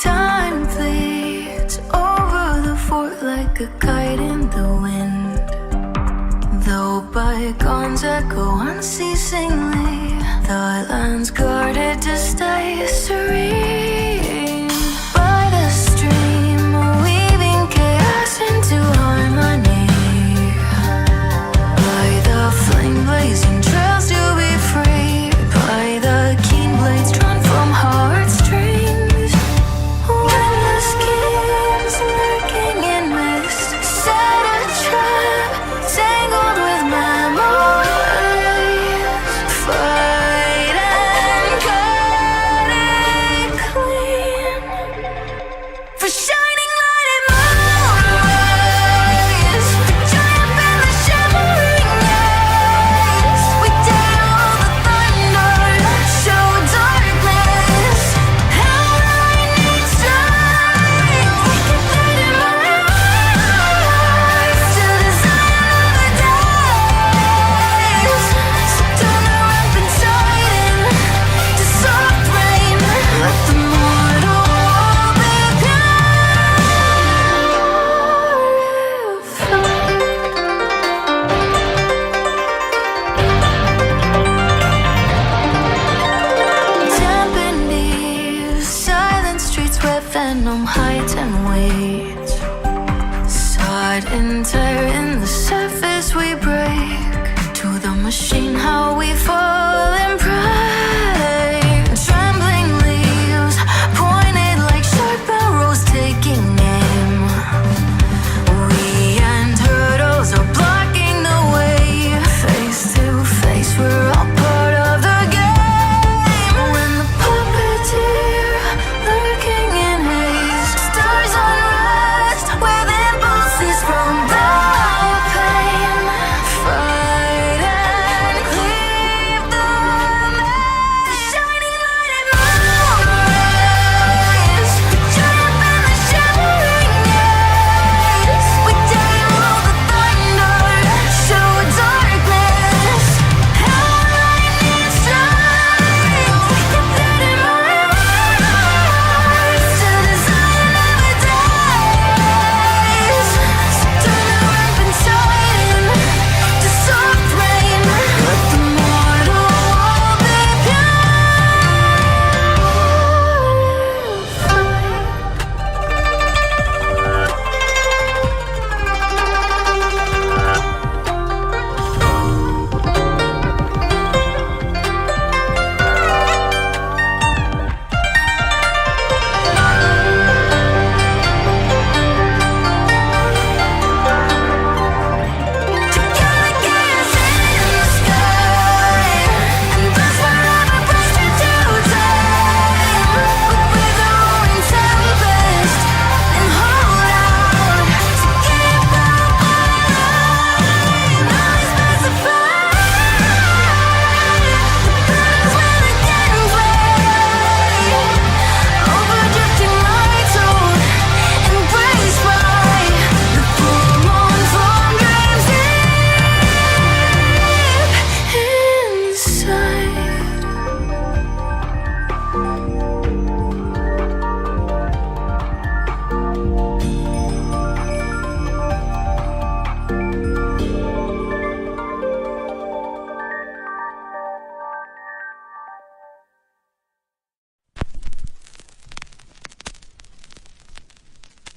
Time bleeds over the fort like a kite in the wind. Though bygones echo unceasingly, the land's guarded to stay serene. By the stream, weaving chaos into harmony. By the flame blazing trails to be free. By the keen blades drawn from heartstrings. Venom hides and waits. Side and tear in the surface we break. To the machine how we fall and pray. Trembling leaves pointed like sharp arrows taking aim. We and turtles are blocking the way. Face to face we're all part of the game. When the puppeteer lurking in haze, stars unrest with impulses from the pain. Fight and cleave the maze. Shining light and moon rays. Triumph in the shivering haze. We dare roll the thunder, show darkness. Helllight needs strength. We can fit in my eyes to design never dies. So turn the weapon tighten to soft rain. Let the mortal wall be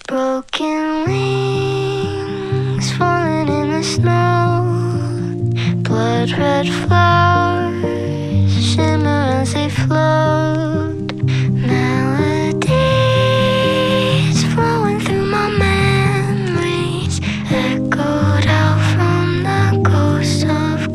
broken wings falling in the snow. Blood red flowers shimmer as they float. Melodies flowing through my memories, echoed out from the ghosts of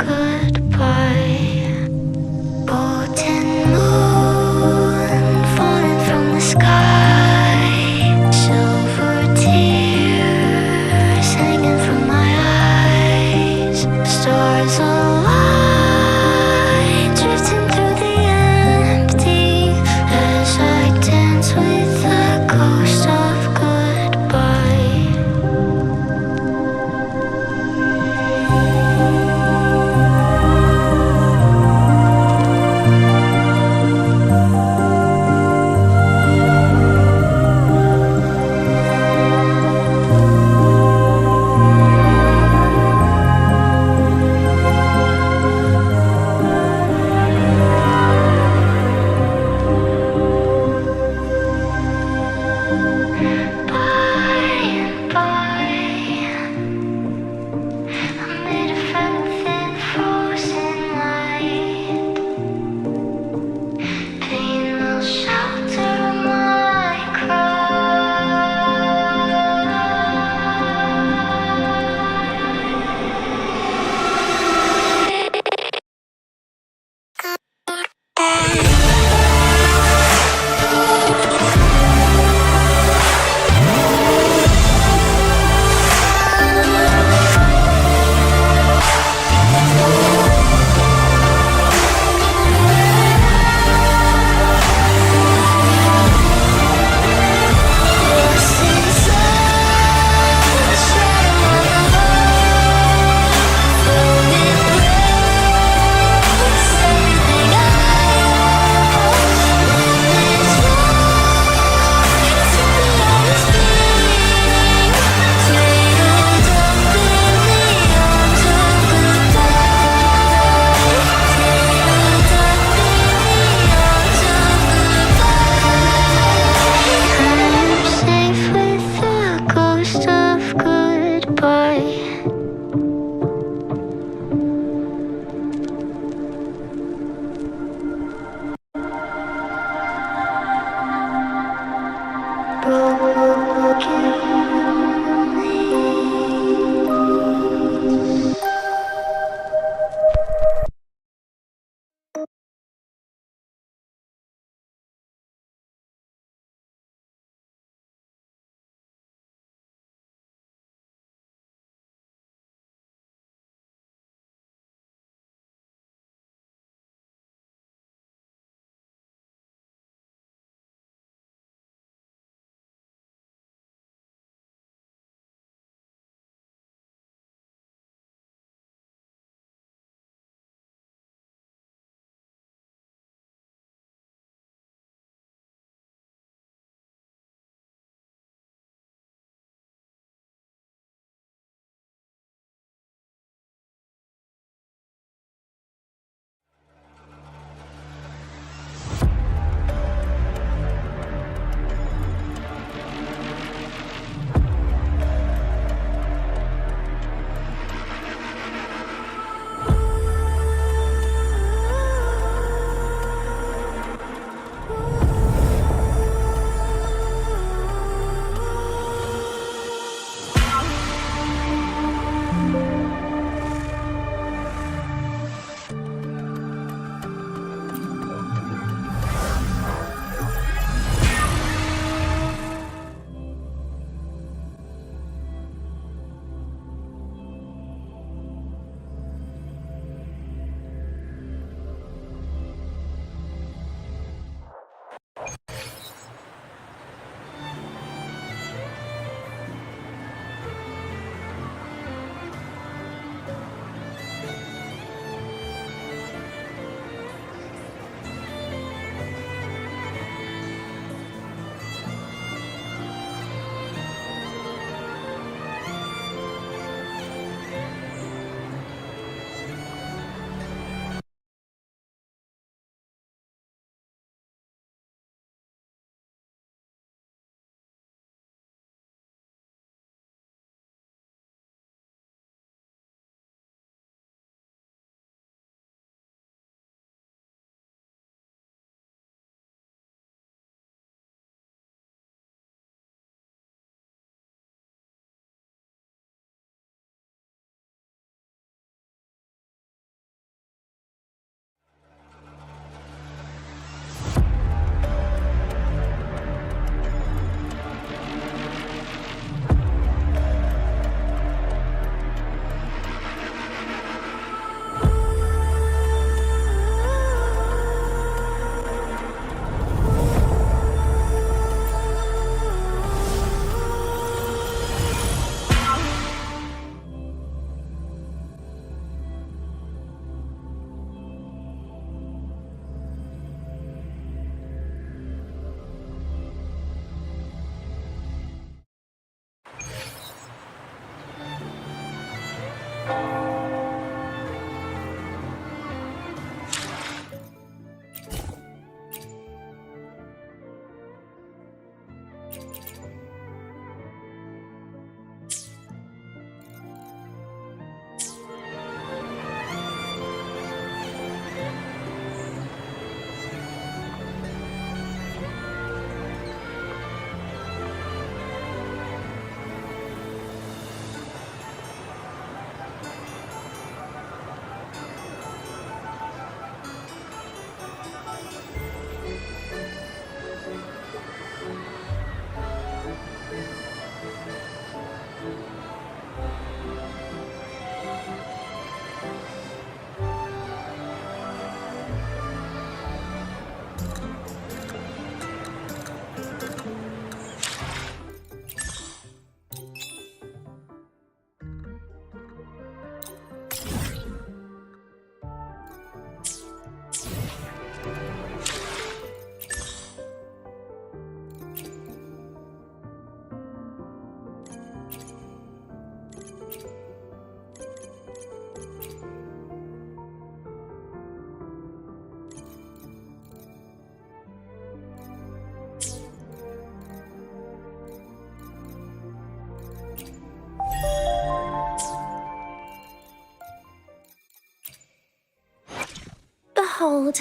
behold,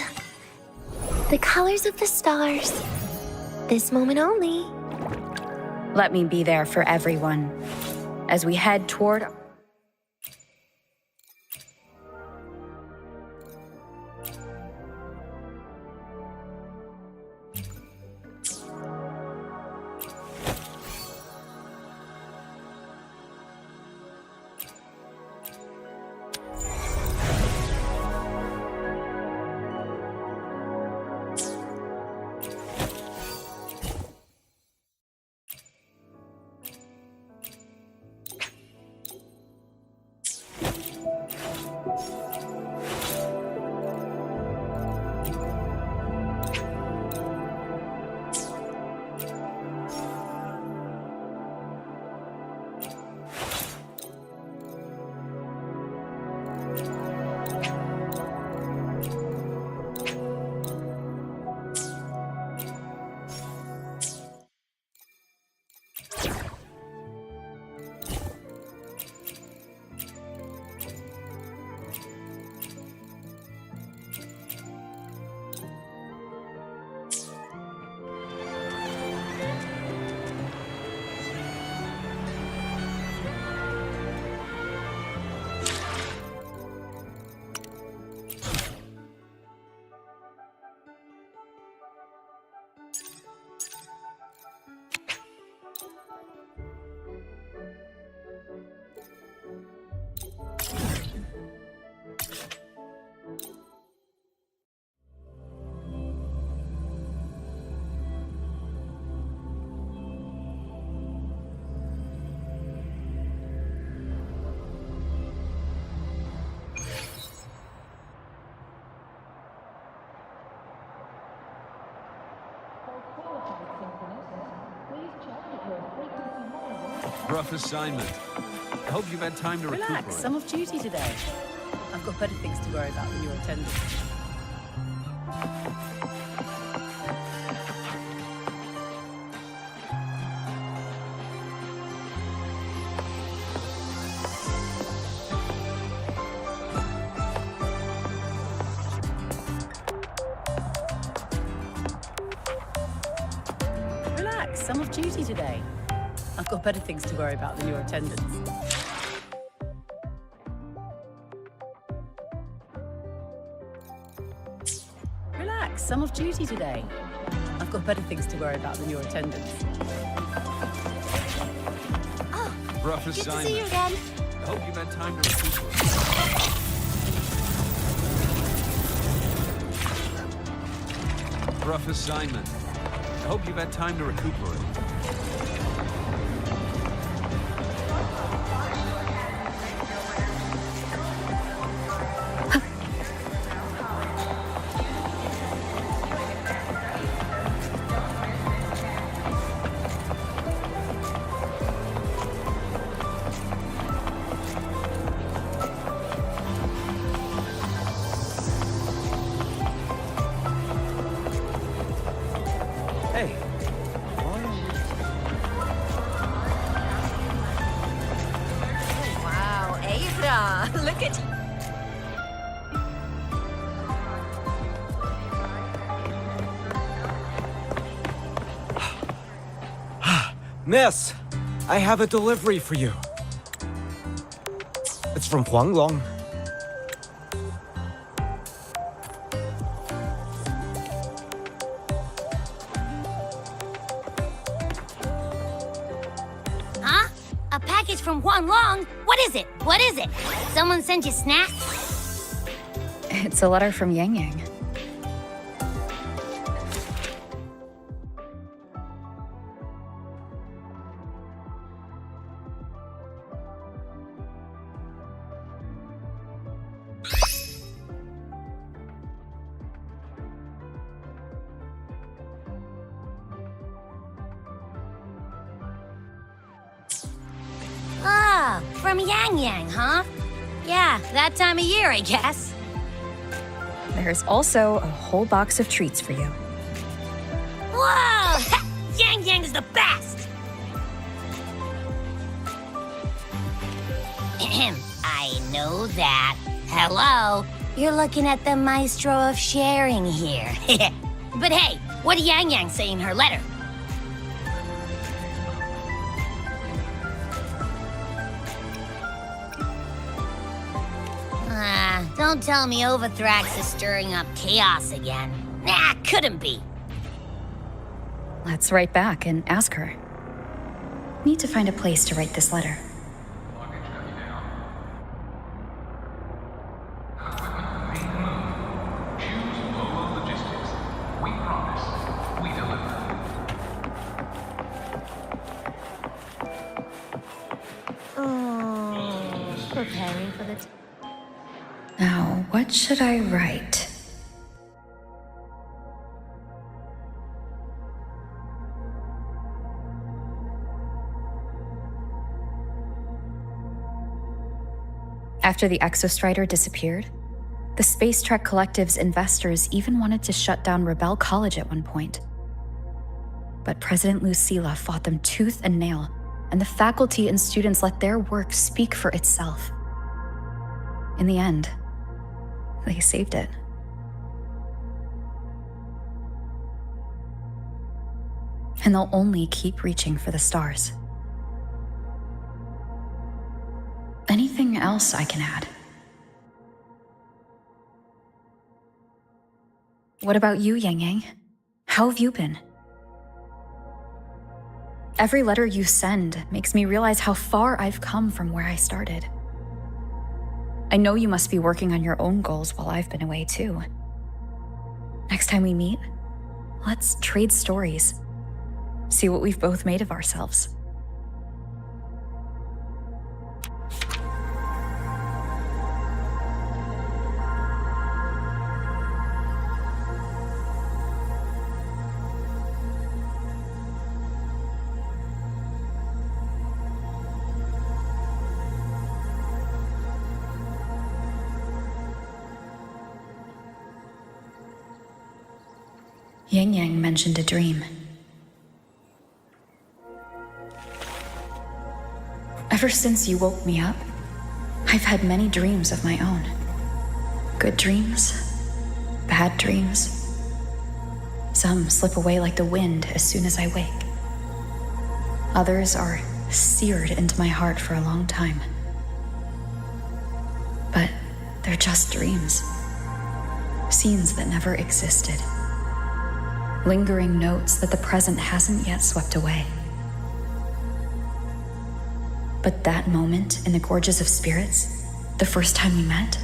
the colors of the stars. This moment only. Let me be there for everyone as we head toward. Rough assignment. I hope you've had time to recuperate. Relax, I'm off duty today. I've got better things to worry about than your attendance. Relax, I'm off duty today. I've got better things to worry about than your attendance. Relax, I'm off duty today. I've got better things to worry about than your attendance. Oh, Rough good to assignment. see you again. I hope you've had time to recuperate. Rough assignment. I hope you've had time to recuperate. Hey, Wow, Ava, look at you. Miss, I have a delivery for you. It's from Huanglong. Huh? A package from Huang Long? What is it? What is it? Someone sent you snacks? It's a letter from Yang Yang. Ah, from Yang Yang, huh? Yeah, that time of year, I guess. There's also a whole box of treats for you. Whoa! Yang Yang is the best! Ahem, I know that. Hello? You're looking at the maestro of sharing here. But hey, what did Yang Yang say in her letter? Don't tell me Overthrax is stirring up chaos again. Nah, couldn't be. Let's write back and ask her. Need to find a place to write this letter. Preparing for the... Now, what should I write? After the Exostrider disappeared, the Space Trek Collective's investors even wanted to shut down Rebel College at one point. But President Lucilla fought them tooth and nail, and the faculty and students let their work speak for itself. In the end, they saved it. And they'll only keep reaching for the stars. Anything else I can add? What about you, Yang Yang? How have you been? Every letter you send makes me realize how far I've come from where I started. I know you must be working on your own goals while I've been away too. Next time we meet, let's trade stories. See what we've both made of ourselves. Yang Yang mentioned a dream. Ever since you woke me up, I've had many dreams of my own. Good dreams, bad dreams. Some slip away like the wind as soon as I wake. Others are seared into my heart for a long time. But they're just dreams. Scenes that never existed. Lingering notes that the present hasn't yet swept away. But that moment in the Gorges of Spirits, the first time we met,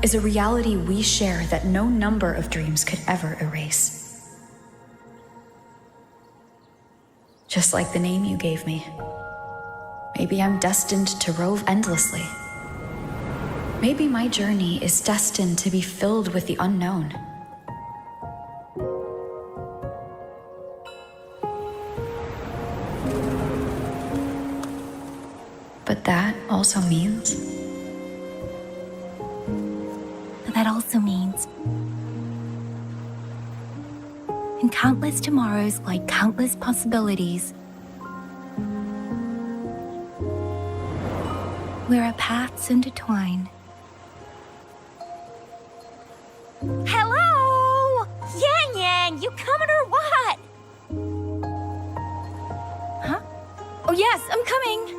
is a reality we share that no number of dreams could ever erase. Just like the name you gave me. Maybe I'm destined to rove endlessly. Maybe my journey is destined to be filled with the unknown. But that also means... That also means... in countless tomorrows lie countless possibilities. Where our paths intertwine. Hello! Yang Yang, you coming or what? Huh? Oh yes, I'm coming!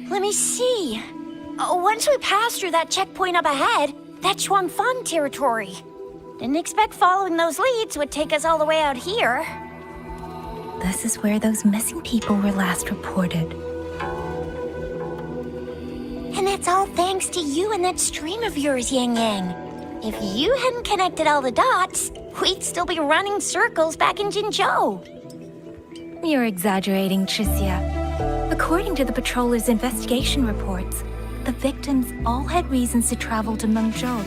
Let me see. Once we pass through that checkpoint up ahead, that's Xuanfang territory. Didn't expect following those leads would take us all the way out here. This is where those missing people were last reported. And that's all thanks to you and that stream of yours, Yang Yang. If you hadn't connected all the dots, we'd still be running circles back in Jinzhou. You're exaggerating, Tricia. According to the patroller's investigation reports, the victims all had reasons to travel to Mengzhou,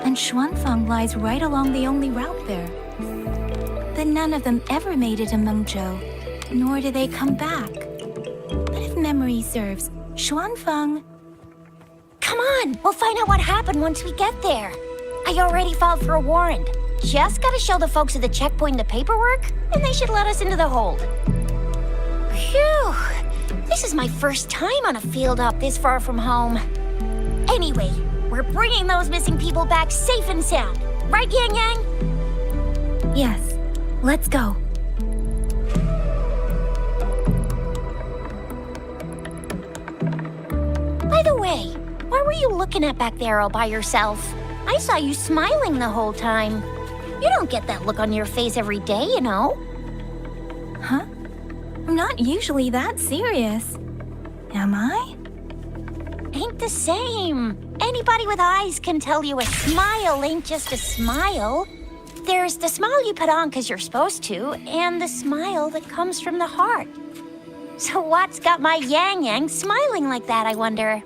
and Xuanfang lies right along the only route there. But none of them ever made it to Mengzhou, nor do they come back. But if memory serves, Xuanfeng... Come on, we'll find out what happened once we get there. I already filed for a warrant. Just gotta show the folks at the checkpoint the paperwork, and they should let us into the hold. Phew! This is my first time on a field op this far from home. Anyway, we're bringing those missing people back safe and sound. Right, Yang Yang? Yes. Let's go. By the way, what were you looking at back there all by yourself? I saw you smiling the whole time. You don't get that look on your face every day, you know. Huh? I'm not usually that serious. Am I? Ain't the same. Anybody with eyes can tell you a smile ain't just a smile. There's the smile you put on because you're supposed to, and the smile that comes from the heart. So what's got my Yang Yang smiling like that, I wonder?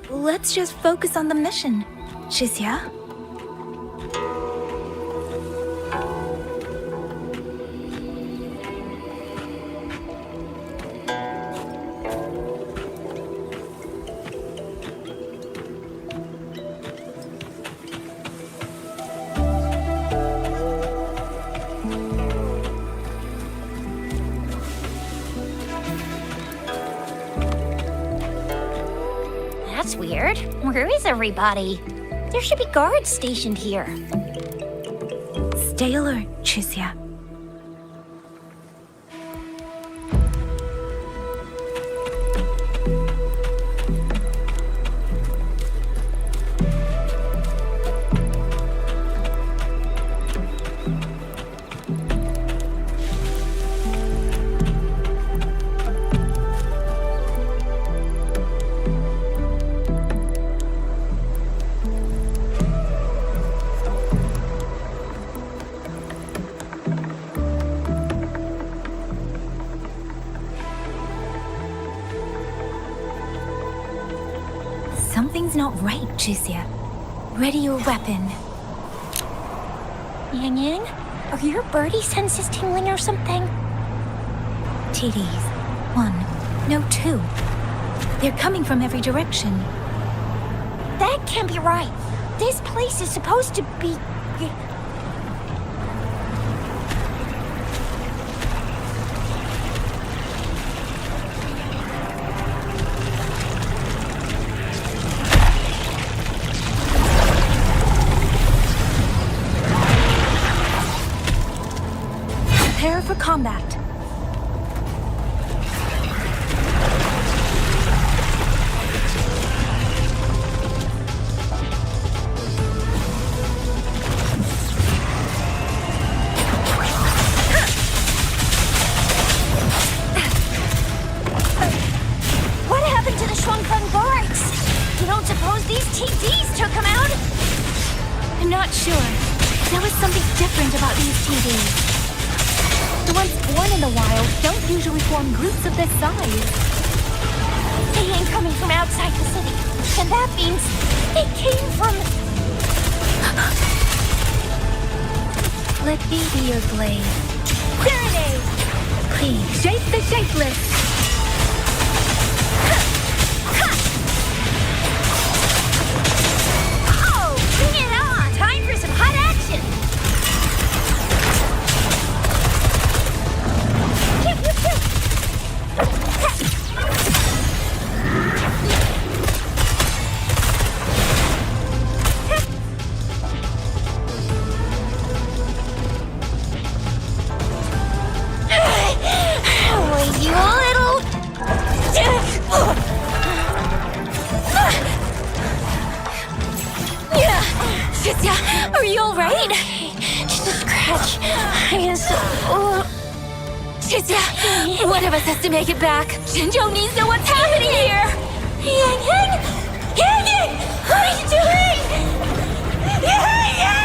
Let's just focus on the mission, Shizia. That's weird. Where is everybody? There should be guards stationed here. Stay alert, Chizia. Something's not right, Chizia. Ready your weapon. Yang Yang, are your birdie senses tingling or something? TDs. 1, no 2. They're coming from every direction. That can't be right. This place is supposed to be... Prepare for combat. What happened to the Shuangfeng guards? You don't suppose these TDs took them out? I'm not sure. There was something different about these TDs. The ones born in the wild don't usually form groups of this size. They ain't coming from outside the city. And that means they came from... Let me be your blade. Grenade! Please, shape the shapeless! Oh, bring it on! Time for some hot action! Are you alright? Just a scratch. Shizia, one of us has to make it back. Jinzhou needs to know what's happening here. Yang Yang! Yang Yang! What are you doing? Yang Yang!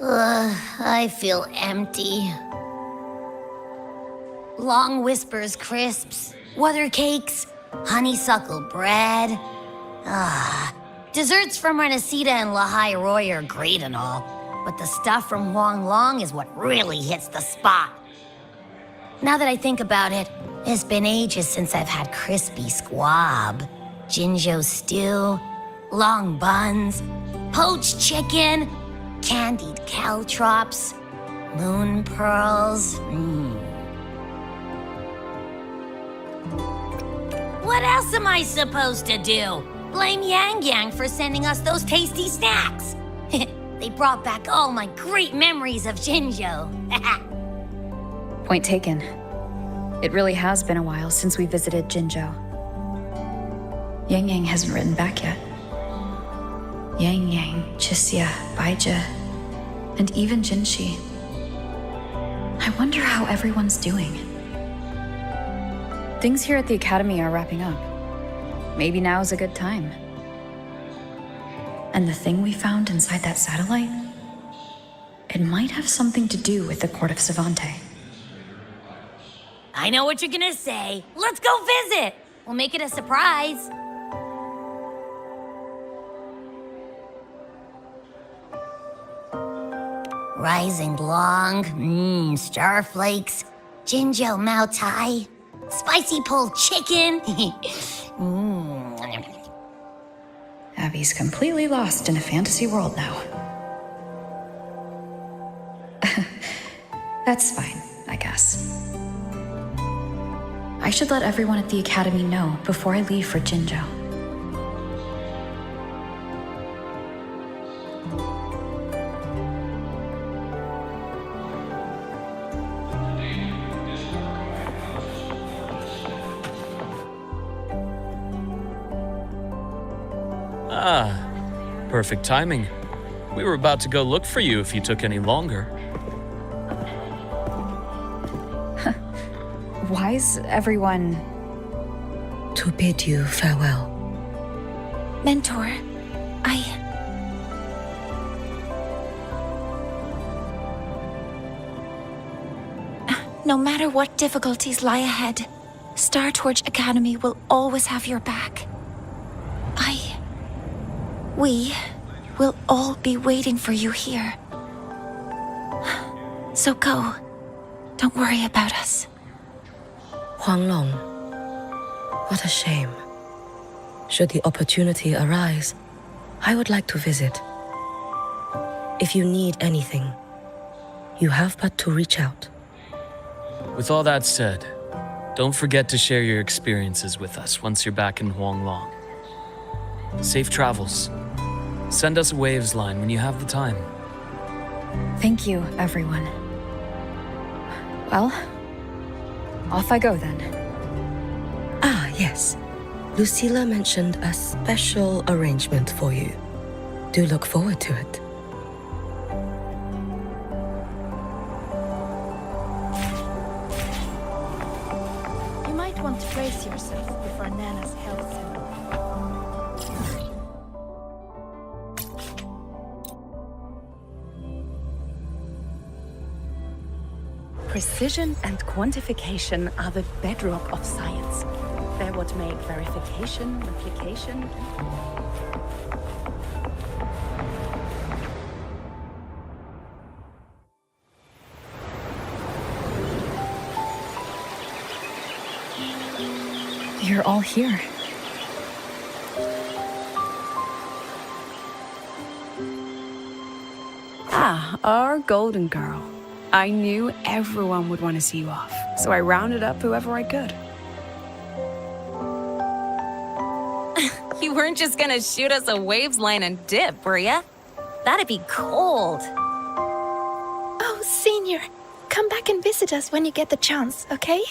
I feel empty. Long Whispers crisps, Wuthering cakes, honeysuckle bread. Desserts from Renacita and Lahai Roy are great and all, but the stuff from Huang Long is what really hits the spot. Now that I think about it, it's been ages since I've had crispy squab, Jinzhou stew, long buns, poached chicken, candied caltrops, moon pearls. What else am I supposed to do? Blame Yang Yang for sending us those tasty snacks. They brought back all my great memories of Jinzhou. Point taken. It really has been a while since we visited Jinzhou. Yang Yang hasn't written back yet. Yang Yang, Chixia, Baizhi, and even Jinxi. I wonder how everyone's doing. Things here at the Academy are wrapping up. Maybe now's a good time. And the thing we found inside that satellite? It might have something to do with the Court of Savante. I know what you're gonna say. Let's go visit. We'll make it a surprise. Rising Long, starflakes, Jinzhou Mao Tai, spicy pulled chicken. Abby's completely lost in a fantasy world now. That's fine, I guess. I should let everyone at the Academy know before I leave for Jinzhou. Perfect timing. We were about to go look for you if you took any longer. Why's everyone... To bid you farewell. Mentor, No matter what difficulties lie ahead, StarTorch Academy will always have your back. We will all be waiting for you here. So go. Don't worry about us. Huang Long. What a shame. Should the opportunity arise, I would like to visit. If you need anything, you have but to reach out. With all that said, don't forget to share your experiences with us once you're back in Huanglong. Safe travels. Send us a waves line when you have the time. Thank you, everyone. Well, off I go then. Ah, yes. Lucilla mentioned a special arrangement for you. Do look forward to it. You might want to brace yourself before Nana's health. Precision and quantification are the bedrock of science. They're what make verification, replication, You're all here. Our golden girl. I knew everyone would want to see you off, so I rounded up whoever I could. You weren't just gonna shoot us a waves line and dip, were ya? That'd be cold. Oh, Senior, come back and visit us when you get the chance, okay?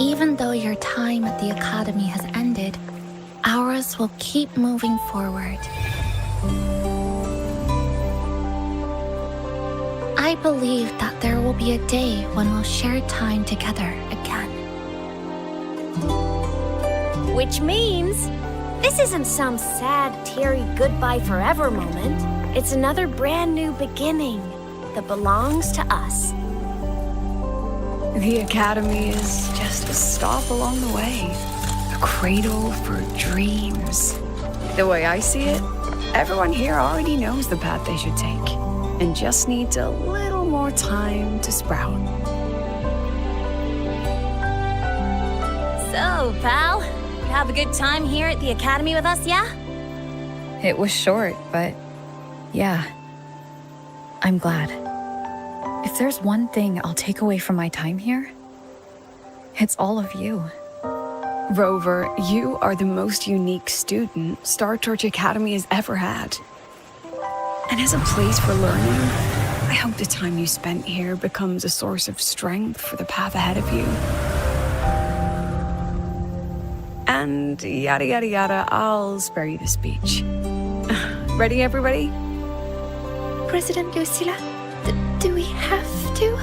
even though your time at the Academy has ended, ours will keep moving forward. I believe that there will be a day when we'll share time together again. Which means This isn't some sad, teary goodbye forever moment. It's another brand new beginning that belongs to us. The Academy is just a stop along the way, a cradle for dreams. The way I see it, everyone here already knows the path they should take, and just needs a little more time to sprout. So, pal, you have a good time here at the Academy with us, yeah? It was short, but yeah, I'm glad. If there's one thing I'll take away from my time here, it's all of you. Rover, you are the most unique student Star Torch Academy has ever had. And as a place for learning, I hope the time you spent here becomes a source of strength for the path ahead of you. And yada yada yada, I'll spare you the speech. Ready, everybody? President Lucilla, do we have to?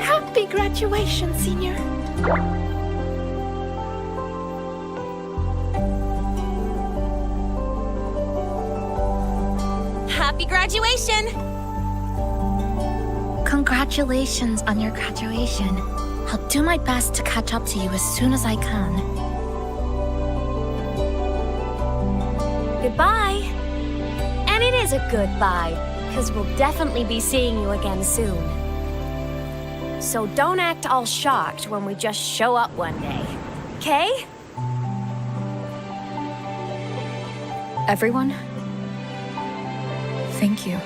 Happy graduation, Senior. Happy graduation! Congratulations on your graduation. I'll do my best to catch up to you as soon as I can. Goodbye. And it is a goodbye, because we'll definitely be seeing you again soon. So don't act all shocked when we just show up one day, okay? Everyone, thank you.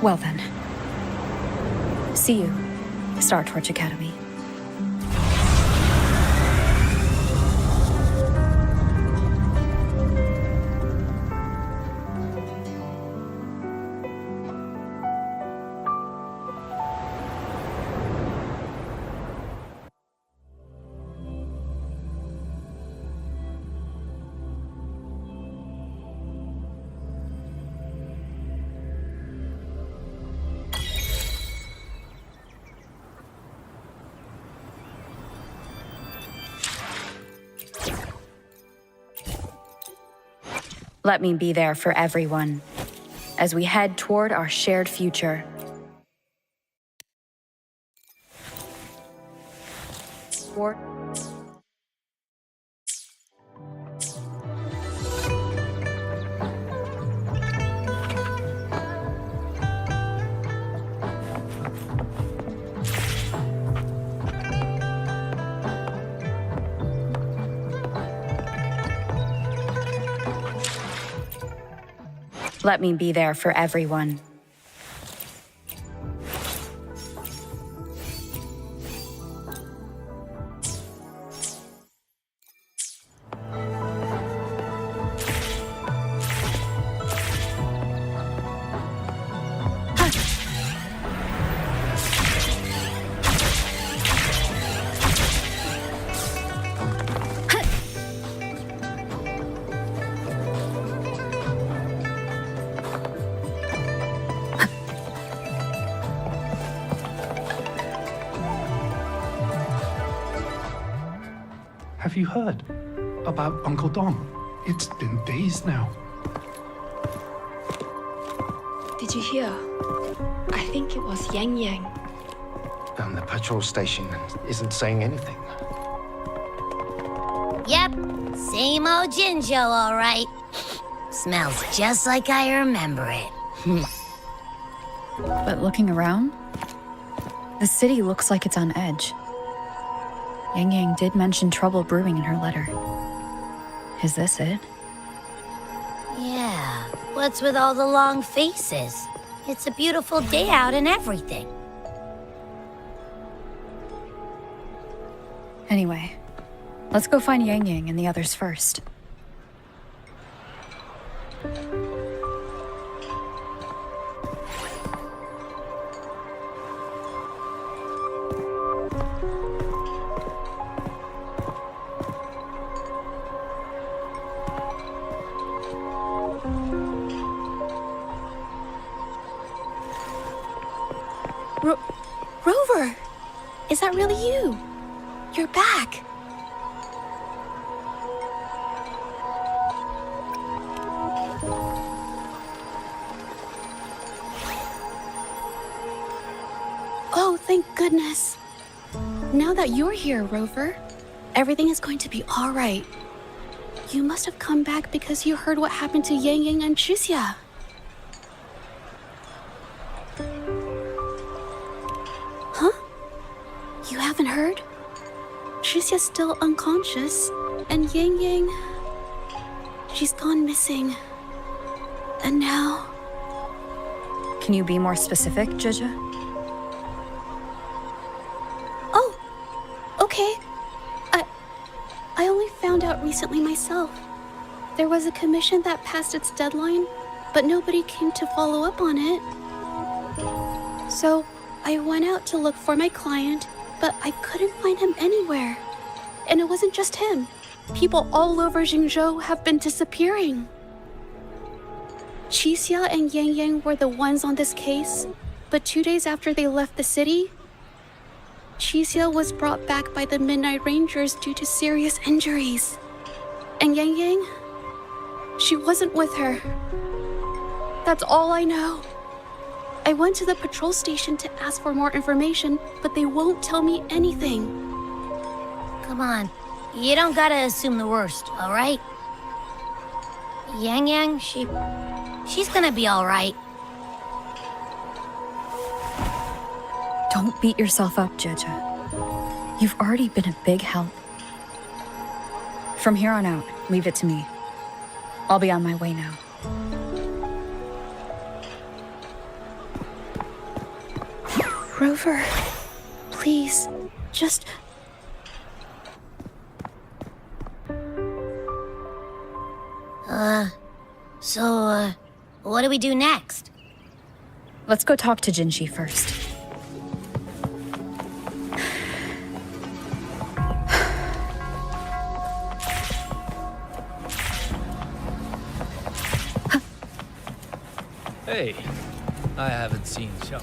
Well then. See you, Star Torch Academy. Let me be there for everyone as we head toward our shared future. Let me be there for everyone. Have you heard about Uncle Dom? It's been days now. Did you hear? I think it was Yang Yang. The patrol station isn't saying anything. Yep, same old Jinjo, all right. Smells just like I remember it. But looking around, the city looks like it's on edge. Yang Yang did mention trouble brewing in her letter. Is this it? Yeah, what's with all the long faces? It's a beautiful day out and everything. Anyway, let's go find Yang Yang and the others first. Rover! Is that really you? You're back! Oh, thank goodness. Now that you're here, Rover, everything is going to be all right. You must have come back because you heard what happened to Yang Yang and Tricia. Huh? You haven't heard? Tricia's still unconscious, and Yang Yang, she's gone missing. And now... Can you be more specific, Jija? Oh, okay. I only found out recently myself. There was a commission that passed its deadline, but nobody came to follow up on it. So I went out to look for my client, but I couldn't find him anywhere. And it wasn't just him. People all over Jingzhou have been disappearing. Qixia and Yang Yang were the ones on this case, but 2 days after they left the city, Qixia was brought back by the Midnight Rangers due to serious injuries. And Yang Yang, she wasn't with her. That's all I know. I went to the patrol station to ask for more information, but they won't tell me anything. Come on, you don't gotta assume the worst, all right? Yang Yang, she's gonna be all right. Don't beat yourself up, Jija. You've already been a big help. From here on out, leave it to me. I'll be on my way now. Rover, please, just... So, what do we do next? Let's go talk to Jinshi first. Hey, I haven't seen Xiao.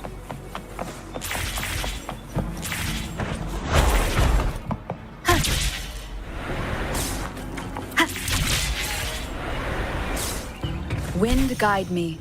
Wind guide me.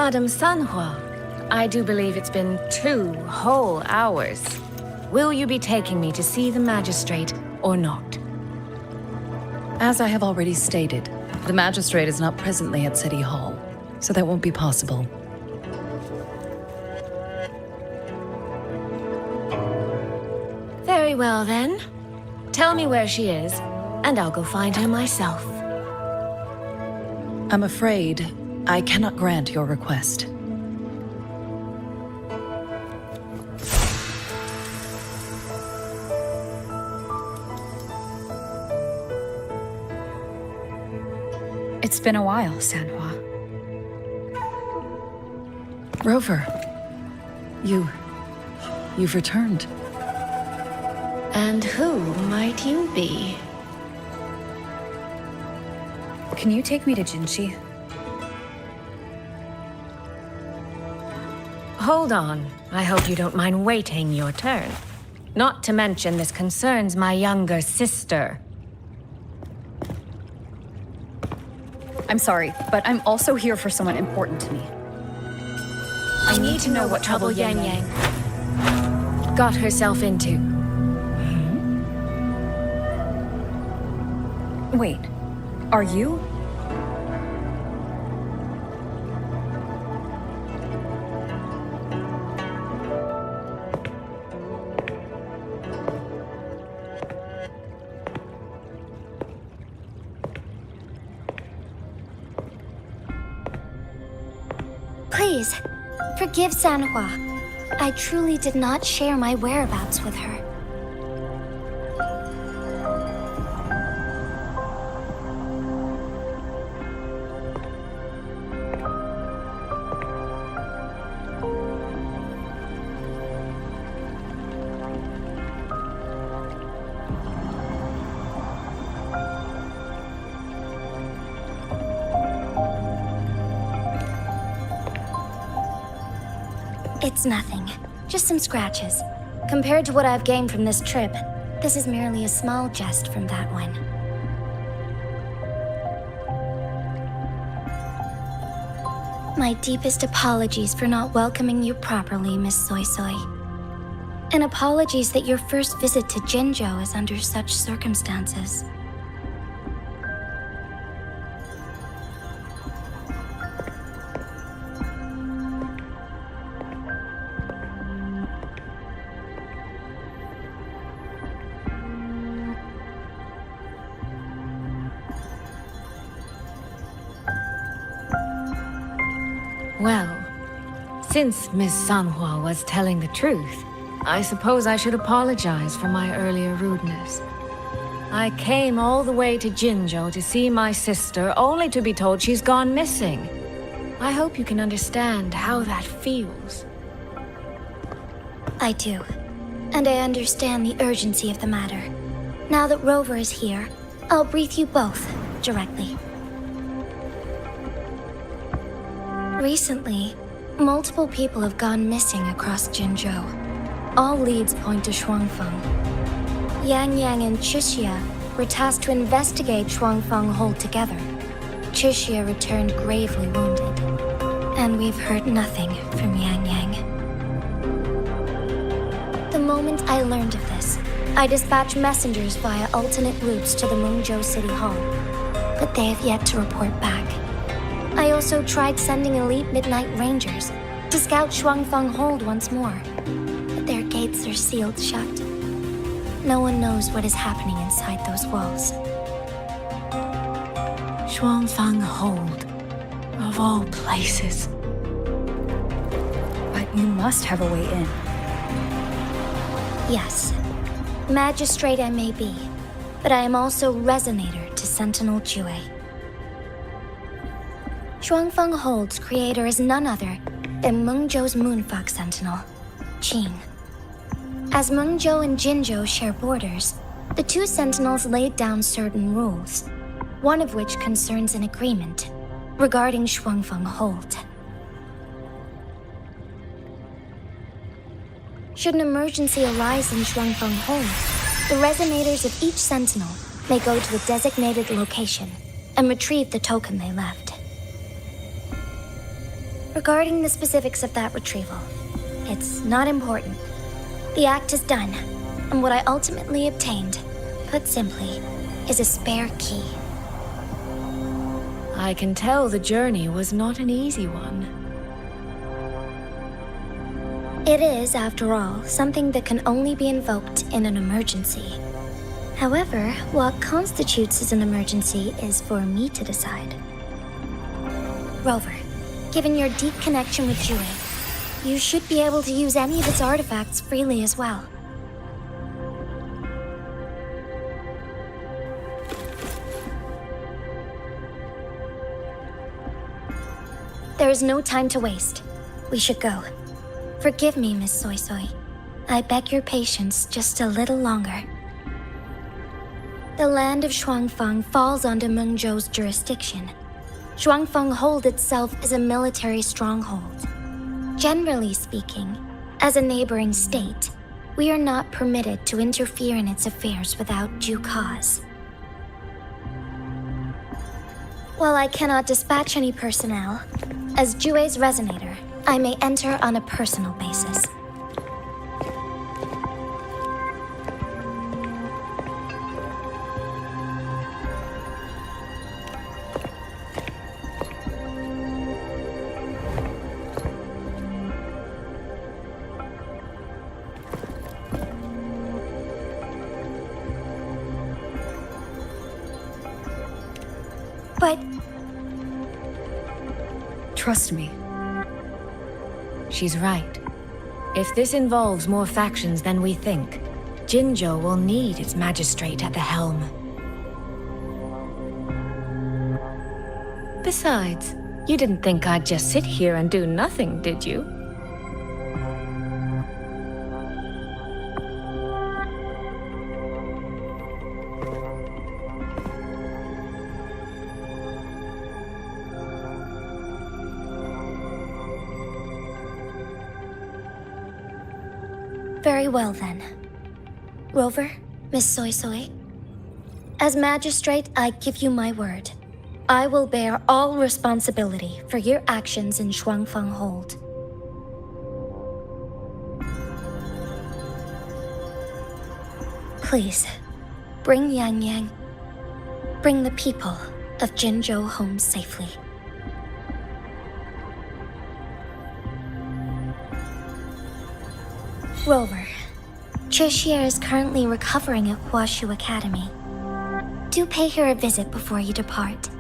Madame Sanhua, I do believe it's been 2 whole hours. Will you be taking me to see the magistrate or not? As I have already stated, the magistrate is not presently at City Hall, so that won't be possible. Very well then. Tell me where she is, and I'll go find her myself. I'm afraid I cannot grant your request. It's been a while, Sanhua. Rover, you've returned. And who might you be? Can you take me to Jinchi? Hold on. I hope you don't mind waiting your turn. Not to mention this concerns my younger sister. I'm sorry, but I'm also here for someone important to me. I need to know what trouble Yang Yang got herself into. Wait, are you? Please, forgive Sanhua. I truly did not share my whereabouts with her. It's nothing. Just some scratches. Compared to what I've gained from this trip, this is merely a small jest from that one. My deepest apologies for not welcoming you properly, Miss Soy Soy. And apologies that your first visit to Jinzhou is under such circumstances. Well, since Miss Sanhua was telling the truth, I suppose I should apologize for my earlier rudeness. I came all the way to Jinzhou to see my sister, only to be told she's gone missing. I hope you can understand how that feels. I do. And I understand the urgency of the matter. Now that Rover is here, I'll brief you both directly. Recently, multiple people have gone missing across Jinzhou. All leads point to Shuangfeng. Yang Yang and Chixia were tasked to investigate Shuangfeng Hold together. Chixia returned gravely wounded, and we've heard nothing from Yang Yang. The moment I learned of this, I dispatched messengers via alternate routes to the Mengzhou City Hall, but they have yet to report back. I also tried sending elite Midnight Rangers to scout Shuangfeng Hold once more, but their gates are sealed shut. No one knows what is happening inside those walls. Shuangfeng Hold, of all places. But you must have a way in. Yes, magistrate I may be, but I am also resonator to Sentinel Jue. Shuangfeng Hold's creator is none other than Mengzhou's Moonfox Sentinel, Qing. As Mengzhou and Jinzhou share borders, the two Sentinels laid down certain rules, one of which concerns an agreement regarding Shuangfeng Hold. Should an emergency arise in Shuangfeng Hold, the resonators of each Sentinel may go to a designated location and retrieve the token they left. Regarding the specifics of that retrieval, it's not important. The act is done, and what I ultimately obtained, put simply, is a spare key. I can tell the journey was not an easy one. It is, after all, something that can only be invoked in an emergency. However, what constitutes as an emergency is for me to decide. Rover, given your deep connection with Jue, you should be able to use any of its artifacts freely as well. There is no time to waste. We should go. Forgive me, Miss Soy Soy. I beg your patience just a little longer. The land of Shuangfeng falls under Mengzhou's jurisdiction. Shuangfeng Hold itself is a military stronghold. Generally speaking, as a neighboring state, we are not permitted to interfere in its affairs without due cause. While I cannot dispatch any personnel, as Jue's resonator, I may enter on a personal basis. But Trust me. She's right. If this involves more factions than we think, Jinzhou will need its magistrate at the helm. Besides, you didn't think I'd just sit here and do nothing, did you? very well then. Rover, Miss Soy Soy. As magistrate, I give you my word. I will bear all responsibility for your actions in Shuangfeng Hold. Please, bring Yang Yang. Bring the people of Jinzhou home safely. Rover, Trishia is currently recovering at Huashu Academy. Do pay her a visit before you depart.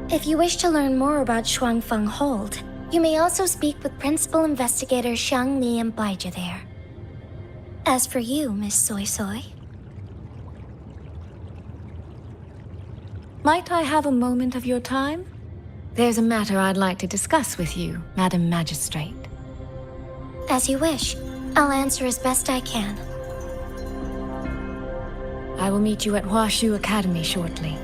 If you wish to learn more about Shuangfeng Hold, you may also speak with Principal Investigator Xiang Li and Baija there. As for you, Miss Soy Soy... Might I have a moment of your time? There's a matter I'd like to discuss with you, Madam Magistrate. As you wish. I'll answer as best I can. I will meet you at Huashu Academy shortly.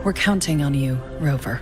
We're counting on you, Rover.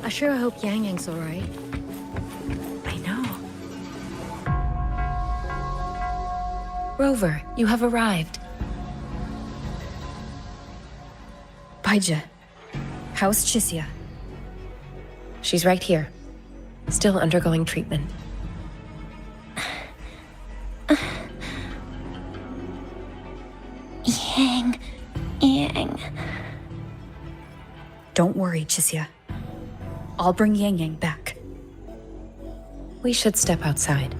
I sure hope Yang Yang's alright. I know. Rover, you have arrived. Baija, how's Chisia? She's right here, still undergoing treatment. Yang. Don't worry, Chisia. I'll bring Yang Yang back. We should step outside.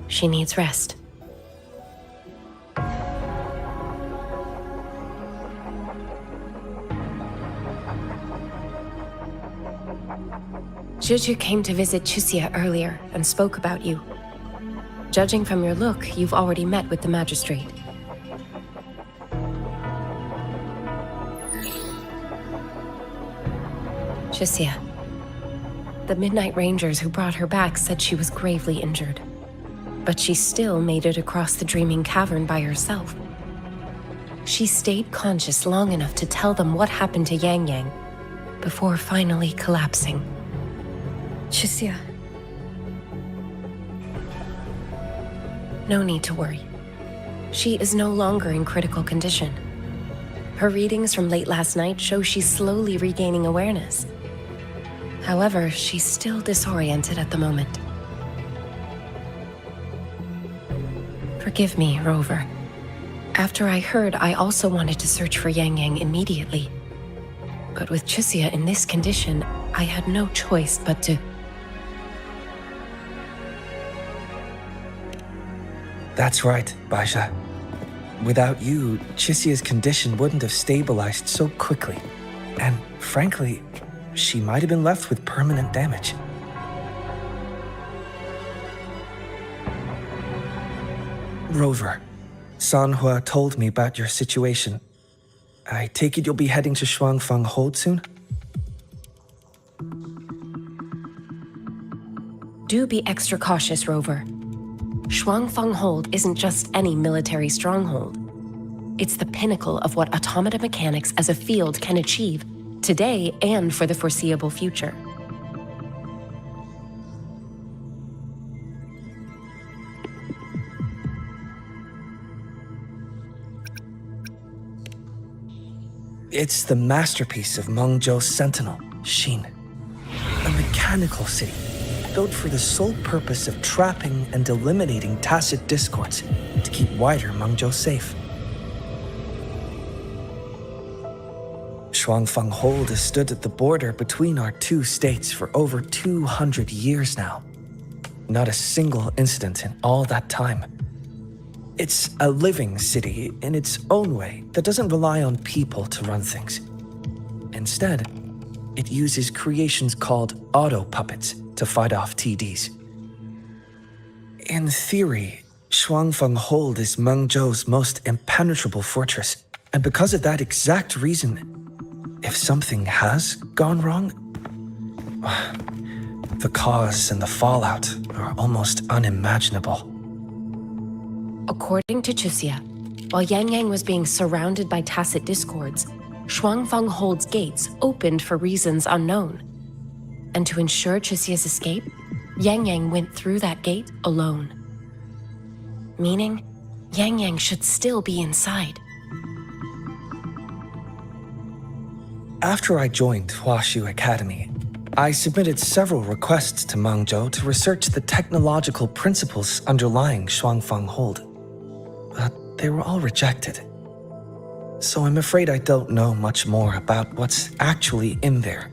She needs rest. Juju came to visit Chisia earlier and spoke about you. Judging from your look, you've already met with the magistrate. Chisia. The Midnight Rangers who brought her back said she was gravely injured. But she still made it across the Dreaming Cavern by herself. She stayed conscious long enough to tell them what happened to Yang Yang, before finally collapsing. Chisia. No need to worry. She is no longer in critical condition. Her readings from late last night show she's slowly regaining awareness. However, she's still disoriented at the moment. Forgive me, Rover. After I heard, I also wanted to search for Yang Yang immediately. But with Chisia in this condition, I had no choice but to... That's right, Baija. Without you, Chisia's condition wouldn't have stabilized so quickly. And frankly, she might have been left with permanent damage. Rover, Sanhua told me about your situation. I take it you'll be heading to Shuangfang Hold soon? Do be extra cautious, Rover. Shuangfang Hold isn't just any military stronghold. It's the pinnacle of what automata mechanics as a field can achieve, today and for the foreseeable future. It's the masterpiece of Mengzhou's sentinel, Xin. A mechanical city, built for the sole purpose of trapping and eliminating tacit discords to keep wider Mengzhou safe. Shuangfang Hold has stood at the border between our two states for over 200 years now. Not a single incident in all that time. It's a living city in its own way that doesn't rely on people to run things. Instead, it uses creations called auto-puppets to fight off TDs. In theory, Shuangfang Hold is Mengzhou's most impenetrable fortress, and because of that exact reason, if something has gone wrong, the cause and the fallout are almost unimaginable. According to Chisia, while Yang Yang was being surrounded by tacit discords, Shuangfang Hold's gates opened for reasons unknown. And to ensure Chisia's escape, Yang Yang went through that gate alone. Meaning, Yang Yang should still be inside. After I joined Huaxu Academy, I submitted several requests to Mengzhou to research the technological principles underlying Shuangfang Hold. But they were all rejected. So I'm afraid I don't know much more about what's actually in there.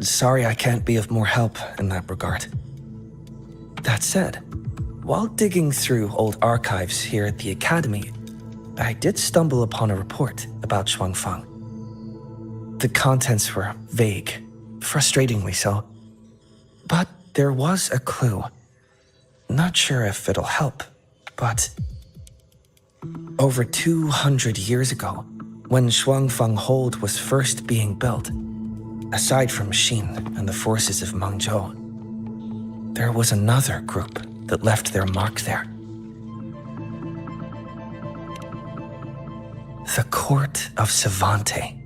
Sorry I can't be of more help in that regard. That said, while digging through old archives here at the Academy, I did stumble upon a report about Shuangfang. The contents were vague, frustratingly so. But there was a clue. Not sure if it'll help, but... Over 200 years ago, when Shuangfang Hold was first being built, aside from Xin and the forces of Mengzhou, there was another group that left their mark there. The Court of Savante.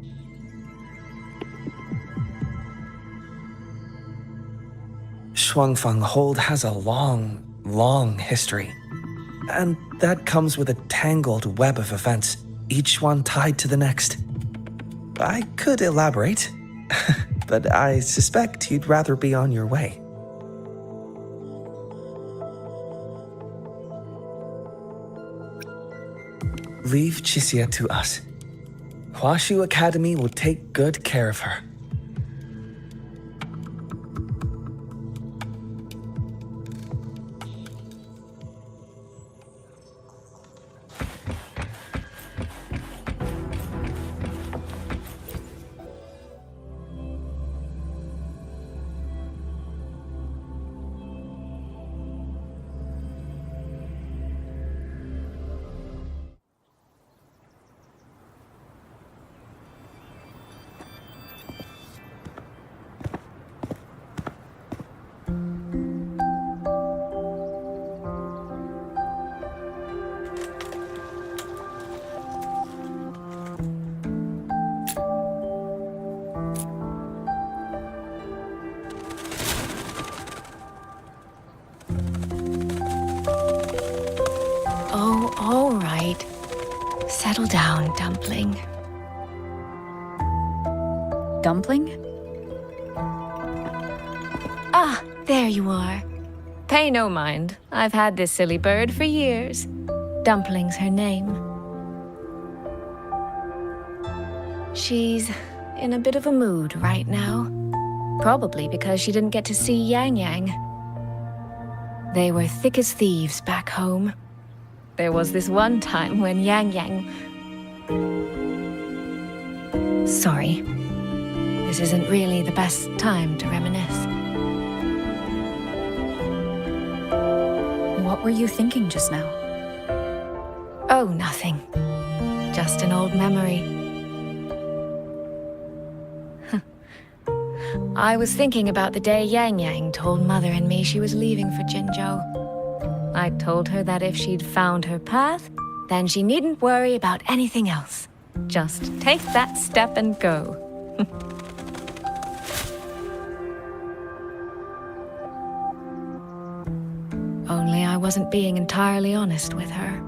Shuangfang Hold has a long, long history. And that comes with a tangled web of events, each one tied to the next. I could elaborate, but I suspect you'd rather be on your way. Leave Chixia to us. Huashu Academy will take good care of her. Oh, all right. Settle down, Dumpling. Dumpling? Ah, there you are. Pay no mind. I've had this silly bird for years. Dumpling's her name. She's in a bit of a mood right now. Probably because she didn't get to see Yang Yang. They were thick as thieves back home. There was this one time when Yang Yang... Sorry. This isn't really the best time to reminisce. What were you thinking just now? Oh, nothing. Just an old memory. I was thinking about the day Yang Yang told Mother and me she was leaving for Jinzhou. I told her that if she'd found her path, then she needn't worry about anything else. Just take that step and go. Only I wasn't being entirely honest with her.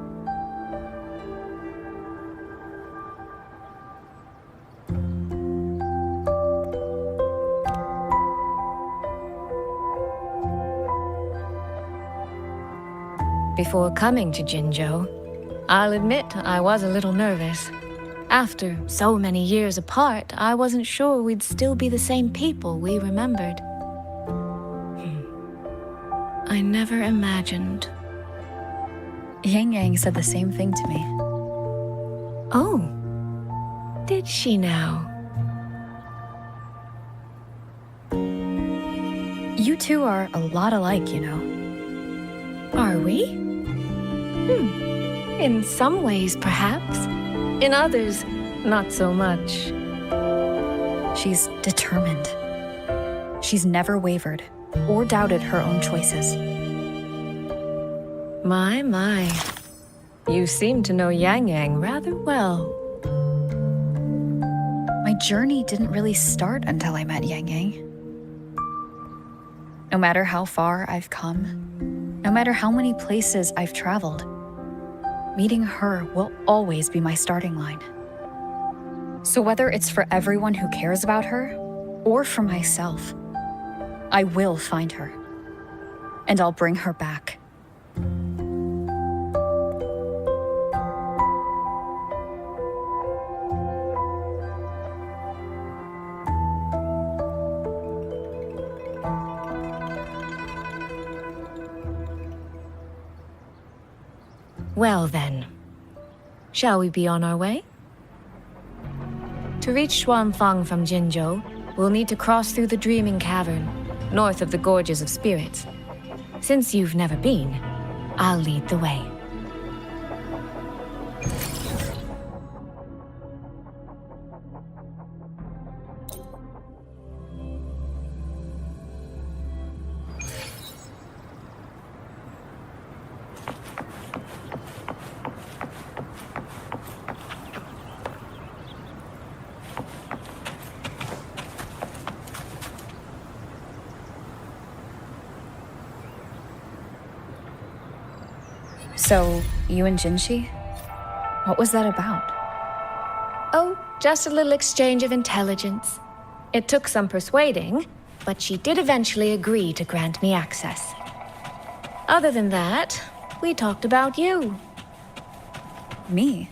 Before coming to Jinzhou, I'll admit I was a little nervous. After so many years apart, I wasn't sure we'd still be the same people we remembered. I never imagined. Yang Yang said the same thing to me. Oh, did she now? You two are a lot alike, you know. Are we? In some ways, perhaps. In others, not so much. She's determined. She's never wavered or doubted her own choices. My. You seem to know Yang Yang rather well. My journey didn't really start until I met Yang Yang. No matter how far I've come, no matter how many places I've traveled, meeting her will always be my starting line. So whether it's for everyone who cares about her, or for myself, I will find her. And I'll bring her back. Well then, shall we be on our way? To reach Xuanfang from Jinzhou, we'll need to cross through the Dreaming Cavern, north of the Gorges of Spirits. Since you've never been, I'll lead the way. So, you and Jinshi? What was that about? Oh, Just a little exchange of intelligence. It took some persuading, but she did eventually agree to grant me access. Other than that, we talked about you. Me?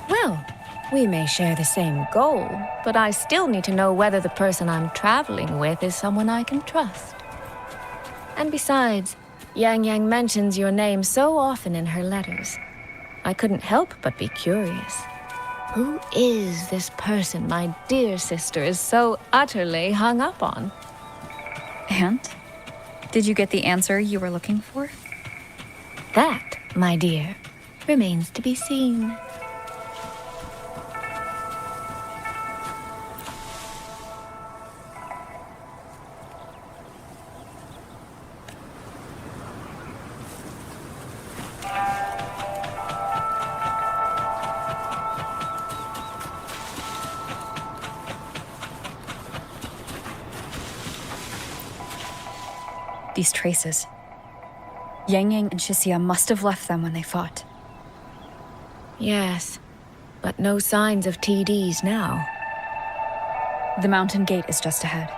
Well, we may share the same goal, but I still need to know whether the person I'm traveling with is someone I can trust. And besides, Yang Yang mentions your name so often in her letters. I couldn't help but be curious. Who is this person my dear sister is so utterly hung up on? And? Did you get the answer you were looking for? That, my dear, remains to be seen. These traces. Yang Yang and Shixia must have left them when they fought. Yes, but no signs of TDs now. The mountain gate is just ahead.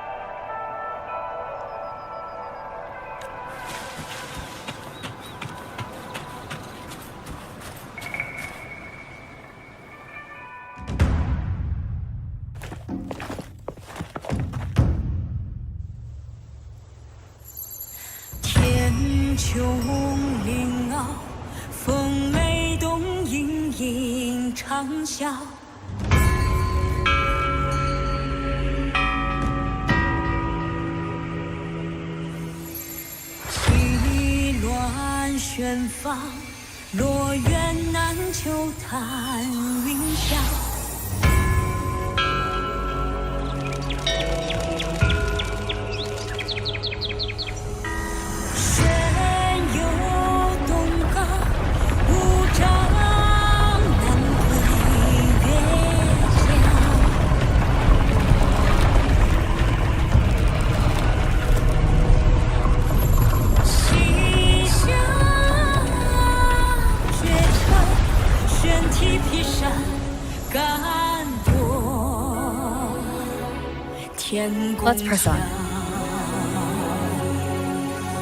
Let's press on.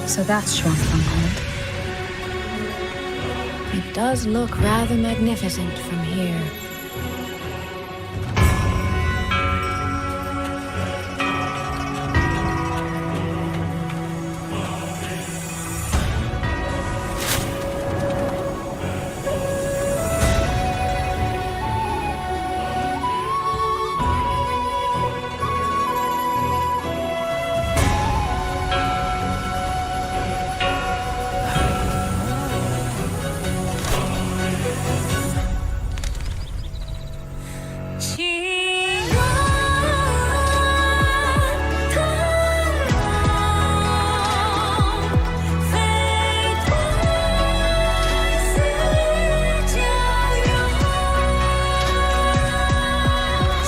So that's Shuangfang Hold. It does look rather magnificent from here.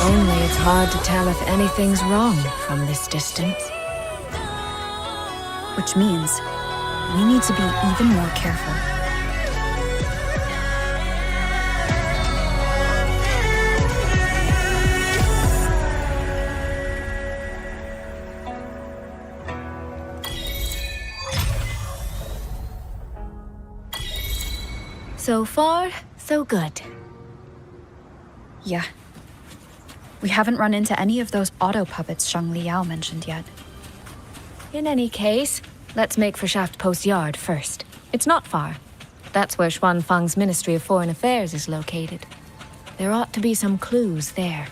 Only it's hard to tell if anything's wrong from this distance. Which means we need to be even more careful. So far, so good. Yeah. We haven't run into any of those auto puppets Shang Liao mentioned yet. In any case, let's make for Shaft Post Yard first. It's not far. That's where Xuanfang's Ministry of Foreign Affairs is located. There ought to be some clues there.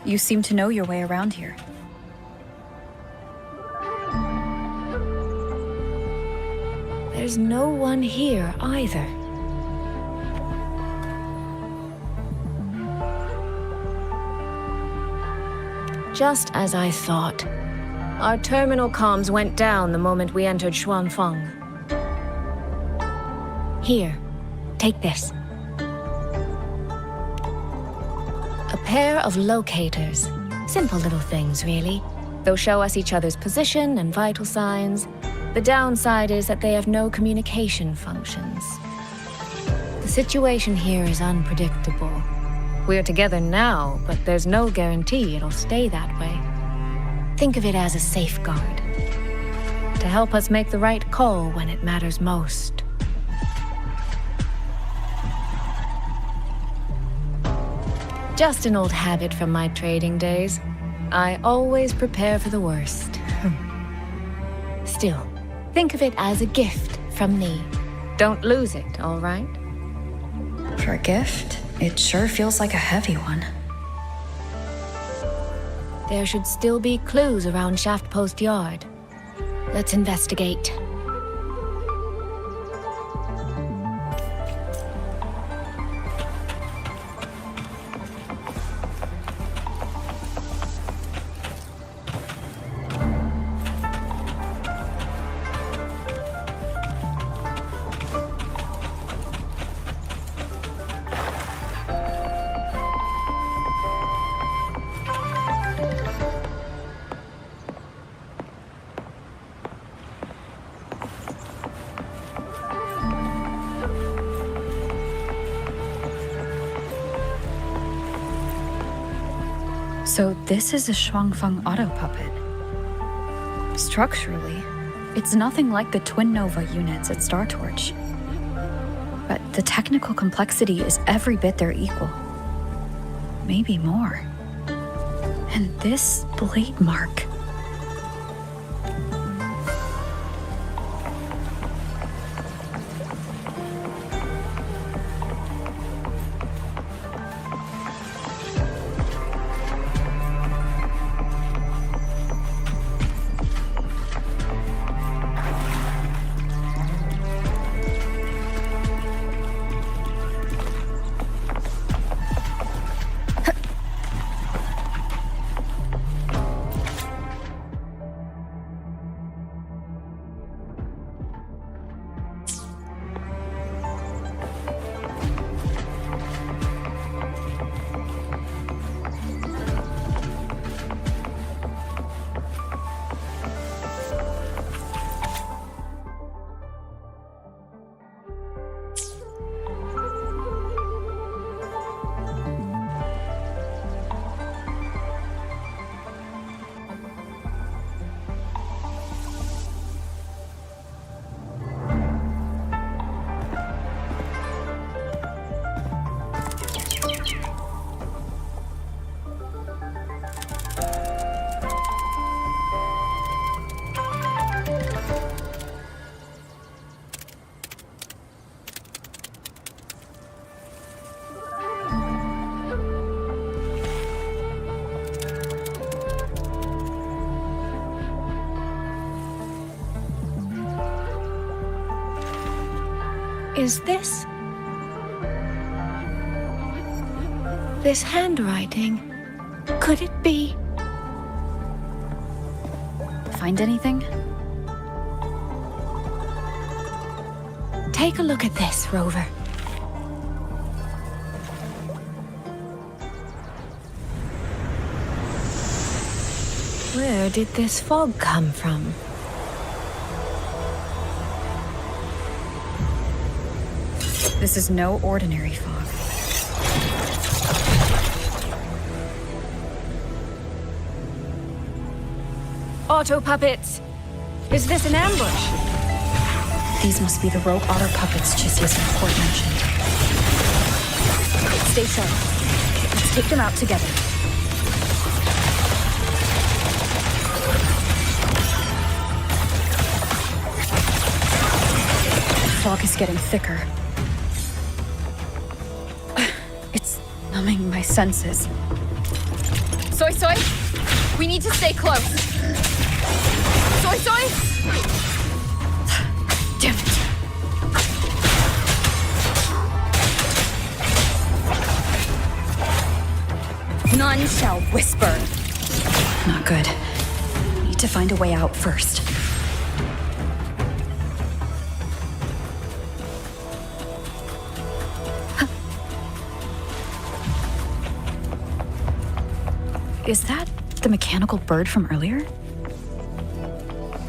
You seem to know your way around here. There's no one here either. Just as I thought. Our terminal comms went down the moment we entered Xuanfang. Here, take this. A pair of locators. Simple little things, really. They'll show us each other's position and vital signs. The downside is that they have no communication functions. The situation here is unpredictable. We're together now, but there's no guarantee it'll stay that way. Think of it as a safeguard to help us make the right call when it matters most. Just an old habit from my trading days. I always prepare for the worst. Still, think of it as a gift from me. Don't lose it, all right? For a gift, it sure feels like a heavy one. There should still be clues around Shaft Post Yard. Let's investigate. So this is a Shuangfeng auto puppet. Structurally, it's nothing like the Twin Nova units at StarTorch. But the technical complexity is every bit their equal. Maybe more. And this blade mark. Is this handwriting? Could it be? Find anything? Take a look at this, Rover. Where did this fog come from? This is no ordinary fog. Auto puppets! Is this an ambush? These must be the rogue otter puppets Chisia's report mentioned. Stay sharp. Let's take them out together. The fog is getting thicker. It's numbing my senses. Soy Soy, we need to stay close. Soy Soy! Damn it. None shall whisper. Not good. Need to find a way out first. Is that the mechanical bird from earlier?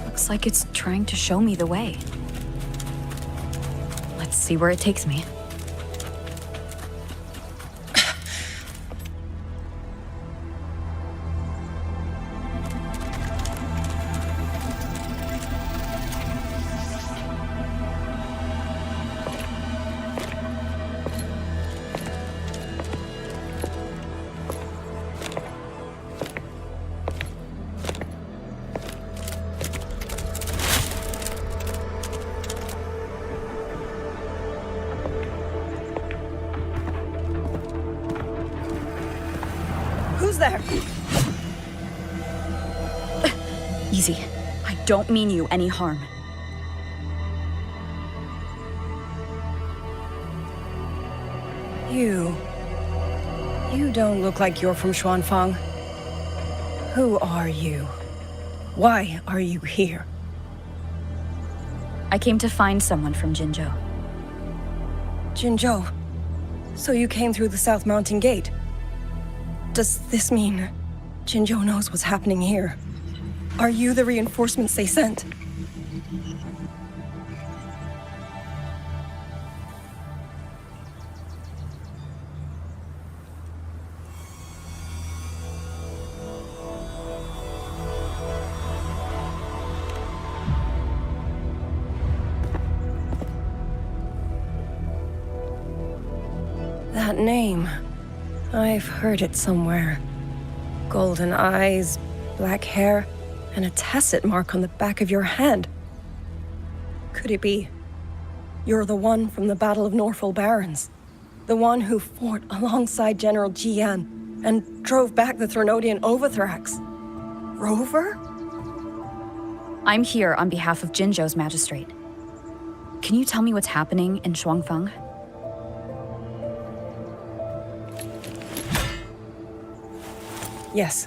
Looks like it's trying to show me the way. Let's see where it takes me. there! Easy. I don't mean you any harm. You don't look like you're from Xuanfang. Who are you? Why are you here? I came to find someone from Jinzhou. Jinzhou. So you came through the South Mountain Gate. Does this mean Jinzhou knows what's happening here? Are you the reinforcements they sent? That name. I've heard it somewhere. Golden eyes, black hair, and a tacit mark on the back of your hand. Could it be? You're the one from the Battle of Norfolk Barrens. The one who fought alongside General Jian and drove back the Threnodian Overthrax. Rover? I'm here on behalf of Jinzhou's magistrate. Can you tell me what's happening in Xuanfang? Yes.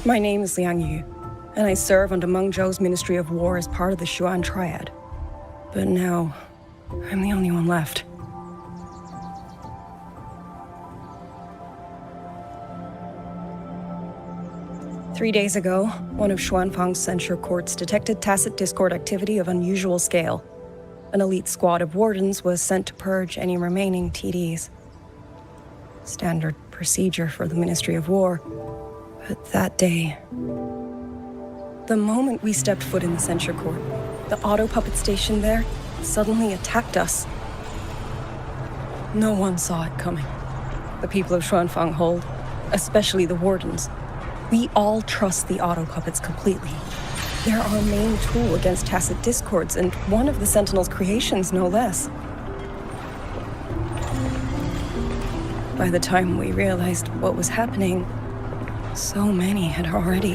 My name is Liang Yu, and I serve under Meng Zhou's Ministry of War as part of the Xuan Triad. But now, I'm the only one left. Three days ago, one of Xuanfang's censure courts detected tacit discord activity of unusual scale. An elite squad of wardens was sent to purge any remaining TDs. Standard procedure for the Ministry of War. But that day, the moment we stepped foot in the censure court, the auto puppet station there suddenly attacked us. No one saw it coming. The people of Xuanfang hold, especially the wardens. We all trust the auto puppets completely. They're our main tool against tacit discords, and one of the Sentinel's creations, no less. By the time we realized what was happening, so many had already.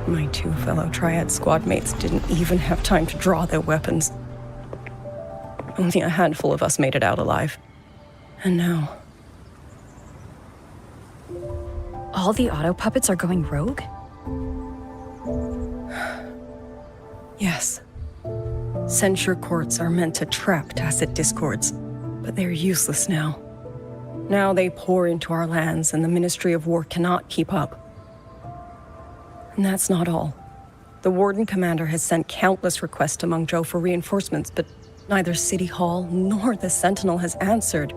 My two fellow Triad squad mates didn't even have time to draw their weapons. Only a handful of us made it out alive. And now... All the auto puppets are going rogue? Yes. Censure courts are meant to trap tacit discords, but they're useless now. Now they pour into our lands, and the Ministry of War cannot keep up. And that's not all. The Warden Commander has sent countless requests to Meng Zhou for reinforcements, but neither City Hall nor the Sentinel has answered.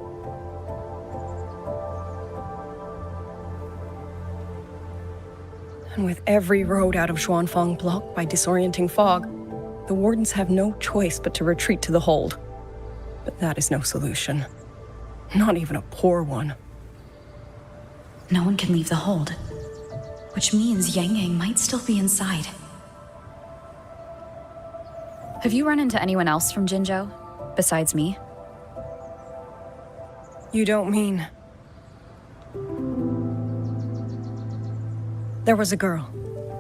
And with every road out of Xuanfang blocked by disorienting fog, the Wardens have no choice but to retreat to the hold. But that is no solution. Not even a poor one. No one can leave the hold, which means Yang Yang might still be inside. Have you run into anyone else from Jinzhou, besides me? You don't mean... There was a girl,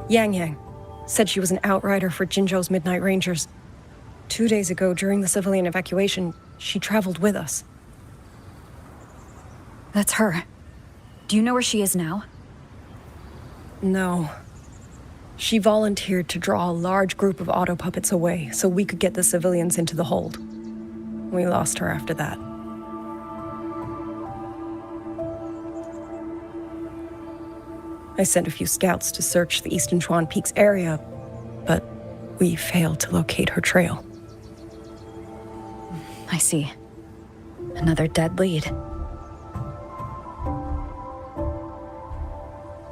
Yang Yang. Said she was an outrider for Jinzhou's Midnight Rangers. 2 days ago, during the civilian evacuation, she traveled with us. That's her. Do you know where she is now? No. She volunteered to draw a large group of auto puppets away so we could get the civilians into the hold. We lost her after that. I sent a few scouts to search the Eastern Chuan Peaks area, but we failed to locate her trail. I see. Another dead lead.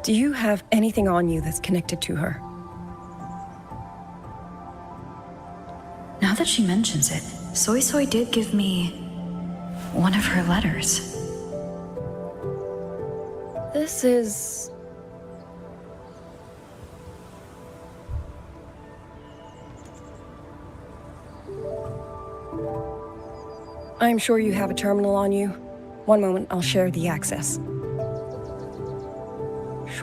Do you have anything on you that's connected to her? Now that she mentions it, Soy Soy did give me one of her letters. This is... I'm sure you have a terminal on you. One moment, I'll share the access.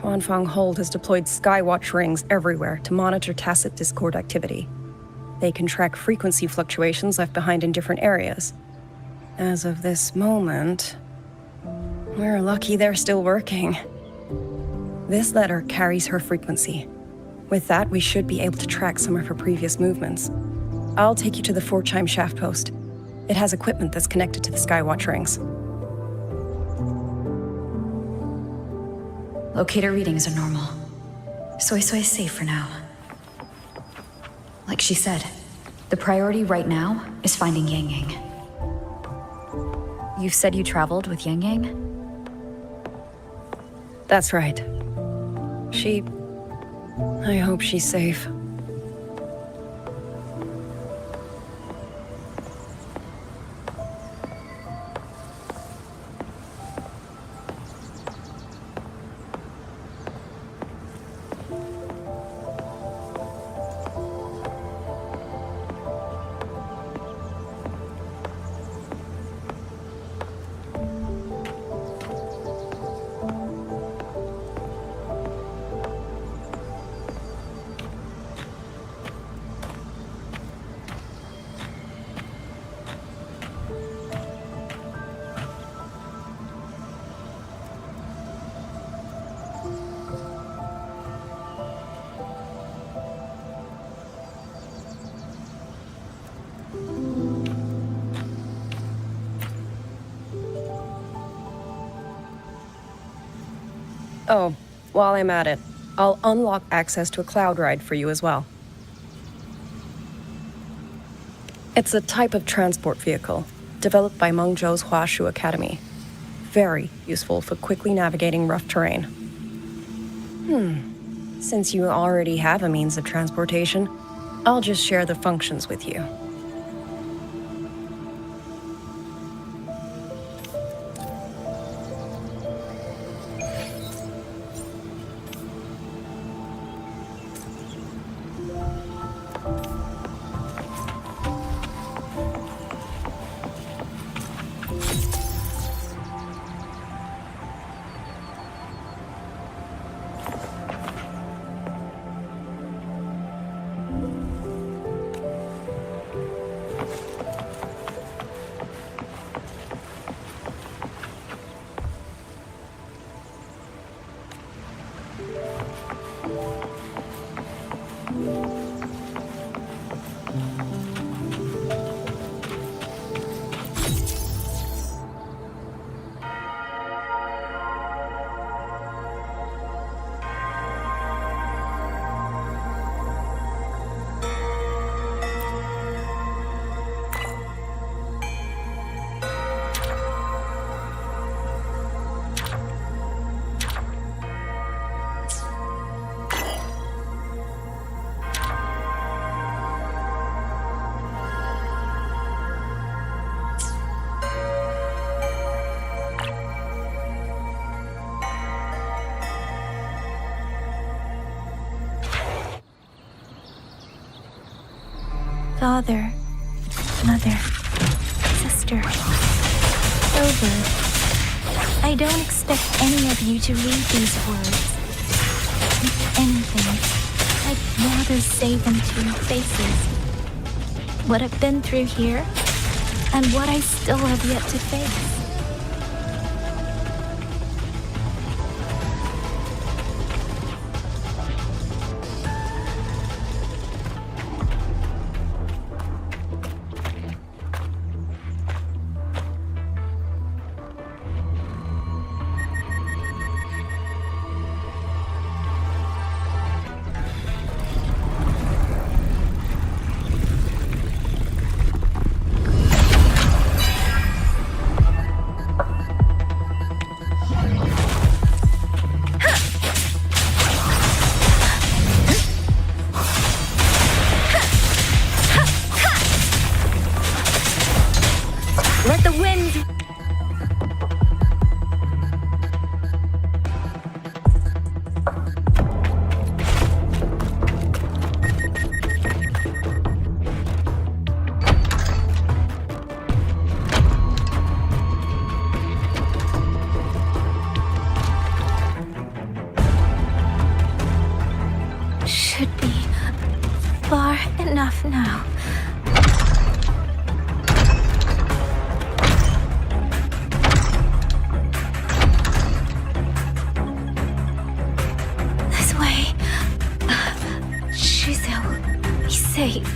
Xuanfang Hold has deployed Skywatch rings everywhere to monitor Tacit Discord activity. They can track frequency fluctuations left behind in different areas. As of this moment, we're lucky they're still working. This letter carries her frequency. With that, we should be able to track some of her previous movements. I'll take you to the 4-chime shaft post. It has equipment that's connected to the Skywatch rings. Locator readings are normal. Soy Soy is safe for now. Like she said, the priority right now is finding Yang Yang. You said you traveled with Yang Yang? That's right. I hope she's safe. Oh, while I'm at it, I'll unlock access to a cloud ride for you as well. It's a type of transport vehicle developed by Mengzhou's Huashu Academy. Very useful for quickly navigating rough terrain. Since you already have a means of transportation, I'll just share the functions with you. Father, mother, sister, over. I don't expect any of you to read these words. If anything, I'd rather say them to your faces. What I've been through here, and what I still have yet to face. now. This way. Shizia will be safe.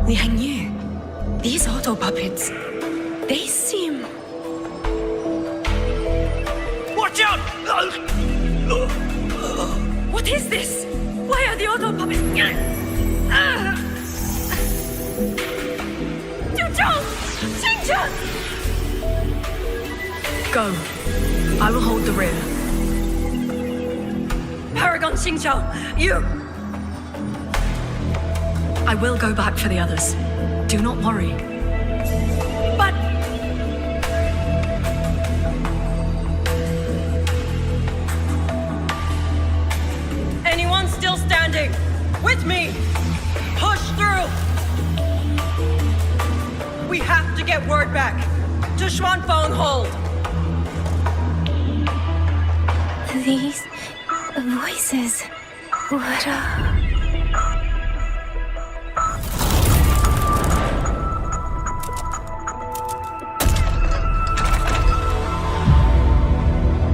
Liang Yu, these auto puppets, they seem... Watch out! What is this? Why are the auto puppets... Go. I will hold the rear. Paragon Xingqiao, you! I will go back for the others. Do not worry. But... Anyone still standing? With me! Push through! We have to get word back to Xuanfeng Hold! These voices. What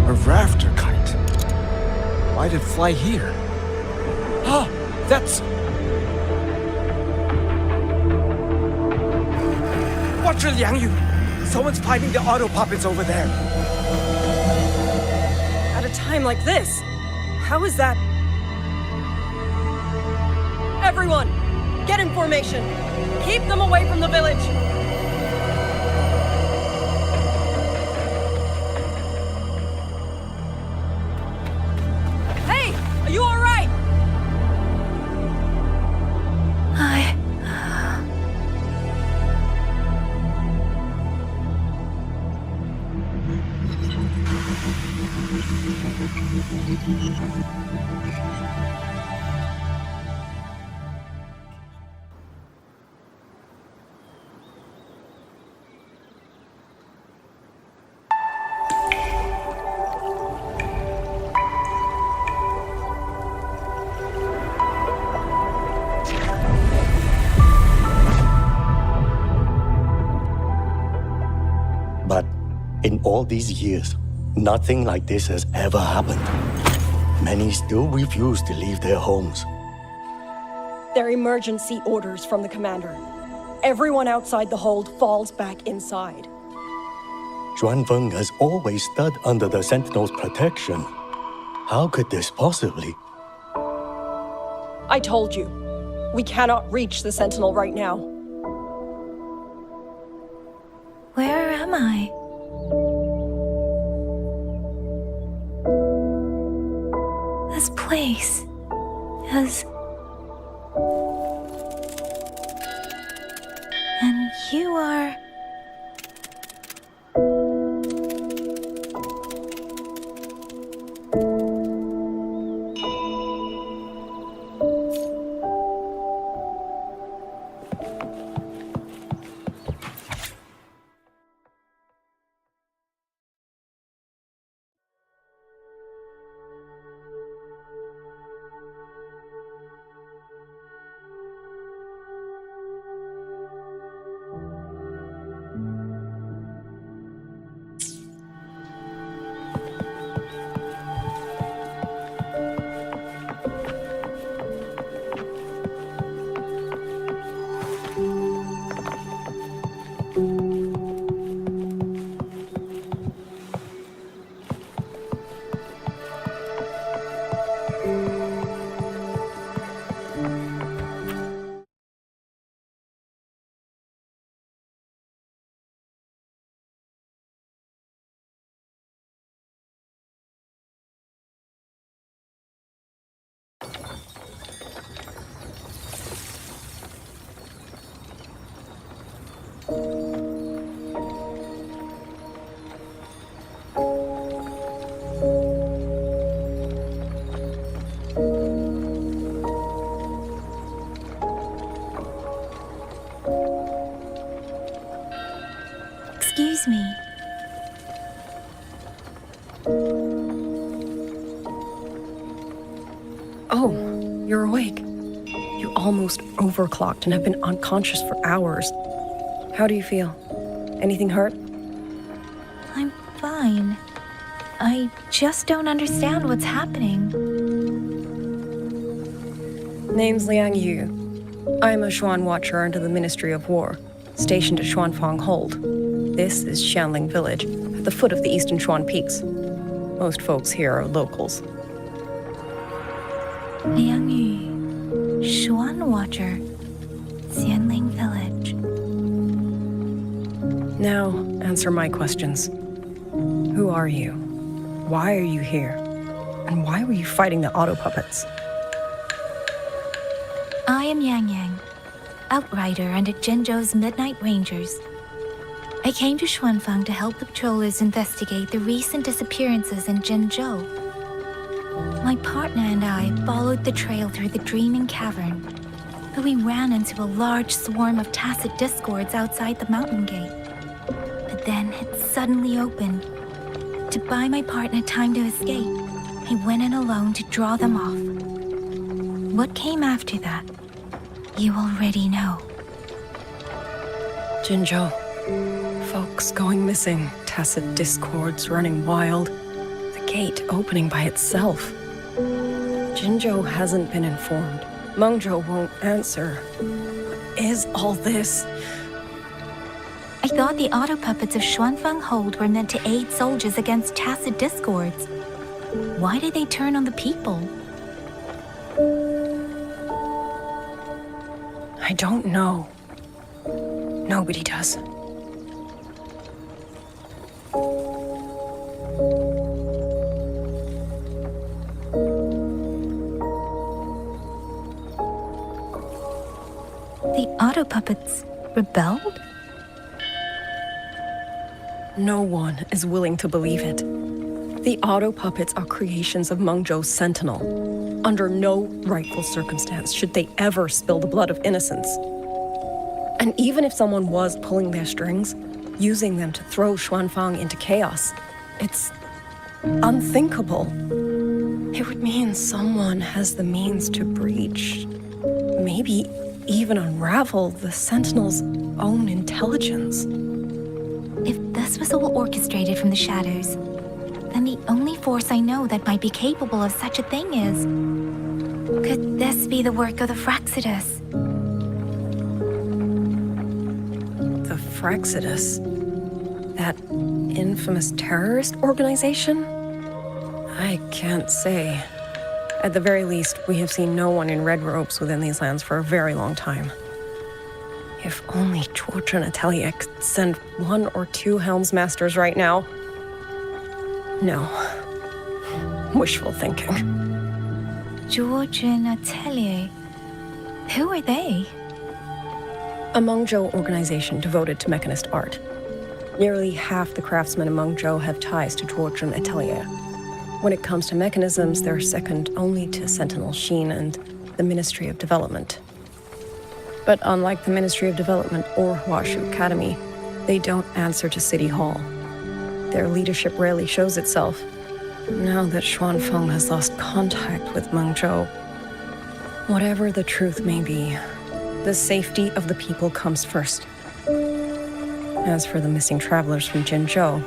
A rafter kite. Why'd it fly here? Ah, that's... Watch it, Liang Yu! Someone's fighting the auto puppets over there. At a time like this, how is that? Everyone, get in formation. Keep them away from the village. Hey, are you all right? But in all these years, nothing like this has ever happened. Many still refuse to leave their homes. They're emergency orders from the commander. Everyone outside the hold falls back inside. Xuanfeng has always stood under the Sentinel's protection. How could this possibly? I told you, we cannot reach the Sentinel right now. Where am I? This place is... And you are... Oh, you're awake. You almost overclocked and have been unconscious for hours. How do you feel? Anything hurt? I'm fine. I just don't understand what's happening. Name's Liang Yu. I'm a Xuan Watcher under the Ministry of War, stationed at Xuanfang Hold. This is Xianling Village, at the foot of the Eastern Xuan Peaks. Most folks here are locals. Liang Yu, Xuan Watcher, Xianling Village. Now, answer my questions. Who are you? Why are you here? And why were you fighting the auto puppets? I am Yang Yang, Outrider under Jinzhou's Midnight Rangers. I came to Xuanfang to help the patrollers investigate the recent disappearances in Jinzhou. My partner and I followed the trail through the Dreaming Cavern, but we ran into a large swarm of tacit discords outside the mountain gate. But then it suddenly opened. To buy my partner time to escape, I went in alone to draw them off. What came after that, you already know. Jinzhou. Folks going missing, tacit discords running wild, the gate opening by itself. Jinzhou hasn't been informed. Mengzhou won't answer. What is all this? I thought the auto puppets of Xuanfang Hold were meant to aid soldiers against tacit discords. Why did they turn on the people? I don't know. Nobody does. The auto puppets rebelled? No one is willing to believe it. The auto puppets are creations of Mengzhou's Sentinel. Under no rightful circumstance should they ever spill the blood of innocents. And even if someone was pulling their strings, using them to throw Xuanfang into chaos, it's unthinkable. It would mean someone has the means to breach, maybe even unravel the Sentinel's own intelligence. If this was all orchestrated from the shadows, then the only force I know that might be capable of such a thing is... Could this be the work of the Fraxidus? The Fraxidus? That infamous terrorist organization? I can't say. At the very least, we have seen no one in red robes within these lands for a very long time. If only Zhuozhen Atelier could send 1 or 2 Helmsmasters right now. No. Wishful thinking. Zhuozhen Atelier? Who are they? A Mengzhou organization devoted to mechanist art. Nearly half the craftsmen in Mengzhou have ties to Zhuozhen Atelier. When it comes to mechanisms, they're second only to Sentinel Sheen and the Ministry of Development. But unlike the Ministry of Development or Huashu Academy, they don't answer to City Hall. Their leadership rarely shows itself. Now that Xuanfeng has lost contact with Mengzhou, whatever the truth may be, the safety of the people comes first. As for the missing travelers from Jinzhou,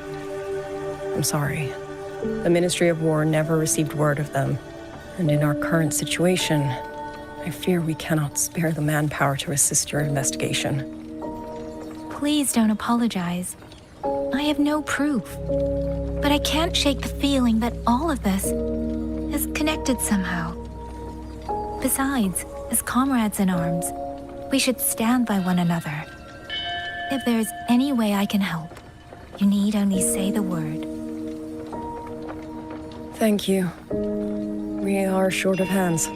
I'm sorry. The Ministry of War never received word of them, and in our current situation, I fear we cannot spare the manpower to assist your investigation. Please don't apologize. I have no proof. But I can't shake the feeling that all of this is connected somehow. Besides, as comrades in arms, we should stand by one another. If there's any way I can help, you need only say the word. Thank you. We are short of hands.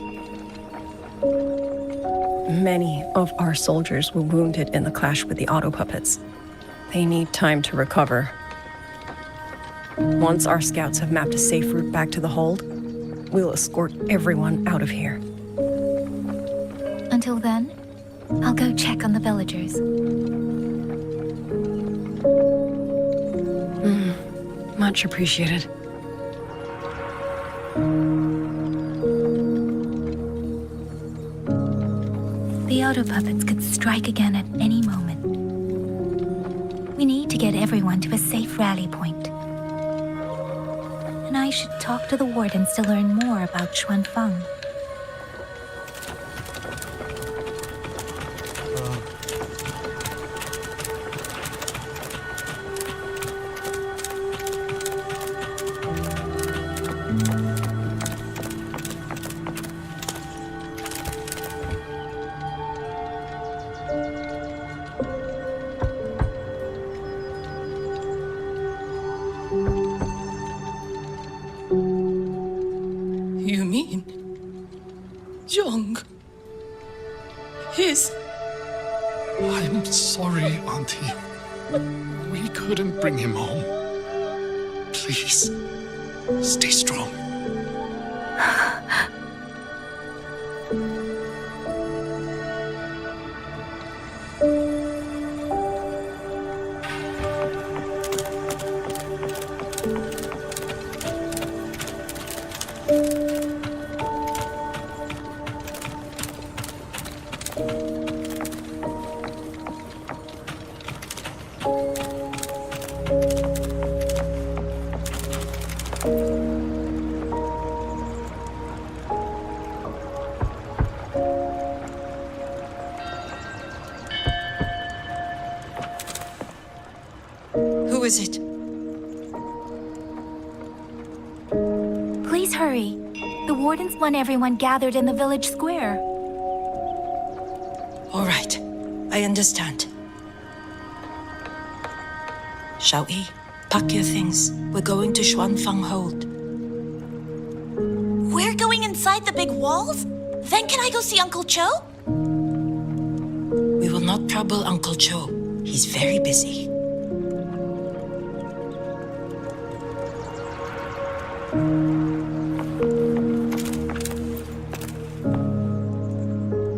Many of our soldiers were wounded in the clash with the auto puppets. They need time to recover. Once our scouts have mapped a safe route back to the hold, we'll escort everyone out of here. Until then, I'll go check on the villagers. Much appreciated. Kyoto puppets could strike again at any moment. We need to get everyone to a safe rally point. And I should talk to the wardens to learn more about Xuanfeng. You mean Jung? His... I'm sorry, Auntie. We couldn't bring him home. Please, stay strong. Who is it? Please hurry. The wardens want everyone gathered in the village square. All right, I understand. Shall we? Pack your things. We're going to Xuanfeng Hold. We're going inside the big walls? Then can I go see Uncle Cho? We will not trouble Uncle Cho. He's very busy.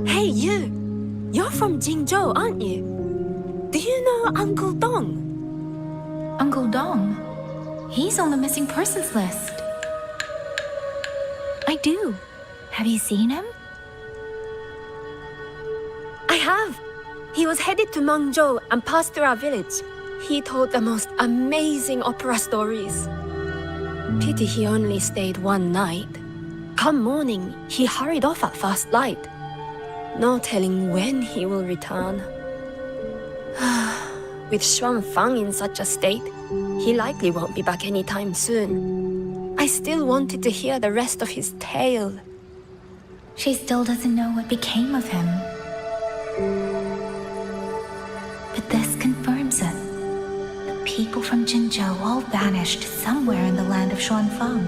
Hey, you! You're from Jingzhou, aren't you? Do you know Uncle Dong? Uncle Dong? He's on the missing persons list. I do. Have you seen him? I have. He was headed to Mangzhou and passed through our village. He told the most amazing opera stories. Pity he only stayed one night. Come morning, he hurried off at first light. No telling when he will return. With Xuanfeng in such a state, he likely won't be back anytime soon. I still wanted to hear the rest of his tale. She still doesn't know what became of him. But this confirms it. The people from Jinzhou all vanished somewhere in the land of Xuanfeng.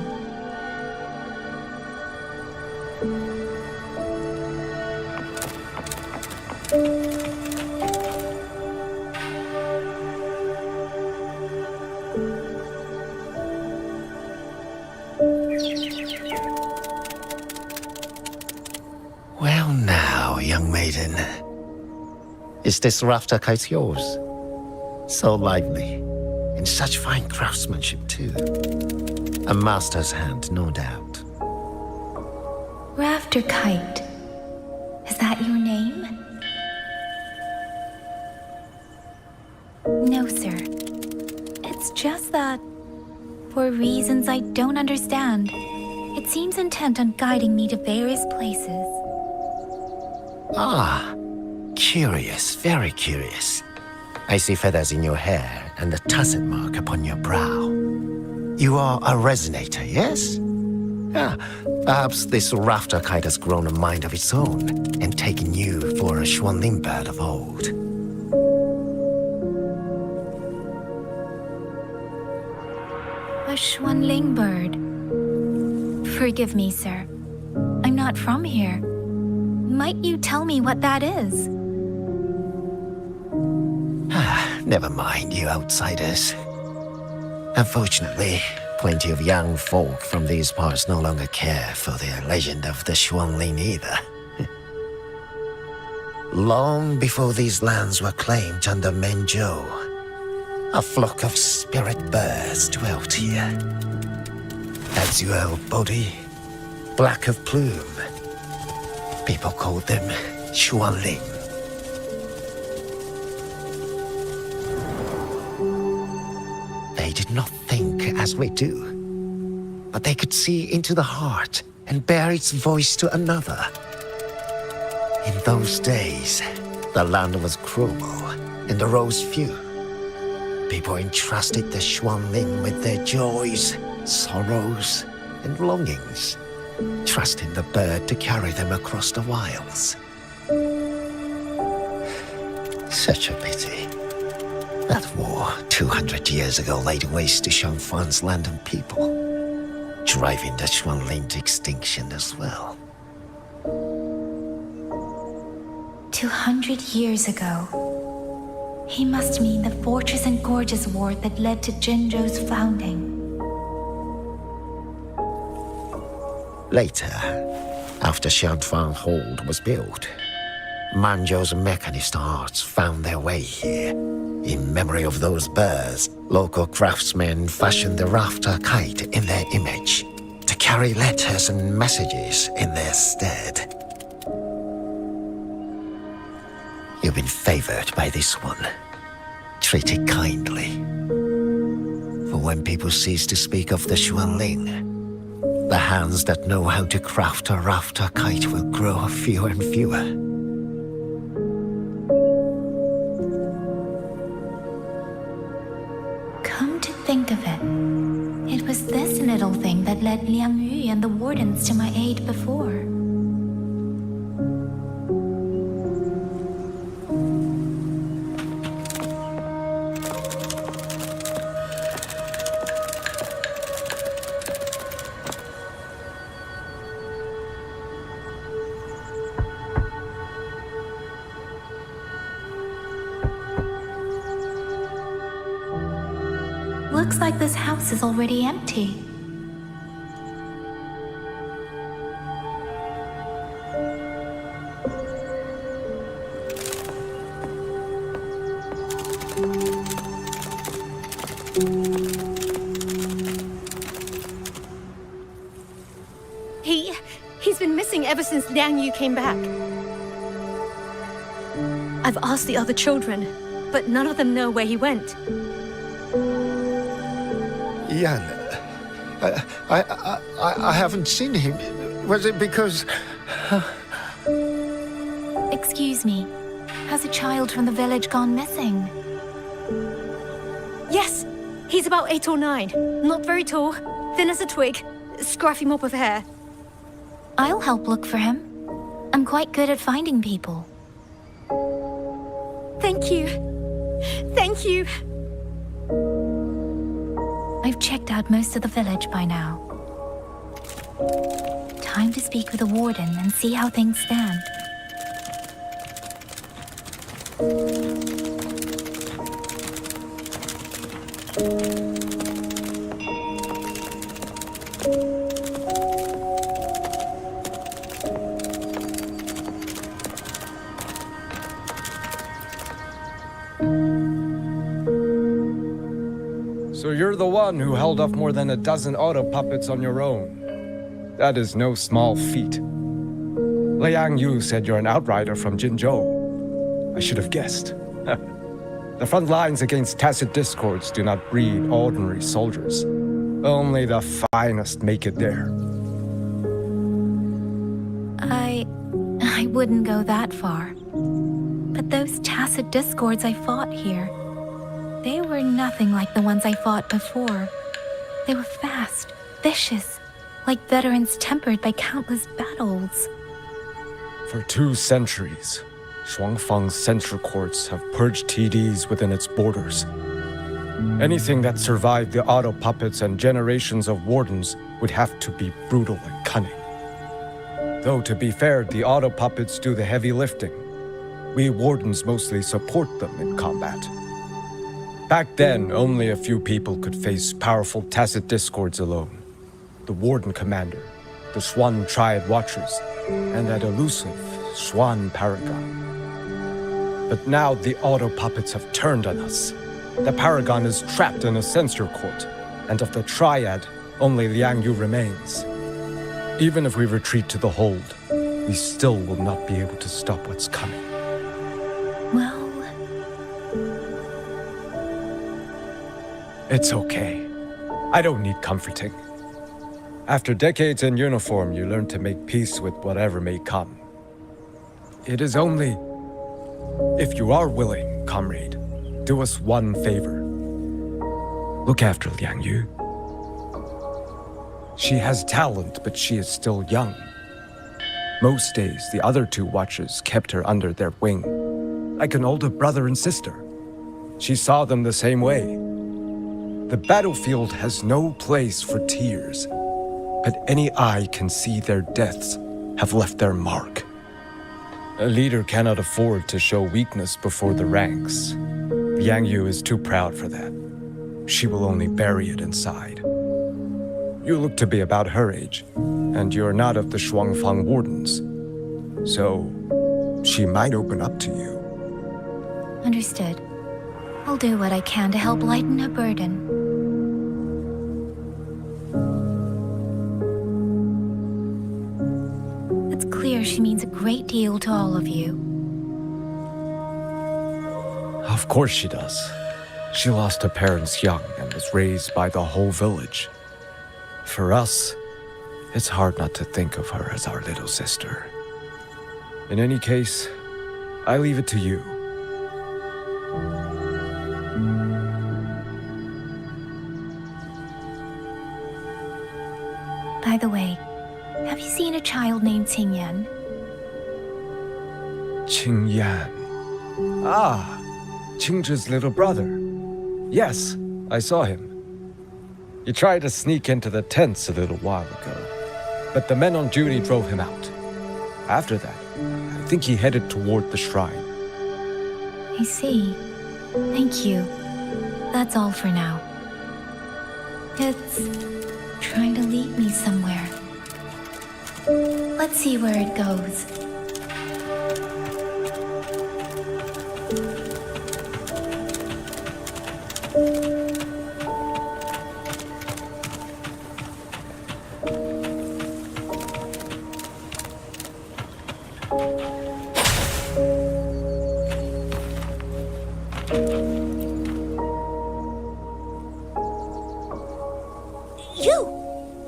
Well now, young maiden. Is this rafter kite yours? So lively, and such fine craftsmanship too. A master's hand, no doubt. Rafter Kite. Is that your name? No, sir. It's just that, for reasons I don't understand, it seems intent on guiding me to various places. Ah, curious, very curious. I see feathers in your hair and a tacet mark upon your brow. You are a resonator, yes? Ah, perhaps this rafter kite has grown a mind of its own and taken you for a Xuanling bird of old. A Xuanling bird. Forgive me, sir. I'm not from here. Might you tell me what that is? Never mind, you outsiders. Unfortunately, plenty of young folk from these parts no longer care for the legend of the Xuanling either. Long before these lands were claimed under Menzhou, a flock of spirit birds dwelt here. Azure body, black of plume. People called them Xuanling. not think as we do. But they could see into the heart and bear its voice to another. In those days, the land was cruel and the roads few. People entrusted the Xuanling with their joys, sorrows, and longings, trusting the bird to carry them across the wilds. Such a pity. That war 200 years ago laid waste to Shangfan's land and people, driving the Xuanling to extinction as well. 200 years ago. He must mean the Fortress and Gorges War that led to Jinzhou's founding. Later, after Xianfang Hold was built, Manzhou's mechanist arts found their way here. In memory of those birds, local craftsmen fashioned the rafter kite in their image to carry letters and messages in their stead. You've been favored by this one. Treat it kindly. For when people cease to speak of the Xuanling, the hands that know how to craft a rafter kite will grow fewer and fewer. Come to think of it, it was this little thing that led Liang Yu and the wardens to my aid before. Looks like this house is already empty. He's been missing ever since Liang Yu came back. I've asked the other children, but none of them know where he went. Yan, I haven't seen him. Was it because... Excuse me, has a child from the village gone missing? Yes, he's about 8 or 9. Not very tall, thin as a twig, scruffy mop of hair. I'll help look for him. I'm quite good at finding people. Thank you. Thank you. I've checked out most of the village by now. Time to speak with the warden and see how things stand. So you're the one who held off more than a dozen auto puppets on your own. That is no small feat. Liang Yu said you're an outrider from Jinzhou. I should have guessed. The front lines against tacit discords do not breed ordinary soldiers. Only the finest make it there. I wouldn't go that far. But those tacit discords I fought here, they were nothing like the ones I fought before. They were fast, vicious, like veterans tempered by countless battles. For 2 centuries, Shuangfang's censure courts have purged TDs within its borders. Anything that survived the auto puppets and generations of wardens would have to be brutal and cunning. Though to be fair, the auto puppets do the heavy lifting. We wardens mostly support them in combat. Back then, only a few people could face powerful tacit discords alone. The Warden Commander, the Swan Triad Watchers, and that elusive Swan Paragon. But now the auto puppets have turned on us. The Paragon is trapped in a censor court, and of the Triad, only Liang Yu remains. Even if we retreat to the hold, we still will not be able to stop what's coming. Well... It's okay. I don't need comforting. After decades in uniform, you learn to make peace with whatever may come. It is only... If you are willing, comrade, do us one favor. Look after Liang Yu. She has talent, but she is still young. Most days, the other two watchers kept her under their wing, like an older brother and sister. She saw them the same way. The battlefield has no place for tears, but any eye can see their deaths have left their mark. A leader cannot afford to show weakness before the ranks. Liang Yu is too proud for that. She will only bury it inside. You look to be about her age, and you're not of the Shuangfang Wardens. So, she might open up to you. Understood. I'll do what I can to help lighten her burden. It's clear she means a great deal to all of you. Of course she does. She lost her parents young and was raised by the whole village. For us, it's hard not to think of her as our little sister. In any case, I leave it to you. By the way, have you seen a child named Qingyan? Qingyan. Ah, Qingzhi's little brother. Yes, I saw him. He tried to sneak into the tents a little while ago, but the men on duty drove him out. After that, I think he headed toward the shrine. I see. Thank you. That's all for now. It's trying to lead me somewhere. Let's see where it goes.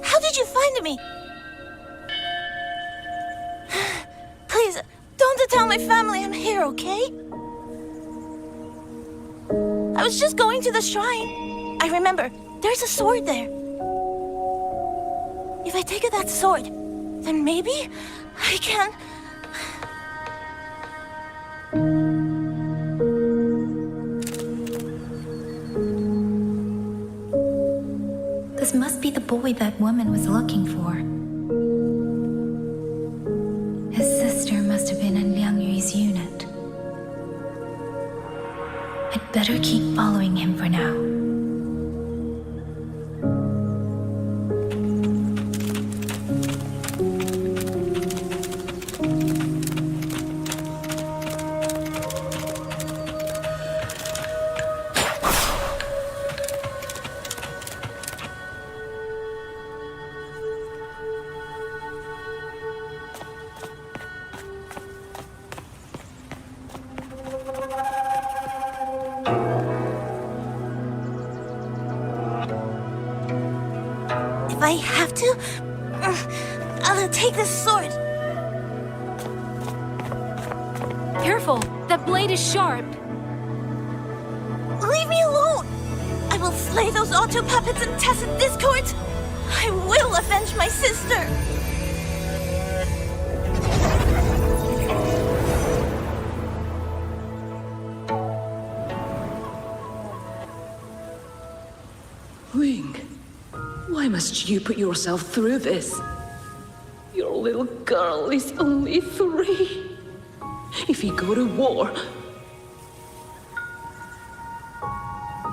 How did you find me? Please, don't tell my family I'm here, okay? I was just going to the shrine. I remember, there's a sword there. If I take that sword, then maybe I can... This must be the boy that woman was looking for. His sister must have been in Liang Yu's unit. I'd better keep following him for now. If I have to, I'll take this sword. Careful! That blade is sharp! Leave me alone! I will slay those auto puppets and tacit discords! I will avenge my sister! Wing, why must you put yourself through this? Your little girl is only 3. If you go to war...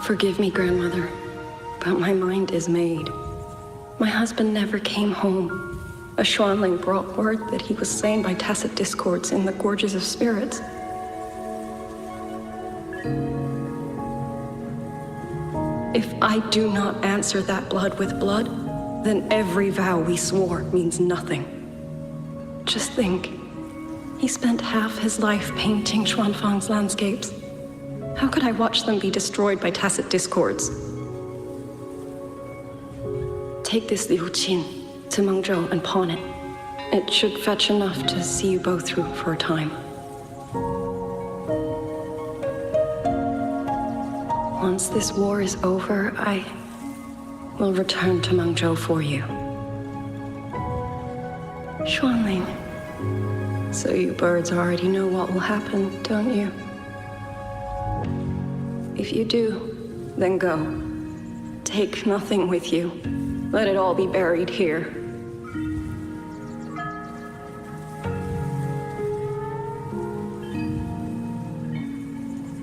Forgive me, Grandmother, but my mind is made. My husband never came home. A Xuanling brought word that he was slain by tacit discords in the Gorges of Spirits. If I do not answer that blood with blood, then every vow we swore means nothing. Just think, he spent half his life painting Xuanfang's landscapes. How could I watch them be destroyed by tacit discords? Take this Liu Qin to Mengzhou and pawn it. It should fetch enough to see you both through for a time. Once this war is over, I will return to Mengzhou for you. Xuanling. So you birds already know what will happen, don't you? If you do, then go. Take nothing with you. Let it all be buried here.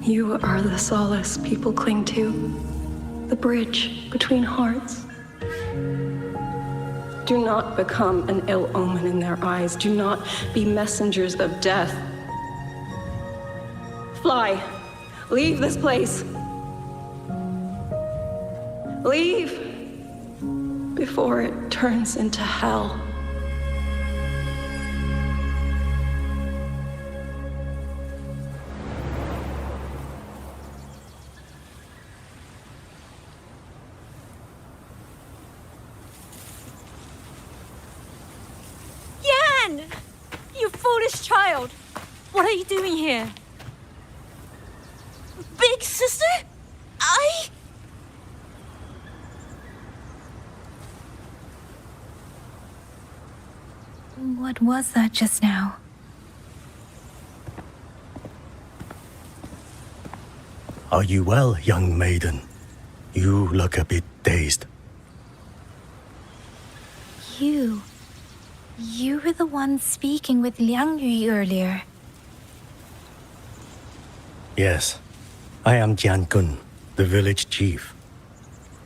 You are the solace people cling to, the bridge between hearts. Do not become an ill omen in their eyes. Do not be messengers of death. Fly. Leave this place. Leave before it turns into hell. Yan! You foolish child! What are you doing here? Big sister? What was that just now? Are you well, young maiden? You look a bit dazed. You were the one speaking with Liang Yu earlier. Yes, I am Jian Kun, the village chief.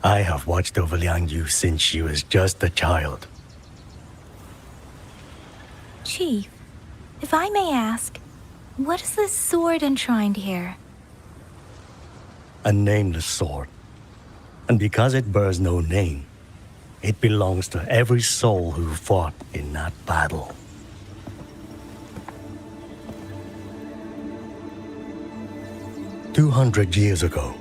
I have watched over Liang Yu since she was just a child. Chief, if I may ask, what is this sword enshrined here? A nameless sword. And because it bears no name, it belongs to every soul who fought in that battle. "200 years ago,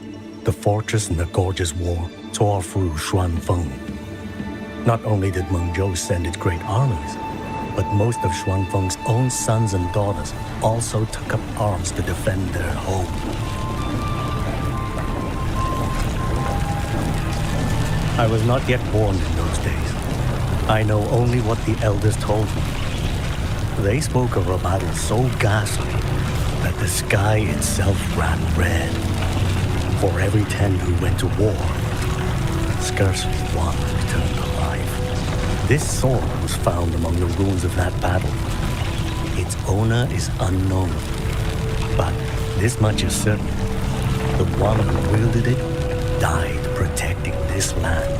the fortress in the Gorgeous War tore through Xuanfeng. Not only did Mengzhou send its great armies, but most of Xuanfeng's own sons and daughters also took up arms to defend their home. I was not yet born in those days. I know only what the elders told me. They spoke of a battle so ghastly that the sky itself ran red. For every 10 who went to war, scarcely one returned alive. This sword was found among the ruins of that battle. Its owner is unknown, but this much is certain. The one who wielded it died protecting this land.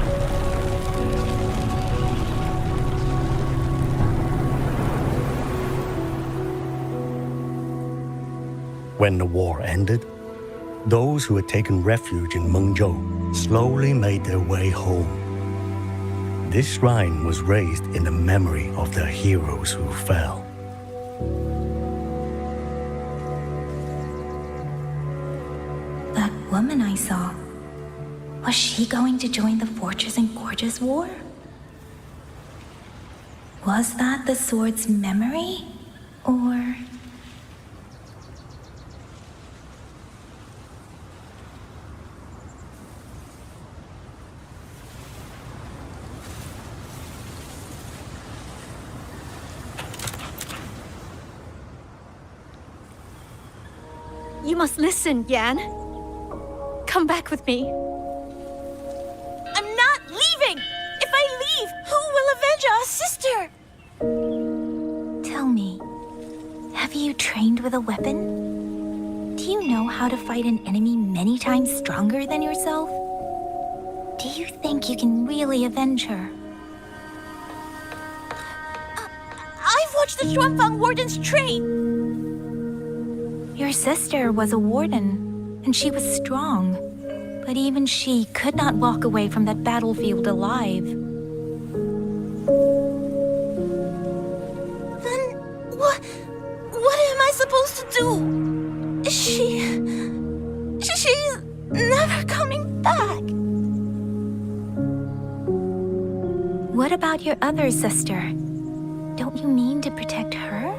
When the war ended, those who had taken refuge in Mengzhou slowly made their way home. This shrine was raised in the memory of the heroes who fell. That woman I saw, was she going to join the Fortress and Gorgeous War? Was that the sword's memory? Or... You must listen, Yan. Come back with me. I'm not leaving! If I leave, who will avenge our sister? Tell me, have you trained with a weapon? Do you know how to fight an enemy many times stronger than yourself? Do you think you can really avenge her? I've watched the Xuanfang wardens train! Your sister was a warden, and she was strong. But even she could not walk away from that battlefield alive. Then what am I supposed to do? She's never coming back. about your other sister? Don't you mean to protect her?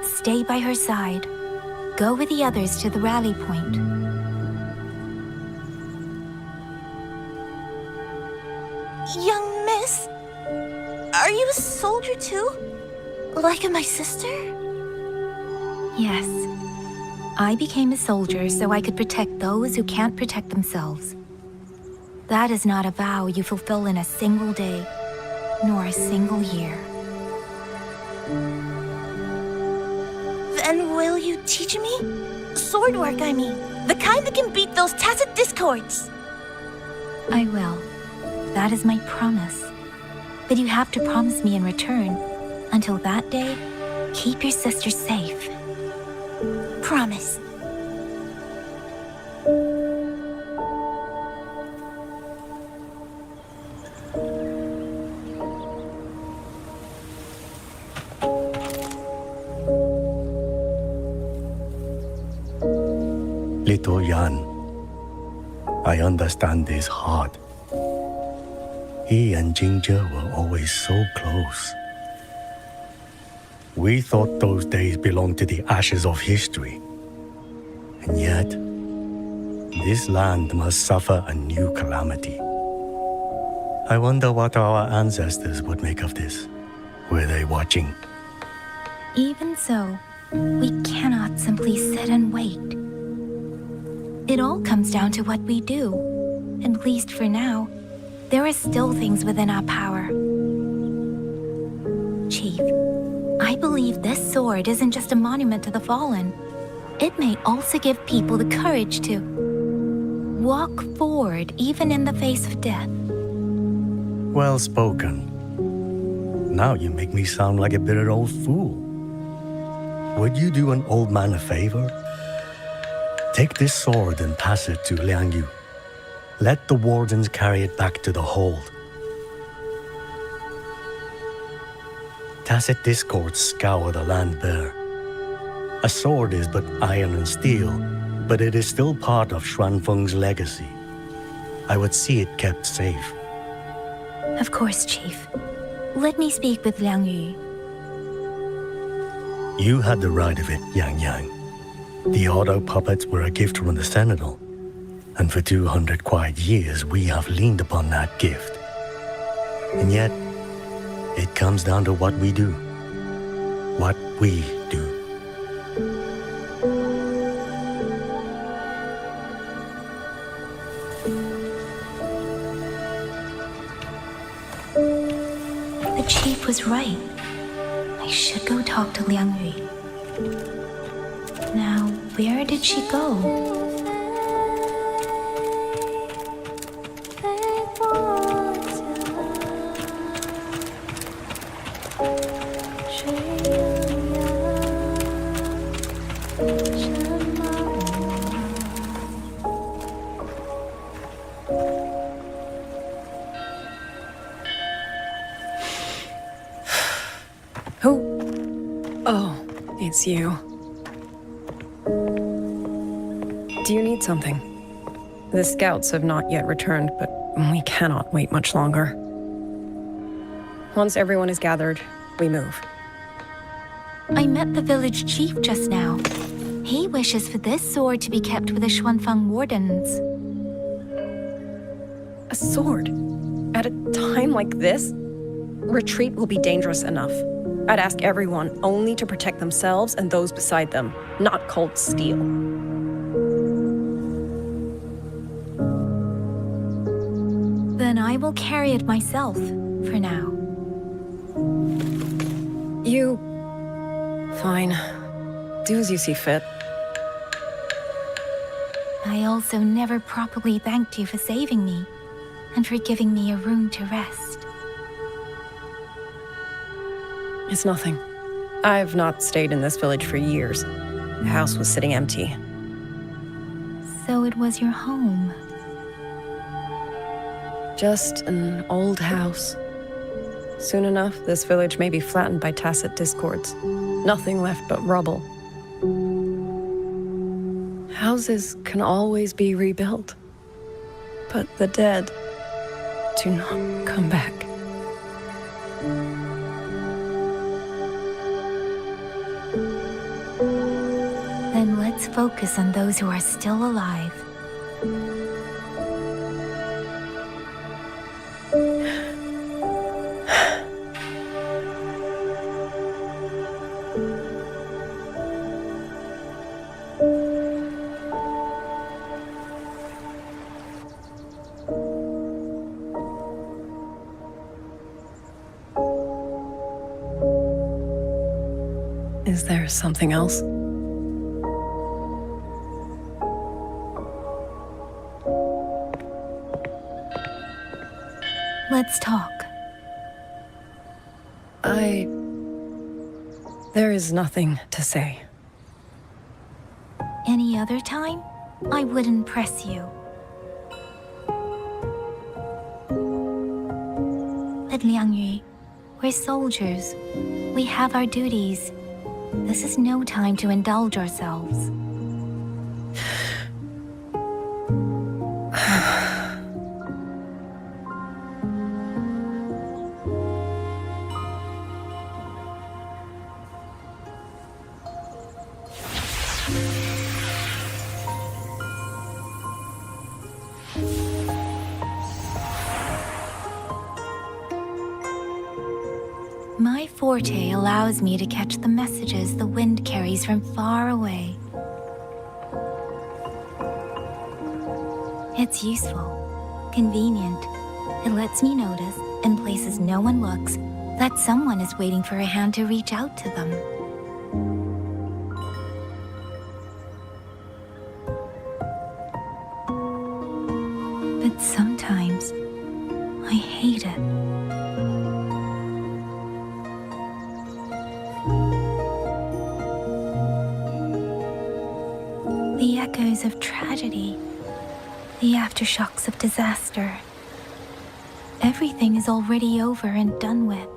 Stay by her side. Go with the others to the rally point. Young miss, are you a soldier too? Like my sister? Yes. I became a soldier so I could protect those who can't protect themselves. That is not a vow you fulfill in a single day, nor a single year. Then will you teach me? Sword work, I mean. The kind that can beat those tacit discords. I will. That is my promise. But you have to promise me in return. Until that day, keep your sister safe. Promise. Little Yan, I understand his heart. He and Ginger were always so close. We thought those days belonged to the ashes of history. And yet, this land must suffer a new calamity. I wonder what our ancestors would make of this. Were they watching? Even so, we cannot simply sit and wait. It all comes down to what we do. At least for now, there are still things within our power. Chief, I believe this sword isn't just a monument to the fallen. It may also give people the courage to walk forward even in the face of death. Well spoken. Now you make me sound like a bitter old fool. Would you do an old man a favor? Take this sword and pass it to Liang Yu. Let the wardens carry it back to the hold. Tacit discords scour the land bare. A sword is but iron and steel, but it is still part of Xuanfeng's legacy. I would see it kept safe. Of course, Chief. Let me speak with Liang Yu. You had the right of it, Yang Yang. The auto puppets were a gift from the Sentinel, and for 200 quiet years we have leaned upon that gift. And yet, it comes down to what we do. What we do. The Chief was right. I should go talk to Liang Yu. Now, where did she go? Who? Oh, it's you. Do you need something? The scouts have not yet returned, but we cannot wait much longer. Once everyone is gathered, we move. I met the village chief just now. He wishes for this sword to be kept with the Xuanfeng wardens. A sword? At a time like this? Retreat will be dangerous enough. I'd ask everyone only to protect themselves and those beside them, not cold steel. Then I will carry it myself, for now. You... Fine. Do as you see fit. I also never properly thanked you for saving me, and for giving me a room to rest. It's nothing. I've not stayed in this village for years. The house was sitting empty. So it was your home. Just an old house. Soon enough, this village may be flattened by tacit discords. Nothing left but rubble. Houses can always be rebuilt. But the dead do not come back. Then let's focus on those who are still alive. Is there something else? Let's talk. There is nothing to say. Any other time, I wouldn't press you. But Liangyu, we're soldiers. We have our duties. This is no time to indulge ourselves. My forte allows me to catch the messages the wind carries from far away. It's useful, convenient. It lets me notice, in places no one looks, that someone is waiting for a hand to reach out to them. But sometimes, I hate it. The echoes of tragedy, the aftershocks of disaster. Everything is already over and done with.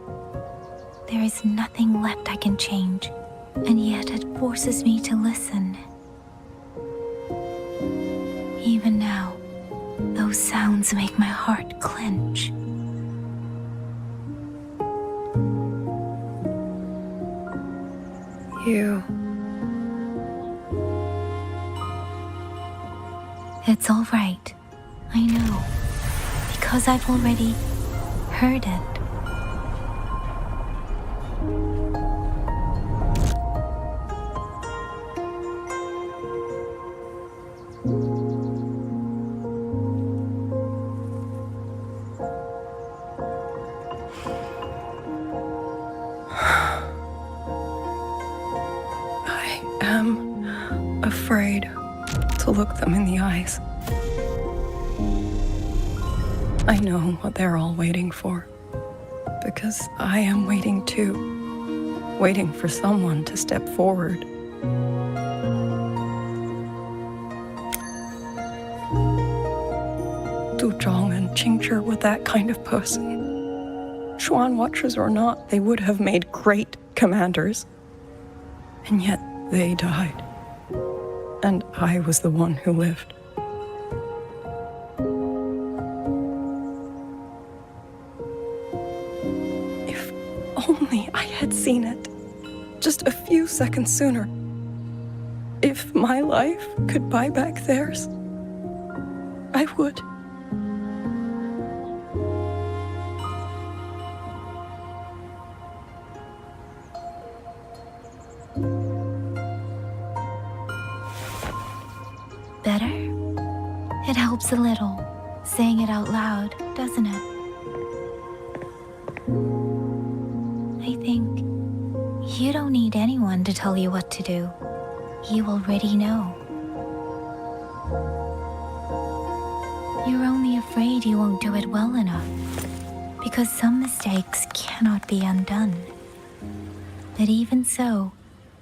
There is nothing left I can change, and yet it forces me to listen. Even now, those sounds make my heart clench. You... It's all right. I know. Because I've already heard it. I am afraid to look them in the eyes. I know what they're all waiting for, because I am waiting too, waiting for someone to step forward. Du Zhong and Qingzhi were that kind of person. Xuan Watchers or not, they would have made great commanders. And yet they died. And I was the one who lived. If only I had seen it, just a few seconds sooner. If my life could buy back theirs, I would. Better? It helps a little, saying it out loud, doesn't it? I think you don't need anyone to tell you what to do. You already know. You're only afraid you won't do it well enough, because some mistakes cannot be undone. But even so,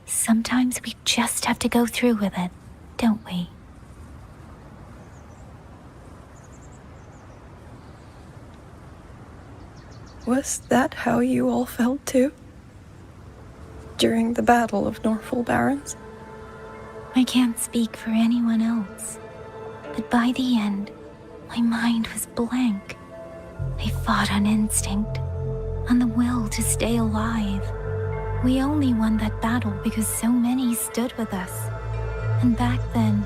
sometimes we just have to go through with it, don't we? Was that how you all felt too? During the Battle of Norfolk Barrens? I can't speak for anyone else, but by the end, my mind was blank. I fought on instinct, on the will to stay alive. We only won that battle because so many stood with us. And back then,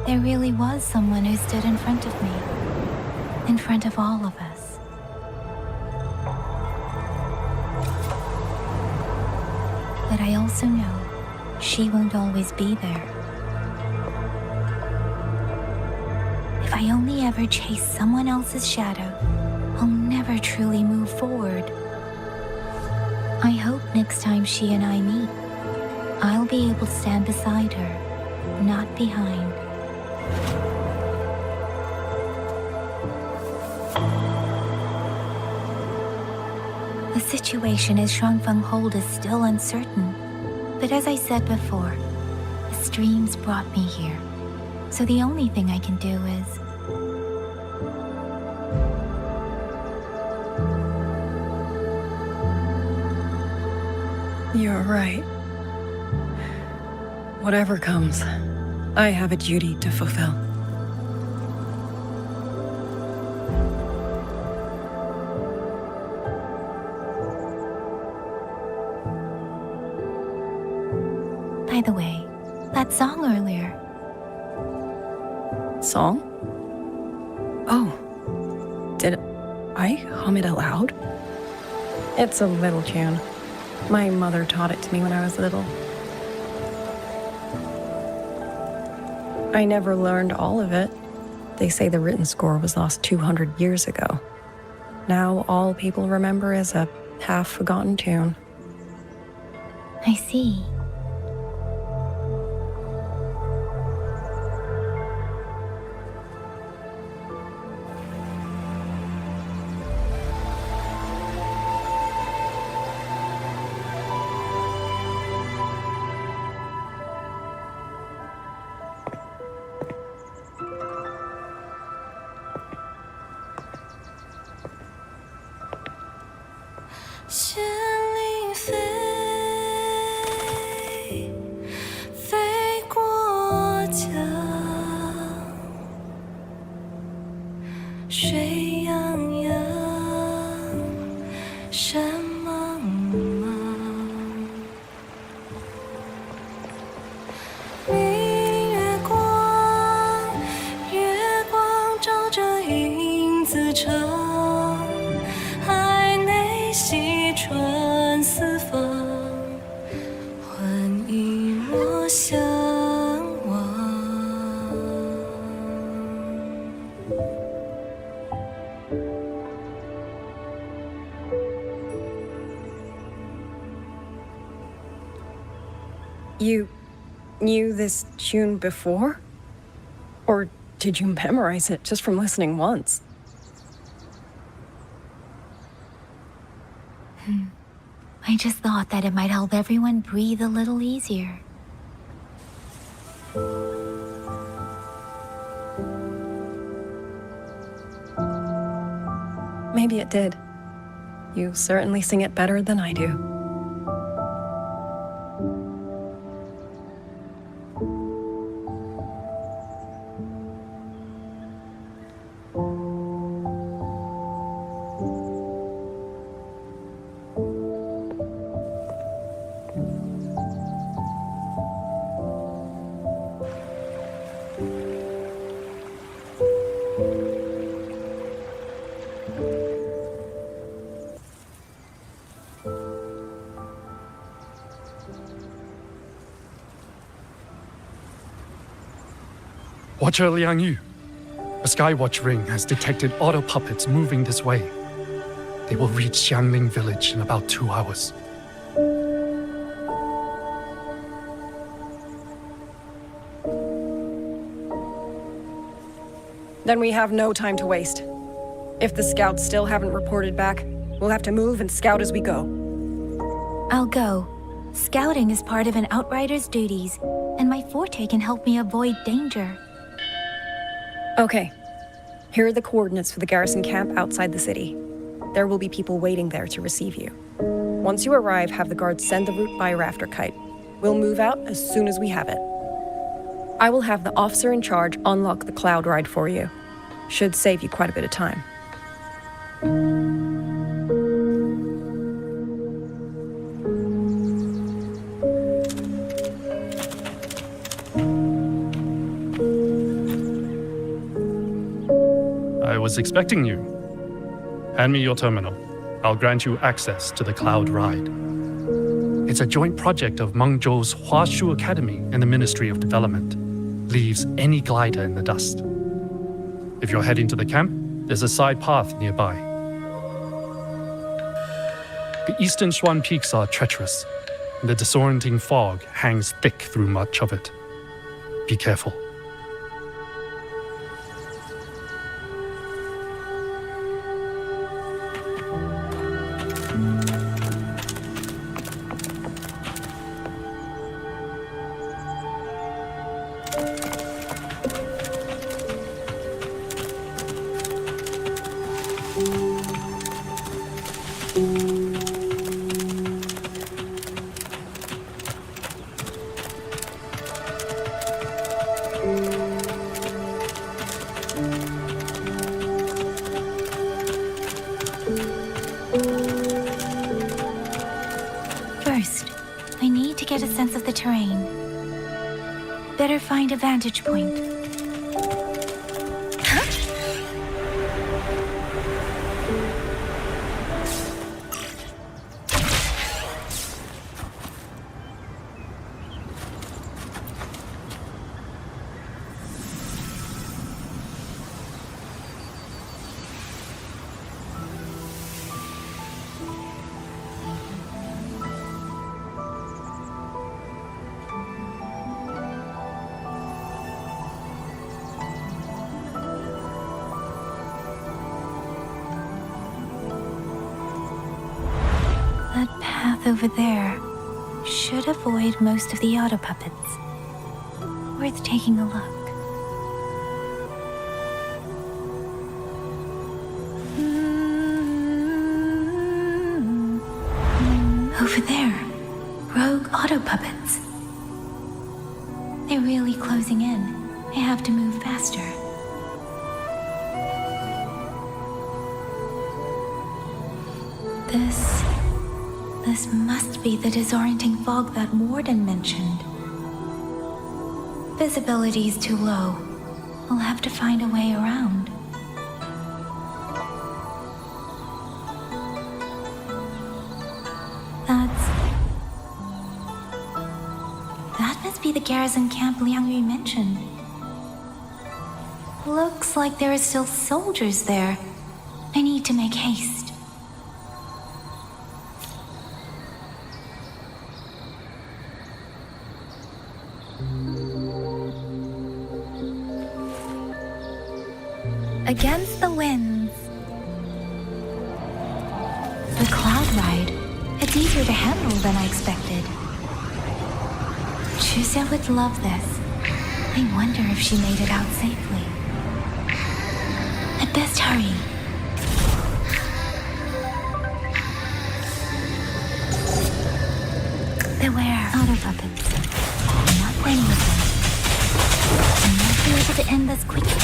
there really was someone who stood in front of me, in front of all of us. But I also know she won't always be there. If I only ever chase someone else's shadow, I'll never truly move forward. I hope next time she and I meet, I'll be able to stand beside her, not behind. The situation at Shuangfeng Hold is still uncertain, but as I said before, the streams brought me here, so the only thing I can do is... You're right. Whatever comes, I have a duty to fulfill. By the way, that song earlier. Song? Oh. Did I hum it aloud? It's a little tune. My mother taught it to me when I was little. I never learned all of it. They say the written score was lost 200 years ago. Now all people remember is a half-forgotten tune. I see. You knew this tune before? Or did you memorize it just from listening once? I just thought that it might help everyone breathe a little easier. Maybe it did. You certainly sing it better than I do. Watcher Liang Yu, a Skywatch ring has detected auto puppets moving this way. They will reach Xiangling village in about 2 hours. Then we have no time to waste. If the scouts still haven't reported back, we'll have to move and scout as we go. I'll go. Scouting is part of an outrider's duties, and my forte can help me avoid danger. Okay. Here are the coordinates for the garrison camp outside the city. There will be people waiting there to receive you. Once you arrive, have the guards send the route by a rafter kite. We'll move out as soon as we have it. I will have the officer in charge unlock the cloud ride for you. Should save you quite a bit of time. I was expecting you. Hand me your terminal. I'll grant you access to the cloud ride. It's a joint project of Mengzhou's Huashu Academy and the Ministry of Development. Leaves any glider in the dust. If you're heading to the camp, there's a side path nearby. The eastern Xuan peaks are treacherous, and the disorienting fog hangs thick through much of it. Be careful. First, I need to get a sense of the terrain. Better find a vantage point. That path over there should avoid most of the auto puppets. Worth taking a look. Over there, rogue auto puppets. They're really closing in. I have to move faster. This must be the disorienting fog that Warden mentioned. Visibility's too low. I'll have to find a way around. That must be the garrison camp Liang Yu mentioned. Looks like there are still soldiers there. I need to make haste. Against the winds. The cloud ride. It's easier to handle than I expected. Chuzia would love this. I wonder if she made it out safely. I'd best hurry. Beware, auto puppets. Not many of them. I might be able to end this quickly.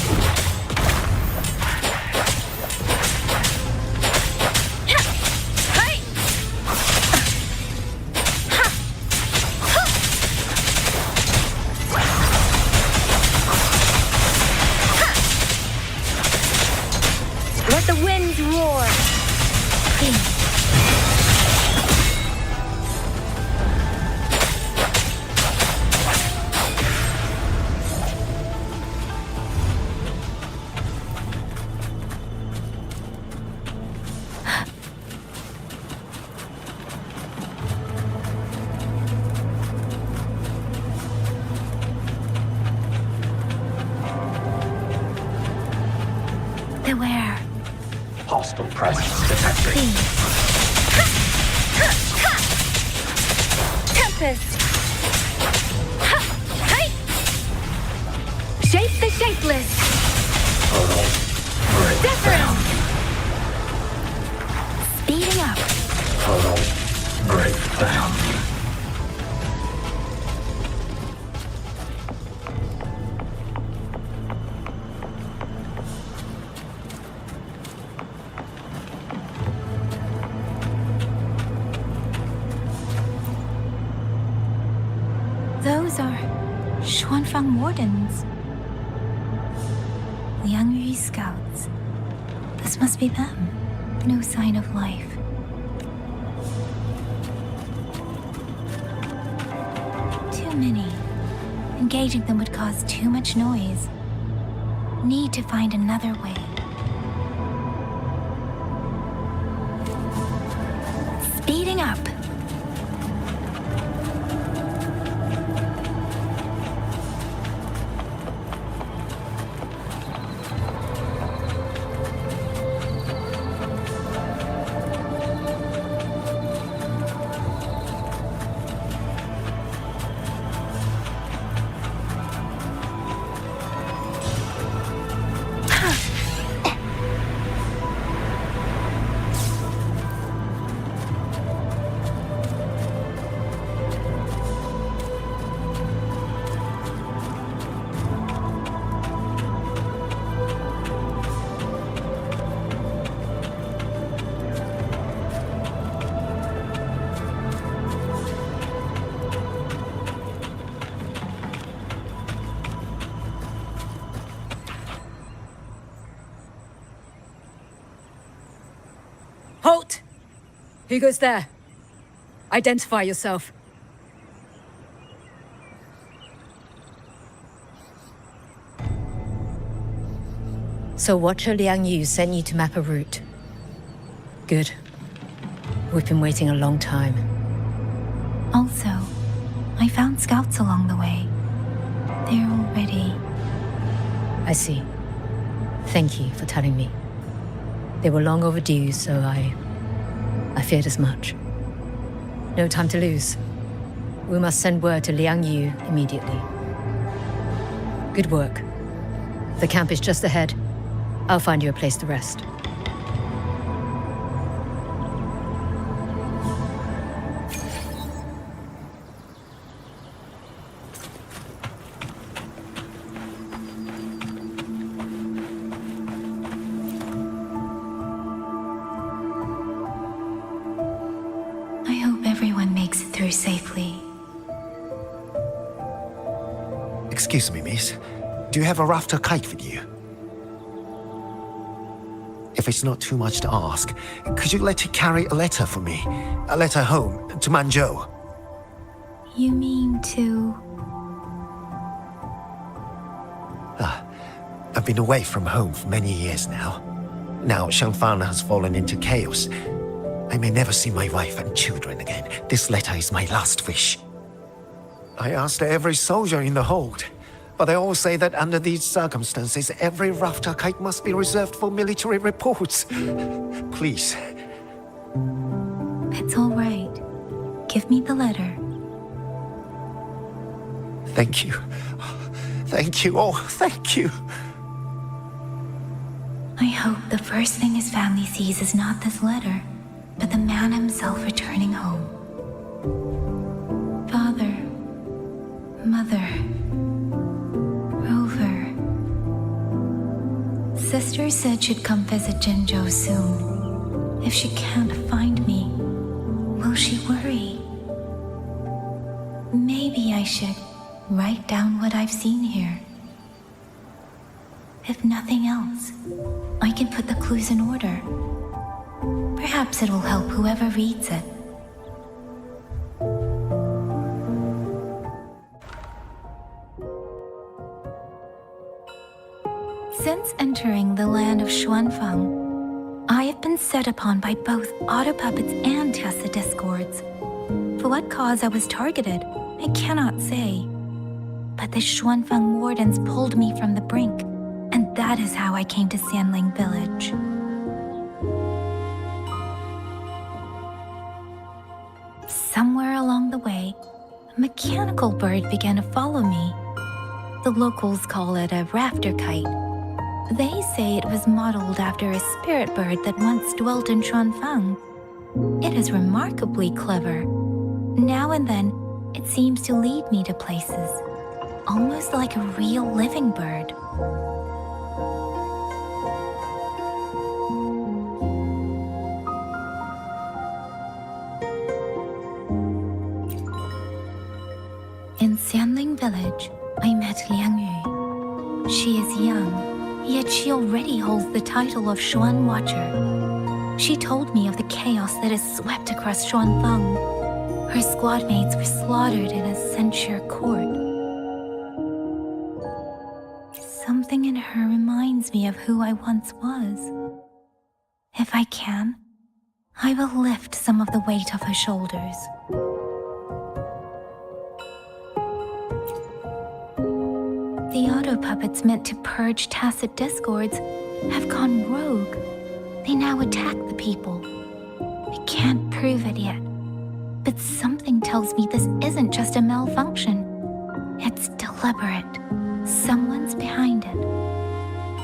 Let the winds roar. Beware. Hostile presence detected. Tempest. Shape the shapeless. Different. Xuanfang Wardens. Liang Yu scouts. This must be them. No sign of life. Too many. Engaging them would cause too much noise. Need to find another way. Speeding up. Halt! Who goes there? Identify yourself. So Watcher Liang Yu sent you to map a route. Good. We've been waiting a long time. Also, I found scouts along the way. They're all ready. I see. Thank you for telling me. They were long overdue, so I feared as much. No time to lose. We must send word to Liang Yu immediately. Good work. The camp is just ahead. I'll find you a place to rest. I hope everyone makes it through safely. Excuse me, miss. Do you have a rafter kite with you? If it's not too much to ask, could you let it carry a letter for me? A letter home, to Manzhou. You mean to... I've been away from home for many years now. Now Shangfang has fallen into chaos. I may never see my wife and children again. This letter is my last wish. I asked every soldier in the hold, but they all say that under these circumstances, every rafter kite must be reserved for military reports. Please. It's all right. Give me the letter. Thank you. Thank you. Oh, thank you. I hope the first thing his family sees is not this letter, but the man himself returning home. Father, Mother, Rover. Sister said she'd come visit Jinzhou soon. If she can't find me, will she worry? Maybe I should write down what I've seen here. If nothing else, I can put the clues in order. Perhaps it will help whoever reads it. Since entering the land of Xuanfang, I have been set upon by both auto puppets and Tessa discords. For what cause I was targeted, I cannot say. But the Xuanfang wardens pulled me from the brink, and that is how I came to Sanling village. Somewhere along the way, a mechanical bird began to follow me. The locals call it a rafter kite. They say it was modeled after a spirit bird that once dwelt in Xuanfang. It is remarkably clever. Now and then, it seems to lead me to places, almost like a real living bird. In Sanling village, I met Liang Yu. She is young, yet she already holds the title of Xuan Watcher. She told me of the chaos that has swept across Xuanfeng. Her squad mates were slaughtered in a censure court. Something in her reminds me of who I once was. If I can, I will lift some of the weight off her shoulders. The auto puppets meant to purge tacit discords have gone rogue. They now attack the people. I can't prove it yet, but something tells me this isn't just a malfunction. It's deliberate. Someone's behind it.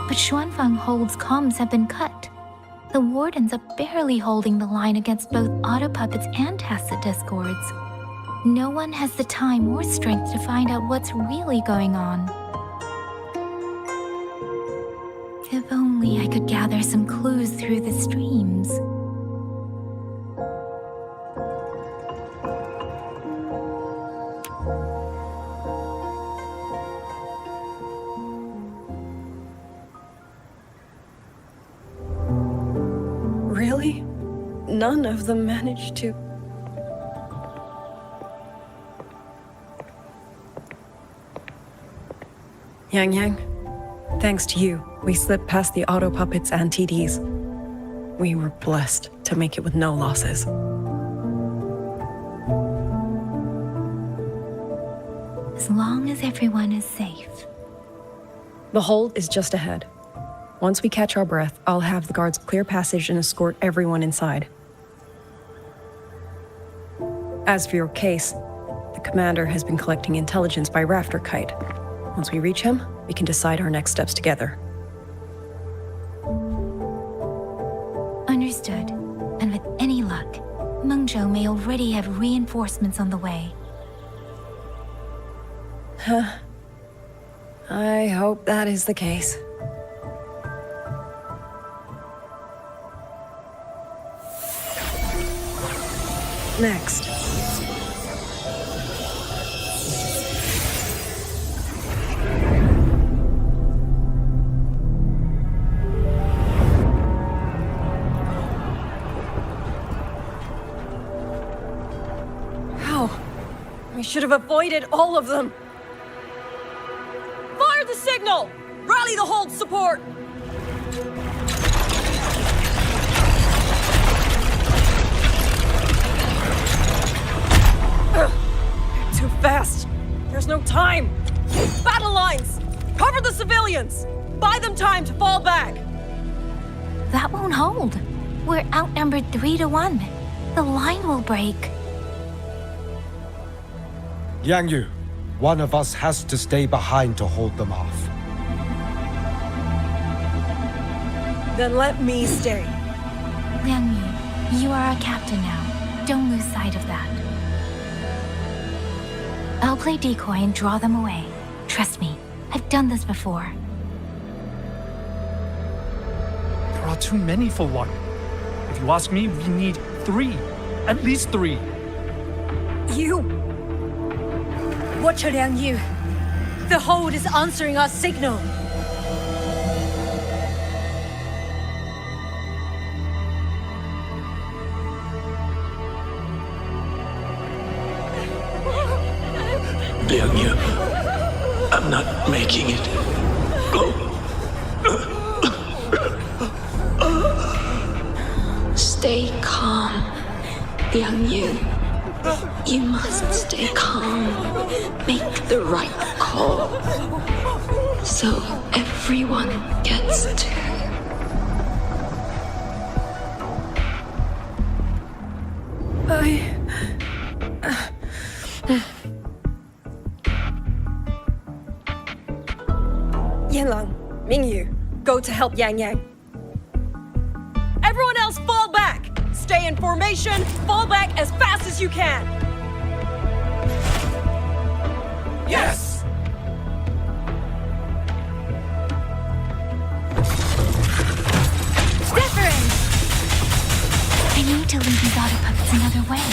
But Xuanfeng Hold's comms have been cut. The wardens are barely holding the line against both auto puppets and tacit discords. No one has the time or strength to find out what's really going on. If only I could gather some clues through the streams. Really? None of them managed to... Yang, thanks to you, we slipped past the auto puppets and TDs. We were blessed to make it with no losses. As long as everyone is safe. The hold is just ahead. Once we catch our breath, I'll have the guards clear passage and escort everyone inside. As for your case, the commander has been collecting intelligence by Rafter Kite. Once we reach him, we can decide our next steps together. Understood. And with any luck, Mengzhou may already have reinforcements on the way. Huh. I hope that is the case. Next. How? We should have avoided all of them. Fire the signal! Rally the hold support! Too fast! There's no time! Battle lines! Cover the civilians! Buy them time to fall back! That won't hold. We're outnumbered 3-1. The line will break. Yang Yu, one of us has to stay behind to hold them off. Then let me stay. Liang Yu, you are our captain now. Don't lose sight of that. I'll play decoy and draw them away. Trust me, I've done this before. There are too many for one. If you ask me, we need 3. At least 3. You! Watcher Liang Yu. The hold is answering our signal. Liang Yu, I'm not making it. Stay calm, Liang Yu. You must stay calm. Make the right call. So everyone gets to. Yanlang, Mingyu, go to help Yang Yang. Everyone else fall back! Stay in formation, fall back as fast as you can! Yes! Wuthering! I need to lead these auto puppets another way.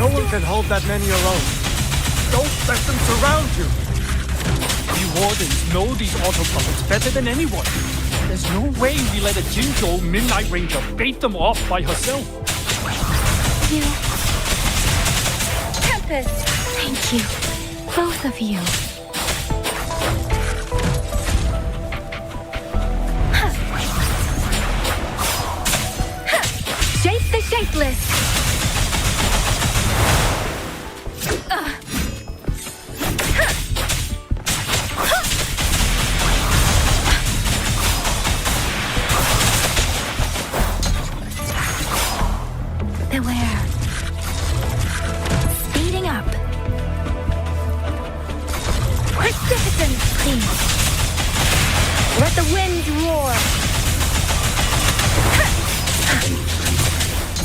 No one can hold that many alone. Don't let them surround you. We wardens know these autopilots better than anyone. There's no way we let a Jinzhou Midnight Ranger bait them off by herself. You. Tempest! Thank you. Both of you. Shape the shapeless! Beware. Speeding up. Precipitance, please. Let the winds roar.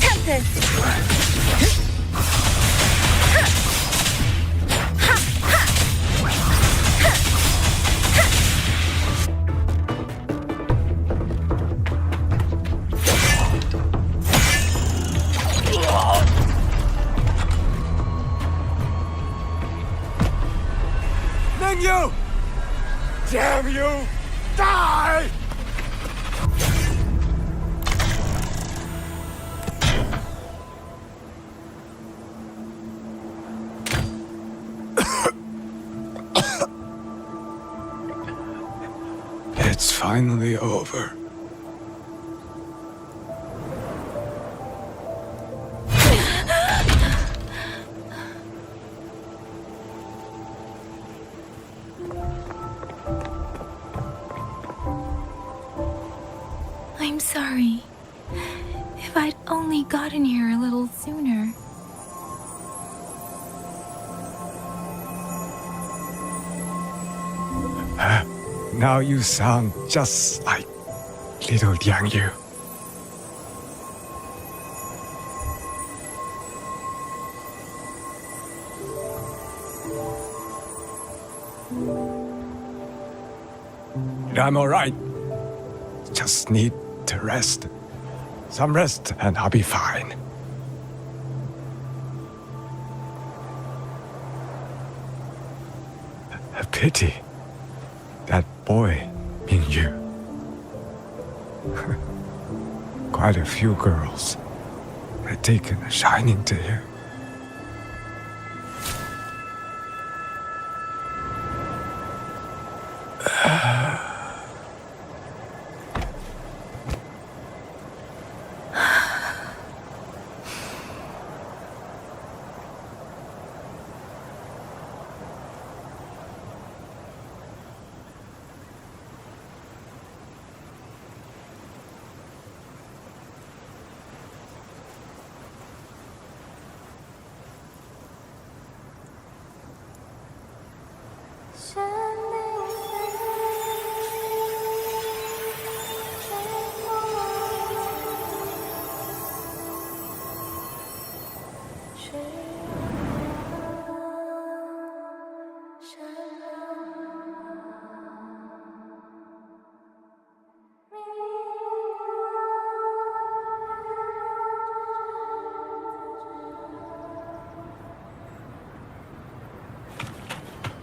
Tempest. You! Damn you! Die! It's finally over. I'm sorry. If I'd only gotten here a little sooner. Now you sound just like little Liang Yu. I'm alright. Just need to rest. Some rest and I'll be fine. A pity. That boy, Mingyu. Quite a few girls had taken a shining to him.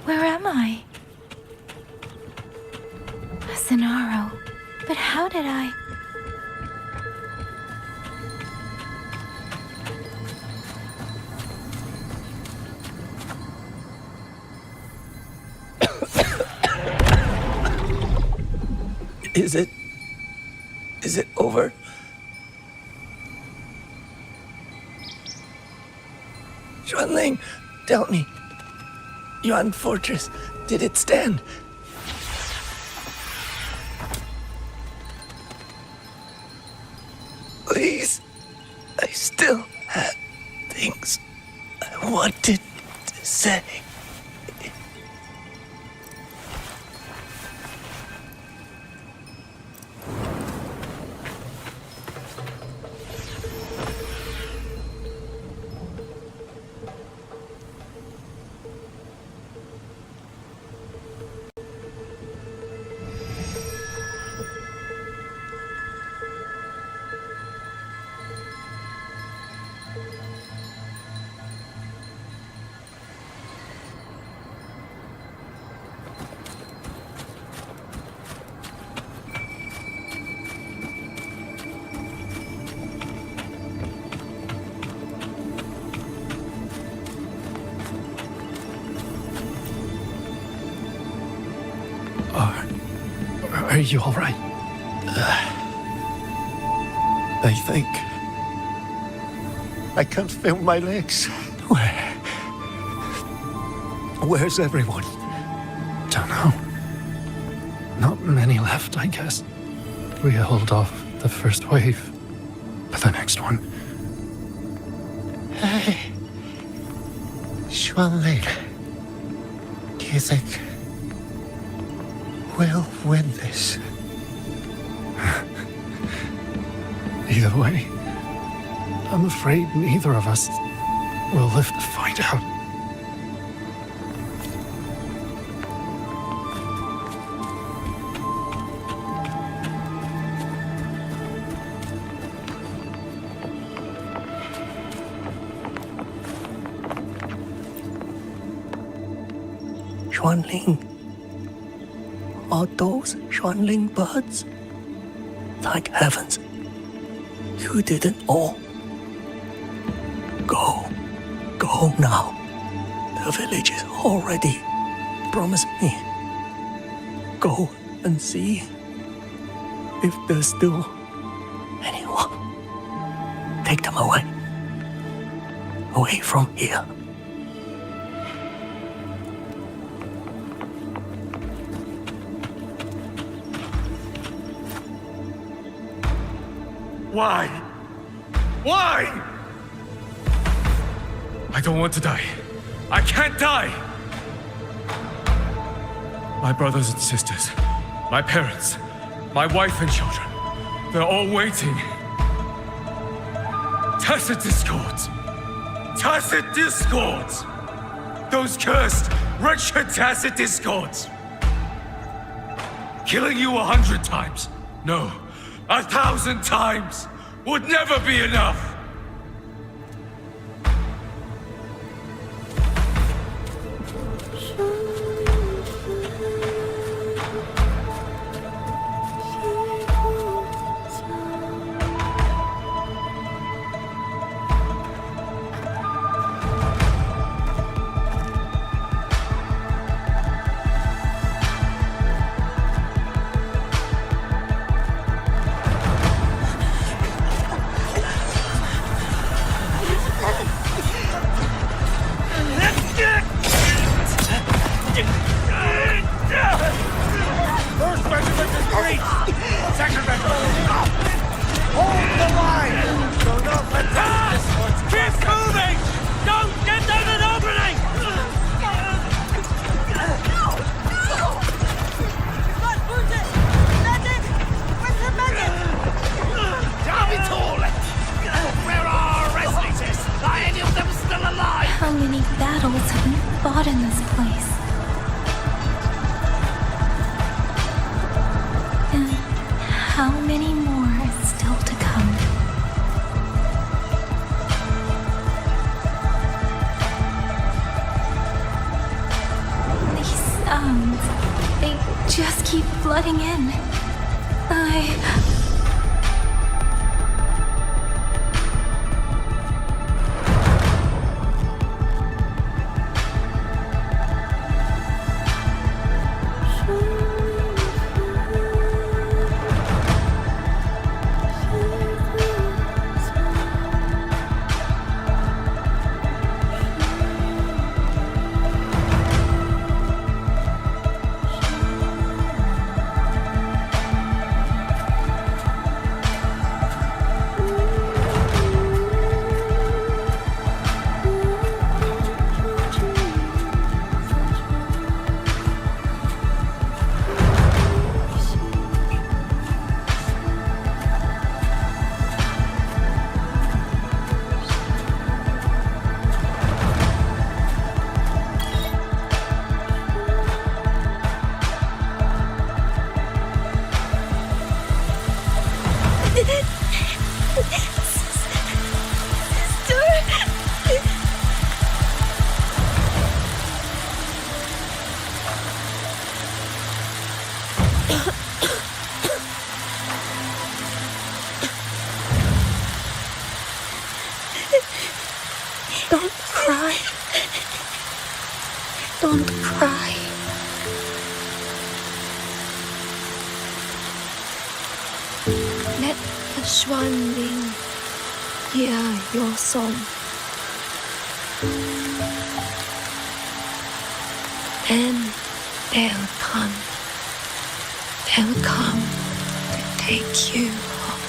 Where am I? Sonaro. But how did I... Is it over? Xuanling, tell me. Yuan Fortress, did it stand? Please, I still had things I wanted to say. you all right? I think I can't feel my legs. Where's everyone? Don't know. Not many left, I guess. We held off the first wave, but the next one. Hey, Xuanling, do you think we'll win this? Either way, I'm afraid neither of us will live to find out. Xuanling. Are those Xuanling birds? Thank heavens. You didn't all. Go. Go now. The village is all ready. Promise me. Go and see if there's still anyone. Take them away. Away from here. Why? Why? I don't want to die. I can't die! My brothers and sisters, my parents, my wife and children, they're all waiting. Tacit discords! Tacit discords! Those cursed, wretched tacit discords! Killing you 100 times, no, 1,000 times would never be enough! First regiment is breached! Second regiment! Hold the line! Do not let them keep moving! Don't get down an opening! Not wounded! Medic! Where's the medic? Damn it all! Where are our resonates? Are any of them still alive? How many battles have we fought in this place? And how many more are still to come? These sounds, they just keep flooding in. Don't cry. Don't cry. Xuanling, hear your song. Then they'll come. They'll come to take you home.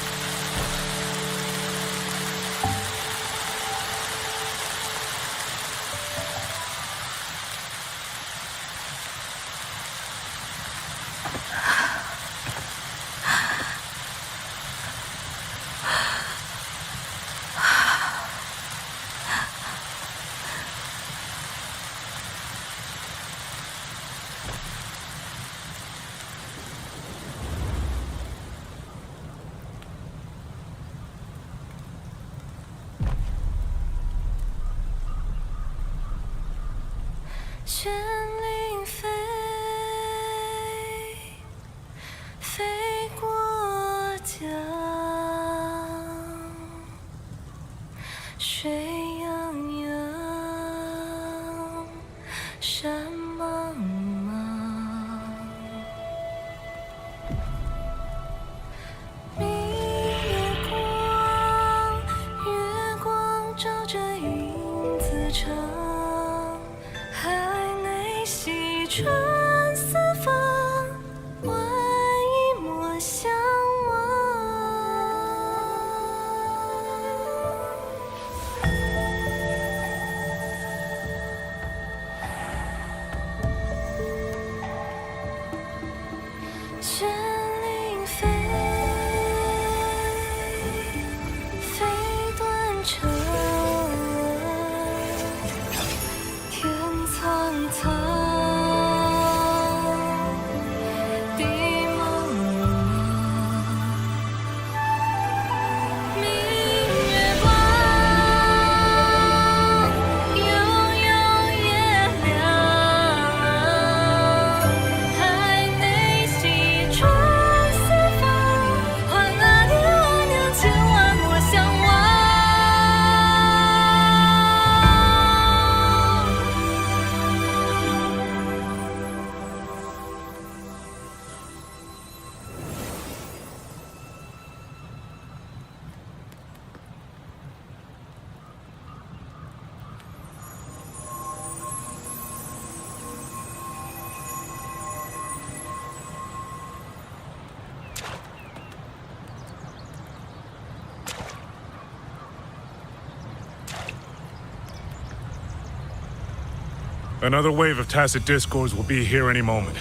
Another wave of tacit discords will be here any moment.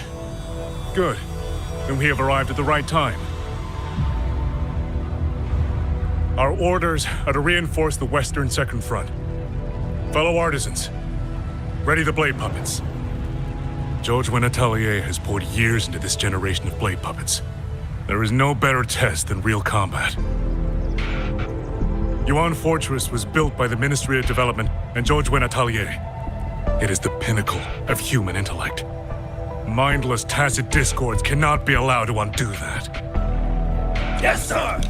Good. Then we have arrived at the right time. Our orders are to reinforce the Western Second Front. Fellow artisans, ready the blade puppets. George Atelier has poured years into this generation of blade puppets. There is no better test than real combat. Yuan Fortress was built by the Ministry of Development and George Atelier. It is the pinnacle of human intellect. Mindless tacit discords cannot be allowed to undo that. Yes, sir!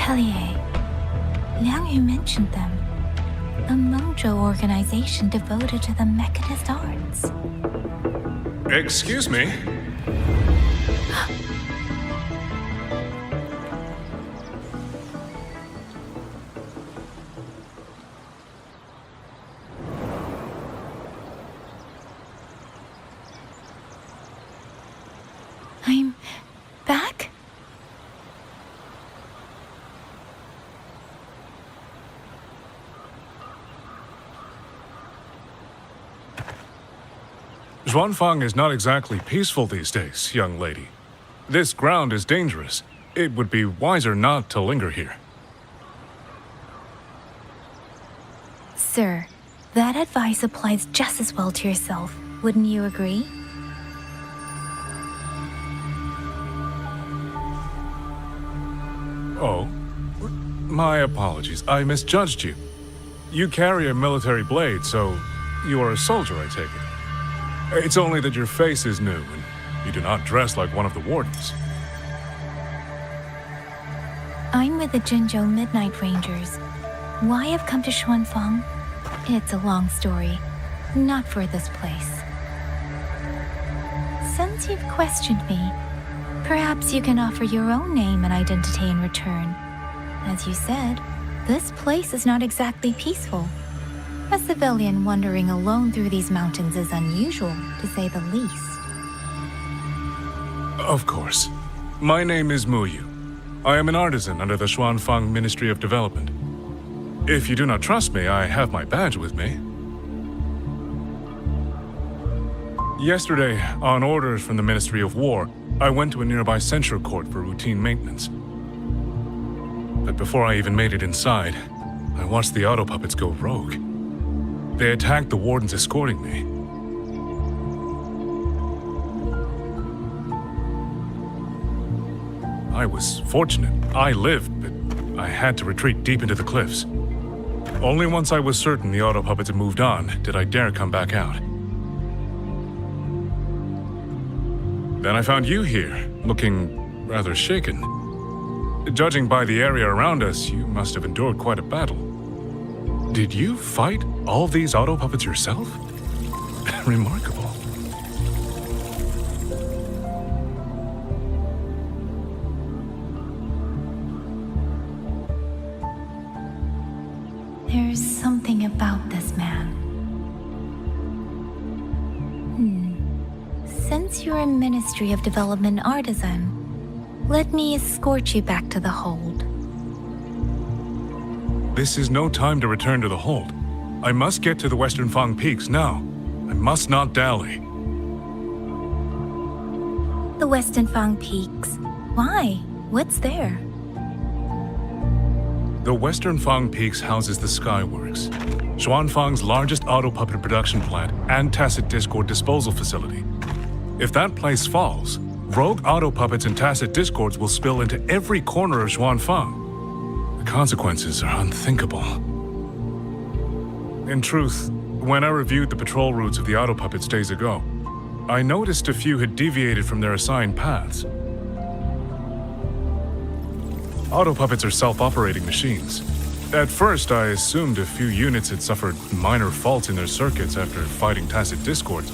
Atelier. Liang Yu mentioned them. A Mengzhou organization devoted to the mechanist arts. Excuse me? I'm back? Xuanfang is not exactly peaceful these days, young lady. This ground is dangerous. It would be wiser not to linger here. Sir, that advice applies just as well to yourself. Wouldn't you agree? Oh, my apologies. I misjudged you. You carry a military blade, so you are a soldier, I take it. It's only that your face is new, and you do not dress like one of the wardens. I'm with the Jinzhou Midnight Rangers. Why I've come to Xuanfang? It's a long story. Not for this place. Since you've questioned me, perhaps you can offer your own name and identity in return. As you said, this place is not exactly peaceful. A civilian wandering alone through these mountains is unusual, to say the least. Of course. My name is Muyu. I am an artisan under the Xuanfang Ministry of Development. If you do not trust me, I have my badge with me. Yesterday, on orders from the Ministry of War, I went to a nearby censure court for routine maintenance. But before I even made it inside, I watched the auto puppets go rogue. They attacked the wardens escorting me. I was fortunate. I lived, but I had to retreat deep into the cliffs. Only once I was certain the auto puppets had moved on did I dare come back out. Then I found you here, looking rather shaken. Judging by the area around us, you must have endured quite a battle. Did you fight all these auto puppets yourself? Remarkable. There's something about this man. Since you're a Ministry of Development artisan, let me escort you back to the hold. This is no time to return to the hold. I must get to the Western Fang Peaks now. I must not dally. The Western Fang Peaks? Why? What's there? The Western Fang Peaks houses the Skyworks, Xuanfang's largest auto puppet production plant and tacit discord disposal facility. If that place falls, rogue auto puppets and tacit discords will spill into every corner of Xuanfang. The consequences are unthinkable. In truth, when I reviewed the patrol routes of the auto puppets days ago, I noticed a few had deviated from their assigned paths. Auto puppets are self-operating machines. At first, I assumed a few units had suffered minor faults in their circuits after fighting tacit discords.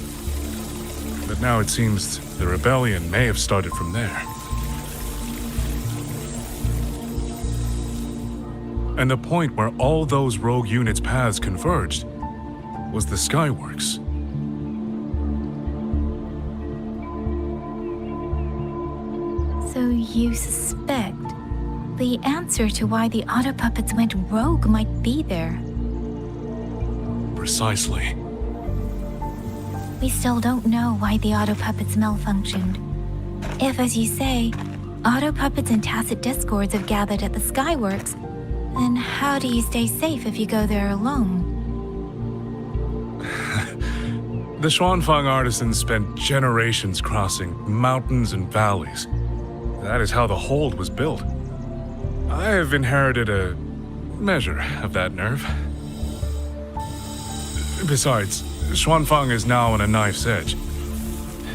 But now it seems the rebellion may have started from there. And the point where all those rogue units' paths converged was the Skyworks. So you suspect the answer to why the auto puppets went rogue might be there? Precisely. We still don't know why the auto puppets malfunctioned. If, as you say, auto puppets and tacit discords have gathered at the Skyworks, then how do you stay safe if you go there alone? The Xuanfang artisans spent generations crossing mountains and valleys. That is how the hold was built. I have inherited a measure of that nerve. Besides, Xuanfang is now on a knife's edge.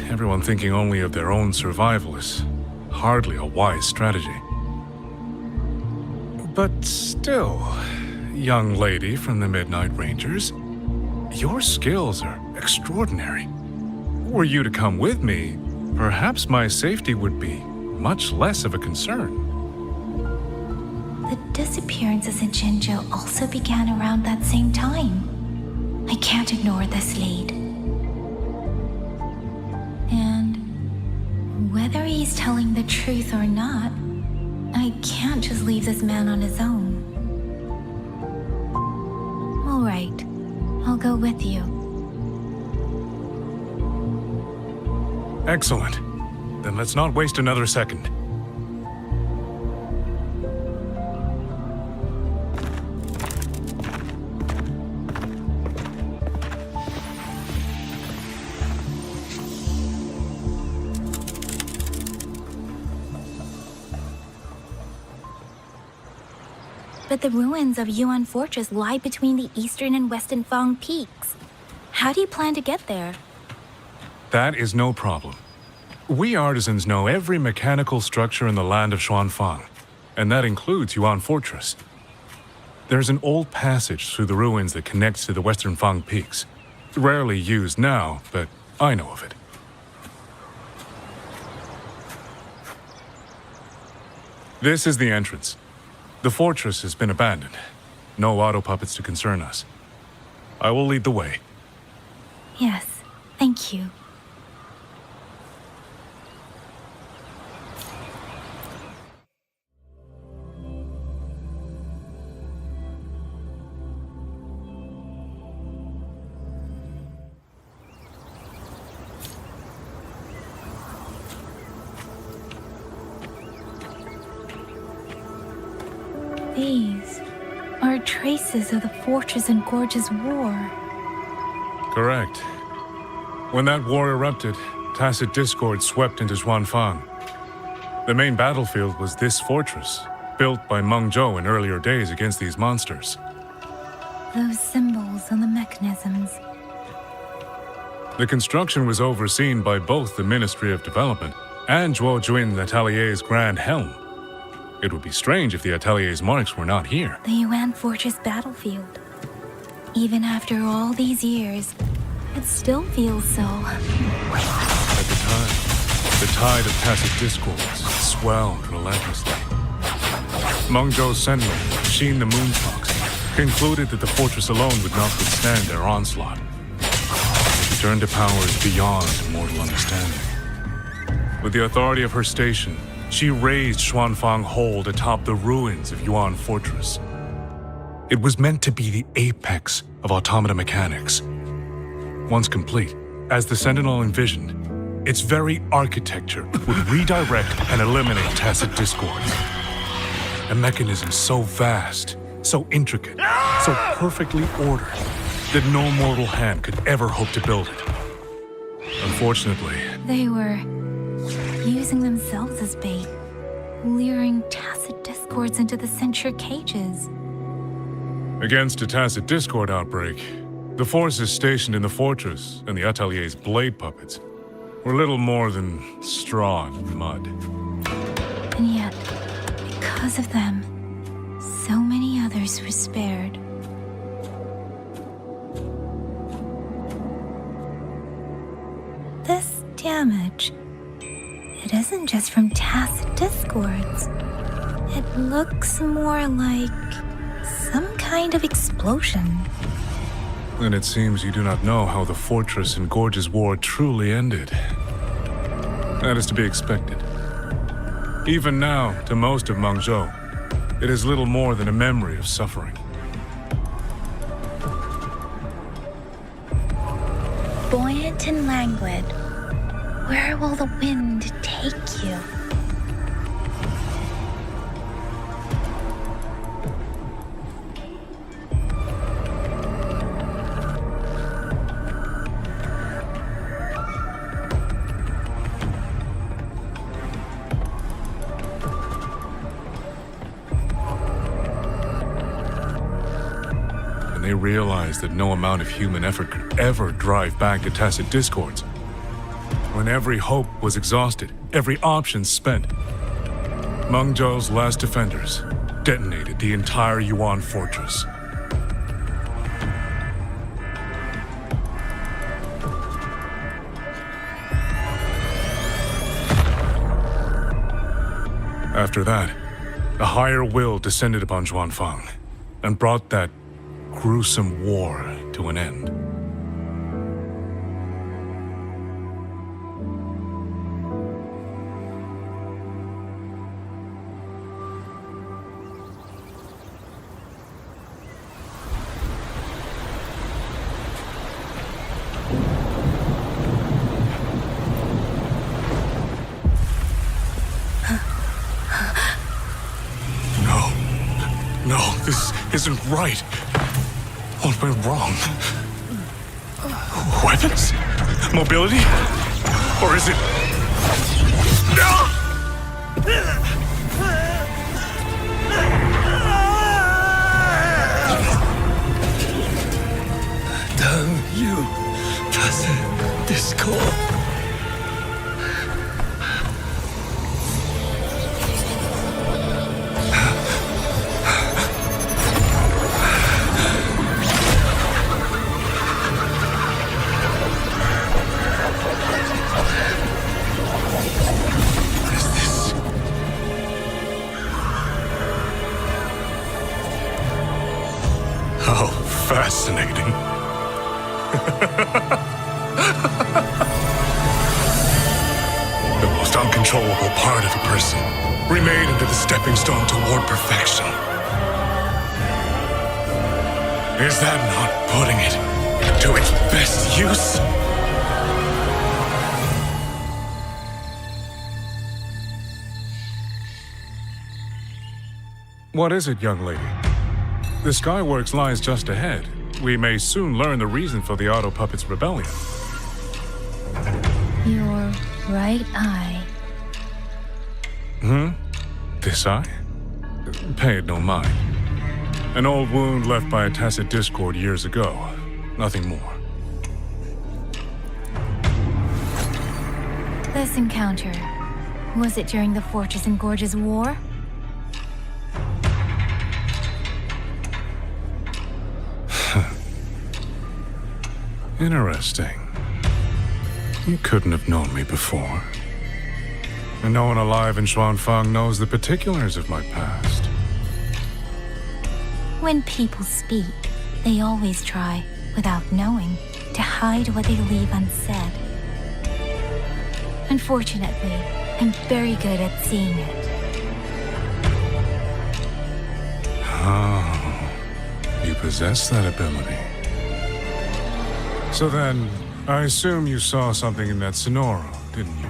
Everyone thinking only of their own survival is hardly a wise strategy. But still, young lady from the Midnight Rangers, your skills are extraordinary. Were you to come with me, perhaps my safety would be much less of a concern. The disappearances in Jinzhou also began around that same time. I can't ignore this lead. And whether he's telling the truth or not, I can't just leave this man on his own. All right, I'll go with you. Excellent. Then let's not waste another second. But the ruins of Yuan Fortress lie between the eastern and western Fang peaks. How do you plan to get there? That is no problem. We artisans know every mechanical structure in the land of Xuanfang, and that includes Yuan Fortress. There's an old passage through the ruins that connects to the Western Fang peaks. Rarely used now, but I know of it. This is the entrance. The fortress has been abandoned. No auto puppets to concern us. I will lead the way. Yes, thank you. These are traces of the Fortress and Gorge's war. Correct. When that war erupted, tacit discord swept into Xuanfang. The main battlefield was this fortress, built by Meng Zhou in earlier days against these monsters. Those symbols on the mechanisms. The construction was overseen by both the Ministry of Development and Zhuo Jun Atelier's Grand Helm. It would be strange if the Atelier's marks were not here. The Yuan Fortress battlefield. Even after all these years, it still feels so. At the time, the tide of tacit discords swelled relentlessly. Meng Zhou's sentinel, Sheen the Moonfox, concluded that the fortress alone would not withstand their onslaught. She turned to powers beyond mortal understanding. With the authority of her station, she raised Xuanfang Hold atop the ruins of Yuan Fortress. It was meant to be the apex of automata mechanics. Once complete, as the Sentinel envisioned, its very architecture would redirect and eliminate tacit discords. A mechanism so vast, so intricate, so perfectly ordered, that no mortal hand could ever hope to build it. Unfortunately, They were using themselves as bait, luring tacit discords into the censure cages. against a tacit discord outbreak, the forces stationed in the fortress and the Atelier's blade puppets were little more than straw and mud. And yet, because of them, so many others were spared. This damage, it isn't just from tacit discords. It looks more like some kind of explosion. And it seems you do not know how the Fortress and Gorge's war truly ended. That is to be expected. Even now, to most of Meng Zhou, it is little more than a memory of suffering. Buoyant and languid, where will the wind take you? And they realized that no amount of human effort could ever drive back the tacit discords. When every hope was exhausted, every option spent, Meng Zhou's last defenders detonated the entire Yuan Fortress. After that, a higher will descended upon Xuanfang and brought that gruesome war to an end. No, this isn't right. What went wrong? Weapons? Mobility? Or is it... Damn you, tacit discord. Fascinating. The most uncontrollable part of a person, remade into the stepping stone toward perfection. Is that not putting it to its best use? What is it, young lady? The Skyworks lies just ahead. We may soon learn the reason for the Auto Puppets' rebellion. Your right eye. This eye? Pay it no mind. An old wound left by a tacit discord years ago. Nothing more. This encounter, was it during the Fortress and Gorges War? Interesting. You couldn't have known me before. And no one alive in Xuanfang knows the particulars of my past. When people speak, they always try, without knowing, to hide what they leave unsaid. Unfortunately, I'm very good at seeing it. Oh, you possess that ability. So then, I assume you saw something in that Sonoro, didn't you?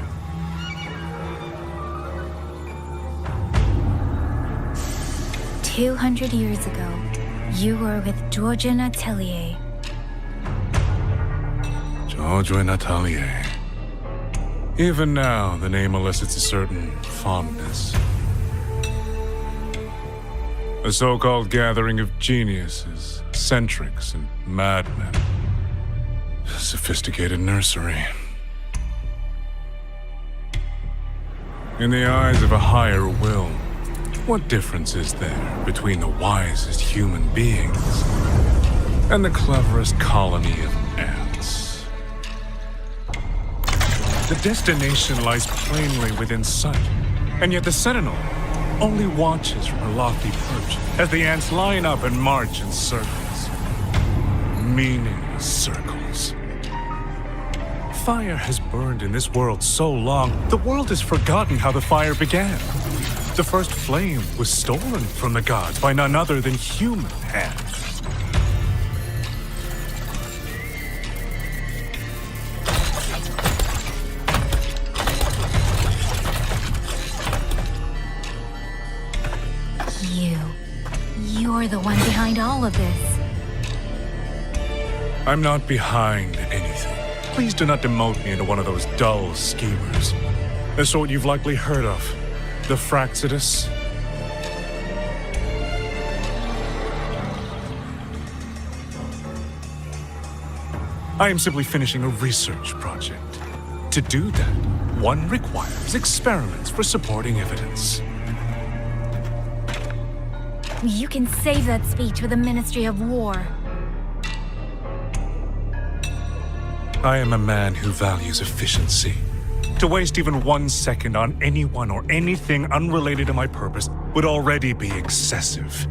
"200 years ago, you were with Georgian Atelier." Georgian Atelier. Even now, the name elicits a certain fondness. A so-called gathering of geniuses, eccentrics, and madmen. A sophisticated nursery. In the eyes of a higher will, what difference is there between the wisest human beings and the cleverest colony of ants? The destination lies plainly within sight, and yet the Sentinel only watches from her lofty perch as the ants line up and march in circles. Meaningless circles. Fire has burned in this world so long, the world has forgotten how the fire began. The first flame was stolen from the gods by none other than human hands. You're the one behind all of this. I'm not behind anything. Please do not demote me into one of those dull schemers. The sort you've likely heard of. The Fraxidus. I am simply finishing a research project. To do that, one requires experiments for supporting evidence. You can save that speech with the Ministry of War. I am a man who values efficiency. To waste even 1 second on anyone or anything unrelated to my purpose would already be excessive.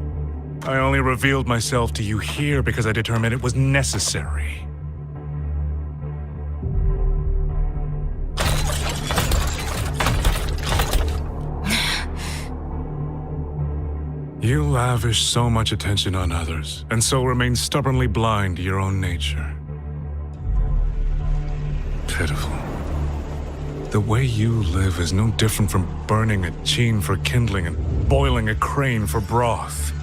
I only revealed myself to you here because I determined it was necessary. You lavish so much attention on others, and so remain stubbornly blind to your own nature. Pitiful. The way you live is no different from burning a chine for kindling and boiling a crane for broth.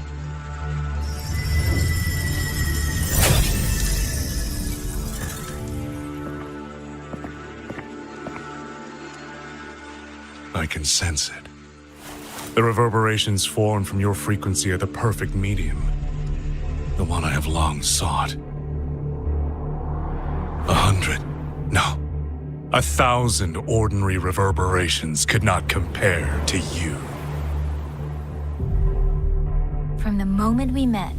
I can sense it. The reverberations formed from your frequency are the perfect medium. The one I have long sought. 100, no, 1,000 ordinary reverberations could not compare to you. From the moment we met,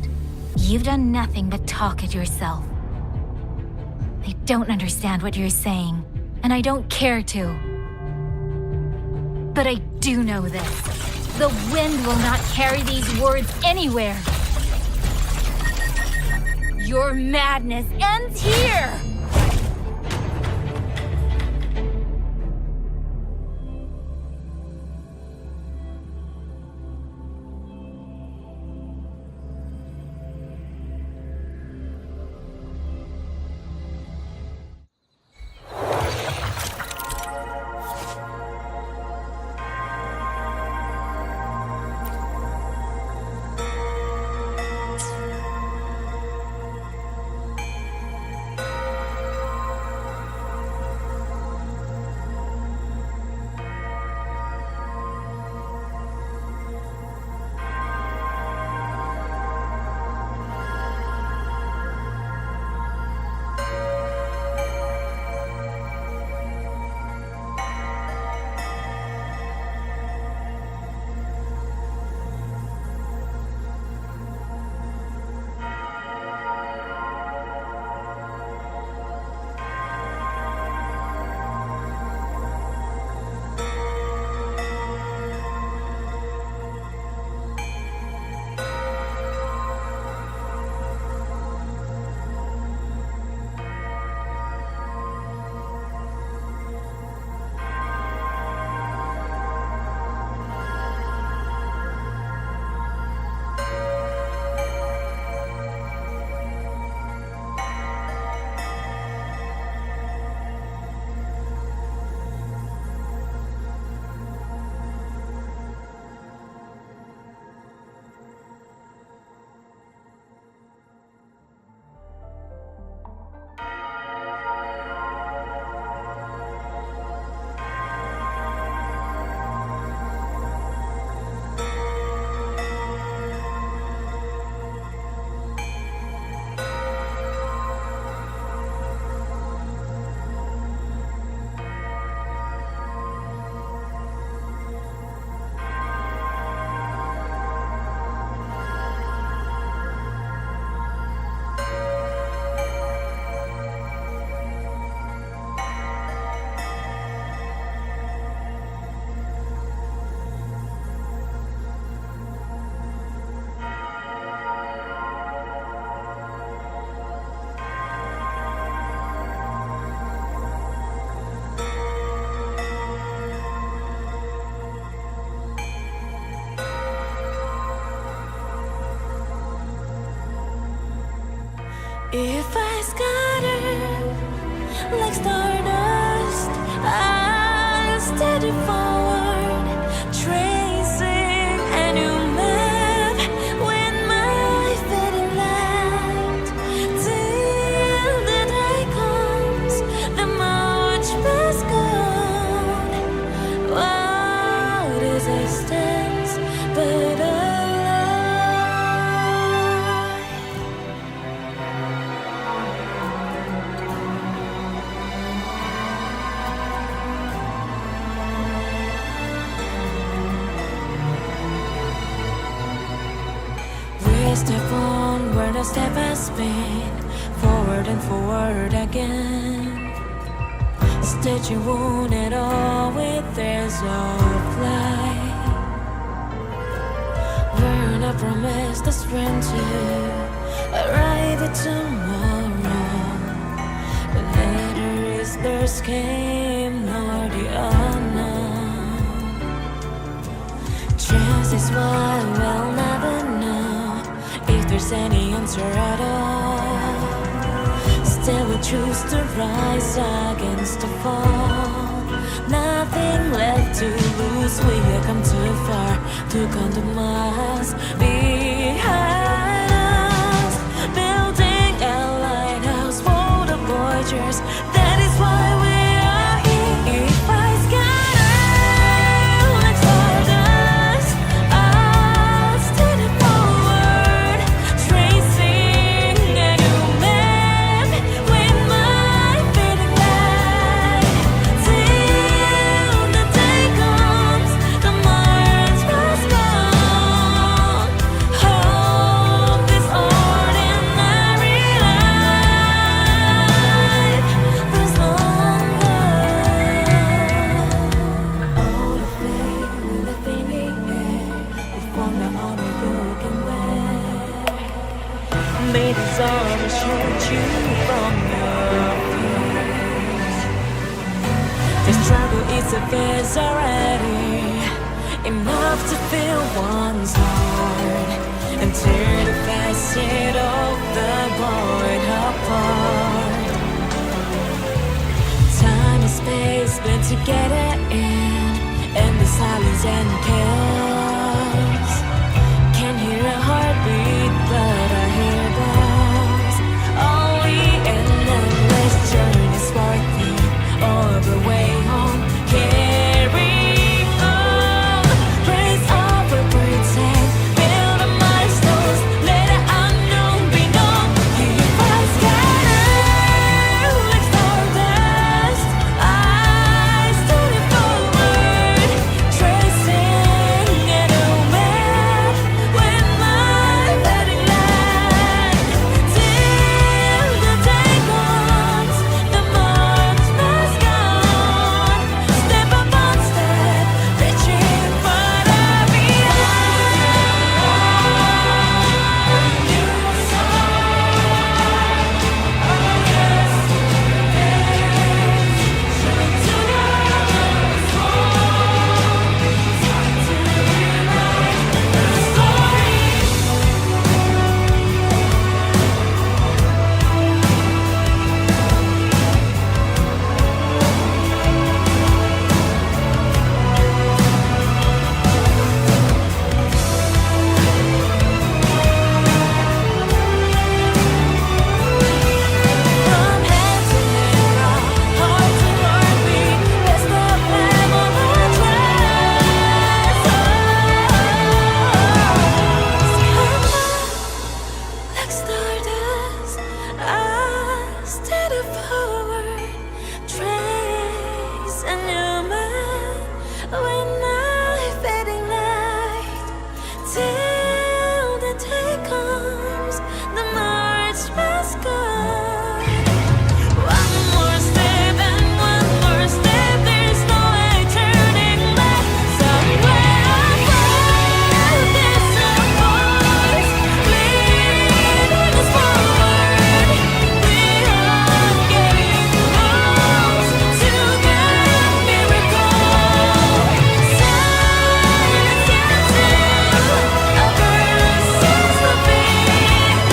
you've done nothing but talk at yourself. I don't understand what you're saying, and I don't care to. But I do know this. The wind will not carry these words anywhere. Your madness ends here! If I scatter like stardust, I'll steady forward, tracing a new map with my fading light. Till the day comes, the march past gone. What is existence but a step on where the step has been, forward and forward again. Stitching wounded all with threads of light. Burn a promise the strength to arrive at tomorrow. But later is their scheme nor the unknown. Chance is what we'll never know. If there's any answer at all, still we choose to rise against the fall. Nothing left to lose, we have come too far to count the miles behind us. Building a lighthouse for the voyagers, that is why we are here. If I scatter like stardust, I'll steady forward, tracing a new map with my fading light. Till the day comes, the miles must go. Oh, sorrow should you from your fears. The struggle is a phase already, enough to fill one's heart and tear the facet of the void apart. Time and space blend together in the silence and chaos. Can't hear a heartbeat, but I hear bells. Only an endless journey's worthy of the way home. Carry on, praise all for pretend. Build the milestones, let the unknown be known. If I scatter like stardust, I stood forward, tracing a new map when my wedding land. Till the day comes, the march must go on. Step upon step, reaching for the like stardust, I stood forward, trace a new map when night fading light. Till the day comes, the march must go. One more step and one more step, there's no way turning back. Somewhere above, there's a voice leading us forward. We are getting close to that miracle. Silence into a burst since the beat.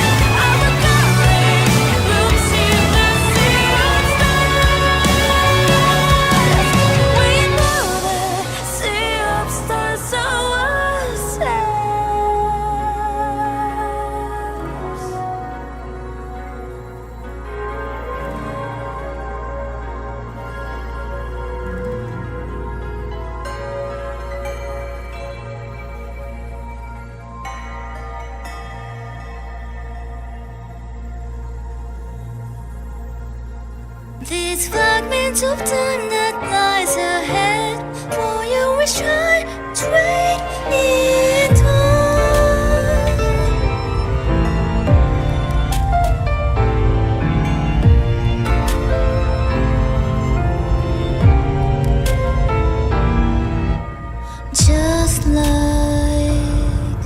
Our courage blooms in the sea of stars. We know the sea of stars ourselves. These fragments of time that lies ahead, for you we try trade it all. Just like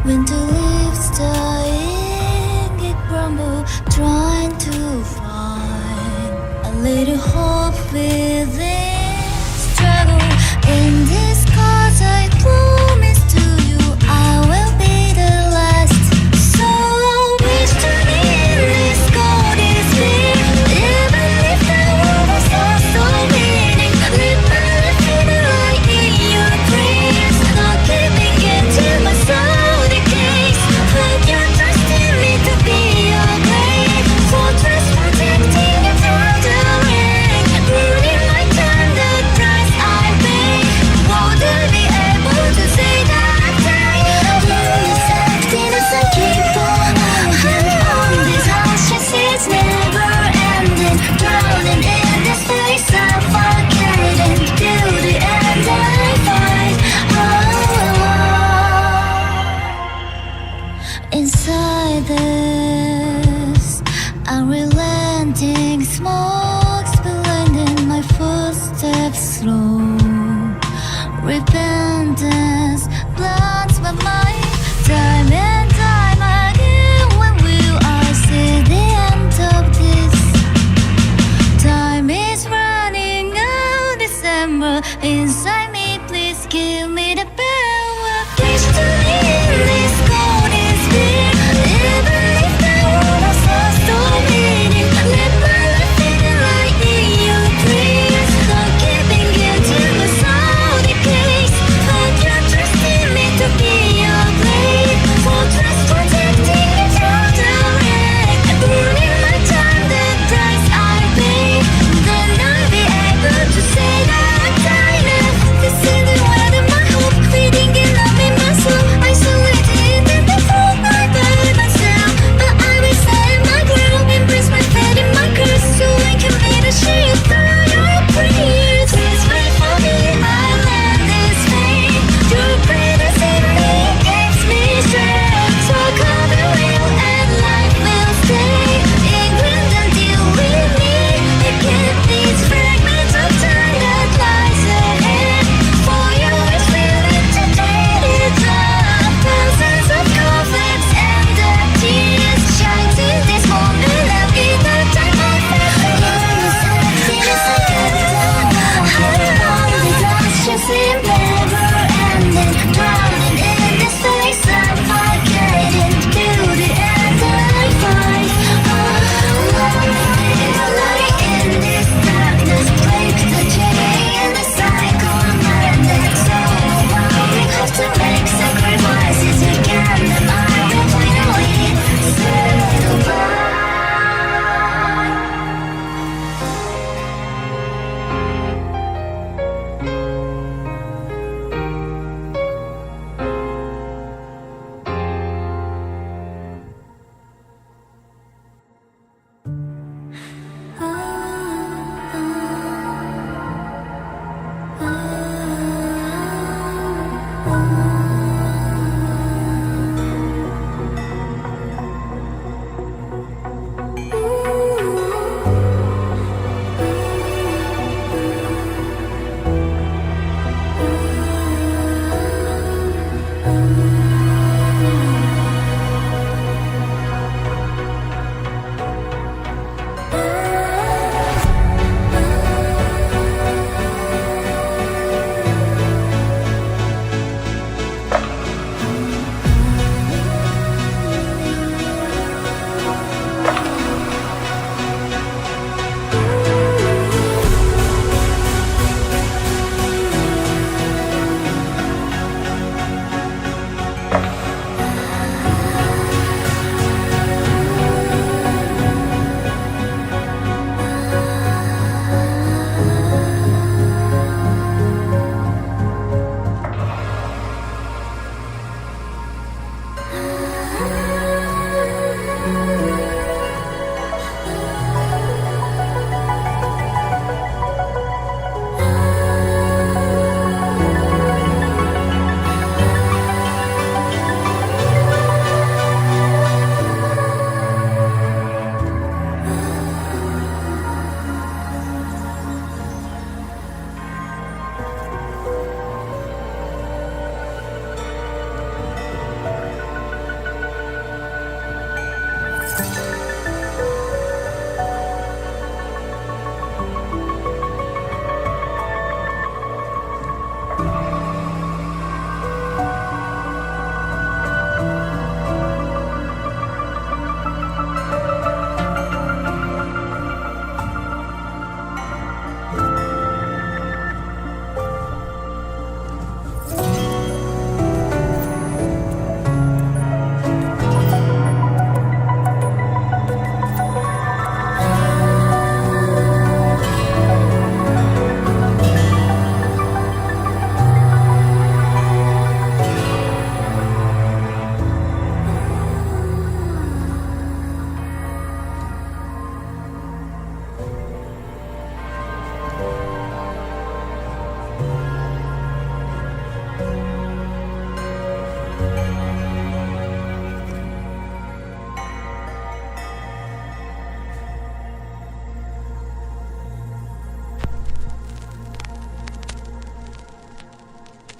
winter leaves dying, it crumbles, trying to find a little hope within struggle. In this cause I promise to you I will be the last. So wish to me in this God is big. Even if the world was lost so meaning, live my life in the light in your dreams. Not keeping it till my soul decays. Put your trust in me to be your great fortress, protecting you from the rain. Ruining my time, the price I pay. Wouldn't be able to say that this emptiness I keep on holding on. This harshness is never ending. Drowning in this place I'm forgetting. Till the end I fight. Inside this unrelenting smoke's blending my footsteps slow. Repentance blunts my mind. Time and time again when we are sitting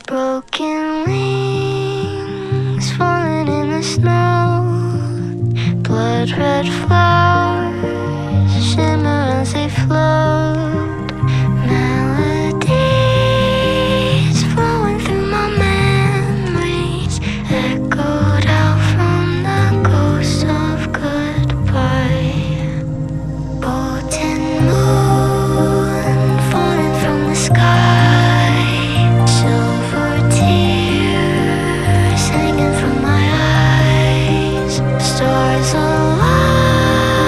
Broken wings falling in the snow. Blood red flowers shimmer as they float. Melodies flowing through my memories, echoed out from the ghost of goodbye. Golden moon falling from the sky, silver tears hanging from my eyes, stars alive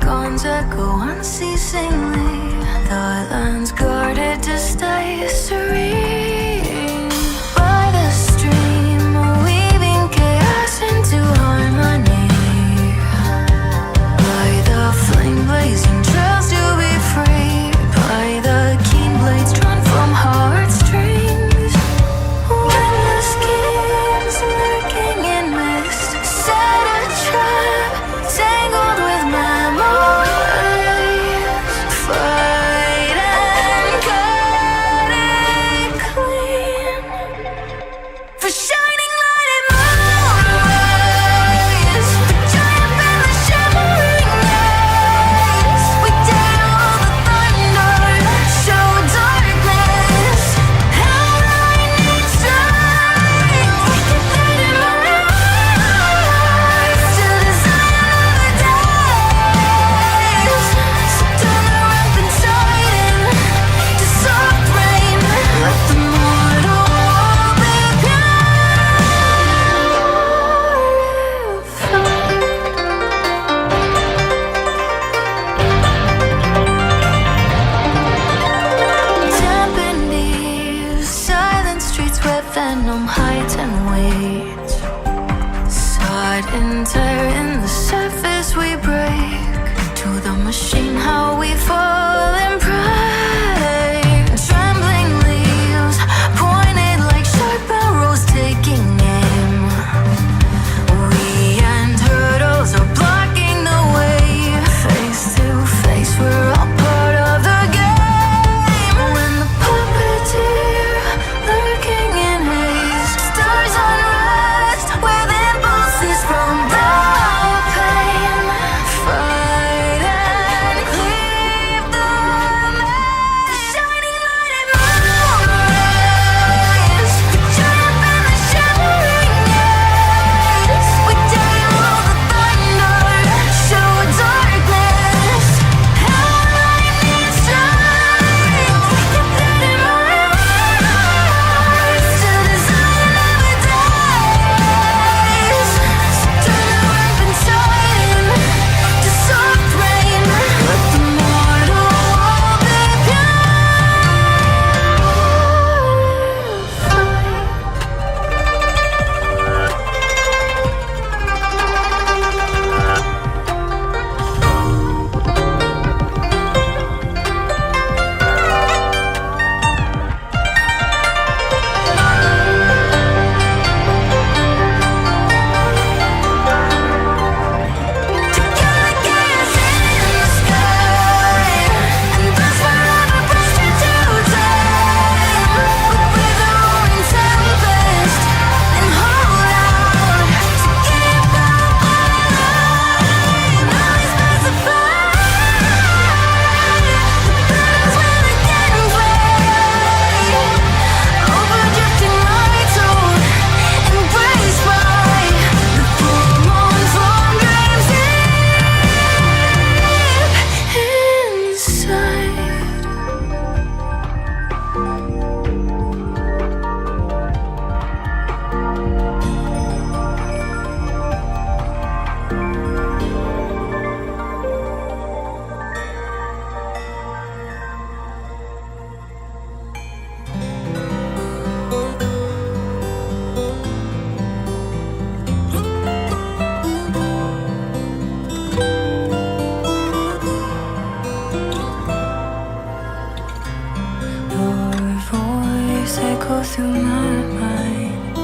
icons echo unceasingly. The lands guarded to stay serene. By the stream, weaving chaos into harmony. By the flame blazing trails to be free. By the keen blades drawn from heartstrings. When the schemes lurking in mist set a trap, tangled with memories. Fight and cut it clean. For shining light and moonrise, for triumph in the shimmering eyes. We dare all the thunder, show darkness. How I need strength, we can fight in my eyes to design another days. So turn the rampant tide into soft rain. Let the mortal world be dampened eaves, silent streets where venom hides and waits. Side and tear in the surface we break. To the machine how we fall and pray. Trembling leaves pointed like sharp arrows taking aim. We and turtles are blocking the way. Face to face, we're all part of the game. When the puppeteer lurking in haze stirs unrest with impulses from the pain. Fight and cleave the maze. Shining light and moonrise, the triumph in the shimmering eyes. We dare all the thunder, show darkness. How I need strength, we can fight in my eyes to design another days. So turn the rampant tide into soft rain. Let the mortal world be Your voice echo through my mind.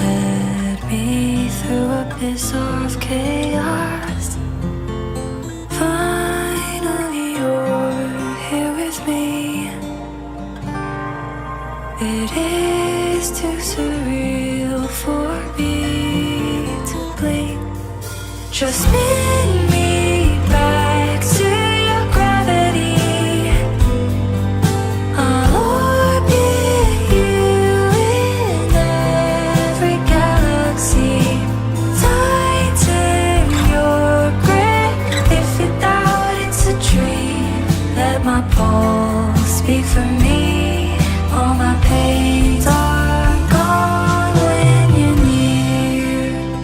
Led me through abyss of chaos. Finally, you're here with me. It is too surreal for me to blink. Just spin me back to your gravity. I'll orbit you in every galaxy. Tighten your grip if you doubt it's a dream. Let my pulse speak for me. All my pains are gone when you're near.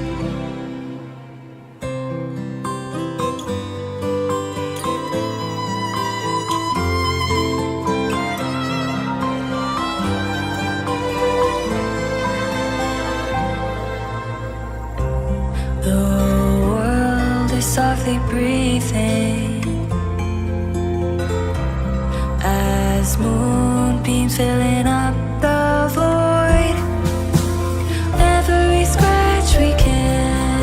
softly breathing as moonbeams filling up the void. Every scratch we can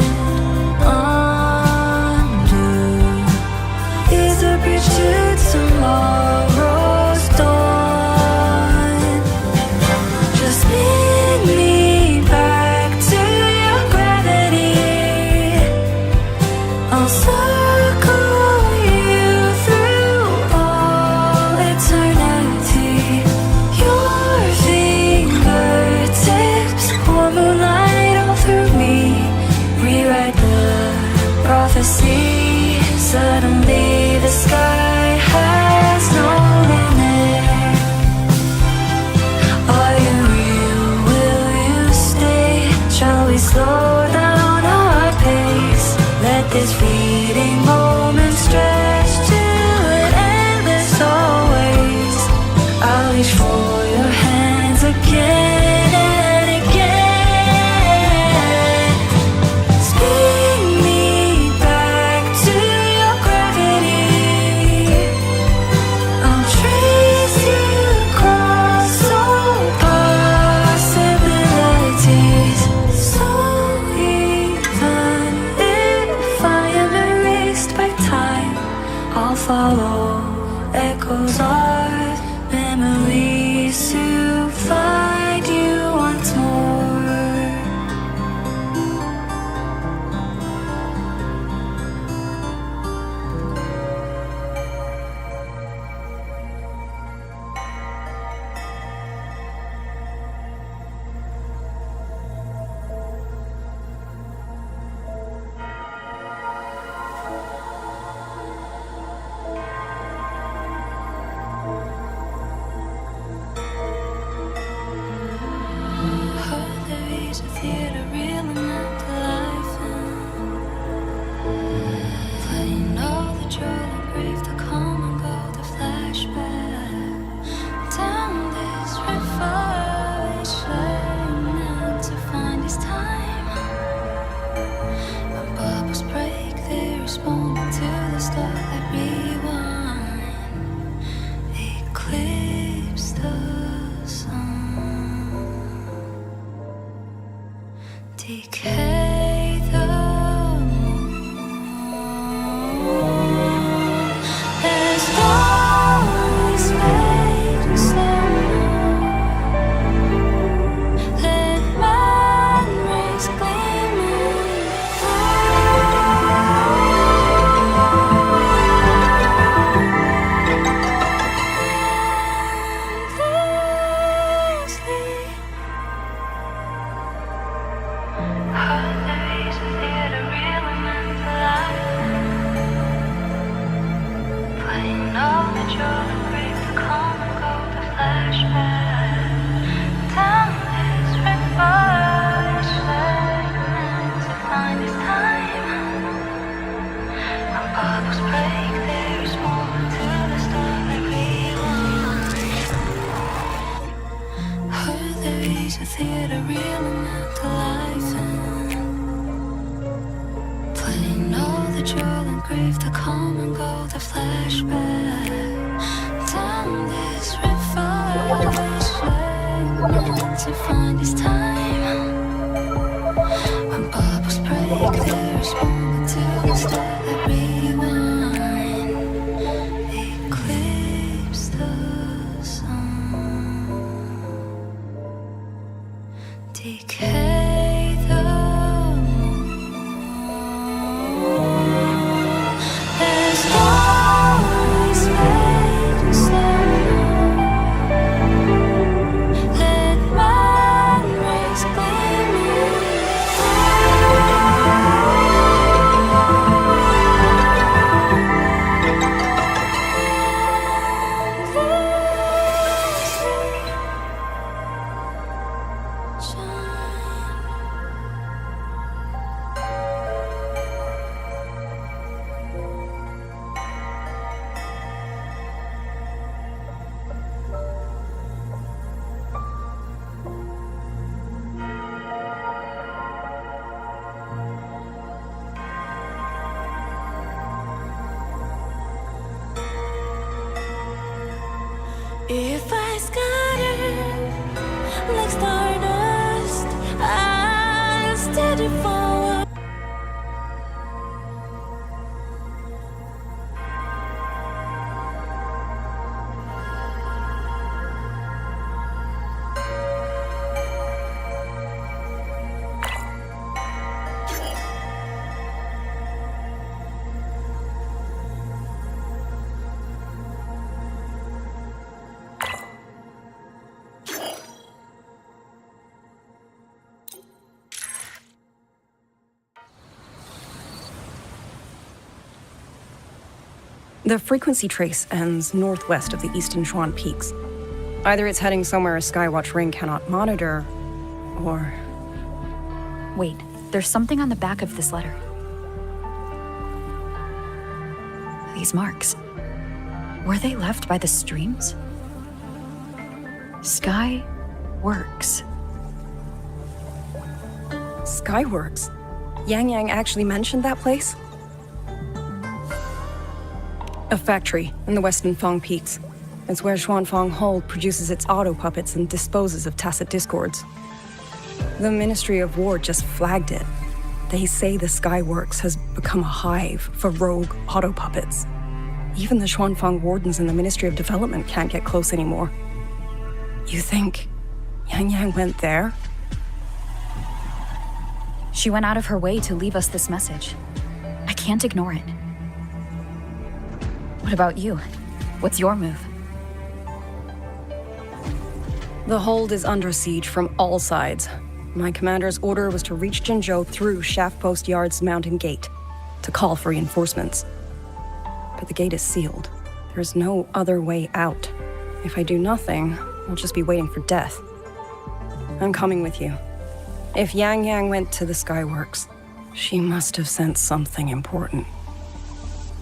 undo is a bridge to tomorrow's dawn. Just lead me back to your gravity. I'll circle you through all eternity. Your fingertips pour moonlight all through me. Rewrite the prophecy. Suddenly the sky has no limit. Are you real? Will you stay? Shall we slow down our pace? Let this fleeting moment stretch to an endless always. I'll reach for your hands again and again. Spin me back to your gravity. I'll trace you across all possibilities. So even if I am erased by time, I'll follow echoes of memories to find you once more. There is a theater real and not the life playing all the joy, the grief, the calm and go, the flashback down this river each night to find his time. When bubbles break, they respond to the start that rewind, eclipse the sun. Decay the moon. There's always fading slow. Let man rays gleaming a theater real and not the life playing all the joy and grief, the calm and go, the flashback down this river to find his time. When bubbles break, they respond to the start that rewind, eclipse the sun. Decay the moon. There's always fading slow. Let man rays gleaming through. scatter like stardust. I'll steady forward. The frequency trace ends northwest of the eastern Xuan Peaks. Either it's heading somewhere a Skywatch ring cannot monitor, or... Wait, there's something on the back of this letter. These marks. Were they left by the streams? Sky Works. Skyworks? Yang Yang actually mentioned that place? A factory in the Western Fang Peaks. It's where Xuanfang Hold produces its auto puppets and disposes of tacit discords. The Ministry of War just flagged it. They say the Skyworks has become a hive for rogue auto puppets. Even the Xuanfang wardens in the Ministry of Development can't get close anymore. You think Yang Yang went there? She went out of her way to leave us this message. I can't ignore it. What about you? What's your move? The hold is under siege from all sides. My commander's order was to reach Jinzhou through Shaft Post Yard's mountain gate, to call for reinforcements. But the gate is sealed. There's no other way out. If I do nothing, I'll just be waiting for death. I'm coming with you. If Yang Yang went to the Skyworks, she must have sent something important.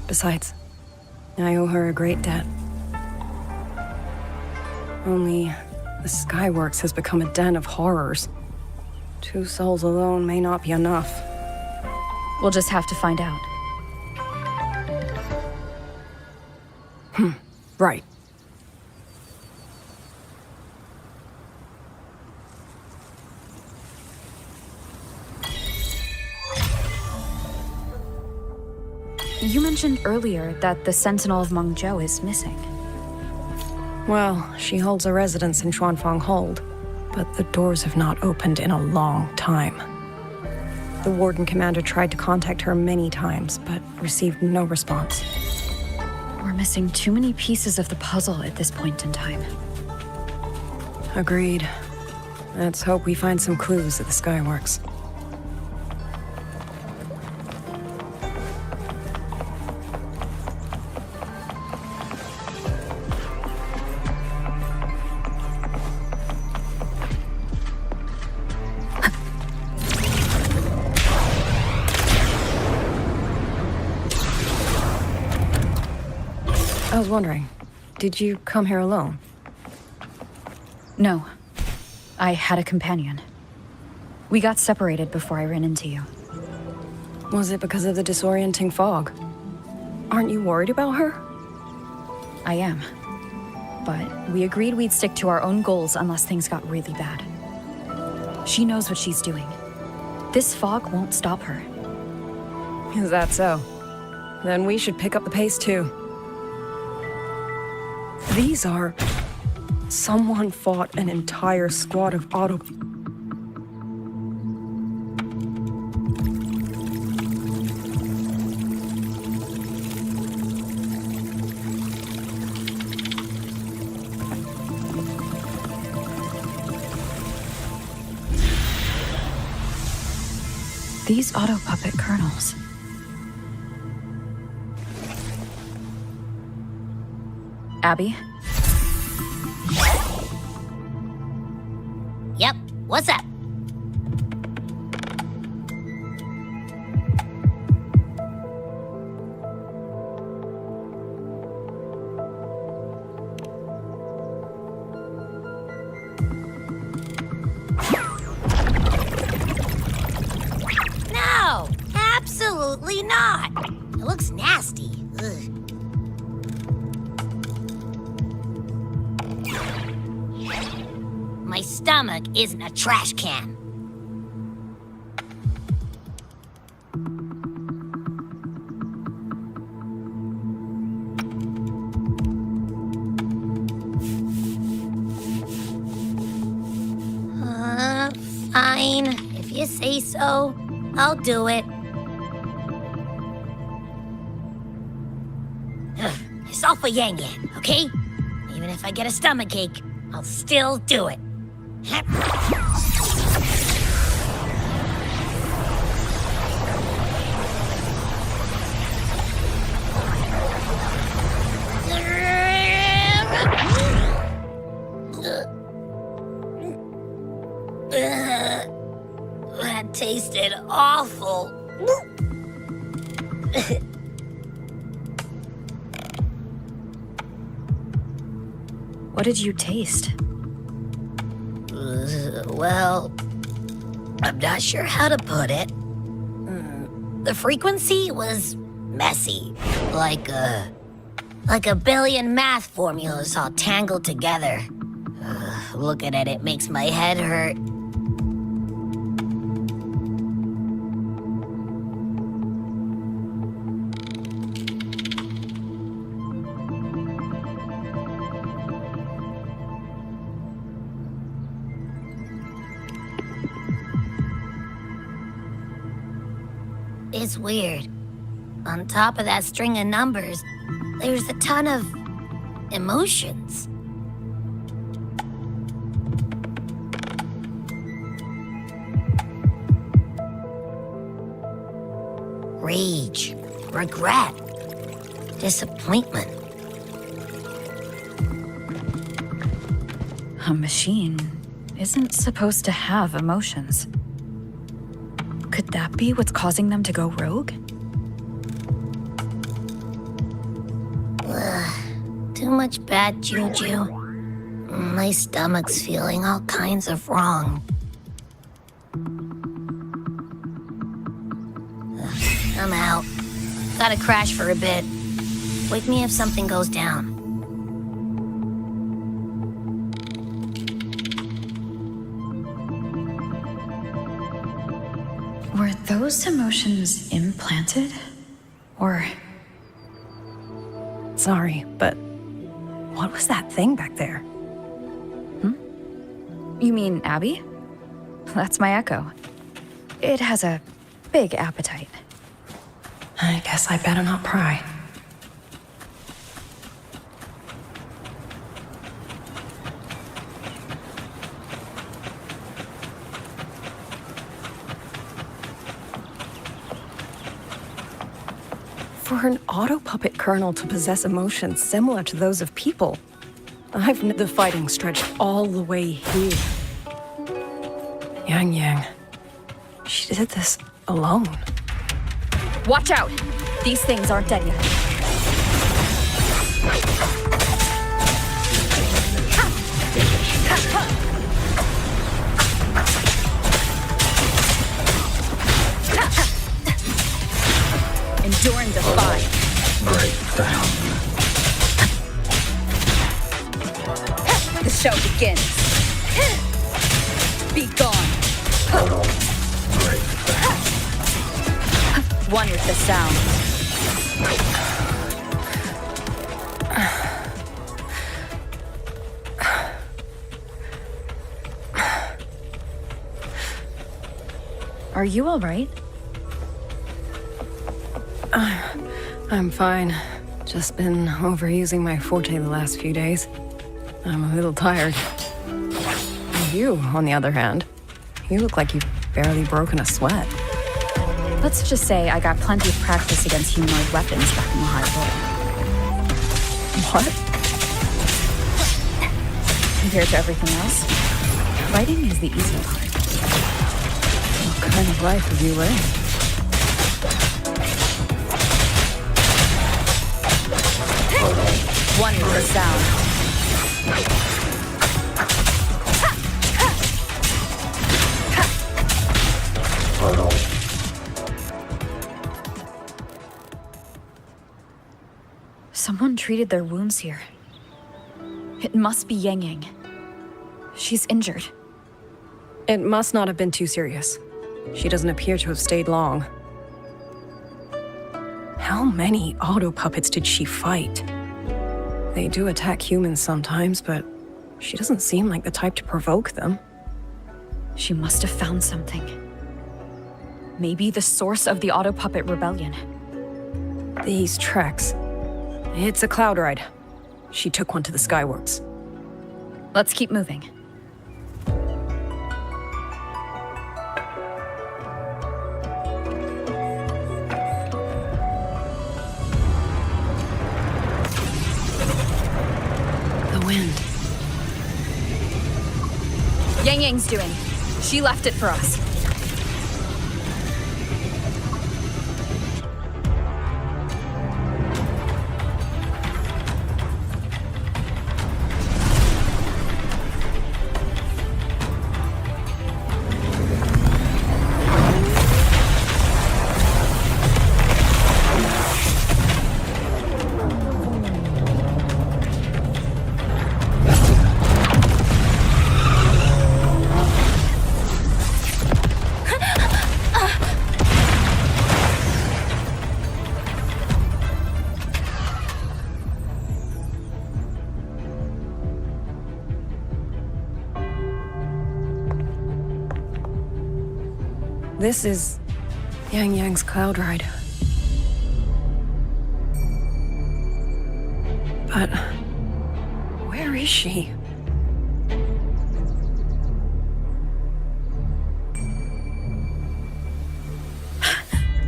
Besides, I owe her a great debt. Only, the Skyworks has become a den of horrors. 2 souls alone may not be enough. We'll just have to find out. Right. You mentioned earlier that the Sentinel of Mengzhou is missing. Well, she holds a residence in Xuanfang Hold, but the doors have not opened in a long time. The Warden Commander tried to contact her many times, but received no response. We're missing too many pieces of the puzzle at this point in time. Agreed. Let's hope we find some clues at the Skyworks. I was wondering, did you come here alone? No. I had a companion. We got separated before I ran into you. Was it because of the disorienting fog? Aren't you worried about her? I am. But we agreed we'd stick to our own goals unless things got really bad. She knows what she's doing. This fog won't stop her. Is that so? Then we should pick up the pace too. These are... Someone fought an entire squad of auto... These auto puppet kernels. Abby? Yep, what's up? No, absolutely not. It looks nasty. Ugh. stomach isn't a trash can. Fine. If you say so, I'll do it. It's all for Yang Yang, okay? Even if I get a stomachache, I'll still do it. That tasted awful. What did you taste? Well, I'm not sure how to put it. The frequency was messy, like a billion math formulas all tangled together. Looking at it makes my head hurt. It's weird. On top of that string of numbers, there's a ton of emotions. Rage, regret, disappointment. A machine isn't supposed to have emotions. Could that be what's causing them to go rogue? Too much bad juju. My stomach's feeling all kinds of wrong. I'm out. Gotta crash for a bit. Wake me if something goes down. Were those emotions implanted? Or... Sorry, but what was that thing back there? You mean Abby? That's my echo. It has a big appetite. I guess I better not pry. For an auto-puppet kernel to possess emotions similar to those of people, the fighting stretched all the way here. Yang Yang, she did this alone. Watch out! These things aren't dead yet. Endure and defy. Breakdown. The show begins. Be gone. One with the sound. Are you all right? I'm fine. Just been overusing my forte the last few days. I'm a little tired. You, on the other hand, you look like you've barely broken a sweat. Let's just say I got plenty of practice against humanoid weapons back in the high world. What? Compared to everything else, fighting is the easy part. What kind of life have you lived? One with the sound. Someone treated their wounds here. It must be Yang Yang. She's injured. It must not have been too serious. She doesn't appear to have stayed long. How many auto puppets did she fight? They do attack humans sometimes, but she doesn't seem like the type to provoke them. She must have found something. Maybe the source of the auto puppet rebellion. These treks. It's a cloud ride. She took one to the Skyworks. Let's keep moving. The wind. Yang Yang's doing. She left it for us. This is Yang Yang's cloud ride. But where is she?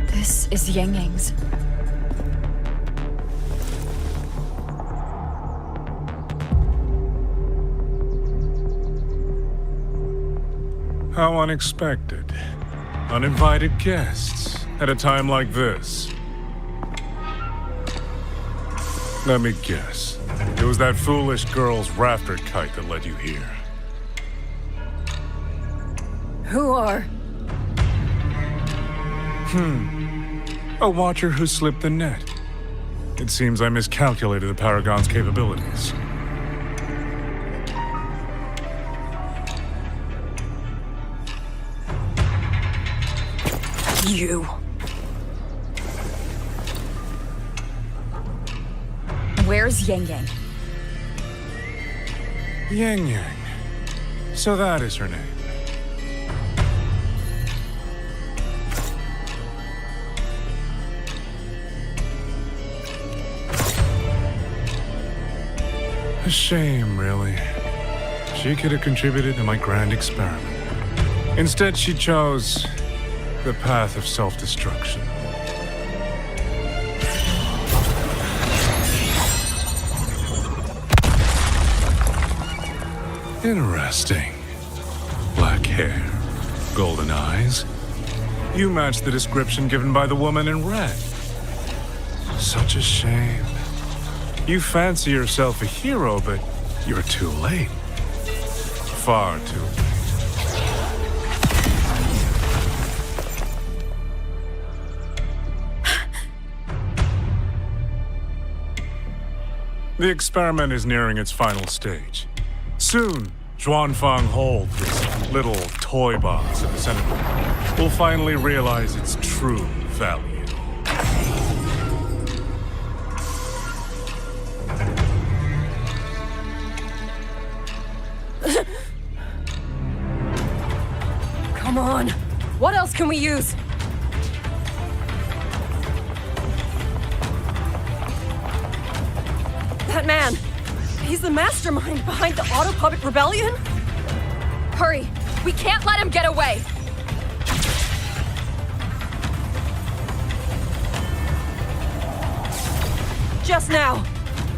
This is Yang Yang's. How unexpected. Uninvited guests at a time like this. Let me guess. It was that foolish girl's rafter kite that led you here. Who are? A watcher who slipped the net. It seems I miscalculated the Paragon's capabilities. You. Where's Yang Yang? Yang Yang. So that is her name. A shame, really. She could have contributed to my grand experiment. Instead, she chose the path of self-destruction. Interesting. Black hair, golden eyes. You match the description given by the woman in red. Such a shame. You fancy yourself a hero, but you're too late. Far too late. The experiment is nearing its final stage. Soon, Zhuanfang Hold, this little toy box in the center, will finally realize its true value. Come on. What else can we use? That man. He's the mastermind behind the Auto Puppet Rebellion? Hurry! We can't let him get away! Just now.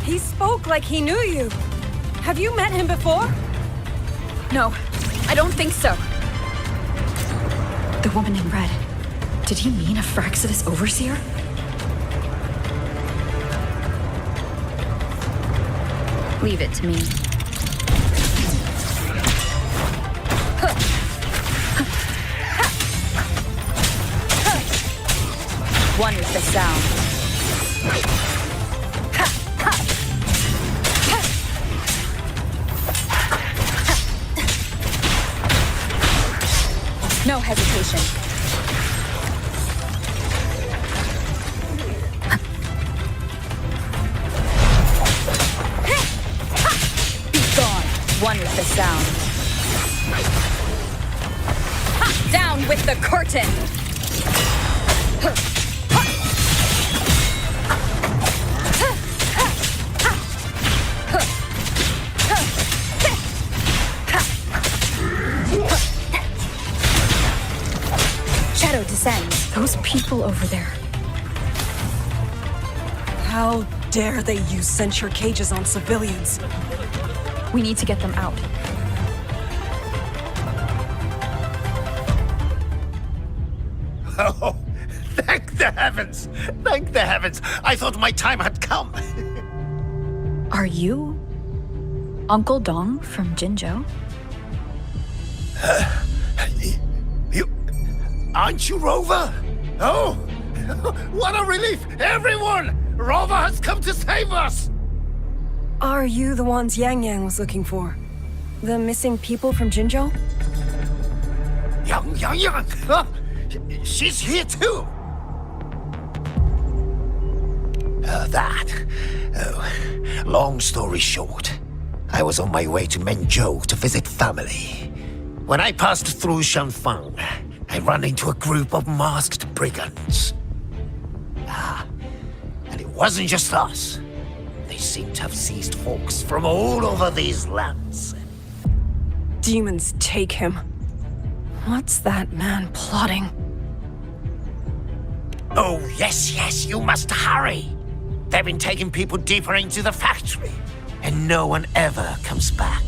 He spoke like he knew you. Have you met him before? No, I don't think so. The woman in red. Did he mean a Fraxidus overseer? Leave it to me. One with the sound. the sound. Ha! Down with the curtain! Shadow descends. Those people over there. How dare they use censure cages on civilians? We need to get them out. Oh, thank the heavens! Thank the heavens! I thought my time had come. Are you Uncle Dong from Jinzhou? Aren't you Rover? Oh, what a relief! Everyone! Rover has come to save us! Are you the ones Yang Yang was looking for? The missing people from Jinzhou? Yang! Huh? She's here too! Long story short, I was on my way to Menzhou to visit family. When I passed through Shanfang, I ran into a group of masked brigands. And it wasn't just us. They seem to have seized folks from all over these lands. Demons take him. What's that man plotting? Oh, yes, you must hurry. They've been taking people deeper into the factory, and no one ever comes back.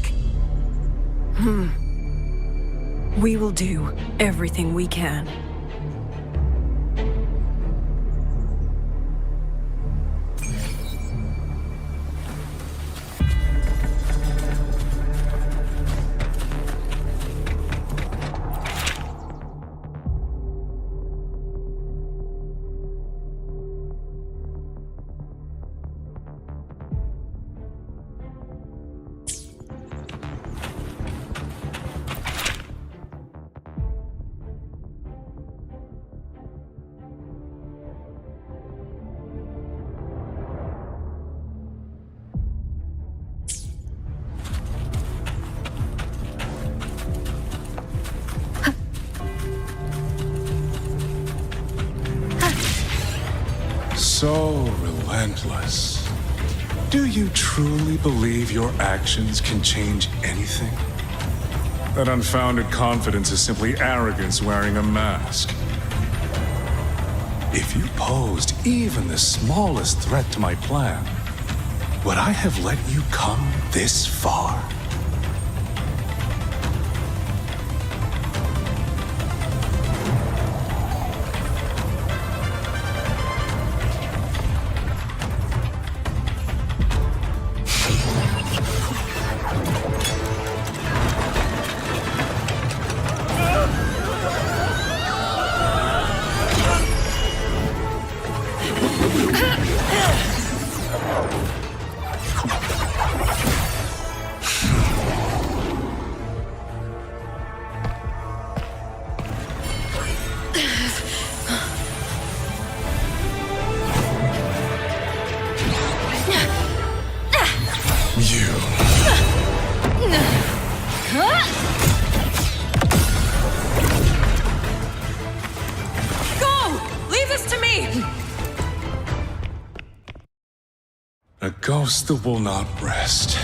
We will do everything we can. So relentless. Do you truly believe your actions can change anything? That unfounded confidence is simply arrogance wearing a mask. If you posed even the smallest threat to my plan, would I have let you come this far? A ghost that will not rest.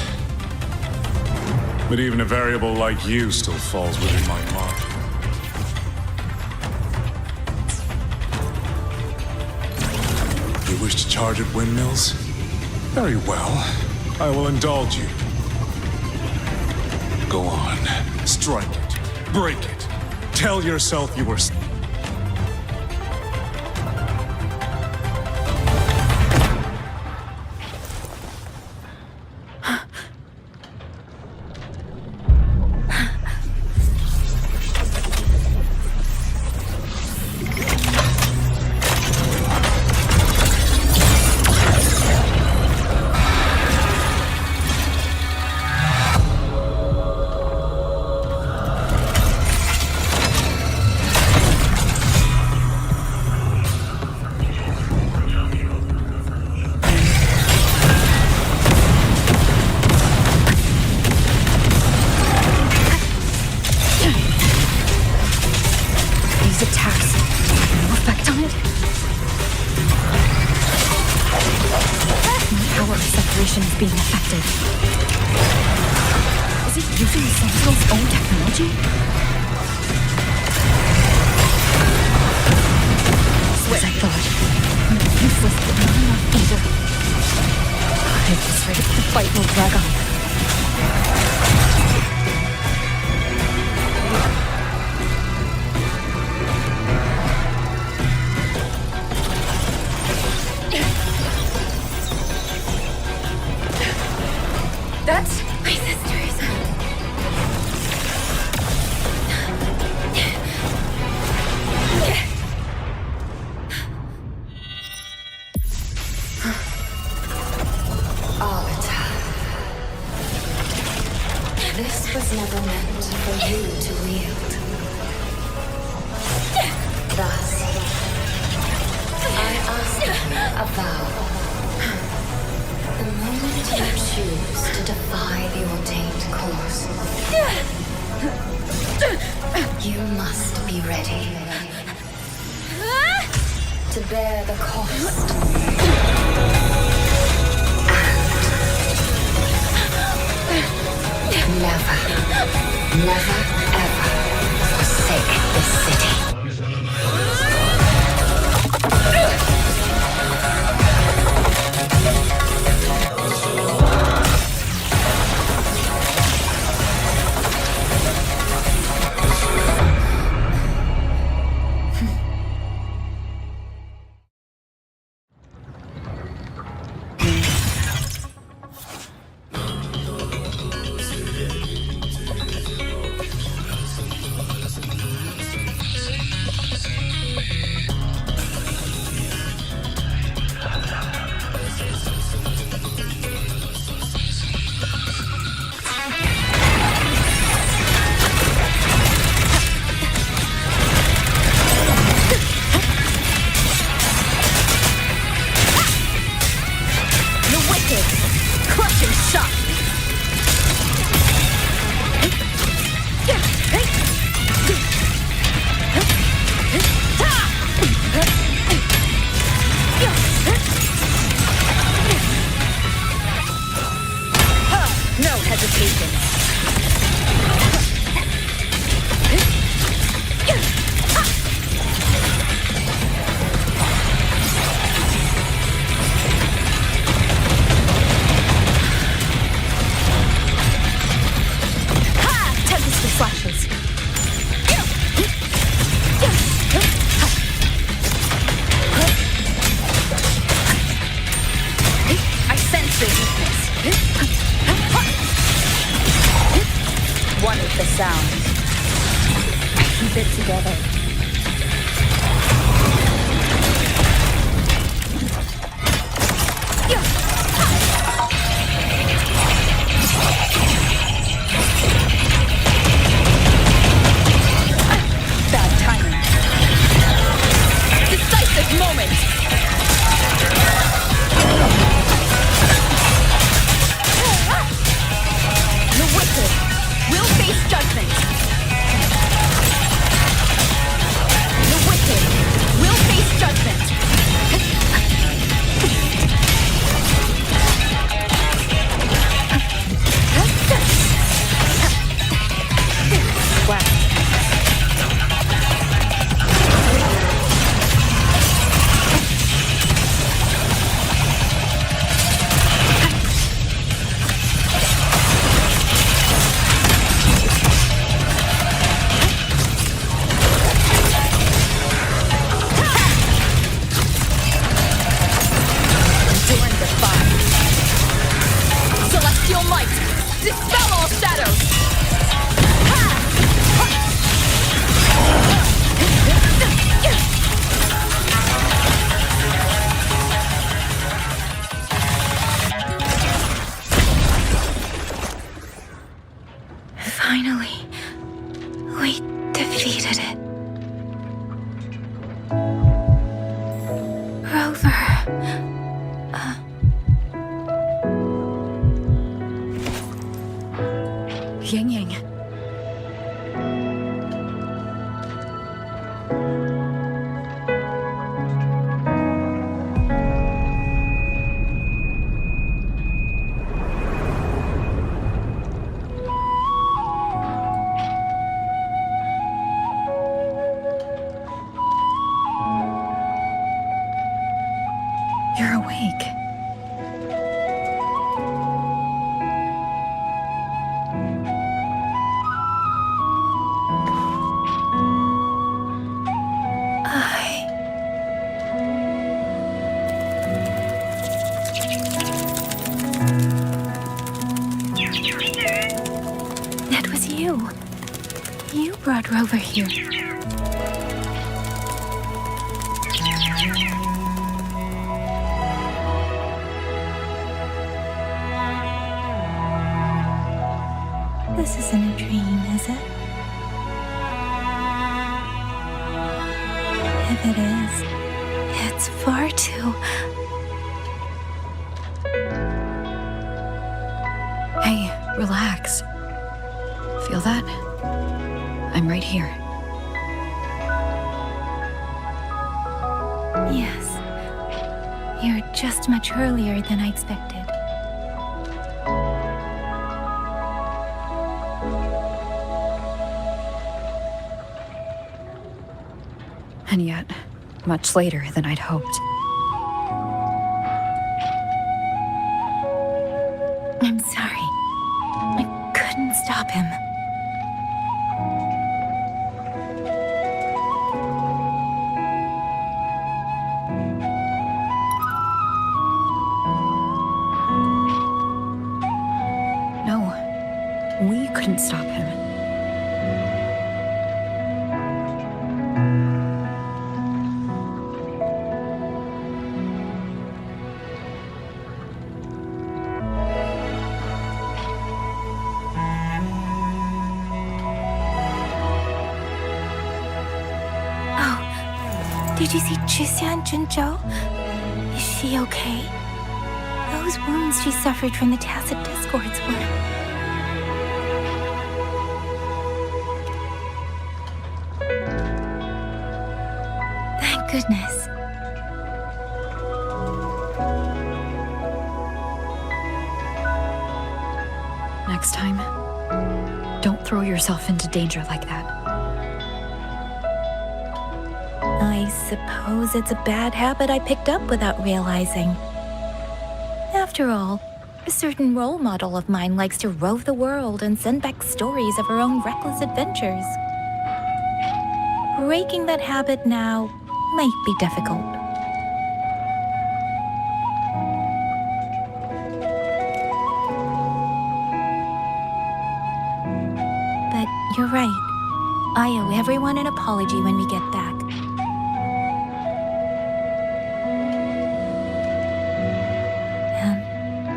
But even a variable like you still falls within my mark. You wish to charge at windmills? Very well. I will indulge you. Go on. Strike it. Break it. Tell yourself you were... power of separation is being affected. Is it using the Sentinel's own technology? As I thought. Not useless, but not enough either. I was right. The fight will drag on. That's my sisters. Arbiter. This was never meant for you to wield. Thus, I ask you a vow. The moment you choose to defy the ordained course, you must be ready to bear the cost and never ever forsake this city. Over here. This isn't a dream, is it? If it is, it's far too... Hey, relax. Feel that? I'm right here. Yes. You're just much earlier than I expected. And yet, much later than I'd hoped. I'm sorry. I couldn't stop him. No, we couldn't stop him. Did you see Juxia and Jinzhou? Is she okay? Those wounds she suffered from the Tacit Discords were... Thank goodness. Next time, don't throw yourself into danger like that. I suppose it's a bad habit I picked up without realizing. After all, a certain role model of mine likes to rove the world and send back stories of her own reckless adventures. Breaking that habit now might be difficult. But you're right. I owe everyone an apology when we get back.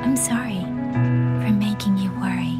I'm sorry for making you worry.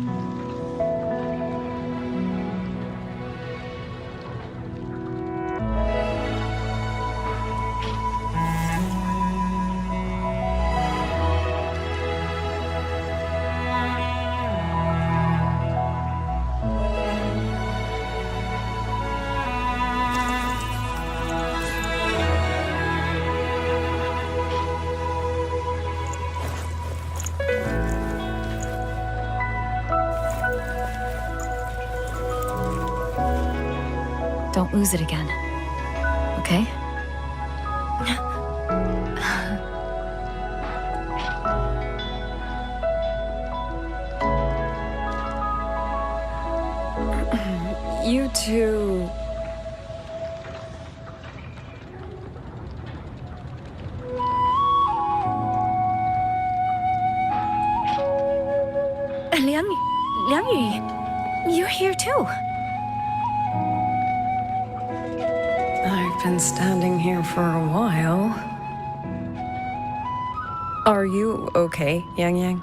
Don't lose it again. Okay? You two... Liang Yu, you're here too. I've been standing here for a while. Are you okay, Yang Yang?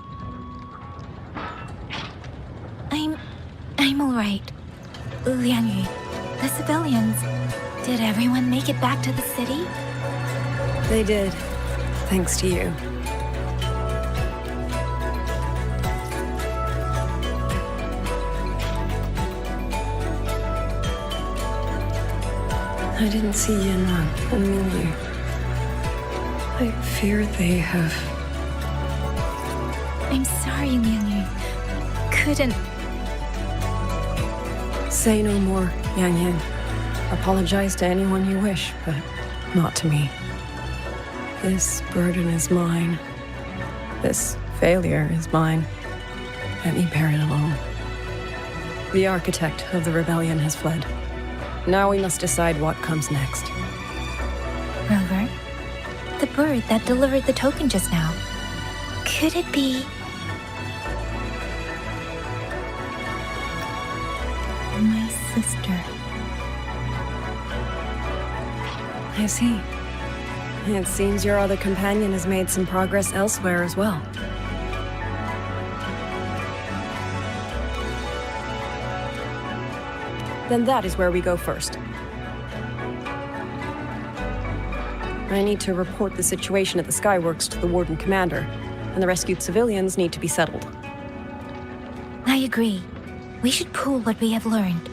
I'm all right. Liang Yu, the civilians, did everyone make it back to the city? They did, thanks to you. I didn't see Yanran and Minyu. I fear they have... I'm sorry, Liang Yu. Couldn't... Say no more, Yang Yang. Apologize to anyone you wish, but not to me. This burden is mine. This failure is mine. Let me bear it alone. The architect of the rebellion has fled. Now we must decide what comes next. Rover, the bird that delivered the token just now. Could it be... my sister? I see. It seems your other companion has made some progress elsewhere as well. Then that is where we go first. I need to report the situation at the Skyworks to the Warden Commander, and the rescued civilians need to be settled. I agree. We should pool what we have learned.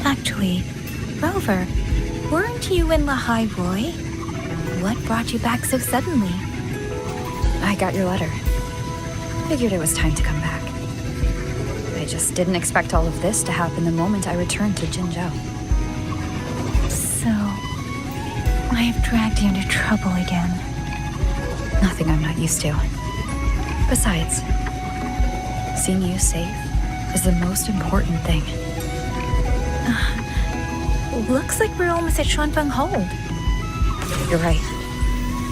Actually, Rover, weren't you in La Roy? What brought you back so suddenly? I got your letter. Figured it was time to come back. I just didn't expect all of this to happen the moment I returned to Jinzhou. So, I have dragged you into trouble again. Nothing I'm not used to. Besides, seeing you safe is the most important thing. Looks like we're almost at Xuanfeng Hold. You're right.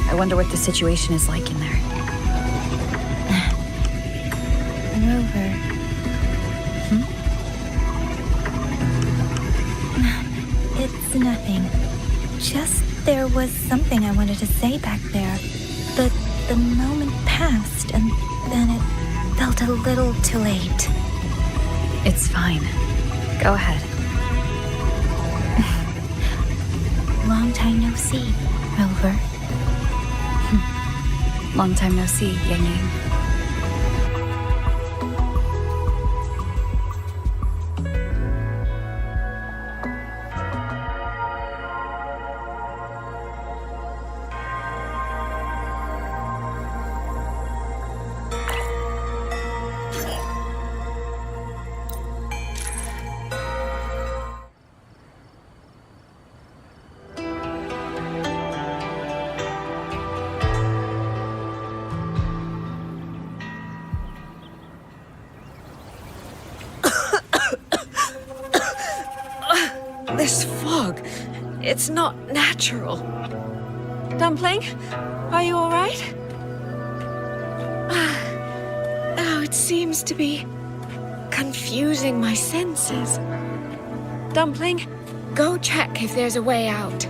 I wonder what the situation is like in there. Rover. It's nothing. Just there was something I wanted to say back there. But the moment passed, and then it felt a little too late. It's fine. Go ahead. Long time no see, Rover. Long time no see, Yang Yang. This fog, it's not natural. Dumpling, are you all right? Oh, it seems to be confusing my senses. Dumpling, go check if there's a way out.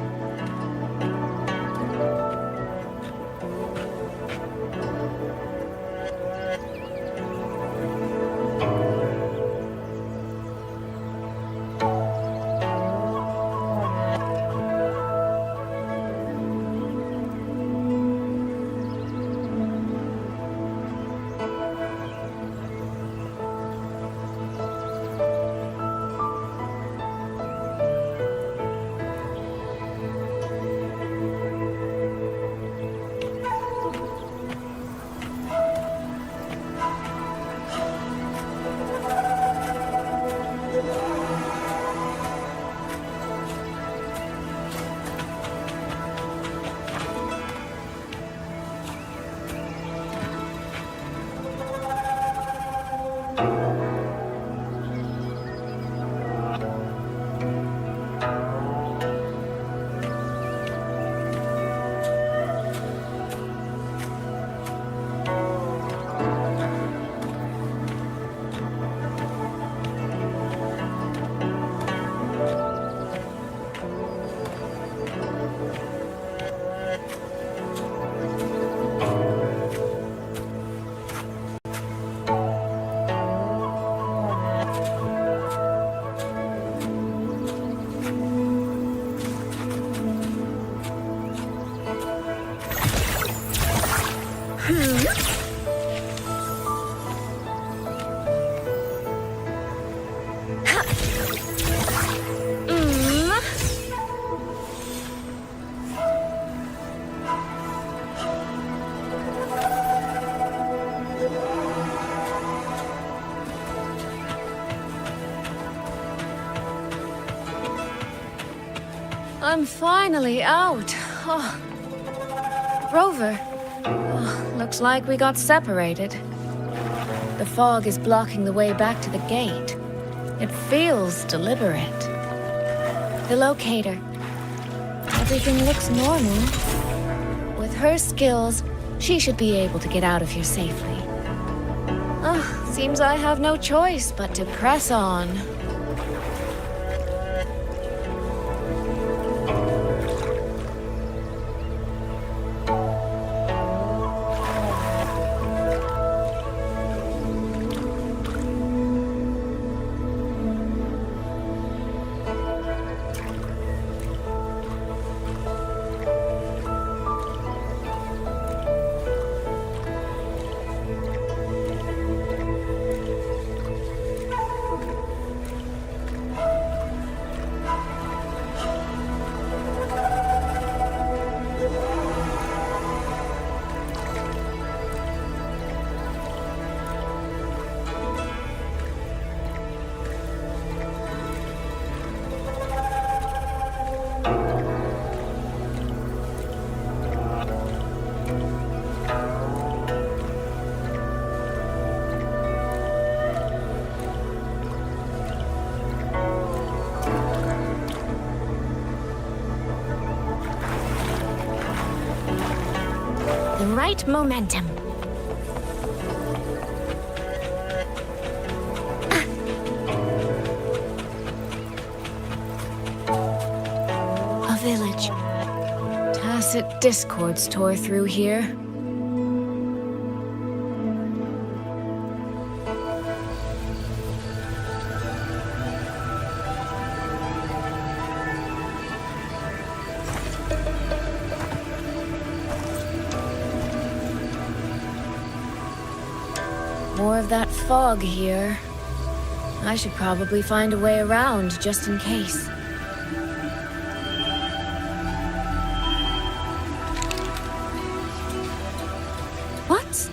I'm finally out. Oh. Rover. Oh, Looks like we got separated. The fog is blocking the way back to the gate. It feels deliberate. The locator. Everything looks normal. With her skills, she should be able to get out of here safely. Seems I have no choice but to press on. The right momentum. A village. Tacit discords tore through here. More of that fog here. I should probably find a way around just in case. What?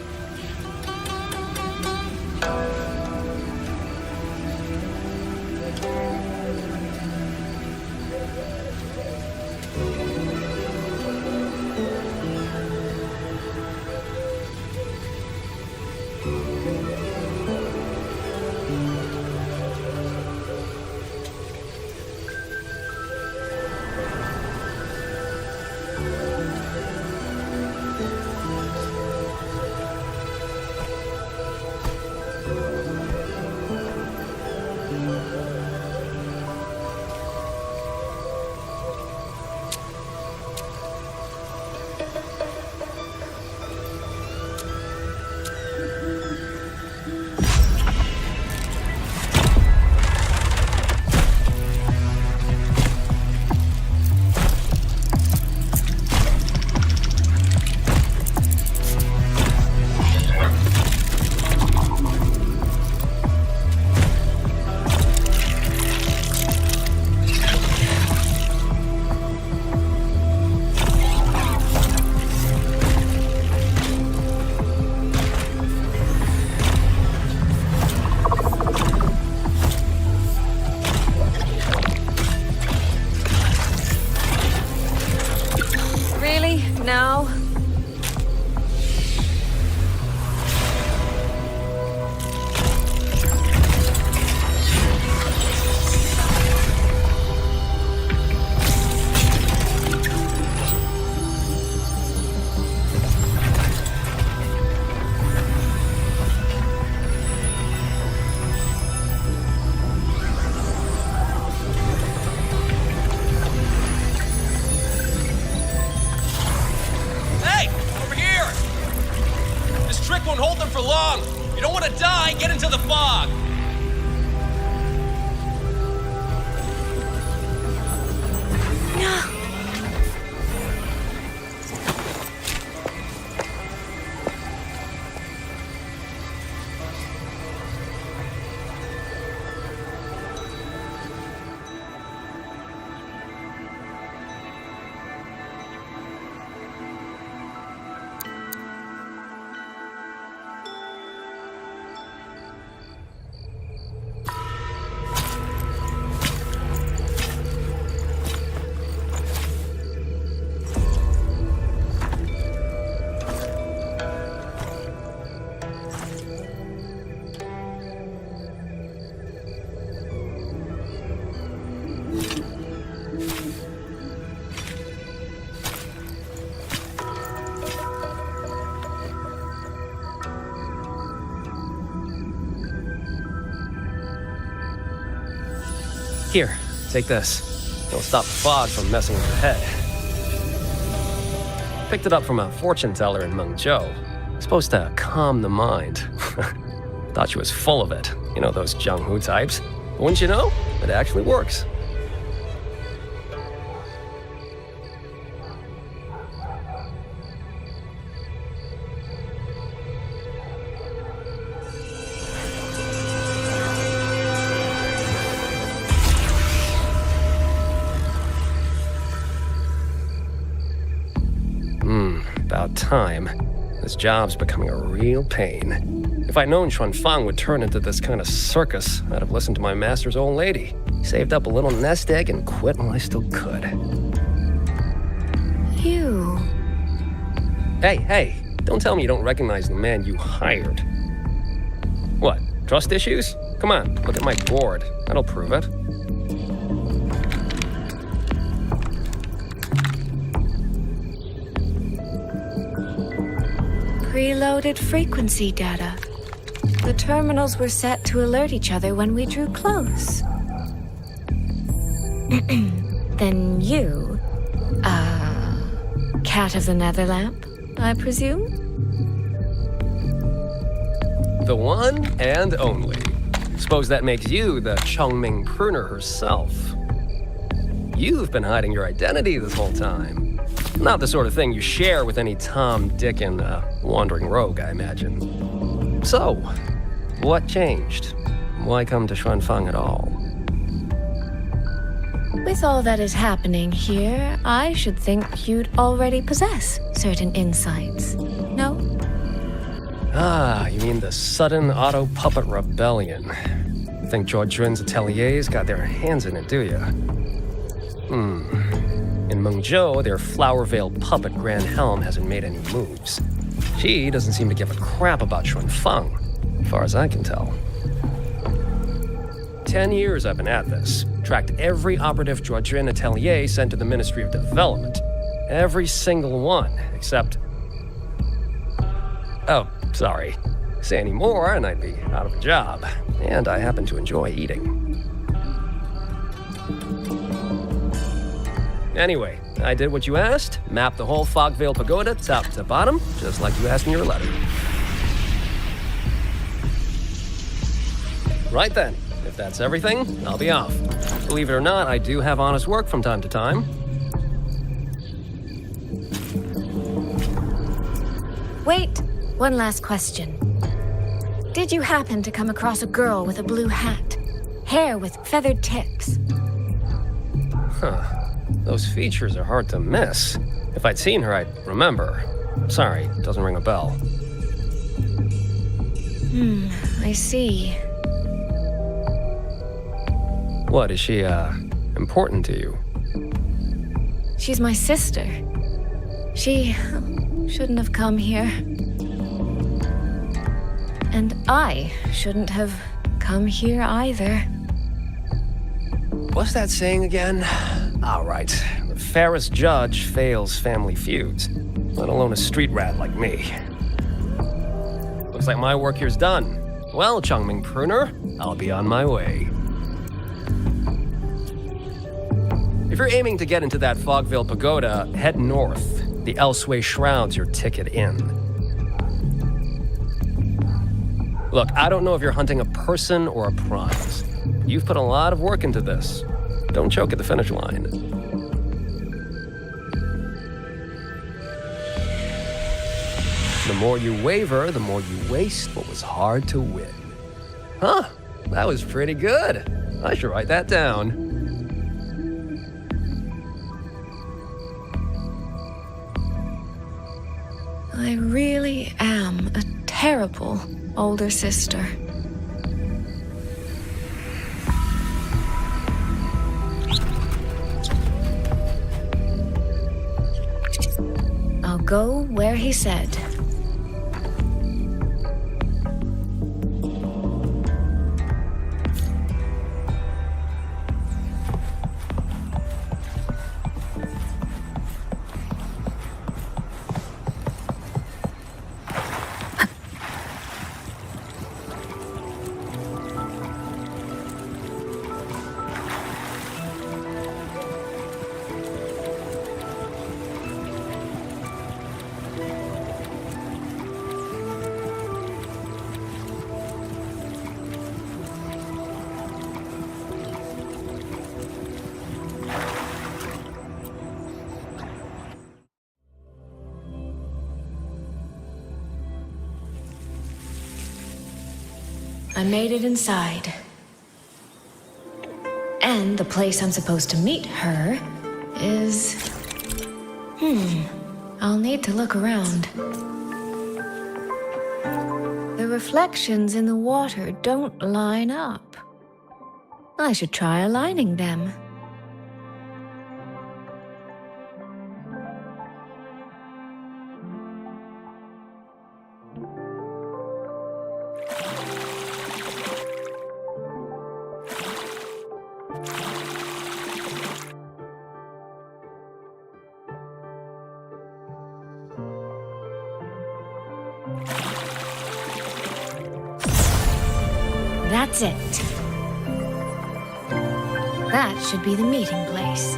Here, take this. It'll stop the fog from messing with your head. Picked it up from a fortune teller in Mengzhou. Supposed to calm the mind. Thought she was full of it. You know, those Jianghu types. But wouldn't you know? It actually works. About time. This job's becoming a real pain. If I'd known Xuanfang would turn into this kind of circus, I'd have listened to my master's old lady. Saved up a little nest egg and quit while I still could. You... Hey, don't tell me you don't recognize the man you hired. What, trust issues? Come on, look at my board. That'll prove it. Preloaded frequency data. The terminals were set to alert each other when we drew close. Then you, cat of the Netherlamp, I presume? The one and only. Suppose that makes you the Chongming pruner herself. You've been hiding your identity this whole time. Not the sort of thing you share with any Tom, Dick, and wandering rogue, I imagine. So, what changed? Why come to Xuanfang at all? With all that is happening here, I should think you'd already possess certain insights. No? Ah, you mean the sudden auto-puppet rebellion. You think Zhuojun's ateliers got their hands in it, do you? In Mengzhou, their flower-veiled puppet Grand Helm hasn't made any moves. She doesn't seem to give a crap about Xuanfang, as far as I can tell. 10 years I've been at this. Tracked every operative Zhuojun atelier sent to the Ministry of Development. Every single one, except... Oh, sorry. Say any more and I'd be out of a job. And I happen to enjoy eating. Anyway, I did what you asked, mapped the whole Fogvale Pagoda top to bottom, just like you asked in your letter. Right then, if that's everything, I'll be off. Believe it or not, I do have honest work from time to time. Wait, one last question. Did you happen to come across a girl with a blue hat? Hair with feathered tips? Huh. Those features are hard to miss. If I'd seen her, I'd remember. Sorry, doesn't ring a bell. I see. What, is she, important to you? She's my sister. She shouldn't have come here. And I shouldn't have come here either. What's that saying again? All right. The fairest judge fails family feuds, let alone a street rat like me. Looks like my work here's done. Well, Chongming Pruner, I'll be on my way. If you're aiming to get into that Fogvale Pagoda, head north. The Elseway Shroud's your ticket in. Look, I don't know if you're hunting a person or a prize. You've put a lot of work into this. Don't choke at the finish line. The more you waver, the more you waste what was hard to win. Huh, that was pretty good. I should write that down. I really am a terrible older sister. I'll go where he said. I made it inside. And the place I'm supposed to meet her is... I'll need to look around. The reflections in the water don't line up. I should try aligning them. That's it. That should be the meeting place.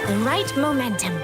The right momentum.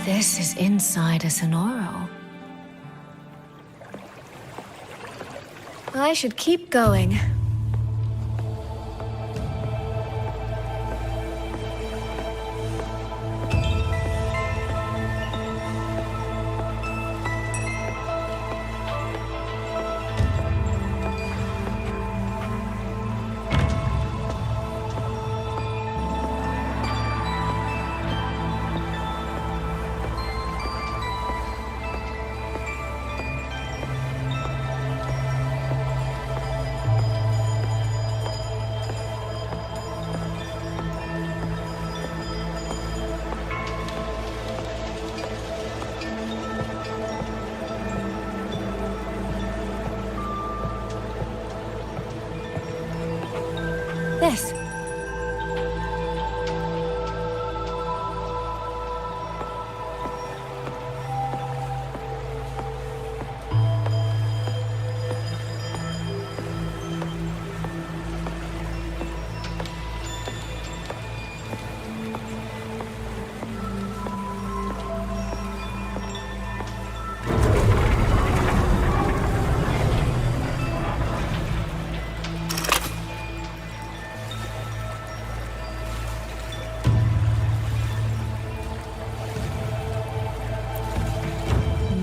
This is inside a Sonoro. I should keep going. This.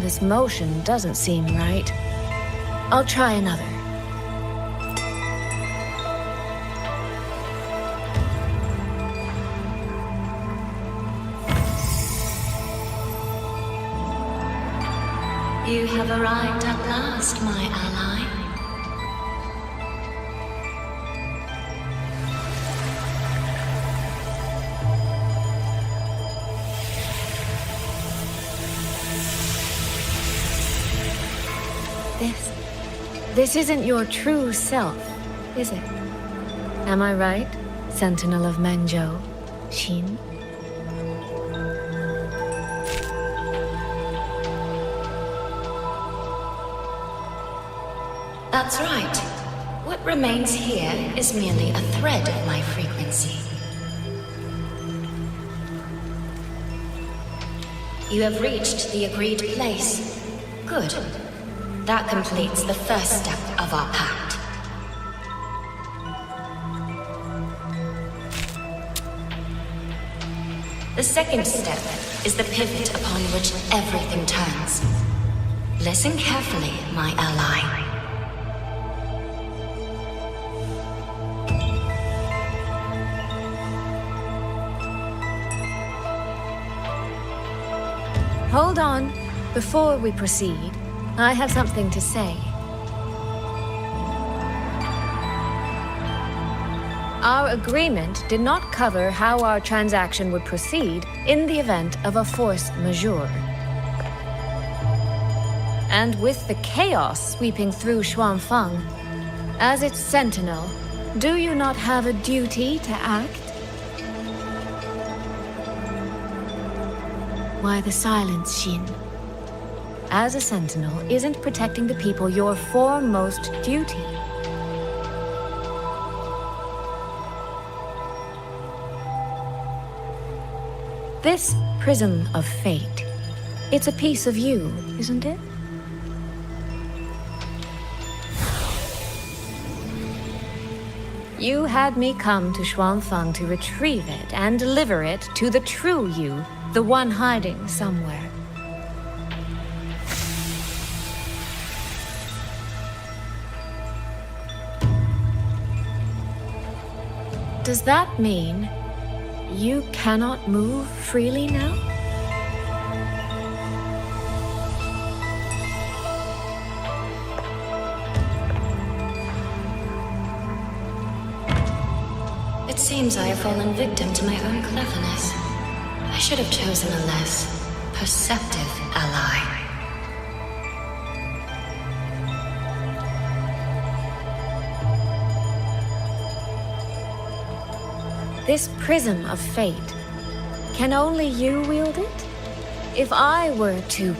This motion doesn't seem right. I'll try another. You have arrived at last, my ally. This isn't your true self, is it? Am I right, Sentinel of Manzhou, Xin? That's right. What remains here is merely a thread of my frequency. You have reached the agreed place. Good. That completes the first step of our pact. The second step is the pivot upon which everything turns. Listen carefully, my ally. Hold on. Before we proceed, I have something to say. Our agreement did not cover how our transaction would proceed in the event of a force majeure. And with the chaos sweeping through Xuanfang, as its sentinel, do you not have a duty to act? Why the silence, Xin? As a sentinel, isn't protecting the people your foremost duty? This prism of fate, it's a piece of you, isn't it? You had me come to Xuanfang to retrieve it and deliver it to the true you, the one hiding somewhere. Does that mean you cannot move freely now? It seems I have fallen victim to my own cleverness. I should have chosen a less perceptive ally. This prism of fate, can only you wield it? If I were to...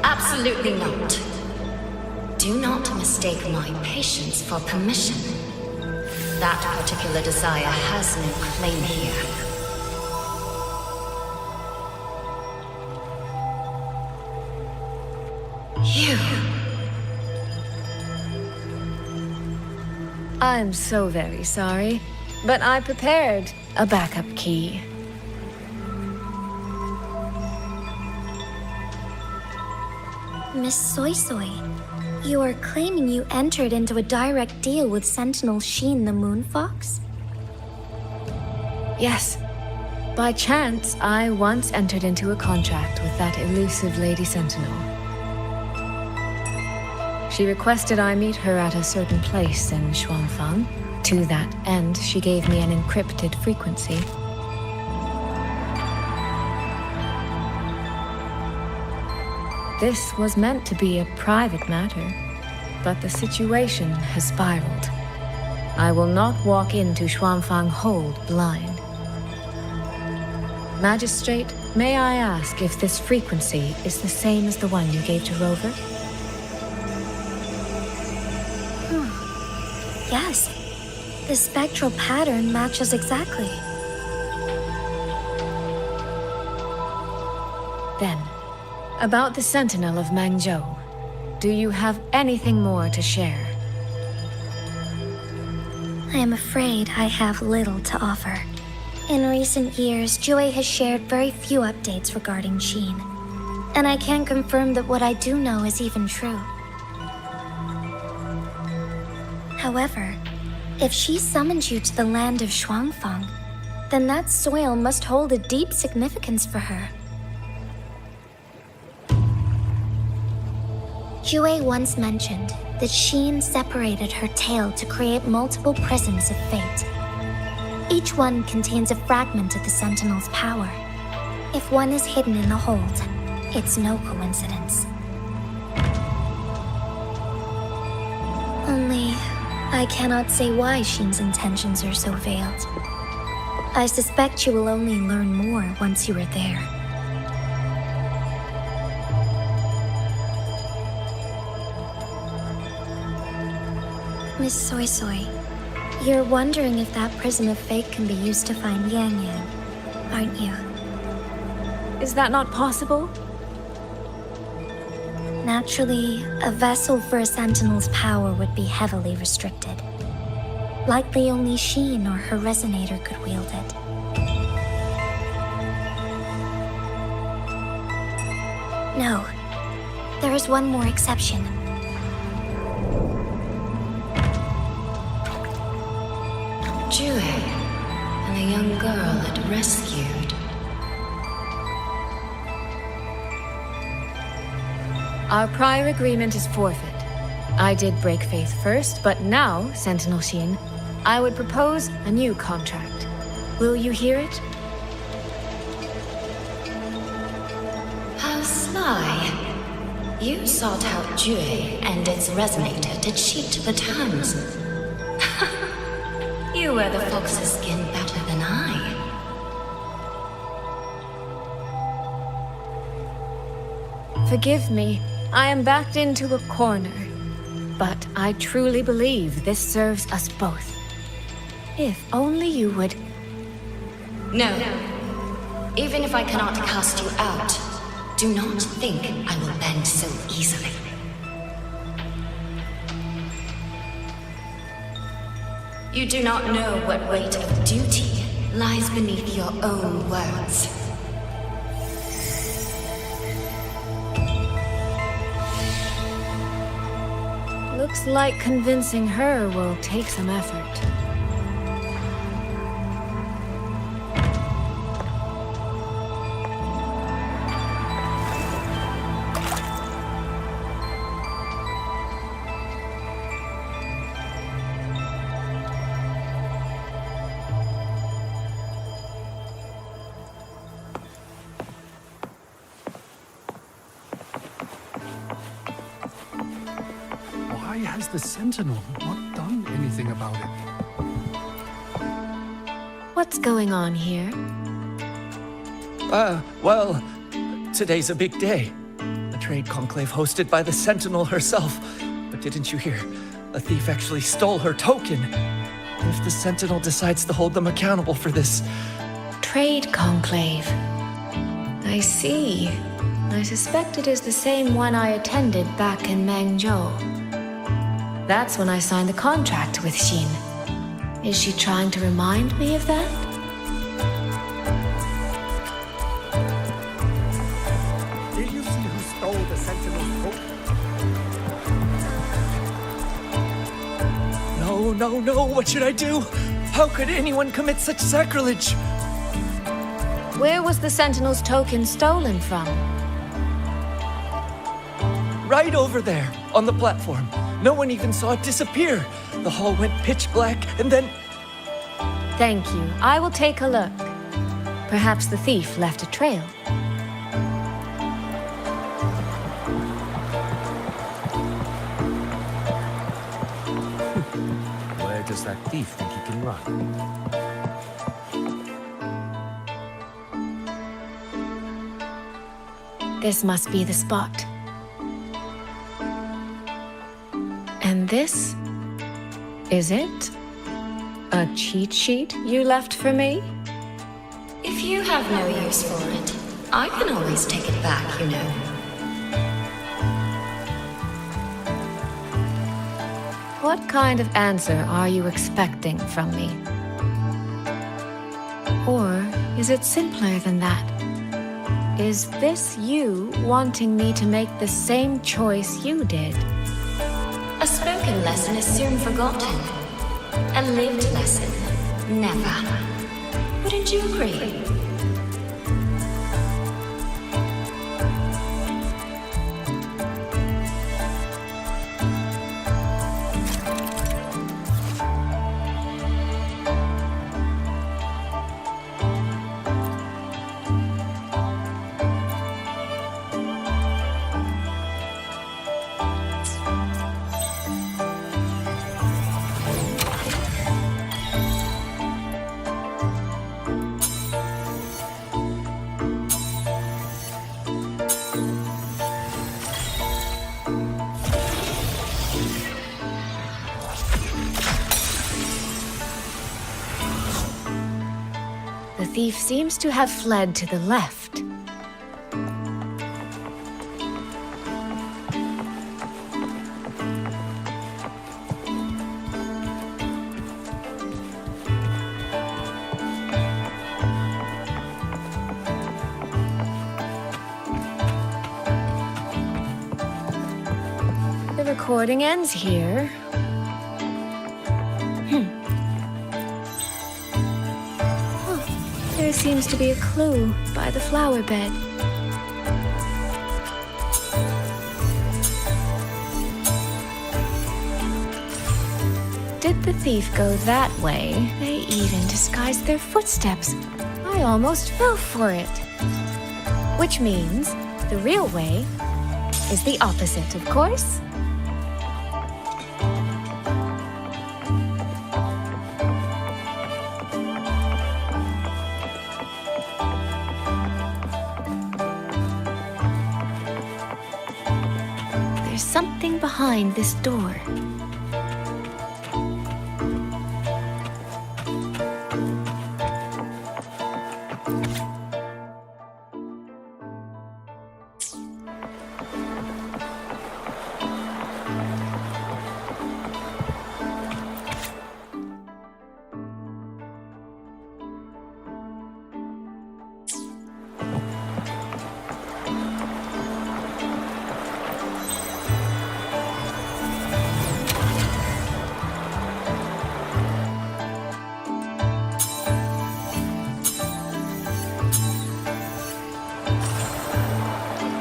Absolutely not. Do not mistake my patience for permission. That particular desire has no claim here. You... I'm so very sorry, but I prepared a backup key. Miss Soy Soy, you are claiming you entered into a direct deal with Sentinel Sheen the Moon Fox? Yes. By chance, I once entered into a contract with that elusive Lady Sentinel. She requested I meet her at a certain place in Xuanfang. To that end, she gave me an encrypted frequency. This was meant to be a private matter, but the situation has spiraled. I will not walk into Xuanfang Hold blind. Magistrate, may I ask if this frequency is the same as the one you gave to Rover? Yes. The spectral pattern matches exactly. Then, about the Sentinel of Mangzhou, do you have anything more to share? I am afraid I have little to offer. In recent years, Joy has shared very few updates regarding Sheen, and I can't confirm that what I do know is even true. However, if she summoned you to the land of Xuanfang, then that soil must hold a deep significance for her. Jue once mentioned that Sheen separated her tail to create multiple prisms of fate. Each one contains a fragment of the Sentinel's power. If one is hidden in the hold, it's no coincidence. Only, I cannot say why Sheen's intentions are so veiled. I suspect you will only learn more once you are there. Miss Soy Soy, you're wondering if that prism of fate can be used to find Yang Yang, aren't you? Is that not possible? Naturally, a vessel for a Sentinel's power would be heavily restricted. Likely only Sheen or her resonator could wield it. No, there is one more exception. Jue, and the young girl it rescued. Our prior agreement is forfeit. I did break faith first, but now, Sentinel Sheen, I would propose a new contract. Will you hear it? How sly. You sought out Jue and its resonator to cheat the terms. You wear the fox's skin better than I. Forgive me, I am backed into a corner. But I truly believe this serves us both. If only you would... No. Even if I cannot cast you out, do not think I will bend so easily. You do not know what weight of duty lies beneath your own words. Looks like convincing her will take some effort. Why has the Sentinel not done anything about it? What's going on here? Well, today's a big day. A trade conclave hosted by the Sentinel herself. But didn't you hear? A thief actually stole her token. If the Sentinel decides to hold them accountable for this... Trade conclave. I see. I suspect it is the same one I attended back in Mangzhou. That's when I signed the contract with Xin. Is she trying to remind me of that? Did you see who stole the Sentinel's token? No, what should I do? How could anyone commit such sacrilege? Where was the Sentinel's token stolen from? Right over there, on the platform. No one even saw it disappear. The hall went pitch black, and then... Thank you. I will take a look. Perhaps the thief left a trail. Where does that thief think he can run? This must be the spot. And this? Is it? A cheat sheet you left for me? If you have no use for it, I can always take it back, you know. What kind of answer are you expecting from me? Or is it simpler than that? Is this you wanting me to make the same choice you did? A spoken lesson is soon forgotten. A lived lesson, never. Wouldn't you agree? The thief seems to have fled to the left. The recording ends here. There seems to be a clue by the flower bed. did the thief go that way, they even disguised their footsteps. I almost fell for it. Which means the real way is the opposite, of course. There's something behind this door.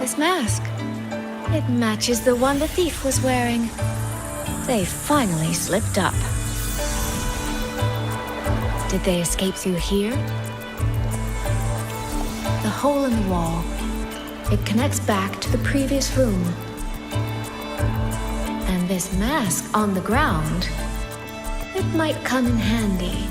This mask. It matches the one the thief was wearing. They finally slipped up. Did they escape through here? The hole in the wall. It connects back to the previous room. And this mask on the ground, it might come in handy.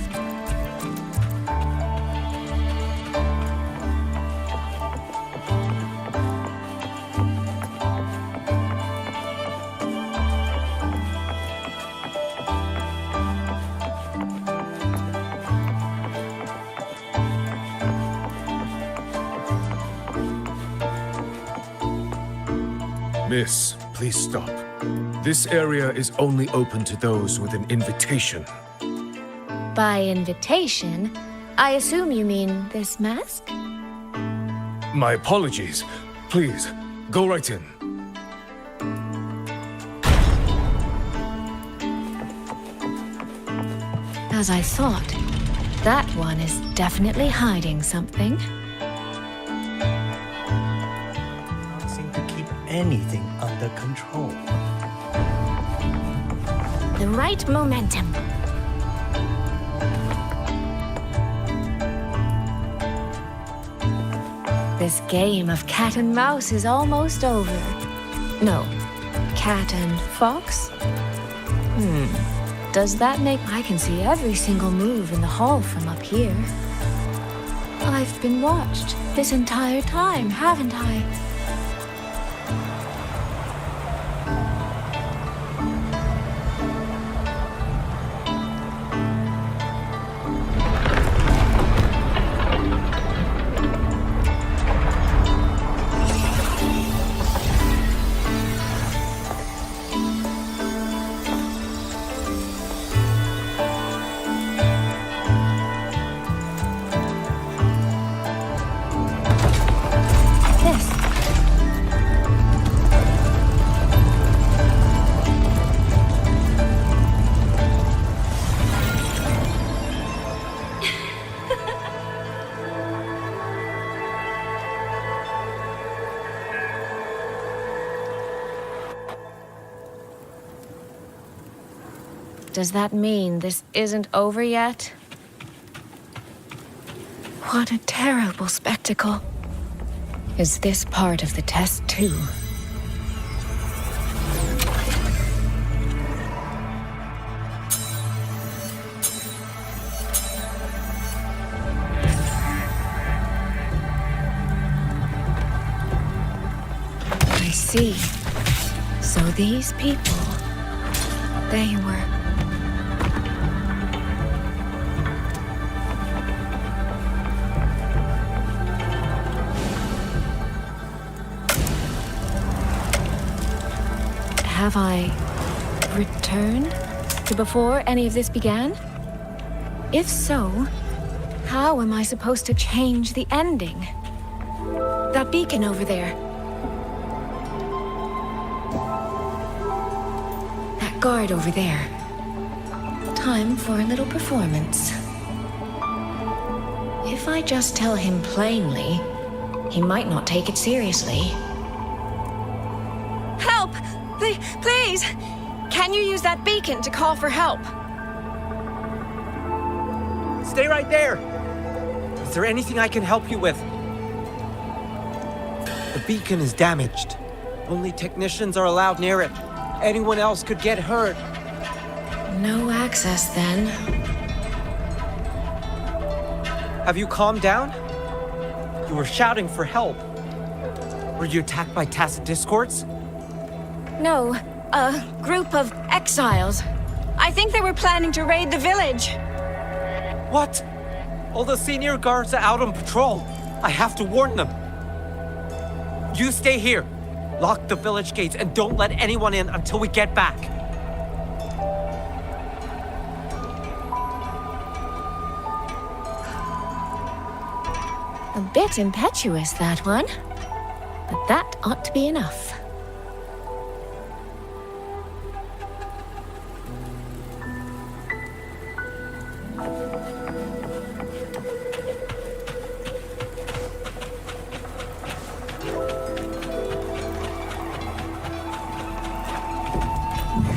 Miss, please stop. This area is only open to those with an invitation. By invitation, I assume you mean this mask? My apologies. Please, go right in. As I thought, that one is definitely hiding something. Anything under control. The right momentum. This game of cat and mouse is almost over. No, cat and fox? Does that make... I can see every single move in the hall from up here. I've been watched this entire time, haven't I? Does that mean this isn't over yet? What a terrible spectacle. Is this part of the test too? I see. So these people, they were... Have I returned to before any of this began? If so, how am I supposed to change the ending? That beacon over there. That guard over there. Time for a little performance. If I just tell him plainly, he might not take it seriously. Help! Please! Can you use that beacon to call for help? Stay right there! Is there anything I can help you with? The beacon is damaged. Only technicians are allowed near it. Anyone else could get hurt. No access then. Have you calmed down? You were shouting for help. Were you attacked by tacit discords? No, a group of exiles. I think they were planning to raid the village. What? All the senior guards are out on patrol. I have to warn them. You stay here. Lock the village gates and don't let anyone in until we get back. A bit impetuous, that one. But that ought to be enough.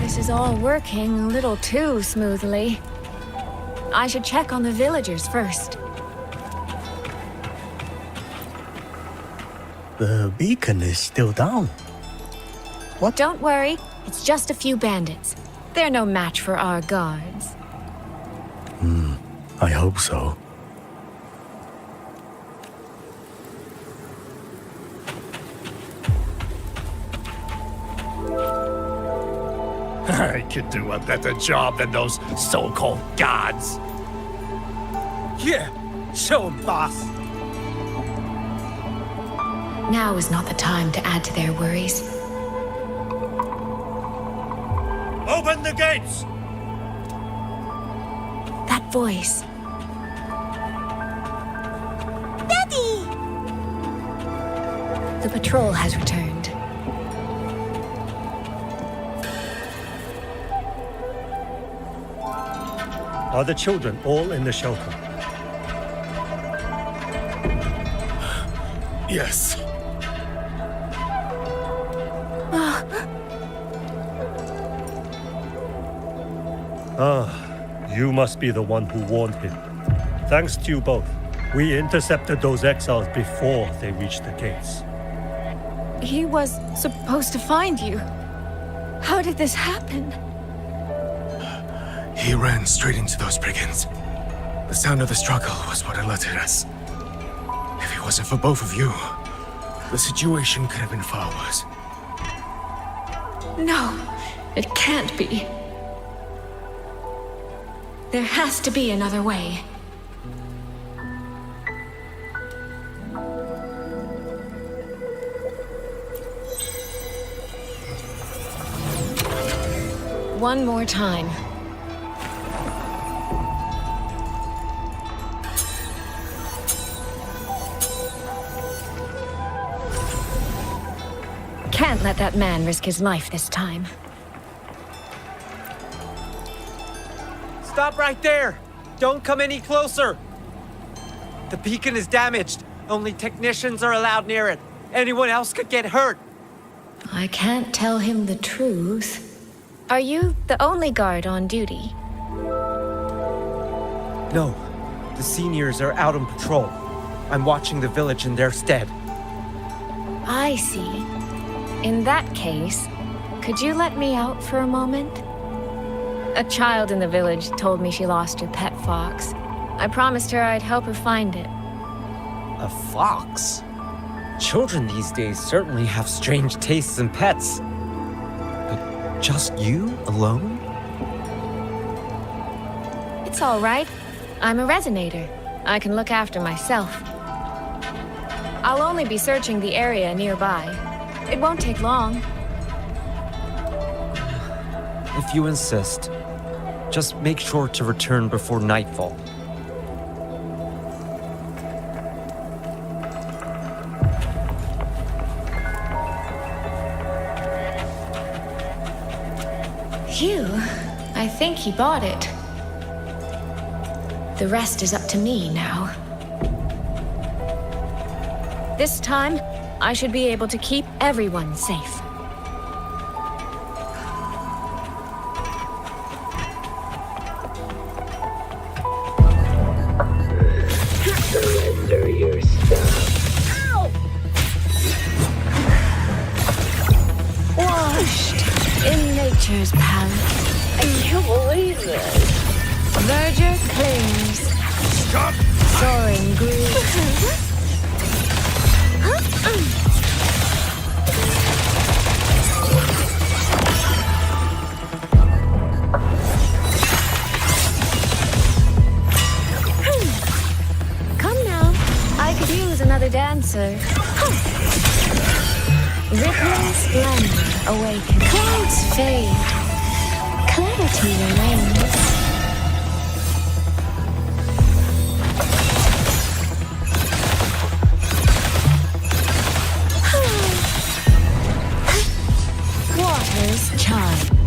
This is all working a little too smoothly. I should check on the villagers first. The beacon is still down. What? Don't worry, it's just a few bandits. They're no match for our guards. I hope so. I could do a better job than those so-called gods. Yeah, show 'em, boss. Now is not the time to add to their worries. Open the gates! That voice. Daddy! The patrol has returned. Are the children all in the shelter? Yes. You must be the one who warned him. Thanks to you both, we intercepted those exiles before they reached the gates. He was supposed to find you. How did this happen? He ran straight into those brigands. The sound of the struggle was what alerted us. If it wasn't for both of you, the situation could have been far worse. No, it can't be. There has to be another way. One more time. Can't let that man risk his life this time. Stop right there! Don't come any closer! The beacon is damaged. Only technicians are allowed near it. Anyone else could get hurt. I can't tell him the truth. Are you the only guard on duty? No, the seniors are out on patrol. I'm watching the village in their stead. I see. In that case, could you let me out for a moment? A child in the village told me she lost her pet fox. I promised her I'd help her find it. A fox? Children these days certainly have strange tastes in pets. But just you alone? It's all right. I'm a resonator. I can look after myself. I'll only be searching the area nearby. It won't take long. If you insist, just make sure to return before nightfall. Phew, I think he bought it. The rest is up to me now. This time, I should be able to keep everyone safe. talent. I can't believe this. Verger clings. Stop! Soaring groove. Come now. I could use another dancer. Rippling splendor awakens. Clouds fade. Clarity remains. Waters chime.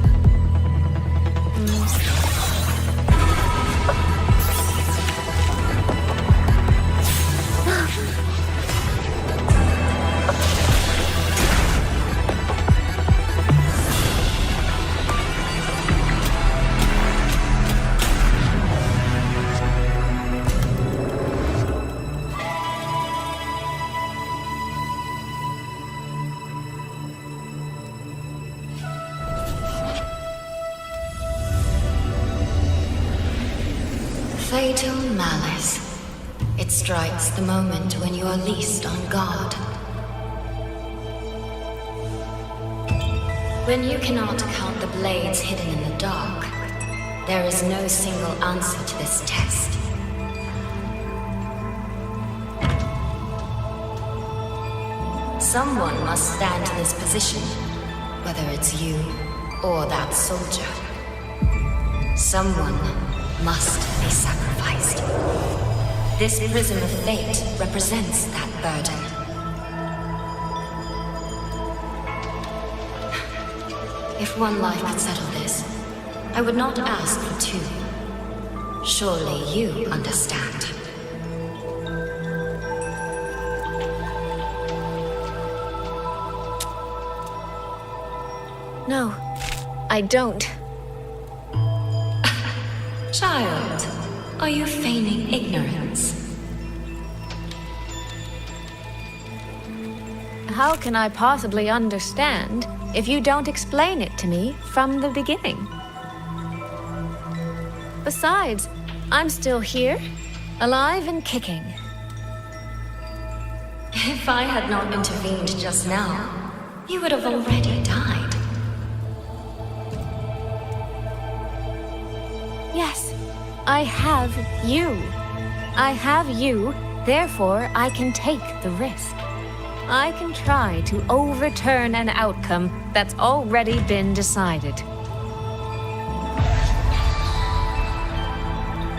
Fatal malice. It strikes the moment when you are least on guard. When you cannot count the blades hidden in the dark, there is no single answer to this test. Someone must stand in this position, whether it's you or that soldier. Someone must be sacrificed. This prism of fate represents that burden. If one life could settle this, I would not ask for two. Surely you understand. No, I don't. Child, are you feigning ignorance? How can I possibly understand if you don't explain it to me from the beginning? Besides, I'm still here, alive and kicking. If I had not intervened just now, you would have already died. Yes, I have you. I have you, therefore I can take the risk. I can try to overturn an outcome that's already been decided.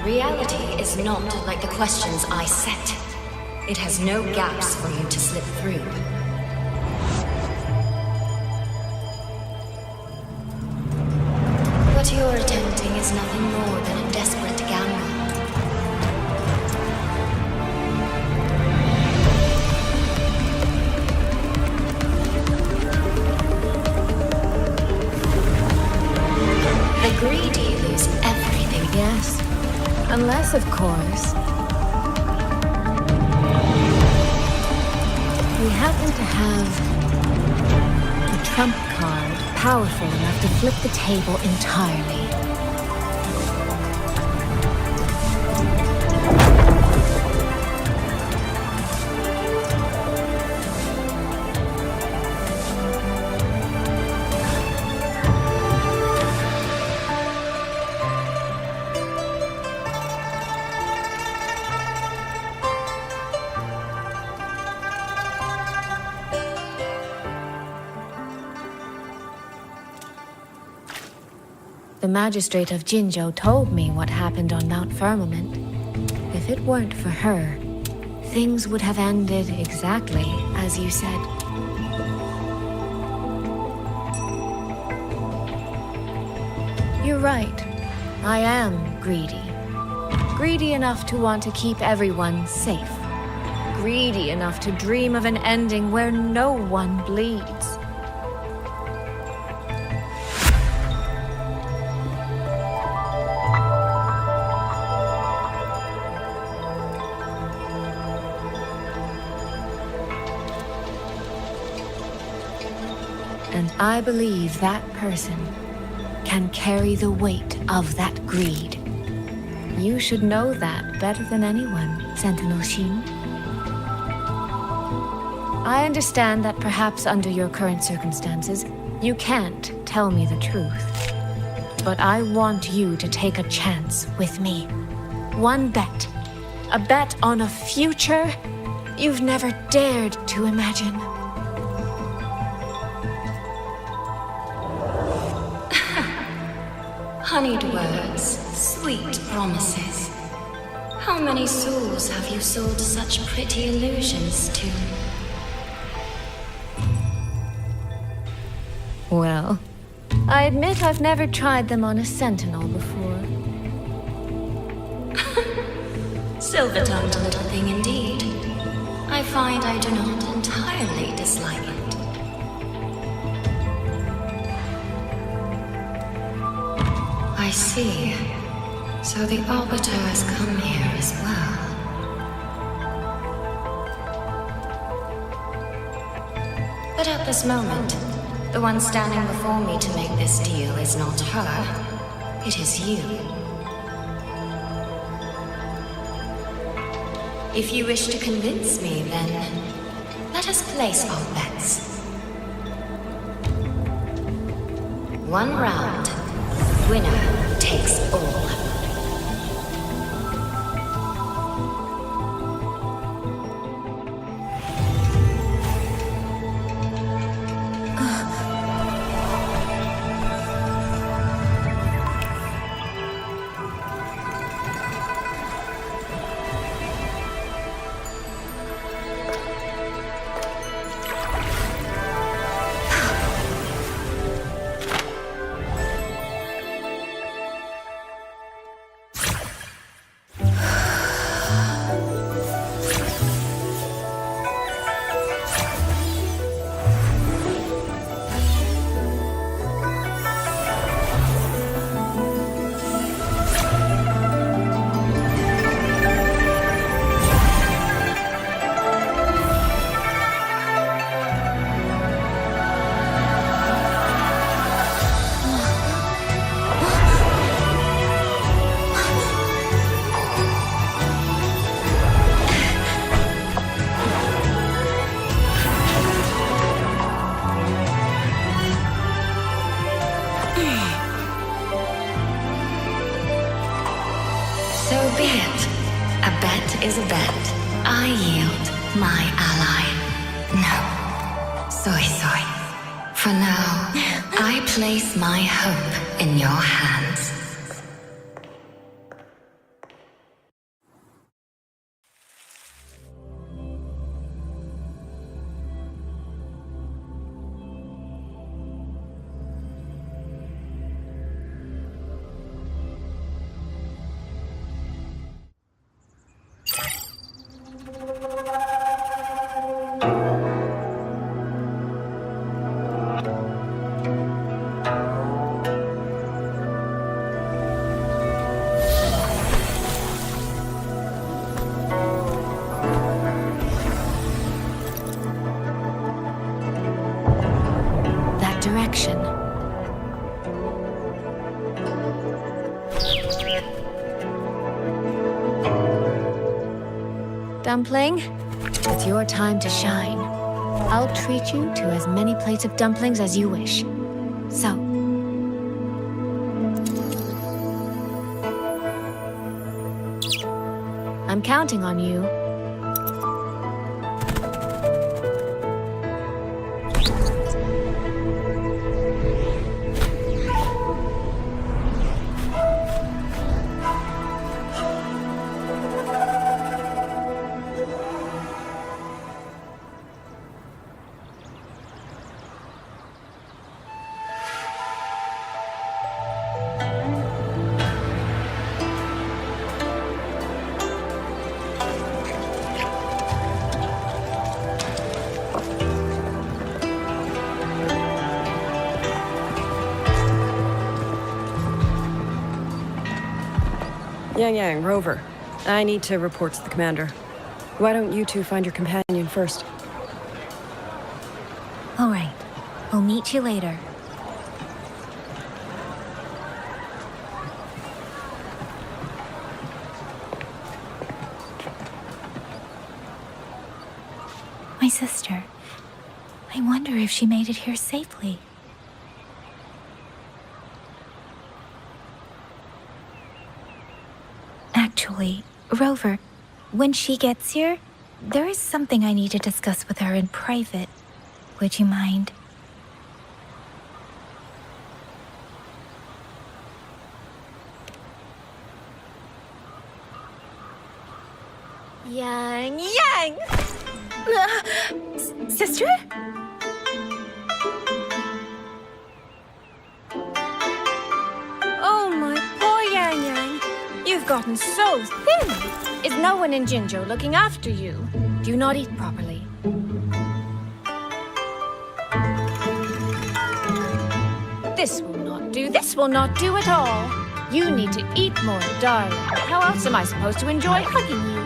Reality is not like the questions I set. It has no gaps for you to slip through. What you're attempting is nothing more than a desperate gamble. The greedy lose everything. Yes, unless, of course, we happen to have a trump card powerful enough to flip the table entirely. The magistrate of Jinzhou told me what happened on Mount Firmament. If it weren't for her, things would have ended exactly as you said. You're right. I am greedy. Greedy enough to want to keep everyone safe. Greedy enough to dream of an ending where no one bleeds. And I believe that person can carry the weight of that greed. You should know that better than anyone, Sentinel Shin. I understand that perhaps under your current circumstances, you can't tell me the truth. But I want you to take a chance with me. One bet. A bet on a future you've never dared to imagine. Honeyed words, sweet promises. How many souls have you sold such pretty illusions to? Well, I admit I've never tried them on a sentinel before. Silver-tongued little thing indeed. I find I do not entirely dislike it. I see. So the Arbiter has come here as well. But at this moment, the one standing before me to make this deal is not her. It is you. If you wish to convince me, then let us place our bets. One round. Winner takes all. Is a bet. I yield my ally. No. Soy. For now, I place my hope in your hands. Direction. Dumpling, it's your time to shine. I'll treat you to as many plates of dumplings as you wish. So, I'm counting on you. Yang, Rover. I need to report to the commander. Why don't you two find your companion first? All right. We'll meet you later. sister. I wonder if she made it here safely. Actually, Rover, when she gets here, there is something I need to discuss with her in private. Would you mind? Yang! Yang! Sister? Oh, my poor Yang Yang. You've gotten so thin. Is no one in Jinzhou looking after you? Do you not eat properly? This will not do. This will not do at all. You need to eat more, darling. How else am I supposed to enjoy hugging you?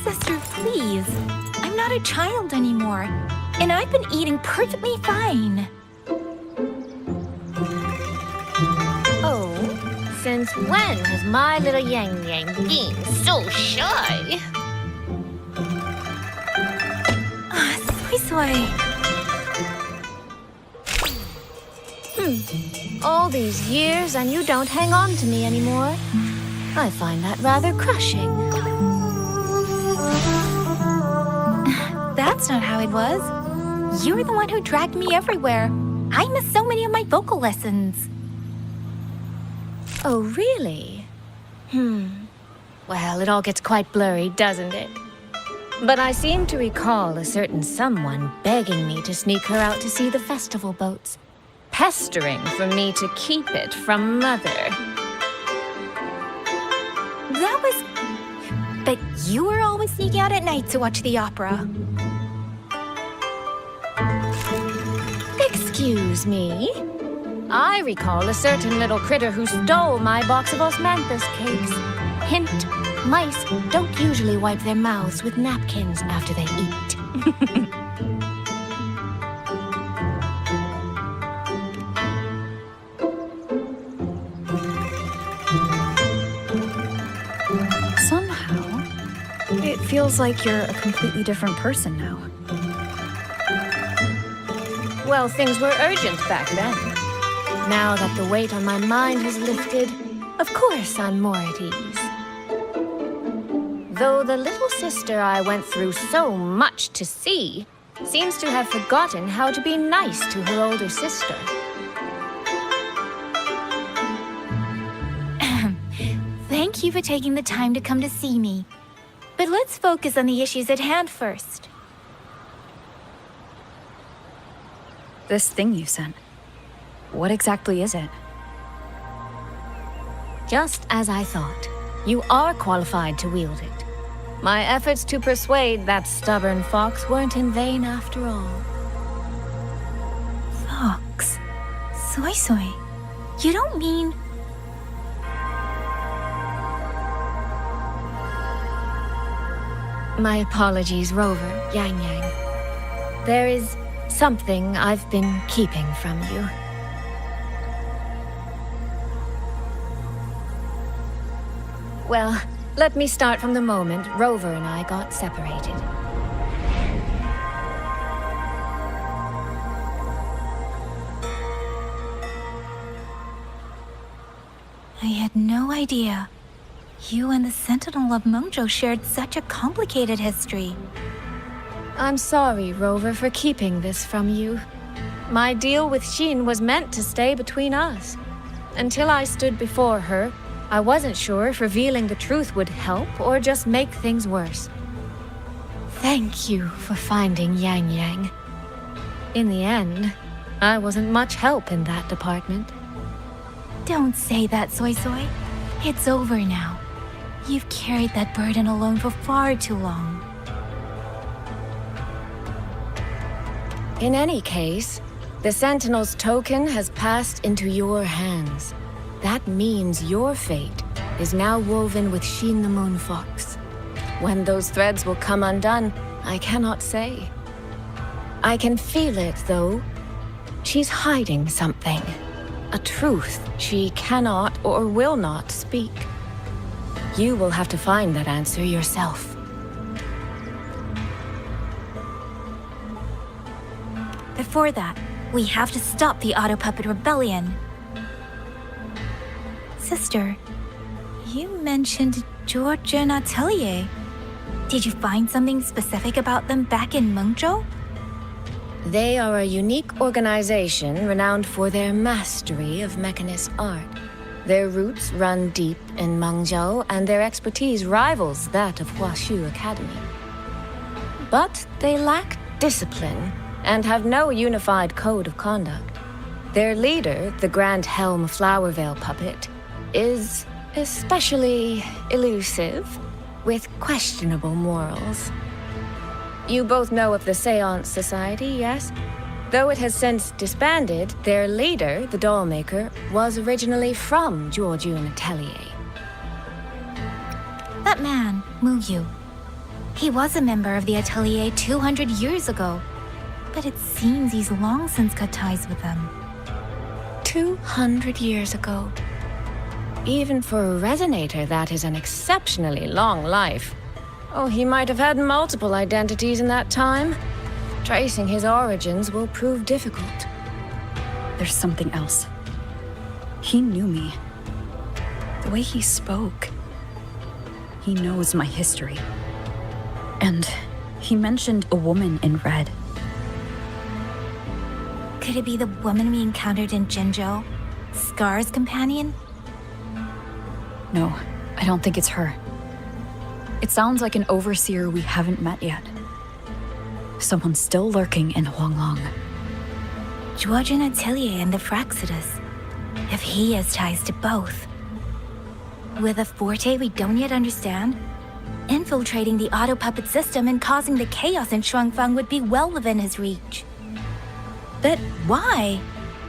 Sister, please. I'm not a child anymore. And I've been eating perfectly fine. Oh, since when has my little Yang Yang been so shy? Soy Soy. All these years and you don't hang on to me anymore. I find that rather crushing. That's not how it was. You were the one who dragged me everywhere. I missed so many of my vocal lessons. Oh, really? Well, it all gets quite blurry, doesn't it? But I seem to recall a certain someone begging me to sneak her out to see the festival boats, pestering for me to keep it from Mother. That was... But you were always sneaking out at night to watch the opera. Excuse me? I recall a certain little critter who stole my box of osmanthus cakes. Hint, mice don't usually wipe their mouths with napkins after they eat. Somehow, it feels like you're a completely different person now. Well, things were urgent back then. Now that the weight on my mind has lifted, of course I'm more at ease. Though the little sister I went through so much to see seems to have forgotten how to be nice to her older sister. Thank you for taking the time to come to see me. But let's focus on the issues at hand first. This thing you sent. What exactly is it? Just as I thought. You are qualified to wield it. My efforts to persuade that stubborn fox weren't in vain after all. Fox? Soy Soy? You don't mean... My apologies, Rover, Yang Yang. There is something I've been keeping from you. Well, let me start from the moment Rover and I got separated. I had no idea. You and the Sentinel of Mengzhou shared such a complicated history. I'm sorry, Rover, for keeping this from you. My deal with Xin was meant to stay between us. Until I stood before her, I wasn't sure if revealing the truth would help or just make things worse. Thank you for finding Yang Yang. In the end, I wasn't much help in that department. Don't say that, Soy Soy. It's over now. You've carried that burden alone for far too long. In any case, the Sentinel's token has passed into your hands. That means your fate is now woven with Xin the Moon Fox. When those threads will come undone, I cannot say. I can feel it, though. She's hiding something. A truth she cannot or will not speak. You will have to find that answer yourself. before that, we have to stop the Auto Puppet Rebellion. Sister, you mentioned George and Atelier. Did you find something specific about them back in Mengzhou? They are a unique organization renowned for their mastery of mechanist art. Their roots run deep in Mengzhou, and their expertise rivals that of Huashu Academy. But they lack discipline and have no unified code of conduct. Their leader, the Grand Helm Flowervale puppet, is especially elusive, with questionable morals. You both know of the Seance Society, yes? Though it has since disbanded, their leader, the Dollmaker, was originally from Georgian Atelier. That man, Mu Yu. He was a member of the Atelier 200 years ago, but it seems he's long since cut ties with them. 200 years ago. Even for a resonator, that is an exceptionally long life. Oh, he might have had multiple identities in that time. Tracing his origins will prove difficult. There's something else. He knew me. The way he spoke. He knows my history. And he mentioned a woman in red. Could it be the woman we encountered in Jinzhou? Scar's companion? No, I don't think it's her. It sounds like an overseer we haven't met yet. Someone still lurking in Huanglong. Georgian Atelier and the Fraxidus. If he has ties to both. With a forte we don't yet understand, infiltrating the Auto Puppet system and causing the chaos in Shuangfang would be well within his reach. But why?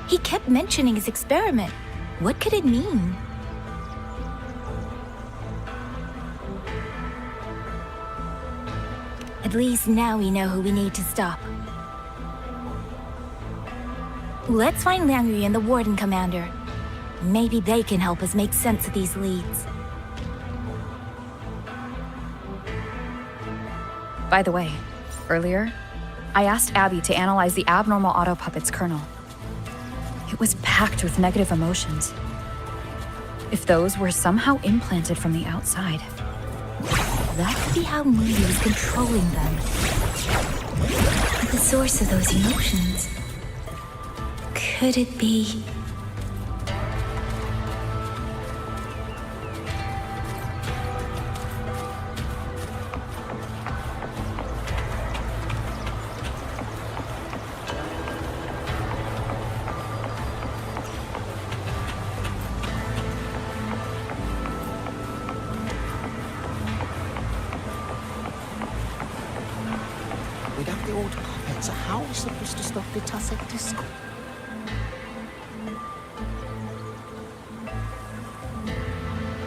He kept mentioning his experiment. What could it mean? At least now we know who we need to stop. Let's find Liang Yu and the Warden Commander. Maybe they can help us make sense of these leads. By the way, earlier, I asked Abby to analyze the abnormal Auto Puppet's kernel. It was packed with negative emotions. If those were somehow implanted from the outside, that could be how Mu Yu is controlling them. The source of those emotions. Could it be... Without the old puppets, how are we supposed to stop the Tacet Discord?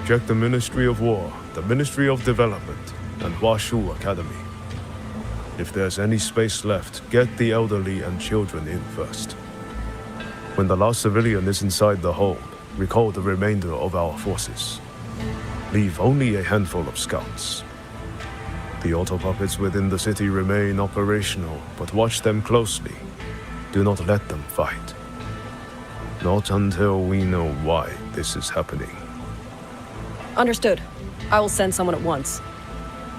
Check the Ministry of War, the Ministry of Development, and Huashu Academy. If there's any space left, get the elderly and children in first. When the last civilian is inside the home, recall the remainder of our forces. Leave only a handful of scouts. The auto puppets within the city remain operational, but watch them closely. Do not let them fight. Not until we know why this is happening. Understood. I will send someone at once.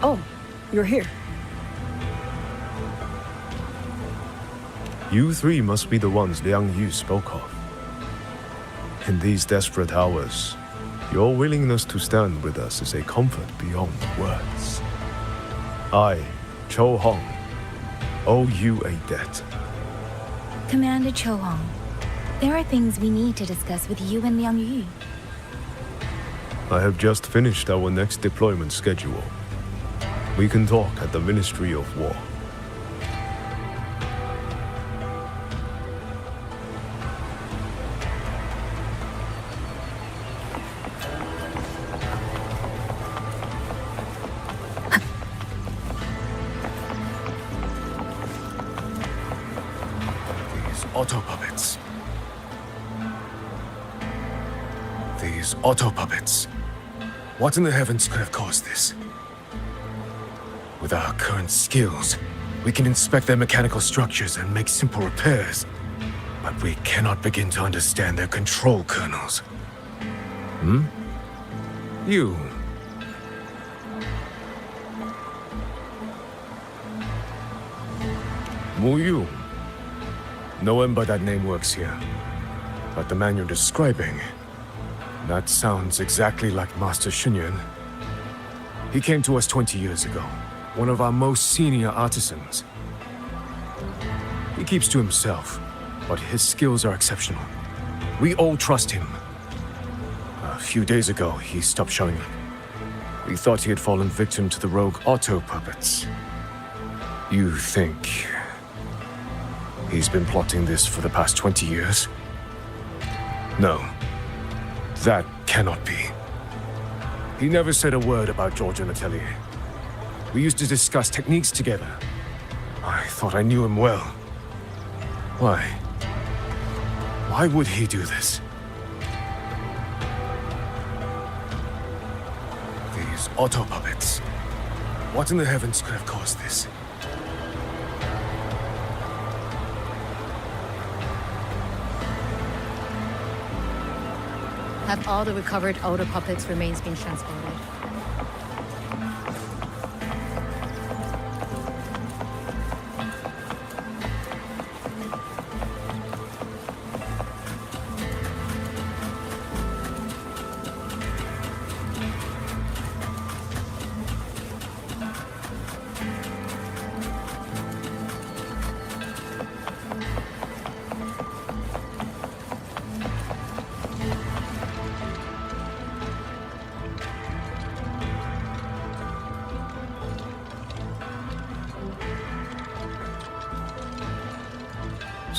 Oh, you're here. You three must be the ones Liang Yu spoke of. In these desperate hours, your willingness to stand with us is a comfort beyond words. I, Cho Hong, owe you a debt. Commander Cho Hong, there are things we need to discuss with you and Liang Yu. I have just finished our next deployment schedule. We can talk at the Ministry of War. Auto puppets. These auto puppets. What in the heavens could have caused this? With our current skills, We can inspect their mechanical structures and make simple repairs, but we cannot begin to understand their control kernels. Hmm? You. Mu Yu. No one by that name works here. But the man you're describing, that sounds exactly like Master Xunyan. He came to us 20 years ago, one of our most senior artisans. He keeps to himself, but his skills are exceptional. We all trust him. A few days ago, he stopped showing up. We thought he had fallen victim to the rogue auto puppets. You think he's been plotting this for the past 20 years? No. That cannot be. He never said a word about George and Atelier. We used to discuss techniques together. I thought I knew him well. Why? Why would he do this? These auto puppets. What in the heavens could have caused this? Have all the recovered auto puppets remains been transported?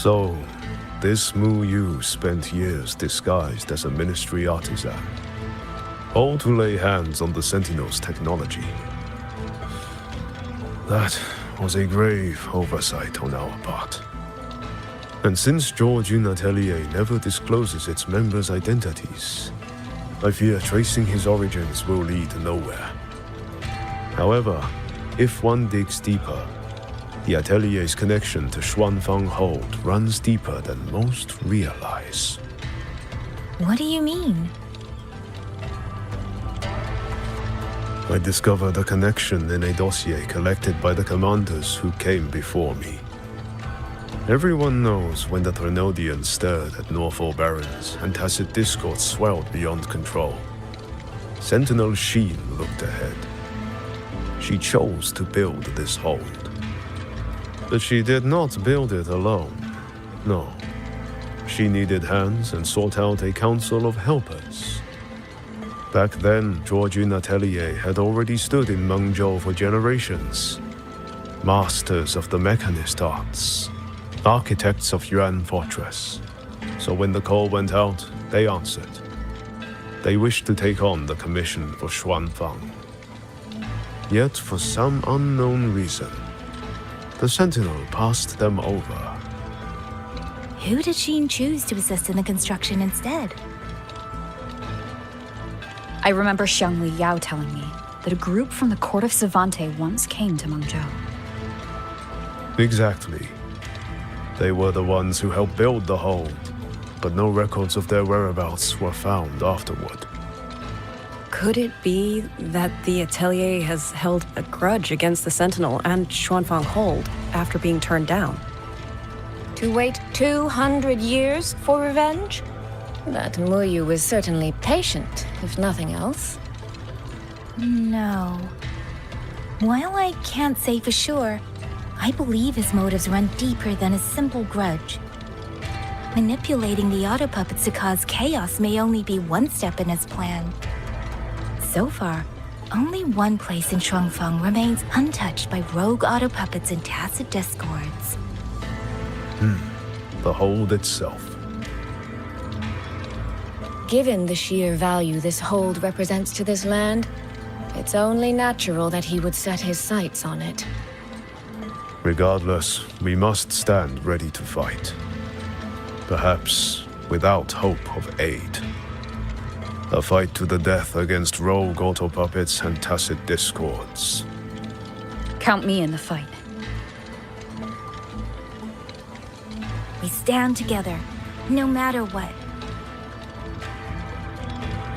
So, this Mu Yu spent years disguised as a ministry artisan, all to lay hands on the Sentinel's technology. That was a grave oversight on our part. And since Georgian Atelier never discloses its members' identities, I fear tracing his origins will lead nowhere. However, if one digs deeper, the Atelier's connection to Xuanfang Hold runs deeper than most realize. What do you mean? I discovered a connection in a dossier collected by the commanders who came before me. Everyone knows when the Trinodians stirred at Norfolk Barrens and tacit discord swelled beyond control. Sentinel Sheen looked ahead. She chose to build this hold. But she did not build it alone. No. She needed hands and sought out a council of helpers. Back then, Georgian Atelier had already stood in Mengzhou for generations. Masters of the mechanist arts. Architects of Yuan Fortress. So when the call went out, they answered. They wished to take on the commission for Xuanfang. Yet, for some unknown reason, the Sentinel passed them over. Who did Sheen choose to assist in the construction instead? I remember Xiang Li Yao telling me that a group from the court of Savante once came to Mengzhou. Exactly. They were the ones who helped build the hold, but no records of their whereabouts were found afterward. Could it be that the Atelier has held a grudge against the Sentinel and Xuanfang Hold after being turned down? To wait 200 years for revenge? That Mu Yu was certainly patient, if nothing else. No. While I can't say for sure, I believe his motives run deeper than a simple grudge. Manipulating the auto puppets to cause chaos may only be one step in his plan. So far, only one place in Xuanfang remains untouched by rogue auto puppets and tacit discords. The hold itself. Given the sheer value this hold represents to this land, it's only natural that he would set his sights on it. Regardless, we must stand ready to fight. Perhaps without hope of aid. A fight to the death against rogue auto-puppets and tacit discords. Count me in the fight. We stand together, no matter what.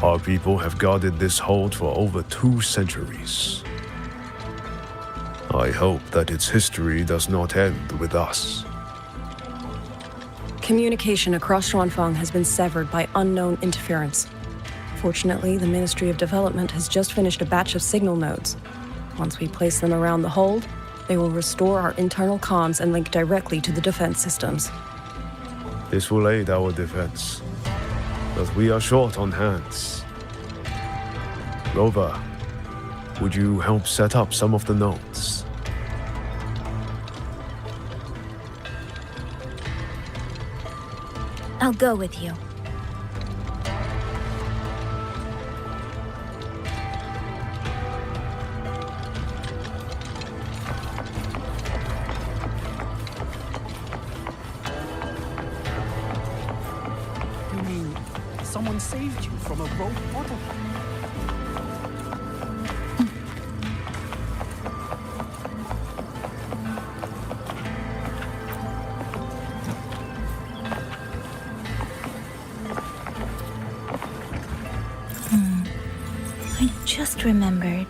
Our people have guarded this hold for over 2 centuries. I hope that its history does not end with us. Communication across Xuanfang has been severed by unknown interference. Fortunately, the Ministry of Development has just finished a batch of signal nodes. Once we place them around the hold, they will restore our internal comms and link directly to the defense systems. This will aid our defense, but we are short on hands. Rover, would you help set up some of the nodes? I'll go with you. You mean someone saved you from a rogue portal? I just remembered.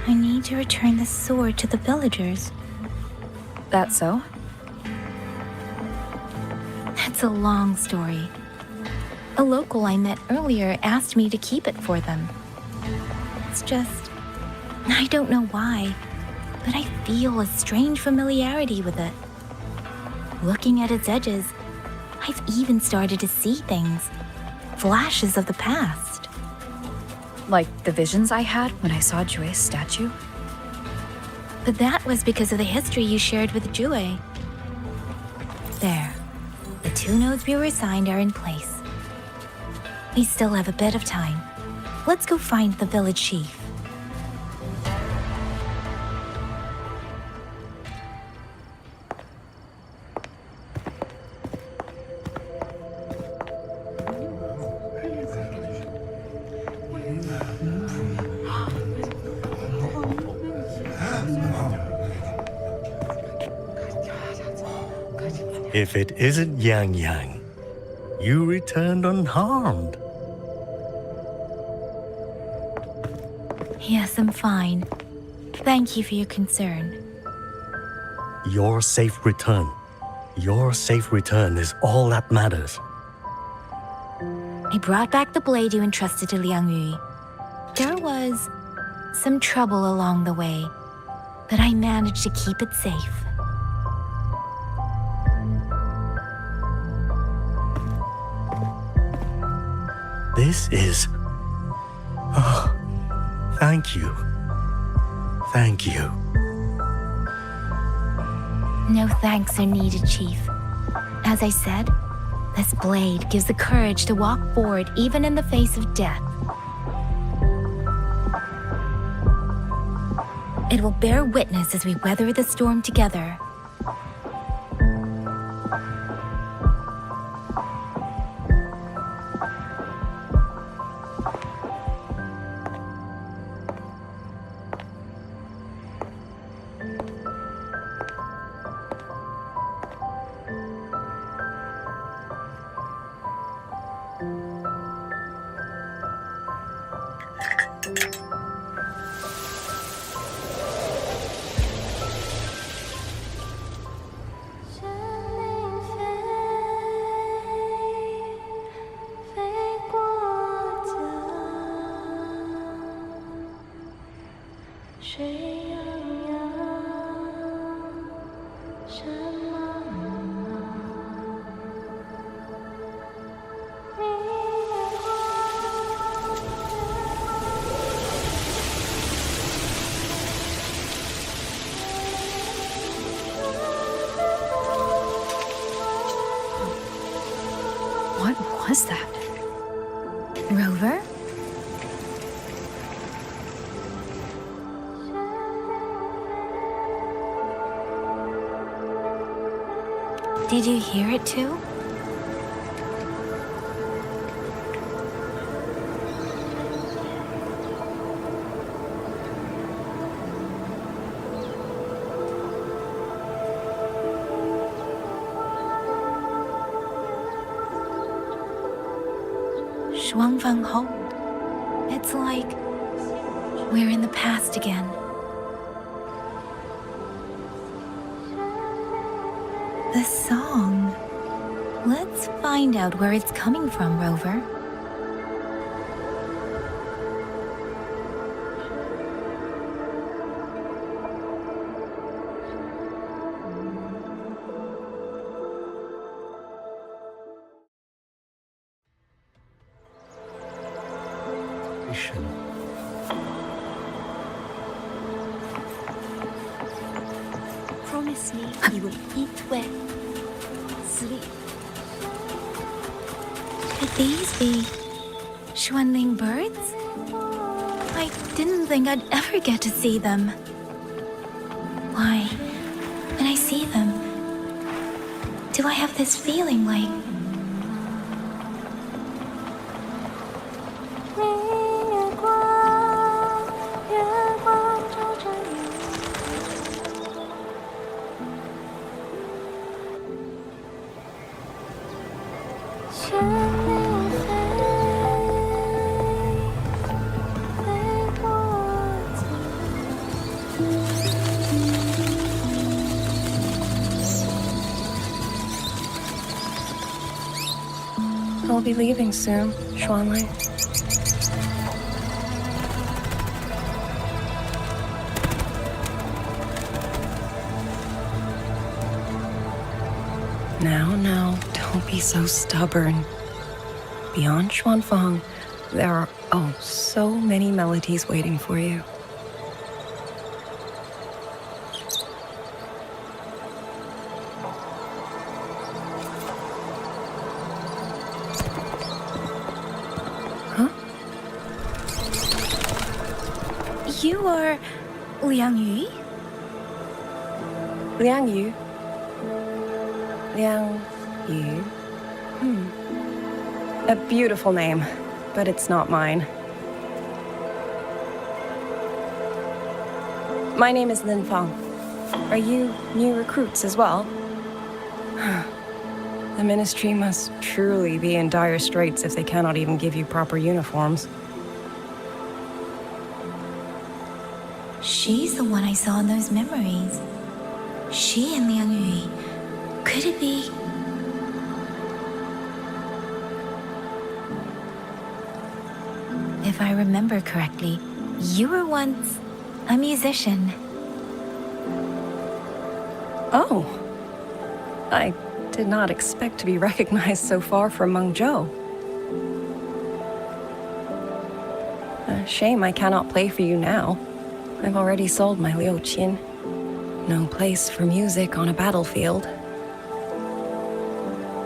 I need to return the sword to the villagers. That so? That's a long story. A local I met earlier asked me to keep it for them. It's just... I don't know why, but I feel a strange familiarity with it. Looking at its edges, I've even started to see things. Flashes of the past. Like the visions I had when I saw Jue's statue? But that was because of the history you shared with Jue. There. The 2 nodes we were assigned are in place. We still have a bit of time. Let's go find the village chief. If it isn't Yang Yang, you returned unharmed. Yes, I'm fine. Thank you for your concern. Your safe return. Your safe return is all that matters. I brought back the blade you entrusted to Liang Yu. There was some trouble along the way, but I managed to keep it safe. This is... Oh, thank you. Thank you. No thanks are needed, Chief. As I said, this blade gives the courage to walk forward even in the face of death. It will bear witness as we weather the storm together. What was that? Rover? Did you hear it too? Shuangfeng hold? It's like we're in the past again. The song. Let's find out where it's coming from, Rover. Promise me you will eat well, sleep. Could these be Xuanling birds? I didn't think I'd ever get to see them. Why, when I see them, do I have this feeling like I'll be leaving soon, Xuanling. Now, don't be so stubborn. Beyond Xuanfang, there are, so many melodies waiting for you. you are Liang Yu? Liang Yu? Liang Yu? A beautiful name, but it's not mine. My name is Lin Fang. Are you new recruits as well? The Ministry must truly be in dire straits if they cannot even give you proper uniforms. She's the one I saw in those memories. She and Liang Yu. Could it be? If I remember correctly, you were once a musician. Oh. I did not expect to be recognized so far from Mengzhou. A shame I cannot play for you now. I've already sold my Liuqin. No place for music on a battlefield.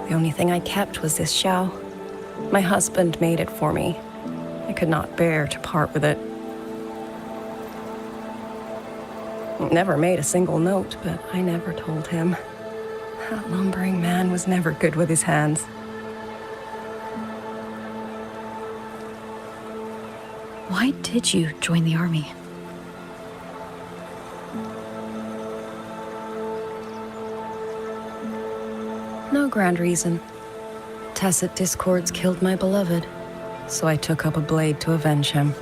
The only thing I kept was this xiao. My husband made it for me. I could not bear to part with it. It never made a single note, but I never told him. That lumbering man was never good with his hands. Why did you join the army? No grand reason. Tacit discords killed my beloved, so I took up a blade to avenge him.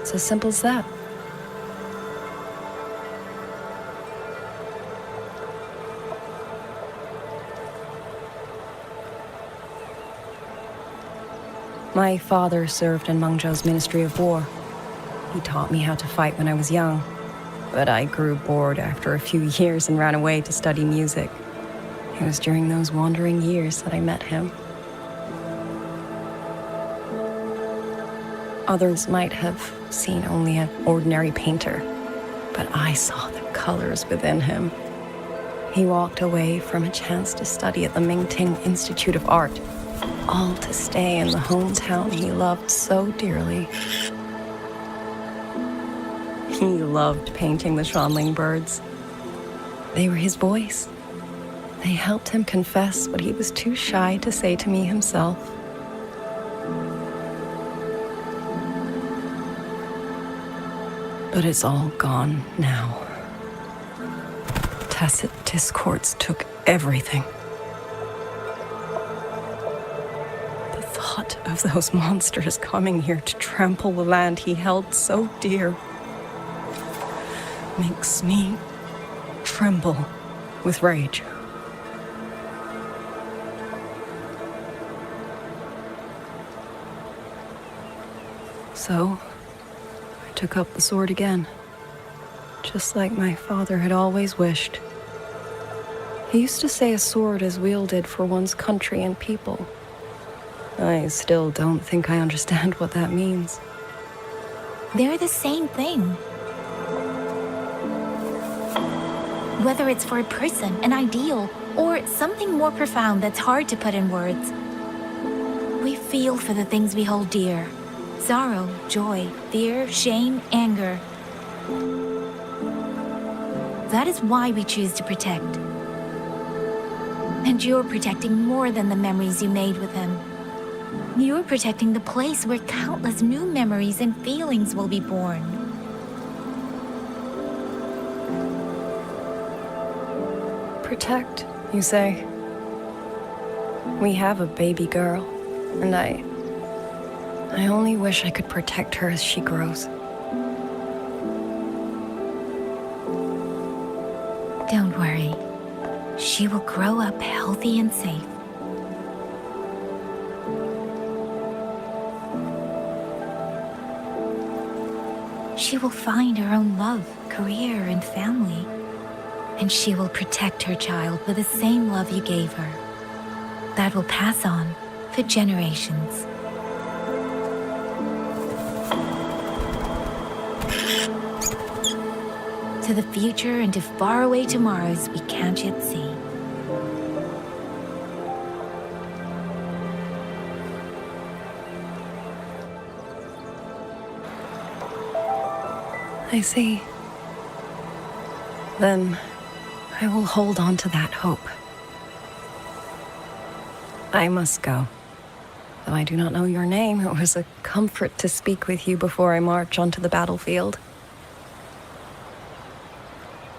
It's as simple as that. My father served in Mengzhou's Ministry of War. He taught me how to fight when I was young, but I grew bored after a few years and ran away to study music. It was during those wandering years that I met him. Others might have seen only an ordinary painter, but I saw the colors within him. He walked away from a chance to study at the Mingting Institute of Art, all to stay in the hometown he loved so dearly. He loved painting the Xuanling birds. They were his voice. They helped him confess what he was too shy to say to me himself. But it's all gone now. Tacit discords took everything. The thought of those monsters coming here to trample the land he held so dear makes me tremble with rage. So, I took up the sword again, just like my father had always wished. He used to say a sword is wielded for one's country and people. I still don't think I understand what that means. They're the same thing. Whether it's for a person, an ideal, or something more profound that's hard to put in words. We feel for the things we hold dear. Sorrow, joy, fear, shame, anger. That is why we choose to protect. And you're protecting more than the memories you made with him. You're protecting the place where countless new memories and feelings will be born. Protect, you say? We have a baby girl, and I only wish I could protect her as she grows. Don't worry. She will grow up healthy and safe. She will find her own love, career, and family. And she will protect her child with the same love you gave her. That will pass on for generations. To the future and to faraway tomorrows we can't yet see. I see. Then I will hold on to that hope. I must go. Though I do not know your name, it was a comfort to speak with you before I march onto the battlefield.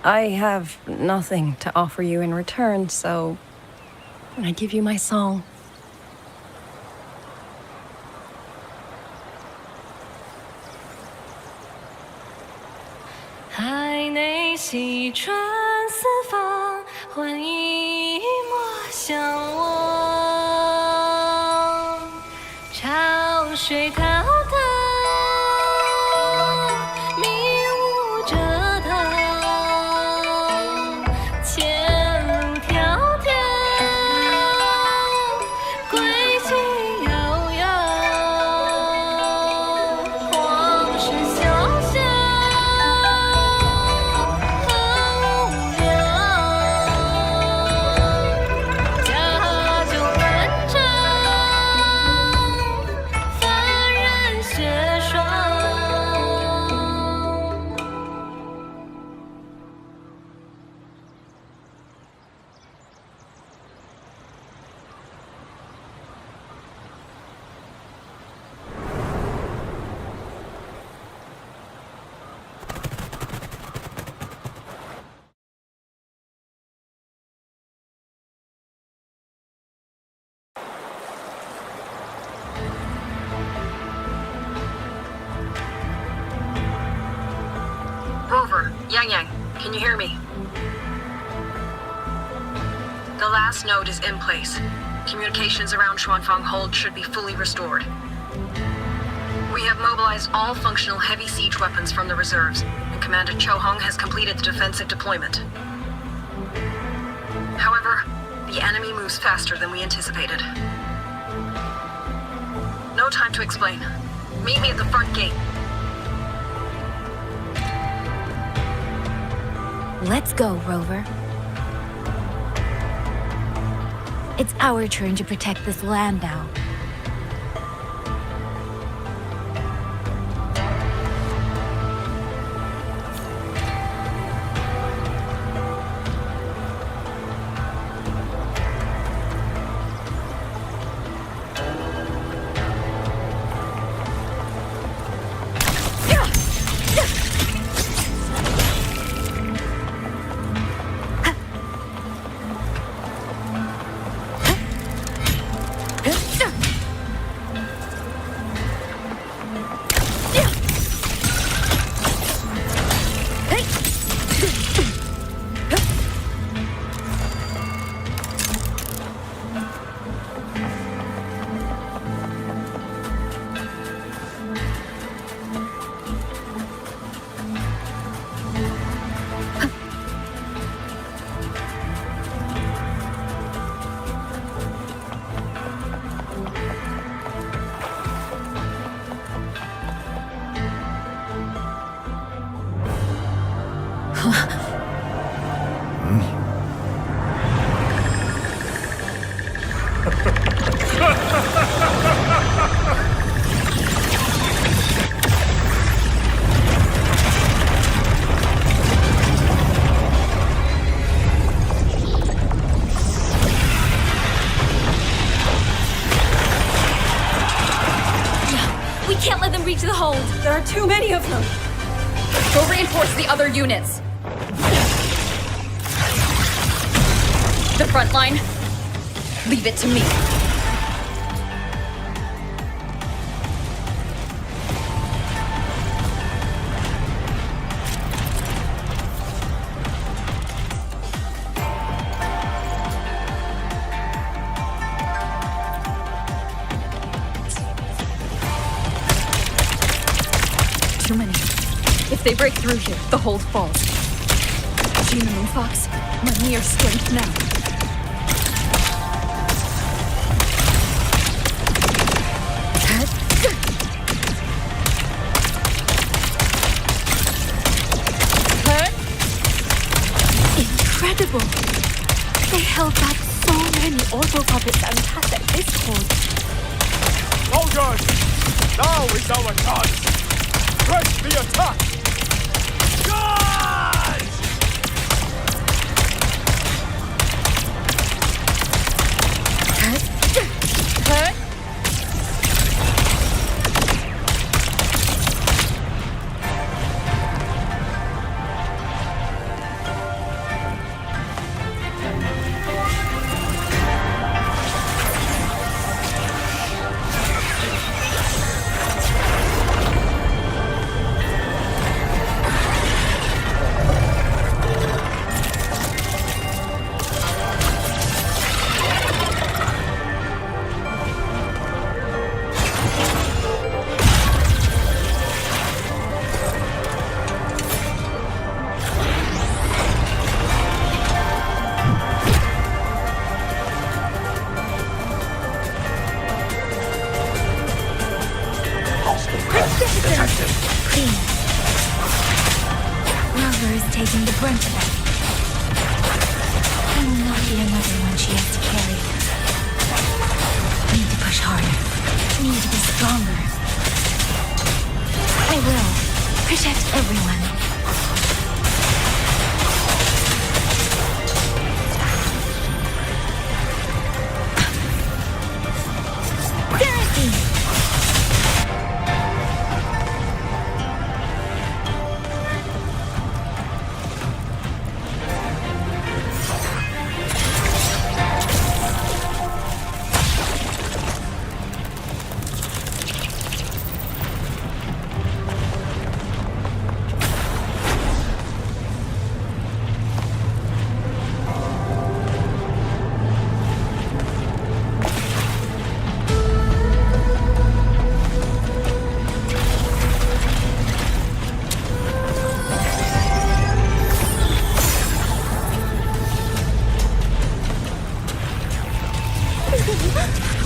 I have nothing to offer you in return, so I give you my song. Rover, Yang, can you hear me? The last node is in place. Communications around Xuanfang Hold should be fully restored. We have mobilized all functional heavy siege weapons from the reserves, and Commander Cho Hong has completed the defensive deployment. However, the enemy moves faster than we anticipated. No time to explain. Meet me at the front gate. Let's go, Rover. It's our turn to protect this land now. can't let them reach the hold. There are too many of them. Go reinforce the other units. The front line, leave it to me. Too many. If they break through here, the hold falls. Gina Moonfox, my near strength now. Incredible! They held back so many auto puppets and tacit discord. Soldiers! Now is our chance! Press the attack! Charge! Taking the brunt of it. I will not be another one she has to carry. Need to push harder. Need to be stronger. I will protect everyone.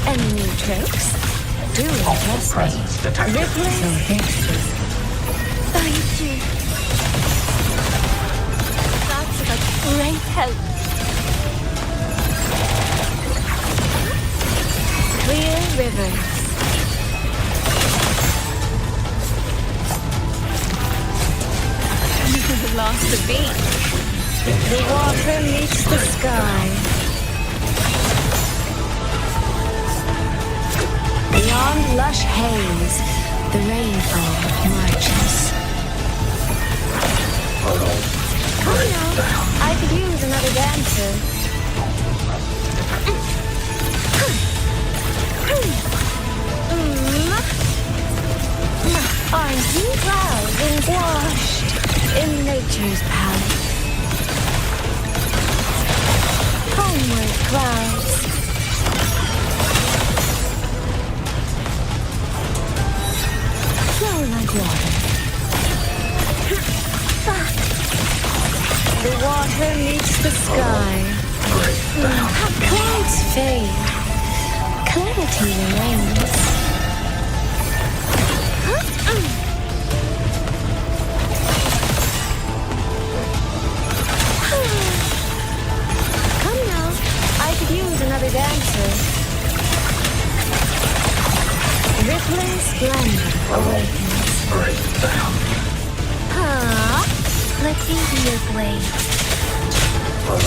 Any new tricks? Do impress me. Ripley? Thank you. That's a great help. Clear rivers. Lost the beat. The water meets the sky. Beyond lush haze, the rainfall marches. Come now, I could use another dancer. Aren't you proud and washed in nature's palette? Homeward clouds. Flow like water. The water meets the sky. Clouds fade. Clarity remains. Come now, I could use another dancer. Rippling splendor awakens. Let's see your blade.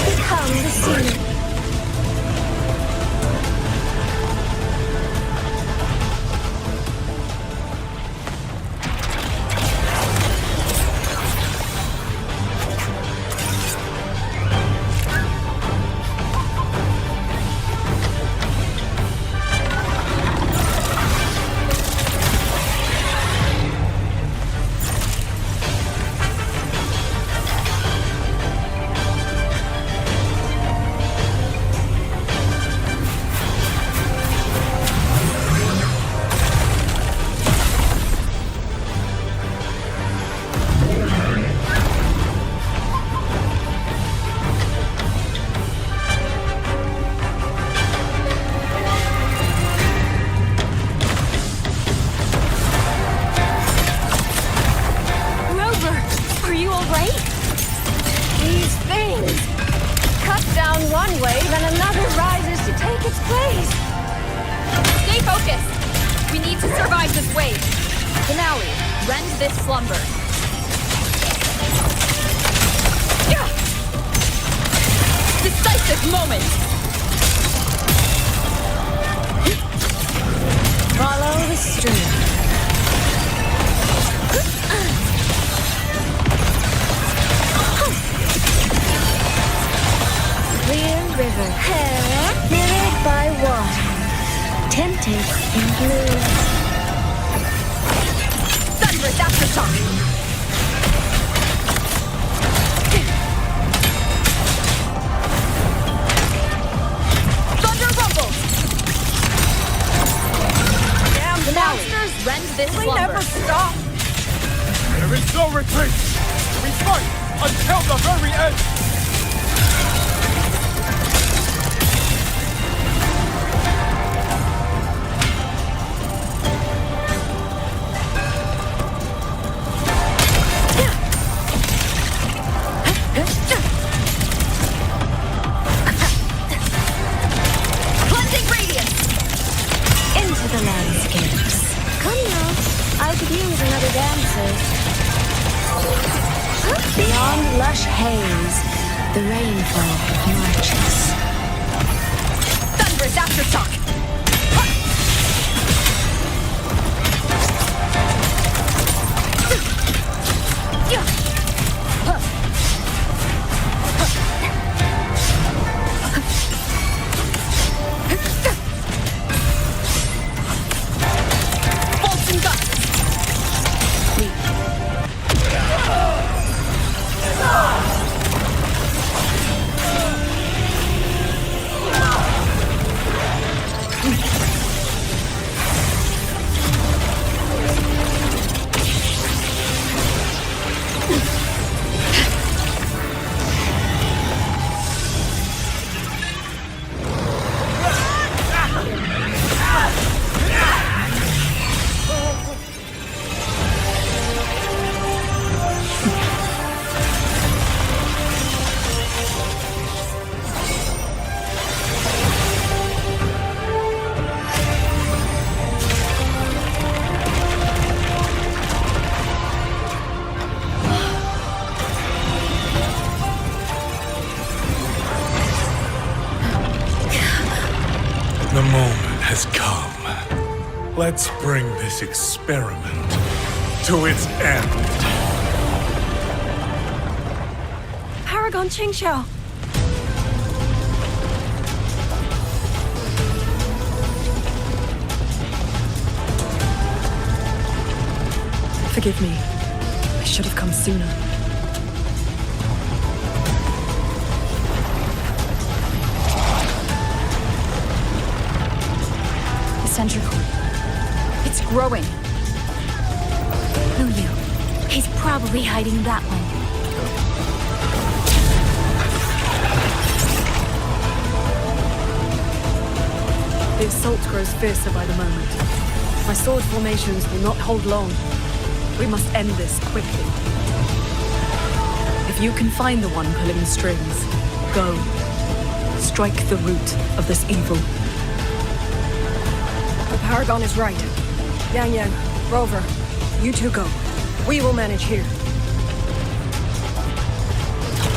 Become the scene. rend this slumber. Decisive moment! Follow the stream. Clear river, mirrored by water, tinted in blue. Thunderous aftershock! Rend this slumber. Never stop! There is no retreat! We fight until the very end! Cleansing radiance! Into the landscapes. Come now, I could use another dancer. Beyond lush haze, the rainfall marches. Thunderous aftershock! The moment has come. Let's bring this experiment to its end. Paragon Qingxiao. Forgive me. I should have come sooner. Sentry core. It's growing. Who knew? He's probably hiding that one. The assault grows fiercer by the moment. My sword formations will not hold long. We must end this quickly. If you can find the one pulling the strings, go. Strike the root of this evil. The Paragon is right. Yang Yang, Rover, you two go. We will manage here.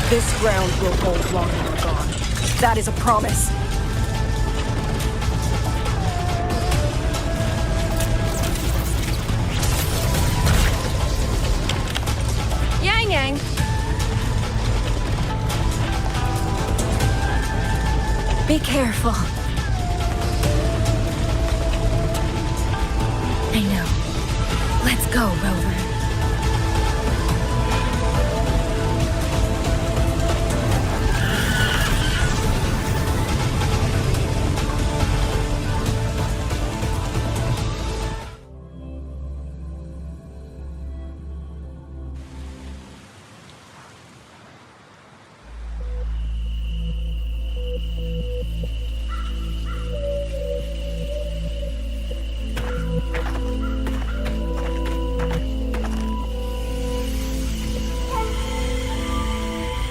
This ground will hold long we're gone. That is a promise. Yang Yang! Be careful. I know. Let's go, Rover.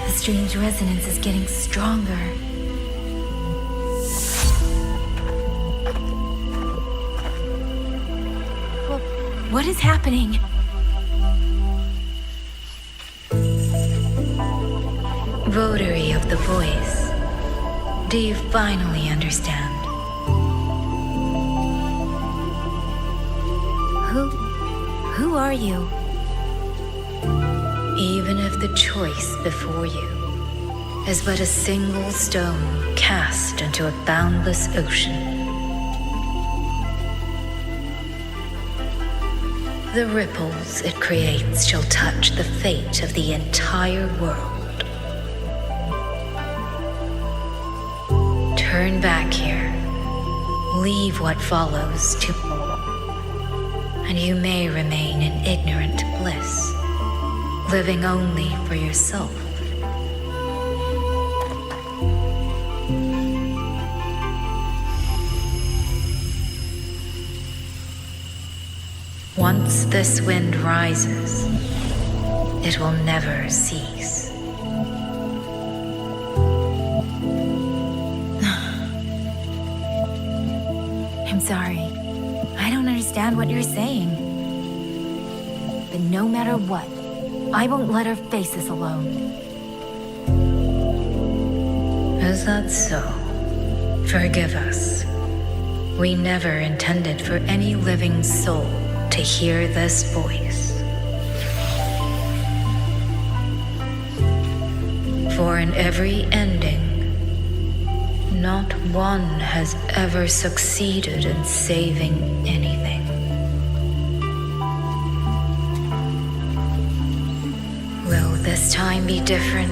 The strange resonance is getting stronger. What is happening? Votary of the voice. Do you finally understand? Who are you? Even if the choice before you is but a single stone cast into a boundless ocean, the ripples it creates shall touch the fate of the entire world. Turn back here, leave what follows to, and you may remain in ignorant bliss, living only for yourself. Once this wind rises, it will never cease. I'm sorry. I don't understand what you're saying. But no matter what, I won't let her face this alone. Is that so? Forgive us. We never intended for any living soul to hear this voice. For in every ending, not one has ever succeeded in saving anything. Will this time be different?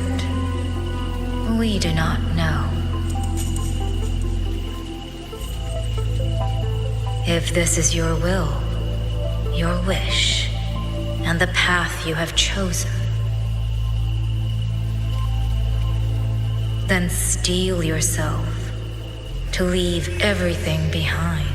We do not know. If this is your will, your wish, and the path you have chosen, then steel yourself to leave everything behind.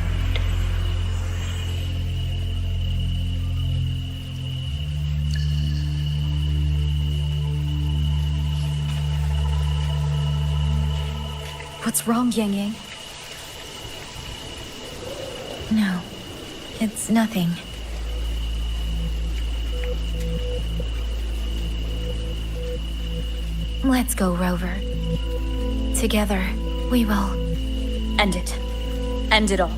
What's wrong, Yang Yang? No, it's nothing. Let's go, Rover. Together, we will end it. End it all.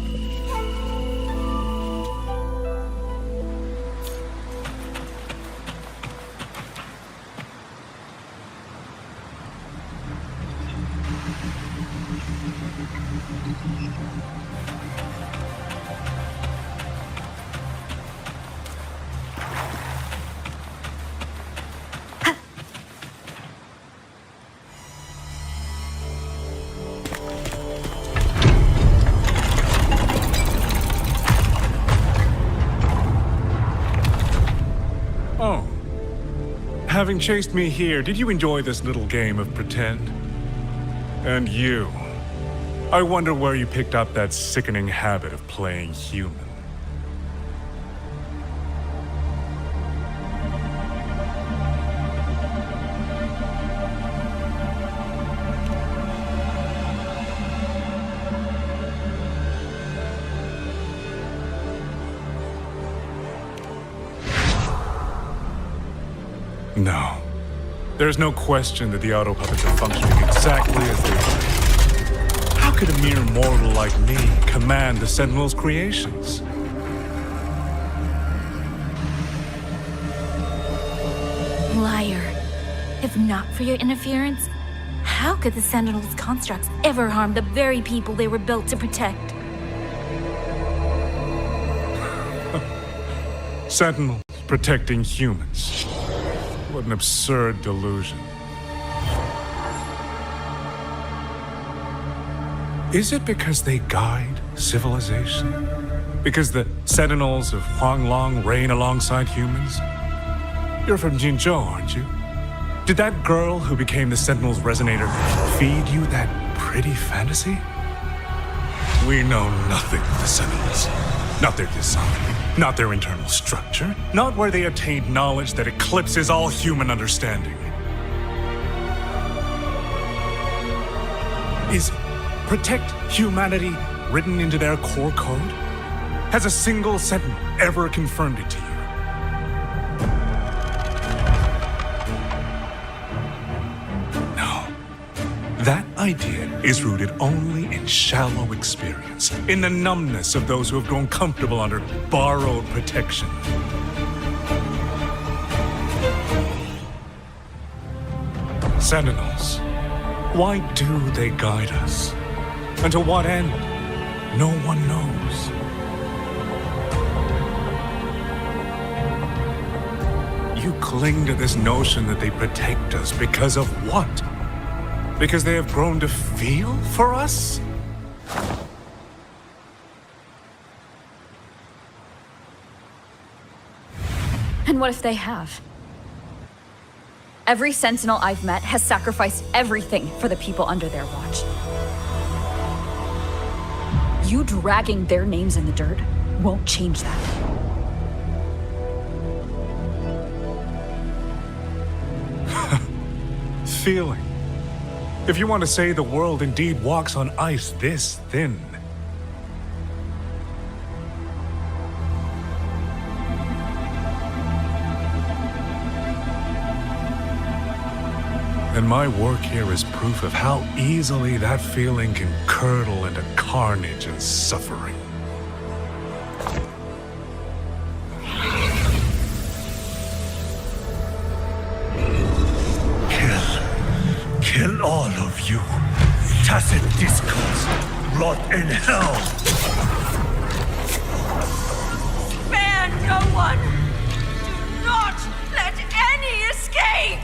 Having chased me here, did you enjoy this little game of pretend? And you? I wonder where you picked up that sickening habit of playing human. No. There's no question that the auto puppets are functioning exactly as they are. How could a mere mortal like me command the Sentinel's creations? Liar. If not for your interference, how could the Sentinel's constructs ever harm the very people they were built to protect? Sentinels protecting humans. What an absurd delusion. Is it because they guide civilization? Because the Sentinels of Huanglong reign alongside humans? You're from Jinzhou, aren't you? Did that girl who became the Sentinel's resonator feed you that pretty fantasy? We know nothing of the Sentinels. Not their design, not their internal structure, not where they attained knowledge that eclipses all human understanding. Is protect humanity written into their core code? Has a single Sentinel ever confirmed it to you? No. idea is rooted only in shallow experience, in the numbness of those who have grown comfortable under borrowed protection. Sentinels, why do they guide us? And to what end? No one knows. You cling to this notion that they protect us because of what? Because they have grown to feel for us? And what if they have? Every Sentinel I've met has sacrificed everything for the people under their watch. You dragging their names in the dirt won't change that. Feeling. If you want to say the world indeed walks on ice this thin. Then my work here is proof of how easily that feeling can curdle into carnage and suffering. Kill all of you. Tacit discords, rot in hell. Spare no one! Do not let any escape!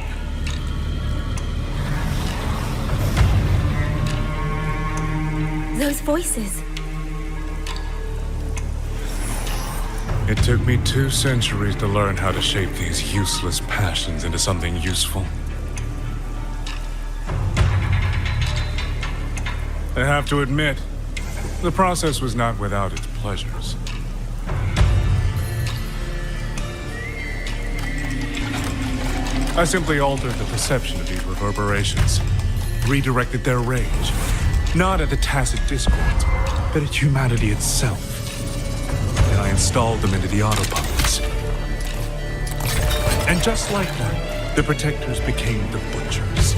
Those voices. It took me 2 centuries to learn how to shape these useless passions into something useful. I have to admit, the process was not without its pleasures. I simply altered the perception of these reverberations, redirected their rage, not at the tacit discords, but at humanity itself. And I installed them into the autopuppets. And just like that, the protectors became the butchers.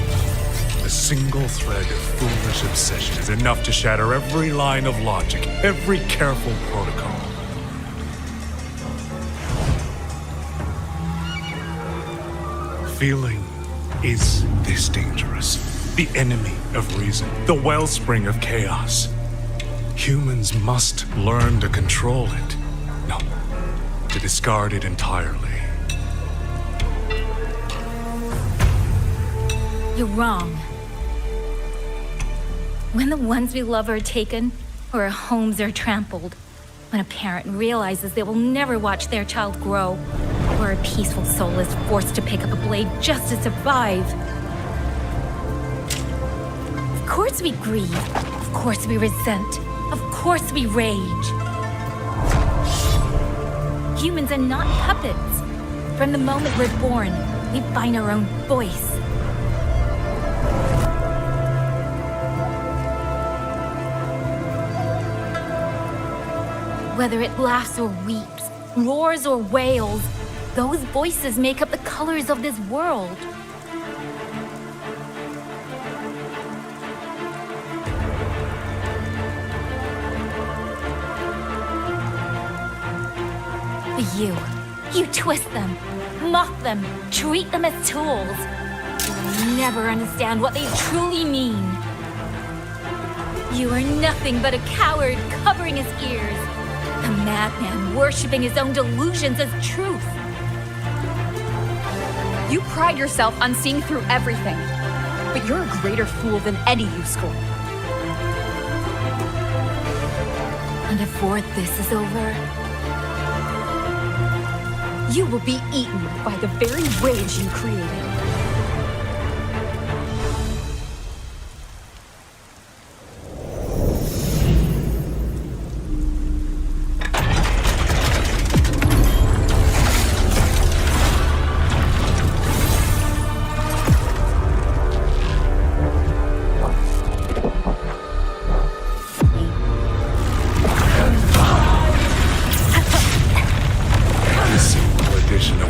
A single thread of foolish obsession is enough to shatter every line of logic, every careful protocol. Feeling is this dangerous. The enemy of reason, the wellspring of chaos. Humans must learn to control it. No, to discard it entirely. You're wrong. When the ones we love are taken, or our homes are trampled, when a parent realizes they will never watch their child grow, or a peaceful soul is forced to pick up a blade just to survive. Of course we grieve, of course we resent, of course we rage. Humans are not puppets. From the moment we're born, we find our own voice. Whether it laughs or weeps, roars or wails, those voices make up the colors of this world. But you twist them, mock them, treat them as tools. You will never understand what they truly mean. You are nothing but a coward covering his ears. A madman worshipping his own delusions as truth. You pride yourself on seeing through everything, but you're a greater fool than any you scorn. And before this is over, you will be eaten by the very rage you created.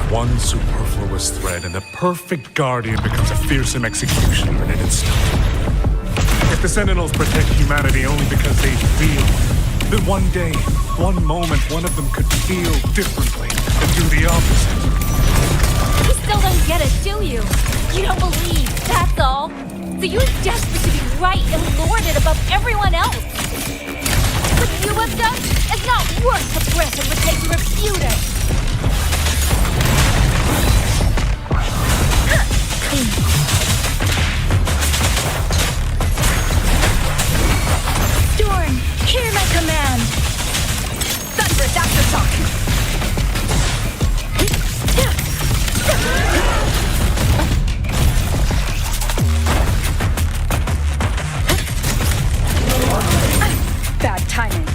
One superfluous thread, and the perfect guardian becomes a fearsome executioner in an instant. If the Sentinels protect humanity only because they feel, then one day, one moment, one of them could feel differently and do the opposite. You still don't get it, do you? You don't believe, that's all. So you're desperate to be right and lord it above everyone else. What you have done is not worth the breath it would take to refute it. Storm, hear my command. Thunderous ASRock. Bad timing.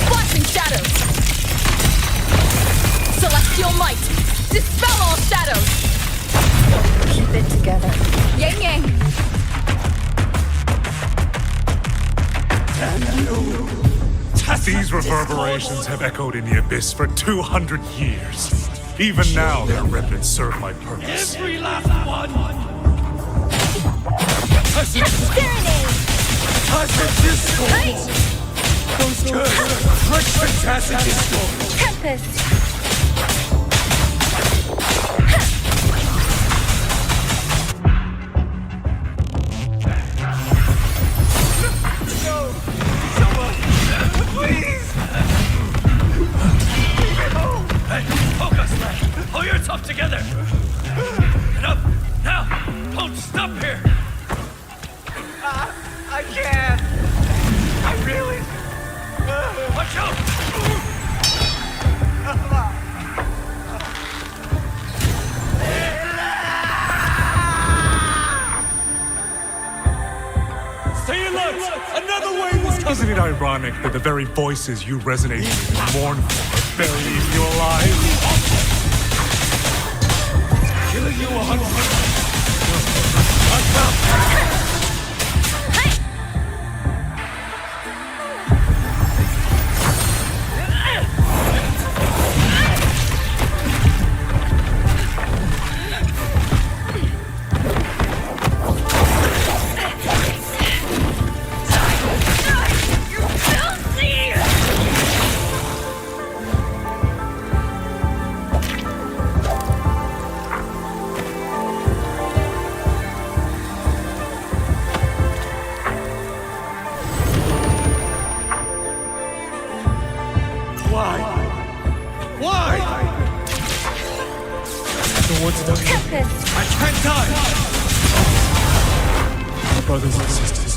Flashing shadows. Celestial might. Dispel all shadows. Keep it together. Yang yang. These reverberations have echoed in the abyss for 200 years. Even now, their remnants serve my purpose. Every last one! Serenade! Tacit discord! Tacit discord! Tempest! Pull yourself together! Enough! Now! Don't stop here! I can't! I really... Watch out! Stay alert! Another wave is coming! Isn't it ironic that the very voices you resonate with and mourn for are burying you alive? Killing you 100. I can't die! My brothers and sisters,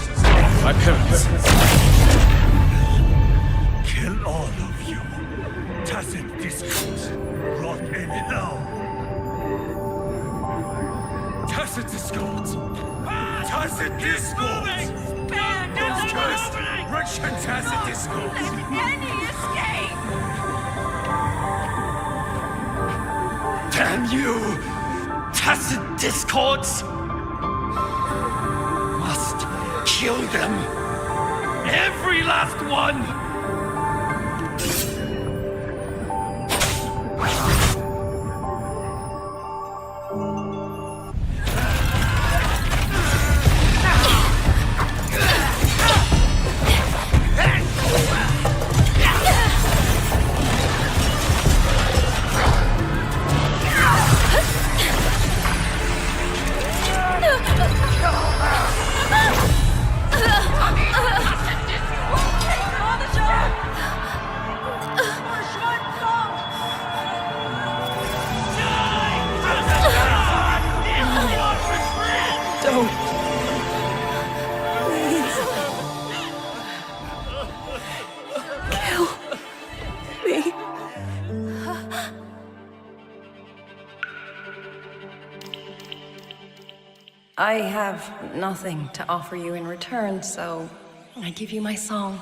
my parents. Kill all of you. Tacit discord. Rot in hell. Tacit discord. Tacit discord. It's cursed. Russian tacit discord. Any escape! Damn you! Tacit discords! Must kill them! Every last one! I have nothing to offer you in return, so I give you my song.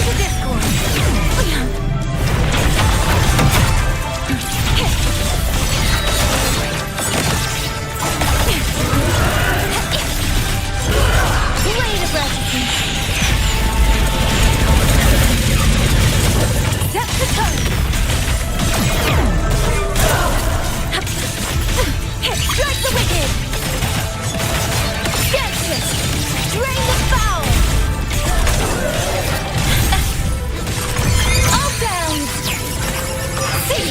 to Discord! Blade of Righteousness! Step to turn! Strike the wicked! Gangster! Drain the foul! All down! See!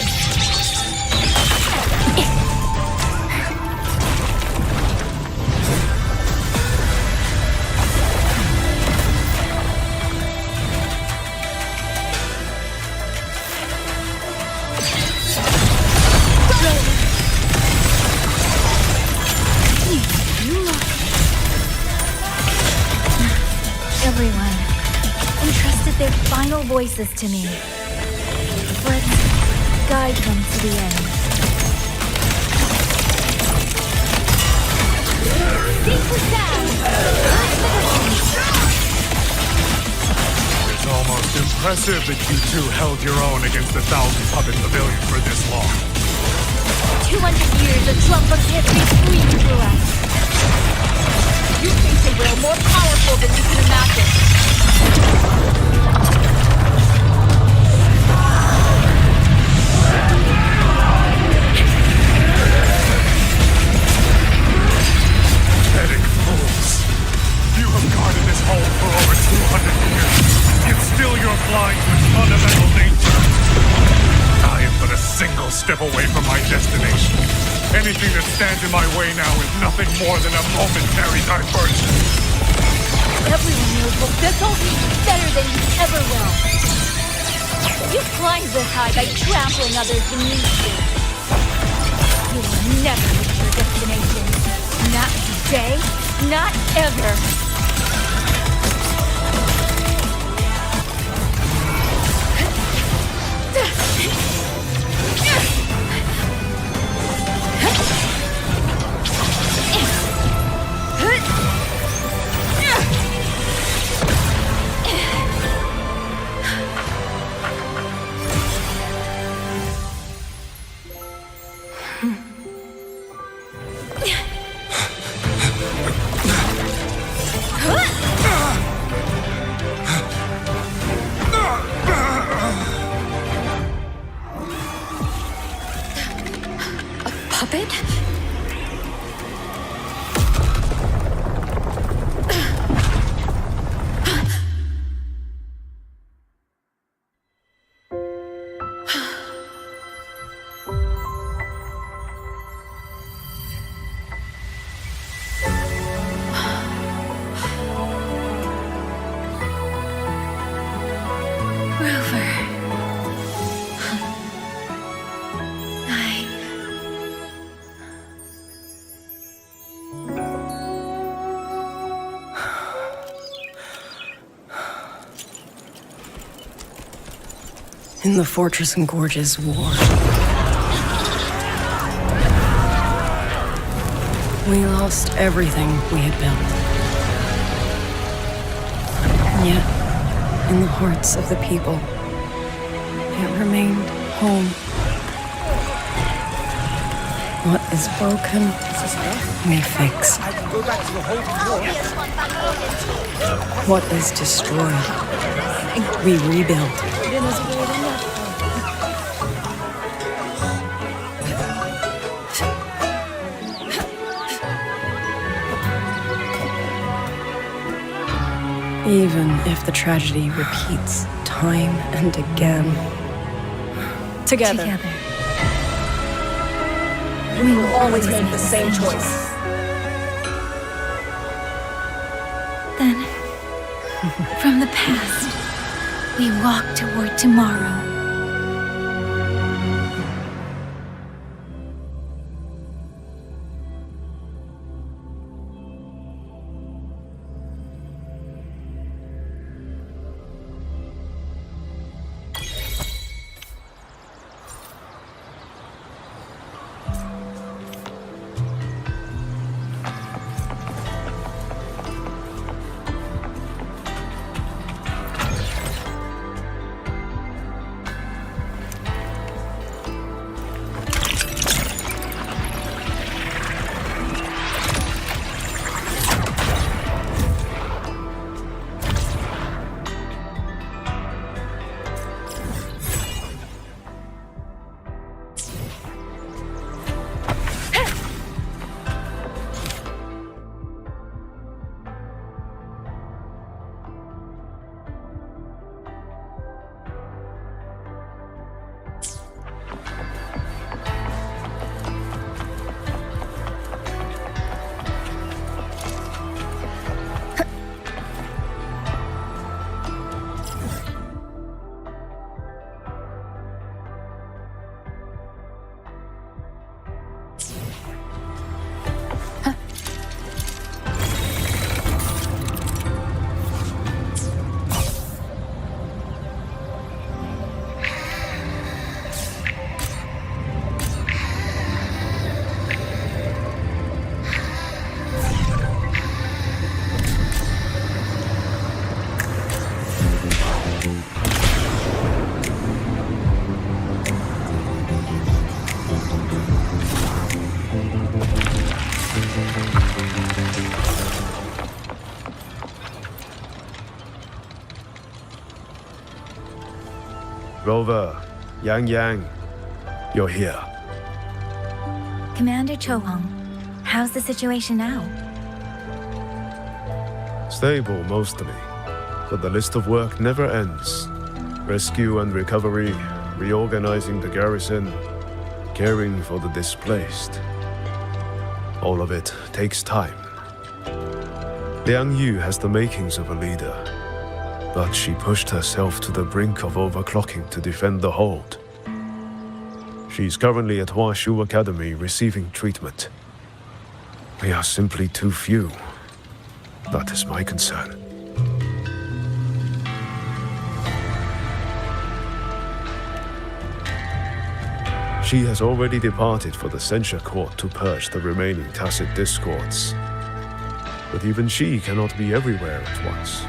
Everyone entrusted their final voices to me. Let's guide them to the end. Deeply sound! It's almost impressive that you two held your own against the 1,000-puppet pavilion for this long. 200 years of Trump's history screaming through us. You think they were more powerful than you can imagine. Pathetic fools. You have guarded this home for over 200 years, yet still you're blind to its fundamental nature. I am but a single step away from my destination. Anything that stands in my way now is nothing more than a momentary diversion. Everyone knows what this will be better than you ever will. You climbed this high by trampling others beneath you. You will never reach your destination. Not today, not ever. Puppet? In the Fortress and Gorges War, we lost everything we had built. And yet, in the hearts of the people, it remained home. What is broken, we fix. What is destroyed, we rebuild. Even if the tragedy repeats time and again. Together. We will always make the same choice. Then, from the past, we walk toward tomorrow. Rover, Yang, you're here. Commander Chohong, how's the situation now? Stable, mostly. But the list of work never ends. Rescue and recovery, reorganizing the garrison, caring for the displaced. All of it takes time. Liang Yu has the makings of a leader, but she pushed herself to the brink of overclocking to defend the hold. She's currently at Huashu Academy receiving treatment. We are simply too few. That is my concern. She has already departed for the censure court to purge the remaining tacit discords. But even she cannot be everywhere at once.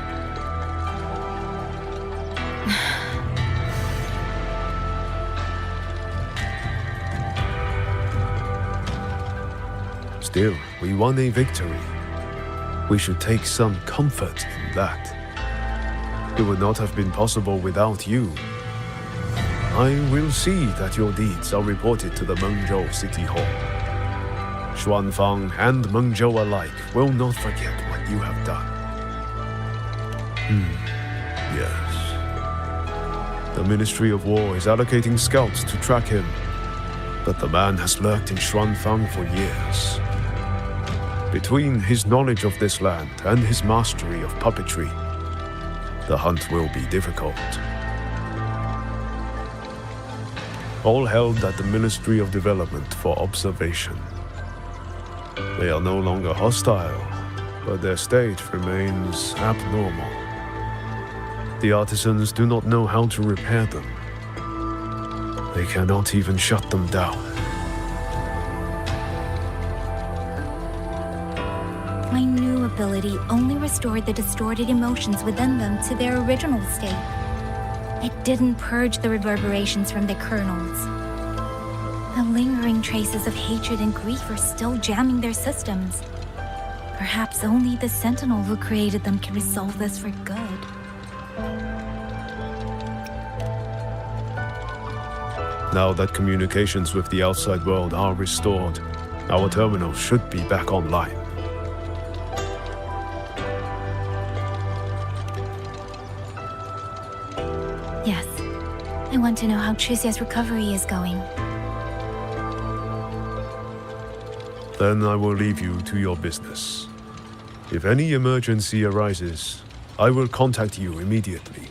Still, we won a victory. We should take some comfort in that. It would not have been possible without you. I will see that your deeds are reported to the Mengzhou City Hall. Xuanfang and Mengzhou alike will not forget what you have done. Yes. The Ministry of War is allocating scouts to track him, but the man has lurked in Xuanfang for years. Between his knowledge of this land and his mastery of puppetry, the hunt will be difficult. All held at the Ministry of Development for observation. They are no longer hostile, but their state remains abnormal. The artisans do not know how to repair them. They cannot even shut them down. My new ability only restored the distorted emotions within them to their original state. It didn't purge the reverberations from their kernels. The lingering traces of hatred and grief are still jamming their systems. Perhaps only the Sentinel who created them can resolve this for good. Now that communications with the outside world are restored, our terminal should be back online. Yes. I want to know how Trucia's recovery is going. Then I will leave you to your business. If any emergency arises, I will contact you immediately.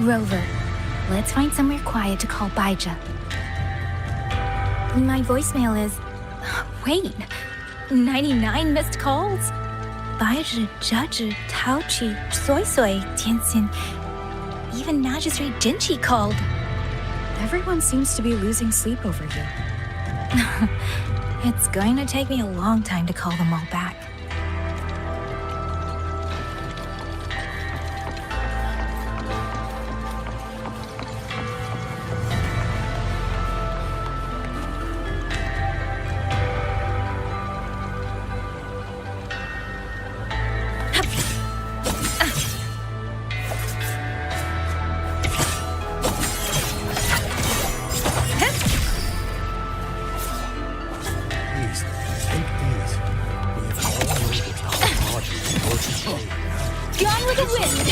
Rover, let's find somewhere quiet to call Baija. My voicemail is... Wait, 99 missed calls? Baija, Judge, Taochi, Soy Soy, Tianxin. Even Magistrate Jinchi called. Everyone seems to be losing sleep over you. It's going to take me a long time to call them all back. Gone with the wind!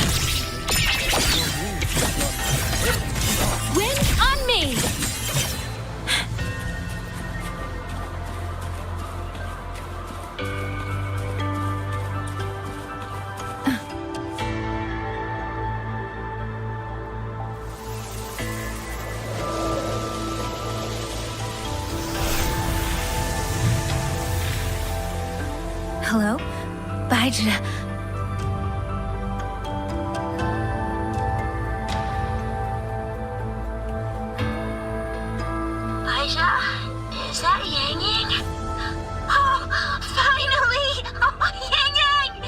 Wind on me! Hello? Baija. Baija, is that Yang Yang? Oh, finally! Oh, Yang Yang!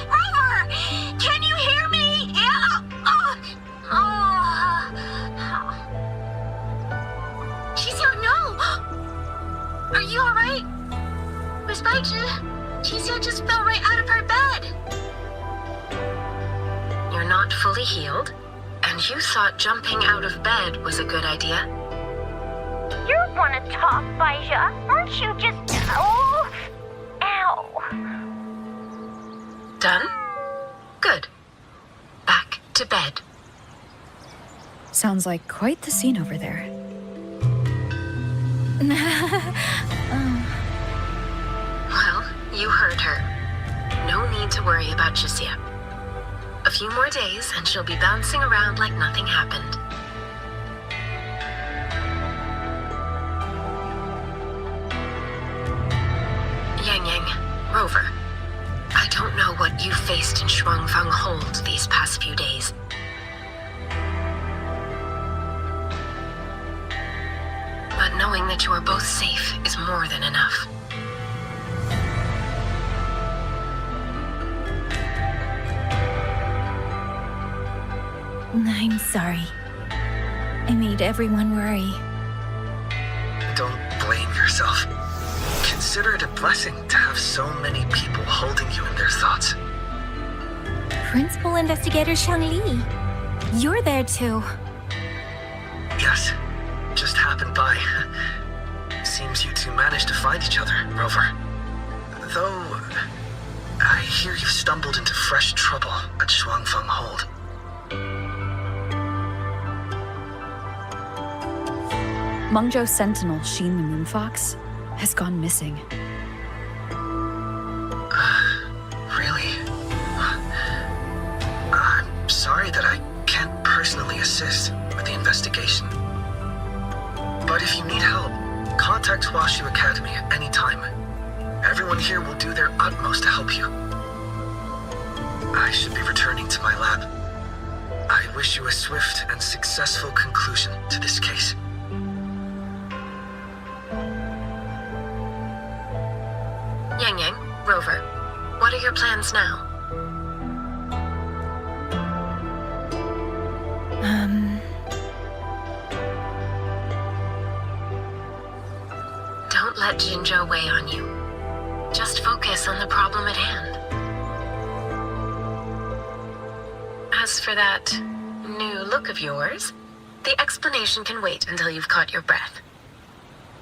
Xia just fell right out of her bed. You're not fully healed, and you thought jumping out of bed was a good idea. You want to talk, Baija? Aren't you just... Oh! Ow! Done? Good. Back to bed. Sounds like quite the scene over there. Well, you heard her. No need to worry about Xia. A few more days and she'll be bouncing around like nothing happened. Yang Yang, Rover, I don't know what you faced in Shuangfang Hold these past few days. But knowing that you are both safe is more than enough. I'm sorry. I made everyone worry. Don't blame yourself. Consider it a blessing to have so many people holding you in their thoughts. Principal Investigator Shang Li. You're there too. Yes, just happened by. Seems you two managed to find each other, Rover. Though, I hear you've stumbled into fresh trouble at Shuangfeng Hold. Mengzhou Sentinel Sheen the Moonfox has gone missing. Really? I'm sorry that I can't personally assist with the investigation. But if you need help, contact Huashu Academy at any time. Everyone here will do their utmost to help you. I should be returning to my lab. I wish you a swift and successful conclusion to this case. Yang Yang, Rover, what are your plans now? Don't let Jinzhou weigh on you. Just focus on the problem at hand. As for that new look of yours, the explanation can wait until you've caught your breath.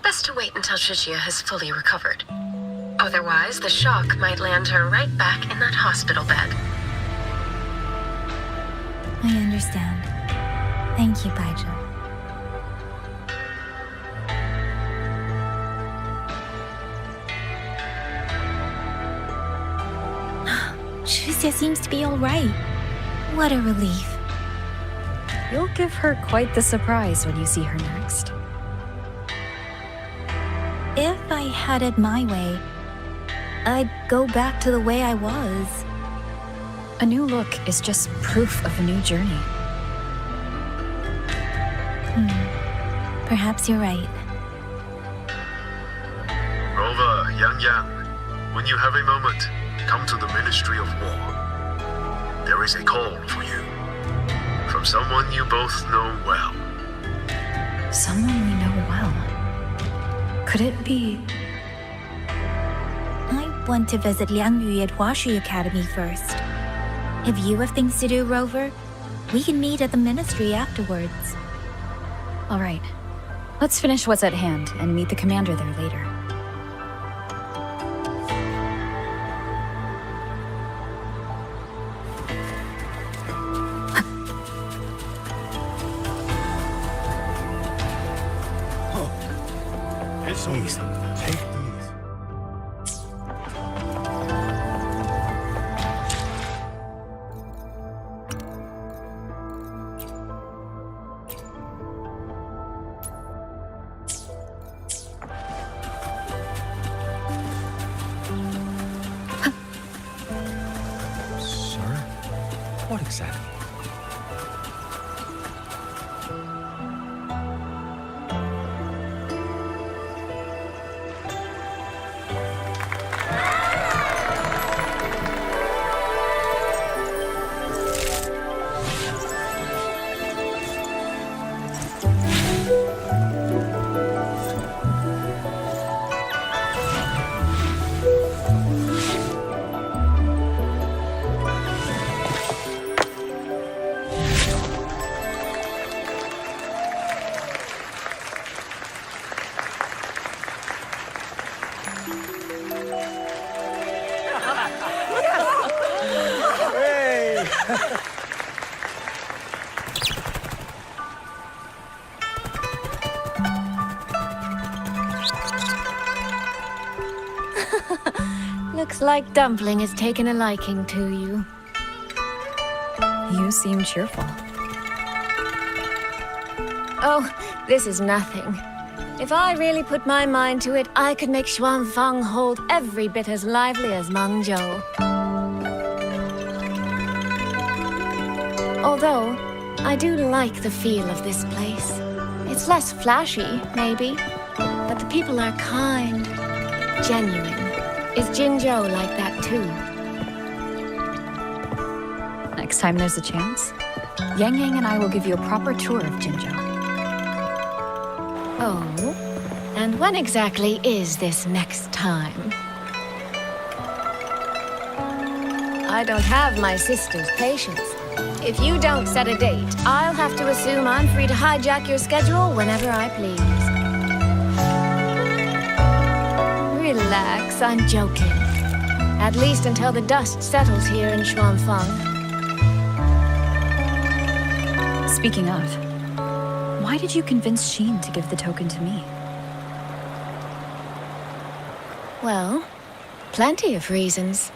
Best to wait until Xia has fully recovered. Otherwise, the shock might land her right back in that hospital bed. I understand. Thank you, Baija. Xia seems to be all right. What a relief. You'll give her quite the surprise when you see her next. If I had it my way, I'd go back to the way I was. A new look is just proof of a new journey. Perhaps you're right. Rover, Yang Yang, when you have a moment, come to the Ministry of War. There is a call for you. From someone you both know well. Someone we know well. Could it be... I want to visit Liang Yu at Huashu Academy first. If you have things to do, Rover, we can meet at the Ministry afterwards. All right. Let's finish what's at hand and meet the commander there later. Please, take these. Sir? What exactly? Looks like Dumpling has taken a liking to you. You seem cheerful. Oh, this is nothing. If I really put my mind to it, I could make Xuanfang hold every bit as lively as Mengzhou. Although, I do like the feel of this place. It's less flashy, maybe, but the people are kind, genuine. Is Jinzhou like that too? Next time there's a chance, Yang Yang and I will give you a proper tour of Jinzhou. Oh, and when exactly is this next time? I don't have my sister's patience. If you don't set a date, I'll have to assume I'm free to hijack your schedule whenever I please. Relax, I'm joking. At least until the dust settles here in Xuanfang. Speaking of, why did you convince Sheen to give the token to me? Well, plenty of reasons.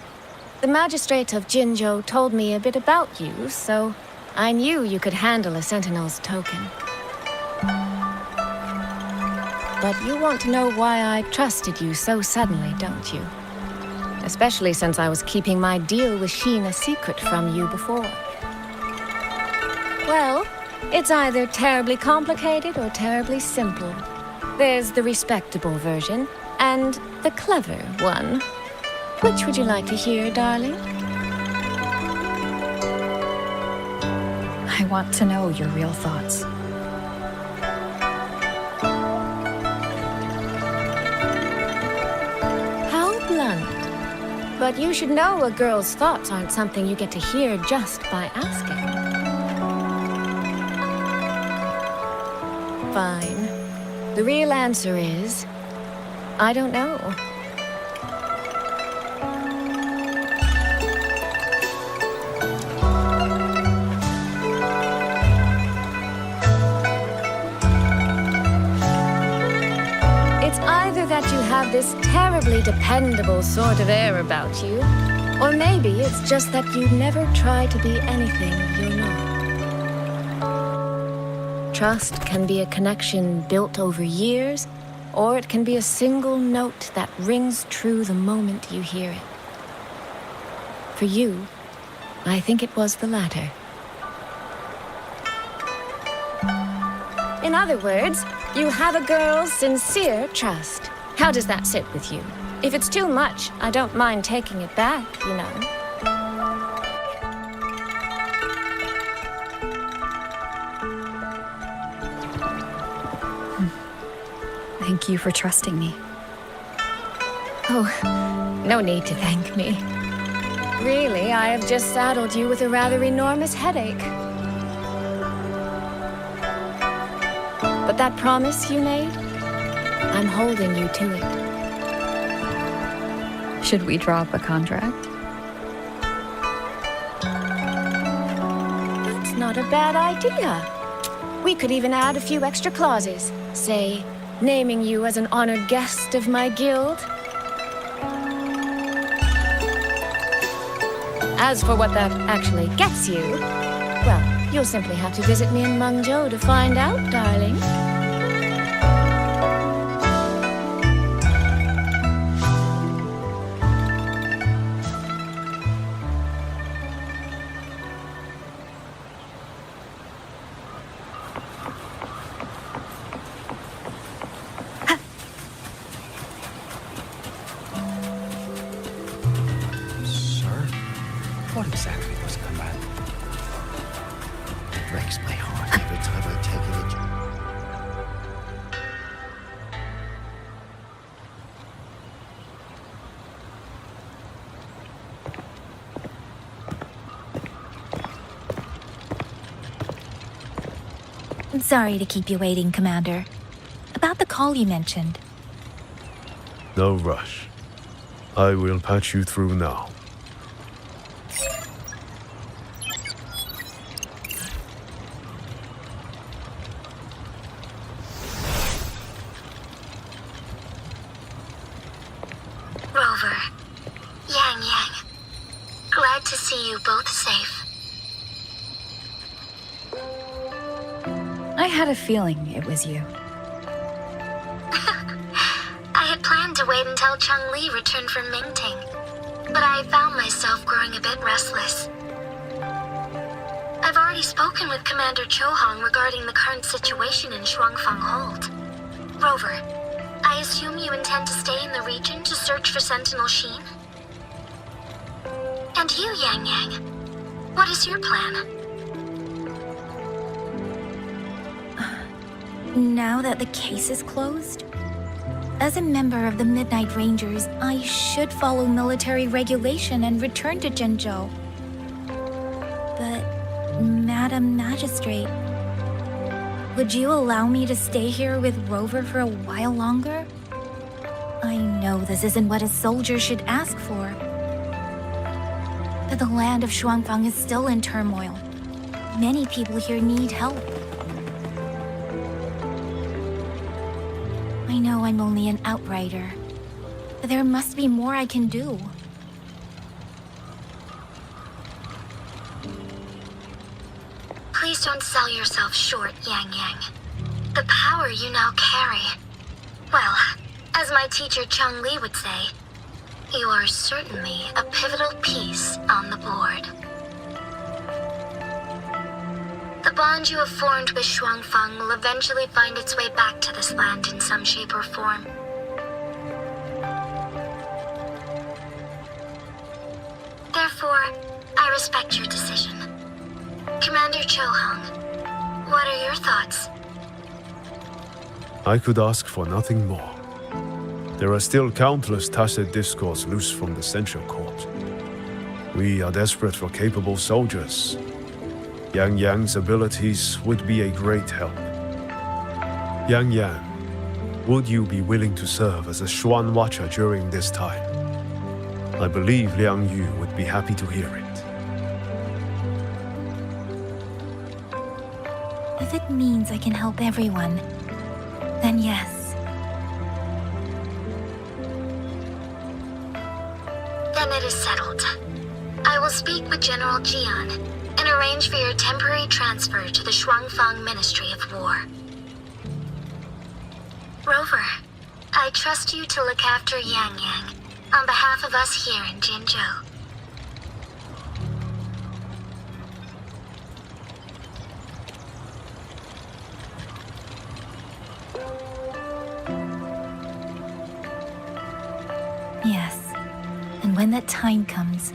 The magistrate of Jinzhou told me a bit about you, so I knew you could handle a Sentinel's token. But you want to know why I trusted you so suddenly, don't you? Especially since I was keeping my deal with Sheen a secret from you before. Well, it's either terribly complicated or terribly simple. There's the respectable version, and the clever one. Which would you like to hear, darling? I want to know your real thoughts. How blunt. But you should know a girl's thoughts aren't something you get to hear just by asking. Fine. The real answer is, I don't know. It's either that you have this terribly dependable sort of air about you, or maybe it's just that you never try to be anything you're not. Trust can be a connection built over years, or it can be a single note that rings true the moment you hear it. For you, I think it was the latter. In other words, you have a girl's sincere trust. How does that sit with you? If it's too much, I don't mind taking it back, you know. Thank you for trusting me. Oh, no need to thank me. Really, I have just saddled you with a rather enormous headache. But that promise you made, I'm holding you to it. Should we draw up a contract? That's not a bad idea. We could even add a few extra clauses. Say, naming you as an honored guest of my guild. As for what that actually gets you, well, you'll simply have to visit me in Mengzhou to find out, darling. What exactly was command? It breaks my heart every time I take I'm sorry to keep you waiting, Commander. About the call you mentioned. No rush. I will patch you through now. glad to see you both safe. I had a feeling it was you. I had planned to wait until Chang-Li returned from Mingting, but I found myself growing a bit restless. I've already spoken with Commander Chohong regarding the current situation in Shuangfang Hold. Rover, I assume you intend to stay in the region to search for Sentinel Sheen? And you, Yang Yang, what is your plan? Now that the case is closed, as a member of the Midnight Rangers, I should follow military regulation and return to Zhenzhou. But, Madam Magistrate, would you allow me to stay here with Rover for a while longer? I know this isn't what a soldier should ask for, but the land of Shuangfang is still in turmoil. Many people here need help. I know I'm only an outrider, but there must be more I can do. Please don't sell yourself short, Yang Yang. The power you now carry. Well, as my teacher Chang-Li would say, you are certainly a pivotal piece on the board. The bond you have formed with Shuangfang will eventually find its way back to this land in some shape or form. Therefore, I respect your decision. Commander Chohong, what are your thoughts? I could ask for nothing more. There are still countless tacit discords loose from the Central Court. We are desperate for capable soldiers. Yang Yang's abilities would be a great help. Yang Yang, would you be willing to serve as a Xuan Watcher during this time? I believe Liang Yu would be happy to hear it. If it means I can help everyone, then yes. Then it is settled. I will speak with General Jian and arrange for your temporary transfer to the Shuangfang Ministry of War. Rover, I trust you to look after Yang Yang on behalf of us here in Jinzhou. Yes. And when that time comes,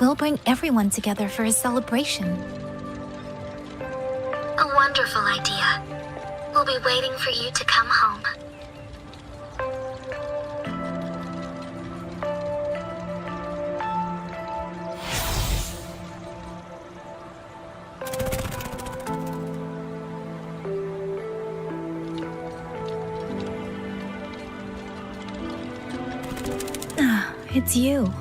we'll bring everyone together for a celebration. A wonderful idea. We'll be waiting for you to come home. It's you.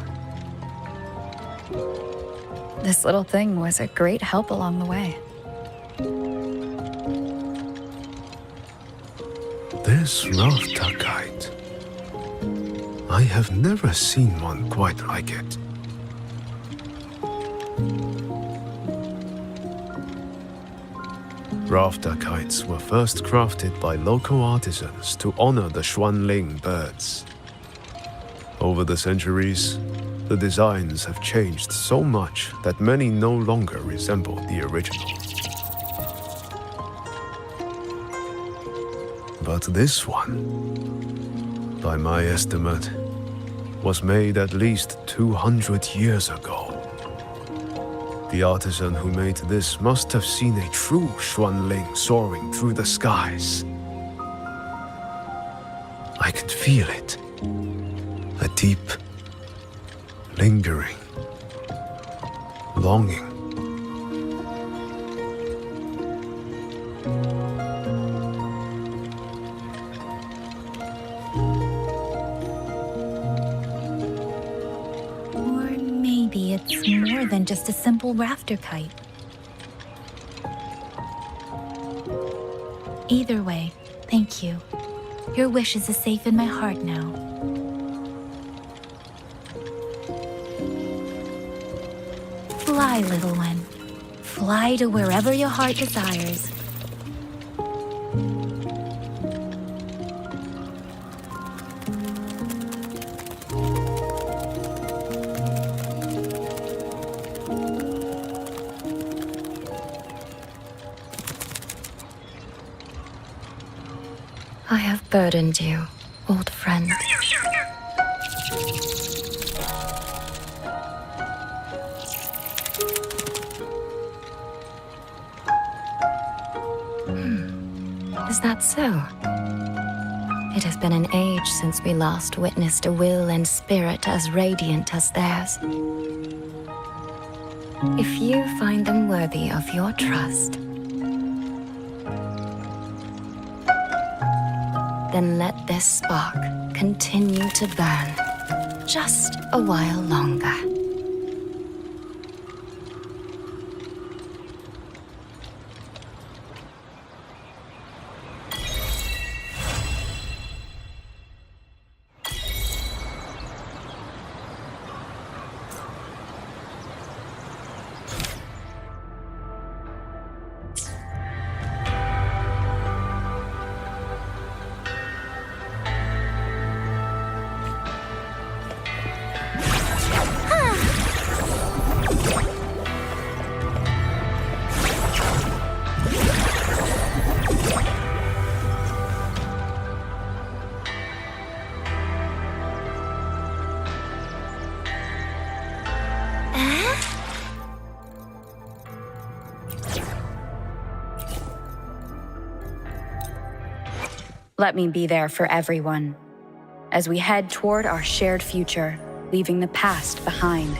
This little thing was a great help along the way. This rafter kite. I have never seen one quite like it. Rafter kites were first crafted by local artisans to honor the Xuanling birds. Over the centuries, the designs have changed so much that many no longer resemble the original. But this one, by my estimate, was made at least 200 years ago. The artisan who made this must have seen a true Xuanling soaring through the skies. I can feel it. A deep, lingering longing. Or maybe it's more than just a simple rafter kite. Either way, thank you. Your wishes are safe in my heart now. Fly, little one. Fly to wherever your heart desires. I have burdened you, old friend. Is that so? It has been an age since we last witnessed a will and spirit as radiant as theirs. If you find them worthy of your trust, then let this spark continue to burn just a while longer. Let me be there for everyone, as we head toward our shared future, leaving the past behind.